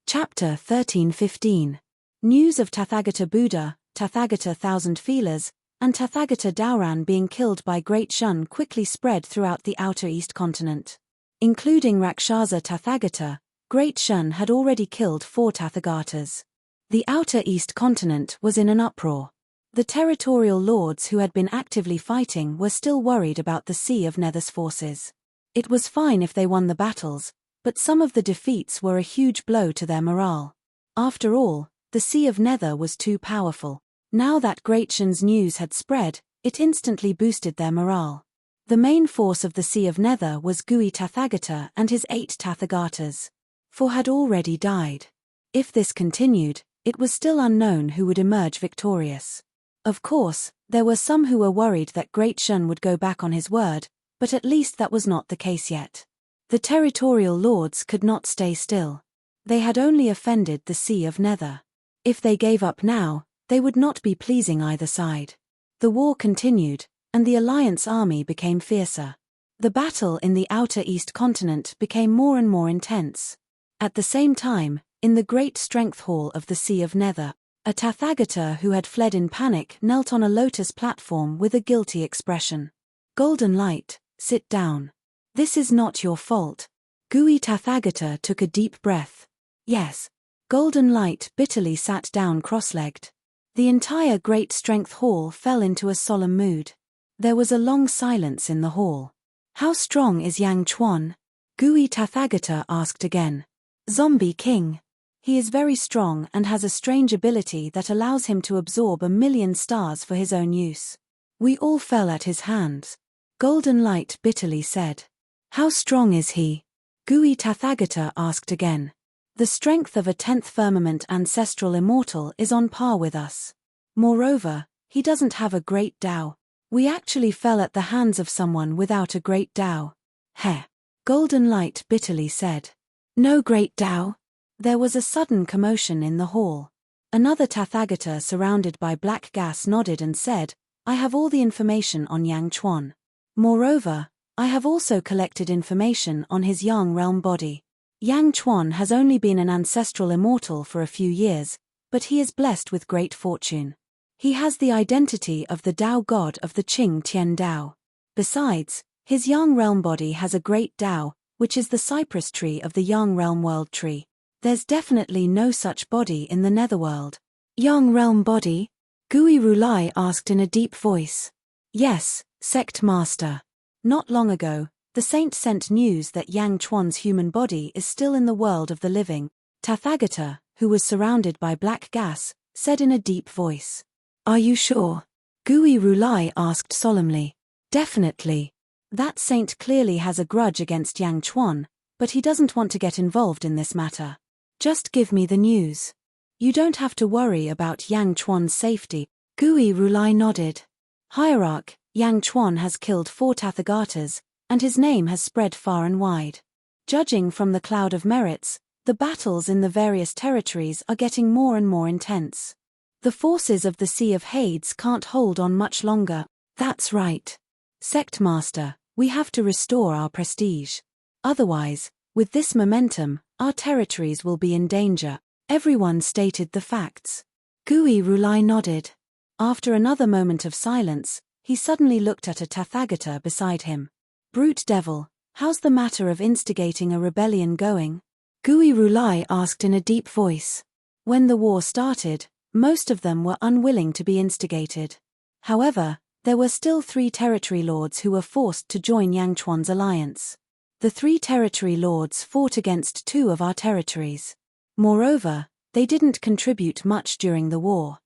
Chapter 13-15. News of Tathagata Buddha, Tathagata Thousand Feelers, and Tathagata Daoran being killed by Great Shun quickly spread throughout the outer East continent. Including Rakshasa Tathagata, Great Shun had already killed 4 Tathagatas. The outer East continent was in an uproar. The territorial lords who had been actively fighting were still worried about the Sea of Nether's forces. It was fine if they won the battles, but some of the defeats were a huge blow to their morale. After all, the Sea of Nether was too powerful. Now that Great Shun's news had spread, it instantly boosted their morale. The main force of the Sea of Nether was Gui Tathagata and his 8 Tathagatas. 4 had already died. If this continued, it was still unknown who would emerge victorious. Of course, there were some who were worried that Great Shun would go back on his word, but at least that was not the case yet. The territorial lords could not stay still. They had only offended the Sea of Nether. If they gave up now, they would not be pleasing either side. The war continued, and the Alliance army became fiercer. The battle in the outer East continent became more and more intense. At the same time, in the great strength hall of the Sea of Nether, a Tathagata who had fled in panic knelt on a lotus platform with a guilty expression. "Golden Light, sit down. This is not your fault." Gui Tathagata took a deep breath. "Yes." Golden Light bitterly sat down cross-legged. The entire great strength hall fell into a solemn mood. There was a long silence in the hall. "How strong is Yang Chuan?" Gui Tathagata asked again. "Zombie King. He is very strong and has a strange ability that allows him to absorb 1,000,000 stars for his own use. We all fell at his hands." Golden Light bitterly said. "How strong is he?" Gui Tathagata asked again. "The strength of a 10th firmament ancestral immortal is on par with us. Moreover, he doesn't have a great Tao. We actually fell at the hands of someone without a great Tao." "Heh." Golden Light bitterly said. "No great Tao?" There was a sudden commotion in the hall. Another Tathagata surrounded by black gas nodded and said, "I have all the information on Yang Chuan. Moreover, I have also collected information on his Yang realm body. Yang Chuan has only been an ancestral immortal for a few years, but he is blessed with great fortune. He has the identity of the Tao god of the Qing Tian Tao. Besides, his Yang realm body has a great Tao, which is the cypress tree of the Yang realm world tree. There's definitely no such body in the Netherworld." "Yang realm body?" Gui Rulai asked in a deep voice. "Yes, Sect Master. Not long ago, the saint sent news that Yang Chuan's human body is still in the world of the living." Tathagata, who was surrounded by black gas, said in a deep voice. "Are you sure?" Gui Rulai asked solemnly. "Definitely. That saint clearly has a grudge against Yang Chuan, but he doesn't want to get involved in this matter. Just give me the news. You don't have to worry about Yang Chuan's safety." Gui Rulai nodded. "Hierarch, Yang Chuan has killed 4 Tathagatas, and his name has spread far and wide. Judging from the cloud of merits, the battles in the various territories are getting more and more intense. The forces of the Sea of Hades can't hold on much longer." "That's right. Sect Master, we have to restore our prestige. Otherwise, with this momentum, our territories will be in danger." Everyone stated the facts. Gui Rulai nodded. After another moment of silence, he suddenly looked at a Tathagata beside him. "Brute devil, how's the matter of instigating a rebellion going?" Gui Rulai asked in a deep voice. When the war started, most of them were unwilling to be instigated. However, there were still 3 territory lords who were forced to join Yang Chuan's alliance. The 3 territory lords fought against 2 of our territories. Moreover, they didn't contribute much during the war.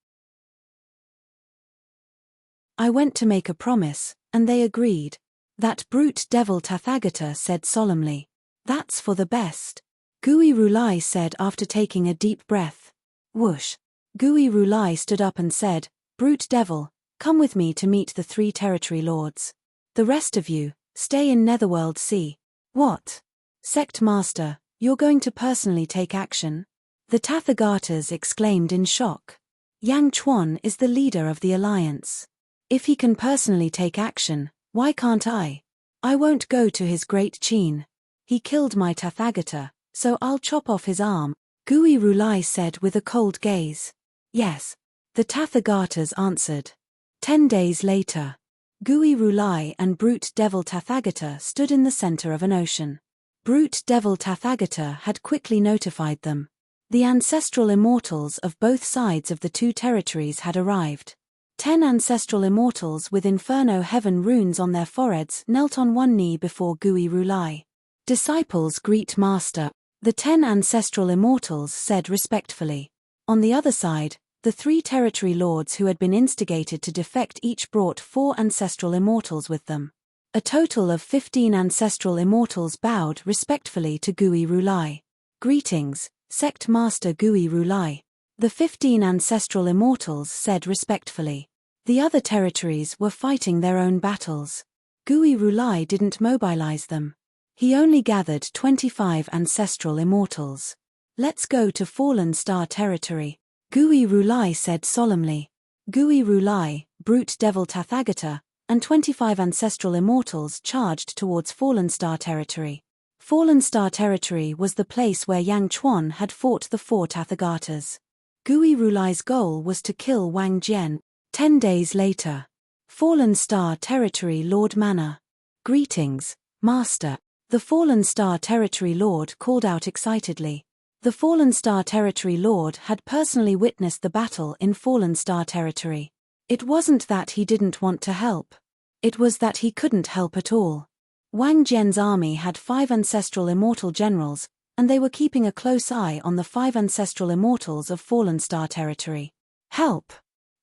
I went to make a promise, and they agreed. That brute devil Tathagata said solemnly. "That's for the best," Gui Rulai said after taking a deep breath. Whoosh. Gui Rulai stood up and said, "Brute devil, come with me to meet the 3 territory lords. The rest of you, stay in Netherworld Sea." "What?" Sect Master, you're going to personally take action? The Tathagatas exclaimed in shock. Yang Chuan is the leader of the alliance. If he can personally take action, why can't I? I won't go to his great Qin. He killed my Tathagata, so I'll chop off his arm, Gui Rulai said with a cold gaze. Yes. The Tathagatas answered. 10 days later. Gui Rulai and Brute Devil Tathagata stood in the center of an ocean. Brute Devil Tathagata had quickly notified them. The ancestral immortals of both sides of the two territories had arrived. 10 ancestral immortals with Inferno Heaven runes on their foreheads knelt on one knee before Gui Rulai. Disciples greet Master, the 10 ancestral immortals said respectfully. On the other side, the 3 territory lords who had been instigated to defect each brought 4 ancestral immortals with them. A total of 15 ancestral immortals bowed respectfully to Gui Rulai. Greetings, Sect Master Gui Rulai. The 15 ancestral immortals said respectfully. The other territories were fighting their own battles. Gui Rulai didn't mobilize them. He only gathered 25 ancestral immortals. Let's go to Fallen Star territory, Gui Rulai said solemnly. Gui Rulai, Brute Devil Tathagata, and 25 ancestral immortals charged towards Fallen Star territory. Fallen Star territory was the place where Yang Chuan had fought the 4 Tathagatas. Gui Rulai's goal was to kill Wang Jian. 10 days later. Fallen Star territory Lord Manor. Greetings, Master. The Fallen Star territory Lord called out excitedly. The Fallen Star territory Lord had personally witnessed the battle in Fallen Star territory. It wasn't that he didn't want to help. It was that he couldn't help at all. Wang Jian's army had 5 ancestral immortal generals, and they were keeping a close eye on the 5 ancestral immortals of Fallen Star territory. Help!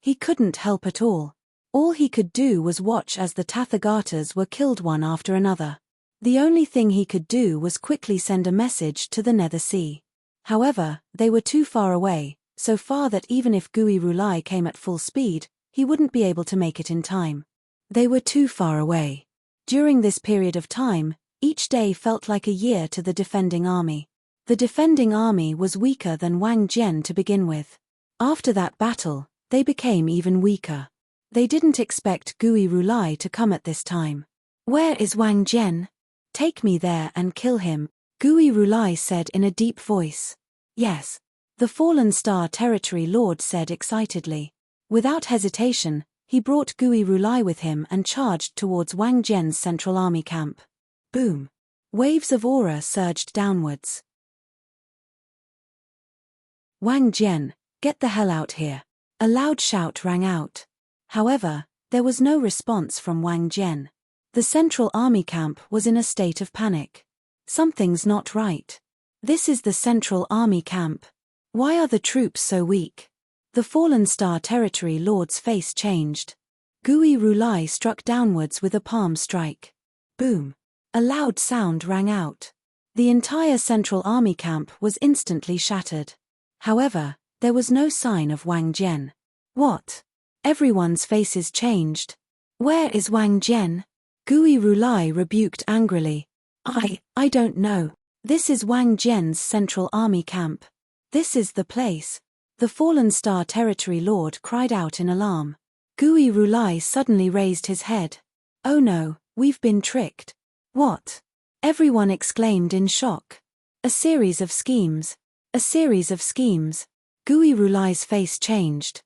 He couldn't help at all. All he could do was watch as the Tathagatas were killed one after another. The only thing he could do was quickly send a message to the Nether Sea. However, they were too far away, so far that even if Gui Rulai came at full speed, he wouldn't be able to make it in time. They were too far away. During this period of time, each day felt like a year to the defending army. The defending army was weaker than Wang Jian to begin with. After that battle, they became even weaker. They didn't expect Gui Rulai to come at this time. Where is Wang Jian? Take me there and kill him, Gui Rulai said in a deep voice. Yes. The Fallen Star territory Lord said excitedly. Without hesitation, he brought Gui Rulai with him and charged towards Wang Jian's central army camp. Boom. Waves of aura surged downwards. Wang Jian, get the hell out here. A loud shout rang out. However, there was no response from Wang Jian. The central army camp was in a state of panic. Something's not right. This is the central army camp. Why are the troops so weak? The Fallen Star territory Lord's face changed. Gui Rulai struck downwards with a palm strike. Boom. A loud sound rang out. The entire central army camp was instantly shattered. However, there was no sign of Wang Jian. What? Everyone's faces changed. Where is Wang Jian? Gui Rulai rebuked angrily. I don't know. This is Wang Jian's central army camp. This is the place. The Fallen Star territory Lord cried out in alarm. Gui Rulai suddenly raised his head. Oh no, we've been tricked. What? Everyone exclaimed in shock. A series of schemes. A series of schemes. Gui Rulai's face changed.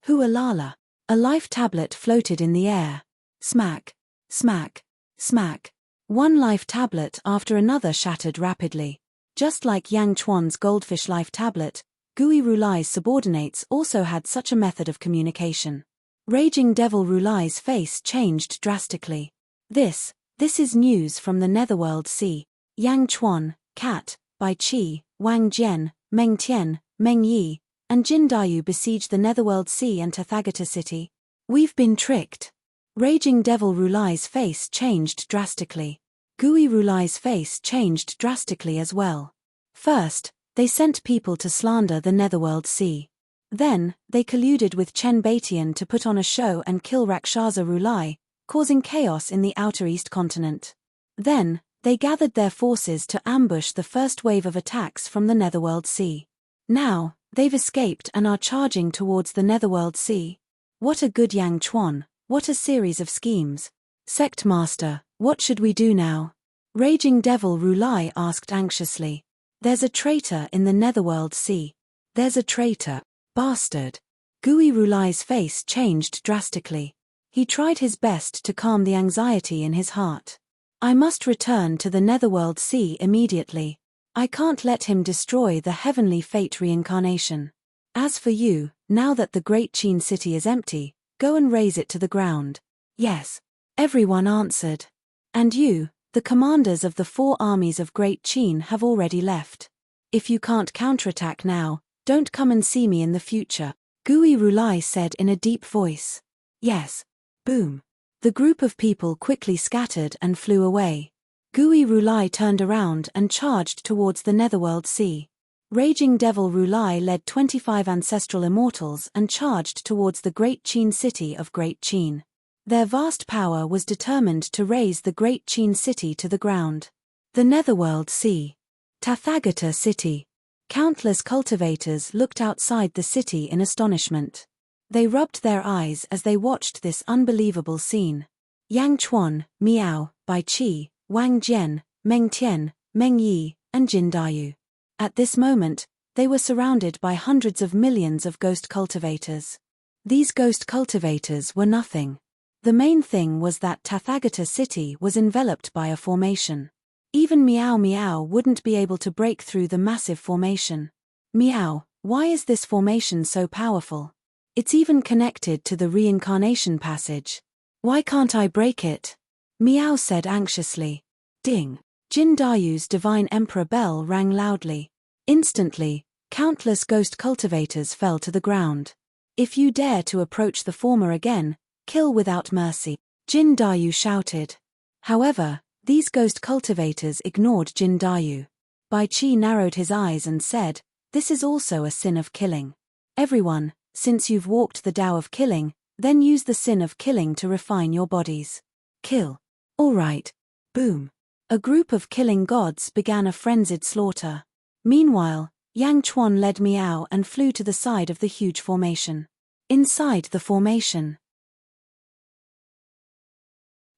Hualala. A life tablet floated in the air. Smack. Smack. Smack. One life tablet after another shattered rapidly. Just like Yang Chuan's goldfish life tablet, Gui Rulai's subordinates also had such a method of communication. Raging Devil Rulai's face changed drastically. This is news from the Netherworld Sea. Yang Chuan, Cat, Bai Qi, Wang Jian, Meng Tian, Meng Yi, and Jin Dayu besiege the Netherworld Sea and Tathagata City. We've been tricked. Raging Devil Rulai's face changed drastically. Gui Rulai's face changed drastically as well. First, they sent people to slander the Netherworld Sea. Then, they colluded with Chen Baitian to put on a show and kill Rakshasa Rulai, causing chaos in the Outer East continent. Then, They gathered their forces to ambush the first wave of attacks from the Netherworld Sea. Now, they've escaped and are charging towards the Netherworld Sea. What a good Yang Chuan, what a series of schemes. Sect Master, what should we do now? Raging Devil Rulai asked anxiously. There's a traitor in the Netherworld Sea. There's a traitor. Bastard. Gui Rulai's face changed drastically. He tried his best to calm the anxiety in his heart. I must return to the Netherworld Sea immediately. I can't let him destroy the heavenly fate reincarnation. As for you, now that the Great Qin city is empty, go and raze it to the ground. Yes. Everyone answered. And you, the commanders of the 4 armies of Great Qin have already left. If you can't counterattack now, don't come and see me in the future, Gui Rulai said in a deep voice. Yes. Boom. The group of people quickly scattered and flew away. Gui Rulai turned around and charged towards the Netherworld Sea. Raging Devil Rulai led 25 ancestral immortals and charged towards the Great Qin city of Great Qin. Their vast power was determined to raze the Great Qin city to the ground. The Netherworld Sea. Tathagata City. Countless cultivators looked outside the city in astonishment. They rubbed their eyes as they watched this unbelievable scene. Yang Chuan, Miao, Bai Qi, Wang Jian, Meng Tian, Meng Yi, and Jin Dayu. At this moment, they were surrounded by hundreds of millions of ghost cultivators. These ghost cultivators were nothing. The main thing was that Tathagata City was enveloped by a formation. Even Miao Miao wouldn't be able to break through the massive formation. Miao, why is this formation so powerful? It's even connected to the reincarnation passage. Why can't I break it? Miao said anxiously. Ding. Jin Dayu's divine emperor bell rang loudly. Instantly, countless ghost cultivators fell to the ground. If you dare to approach the former again, kill without mercy, Jin Dayu shouted. However, these ghost cultivators ignored Jin Dayu. Bai Qi narrowed his eyes and said, this is also a sin of killing. Everyone, since you've walked the Tao of killing, then use the sin of killing to refine your bodies. Kill. All right. Boom. A group of killing gods began a frenzied slaughter. Meanwhile, Yang Chuan led Miao and flew to the side of the huge formation. Inside the formation,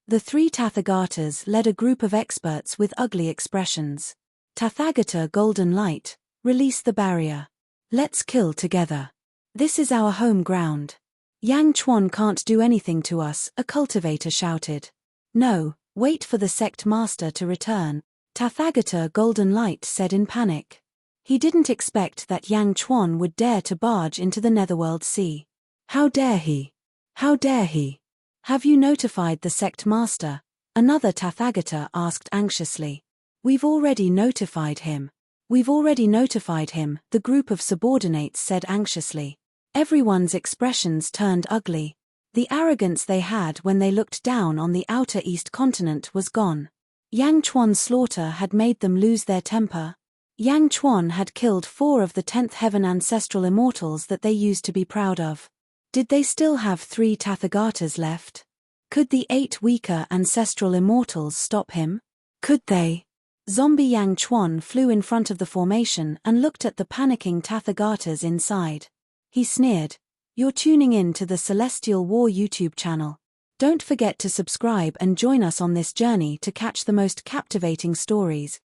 the 3 Tathagatas led a group of experts with ugly expressions. Tathagata Golden Light, release the barrier. Let's kill together. This is our home ground. Yang Chuan can't do anything to us, a cultivator shouted. No, wait for the sect master to return, Tathagata Golden Light said in panic. He didn't expect that Yang Chuan would dare to barge into the Netherworld Sea. How dare he? How dare he? Have you notified the sect master? Another Tathagata asked anxiously. We've already notified him. We've already notified him, the group of subordinates said anxiously. Everyone's expressions turned ugly. The arrogance they had when they looked down on the outer East continent was gone. Yang Chuan's slaughter had made them lose their temper. Yang Chuan had killed 4 of the 10th heaven ancestral immortals that they used to be proud of. Did they still have 3 Tathagatas left? Could the 8 weaker ancestral immortals stop him? Could they? Zombie Yang Chuan flew in front of the formation and looked at the panicking Tathagatas inside. He sneered, "You're tuning in to the Celestial War YouTube channel. Don't forget to subscribe and join us on this journey to catch the most captivating stories.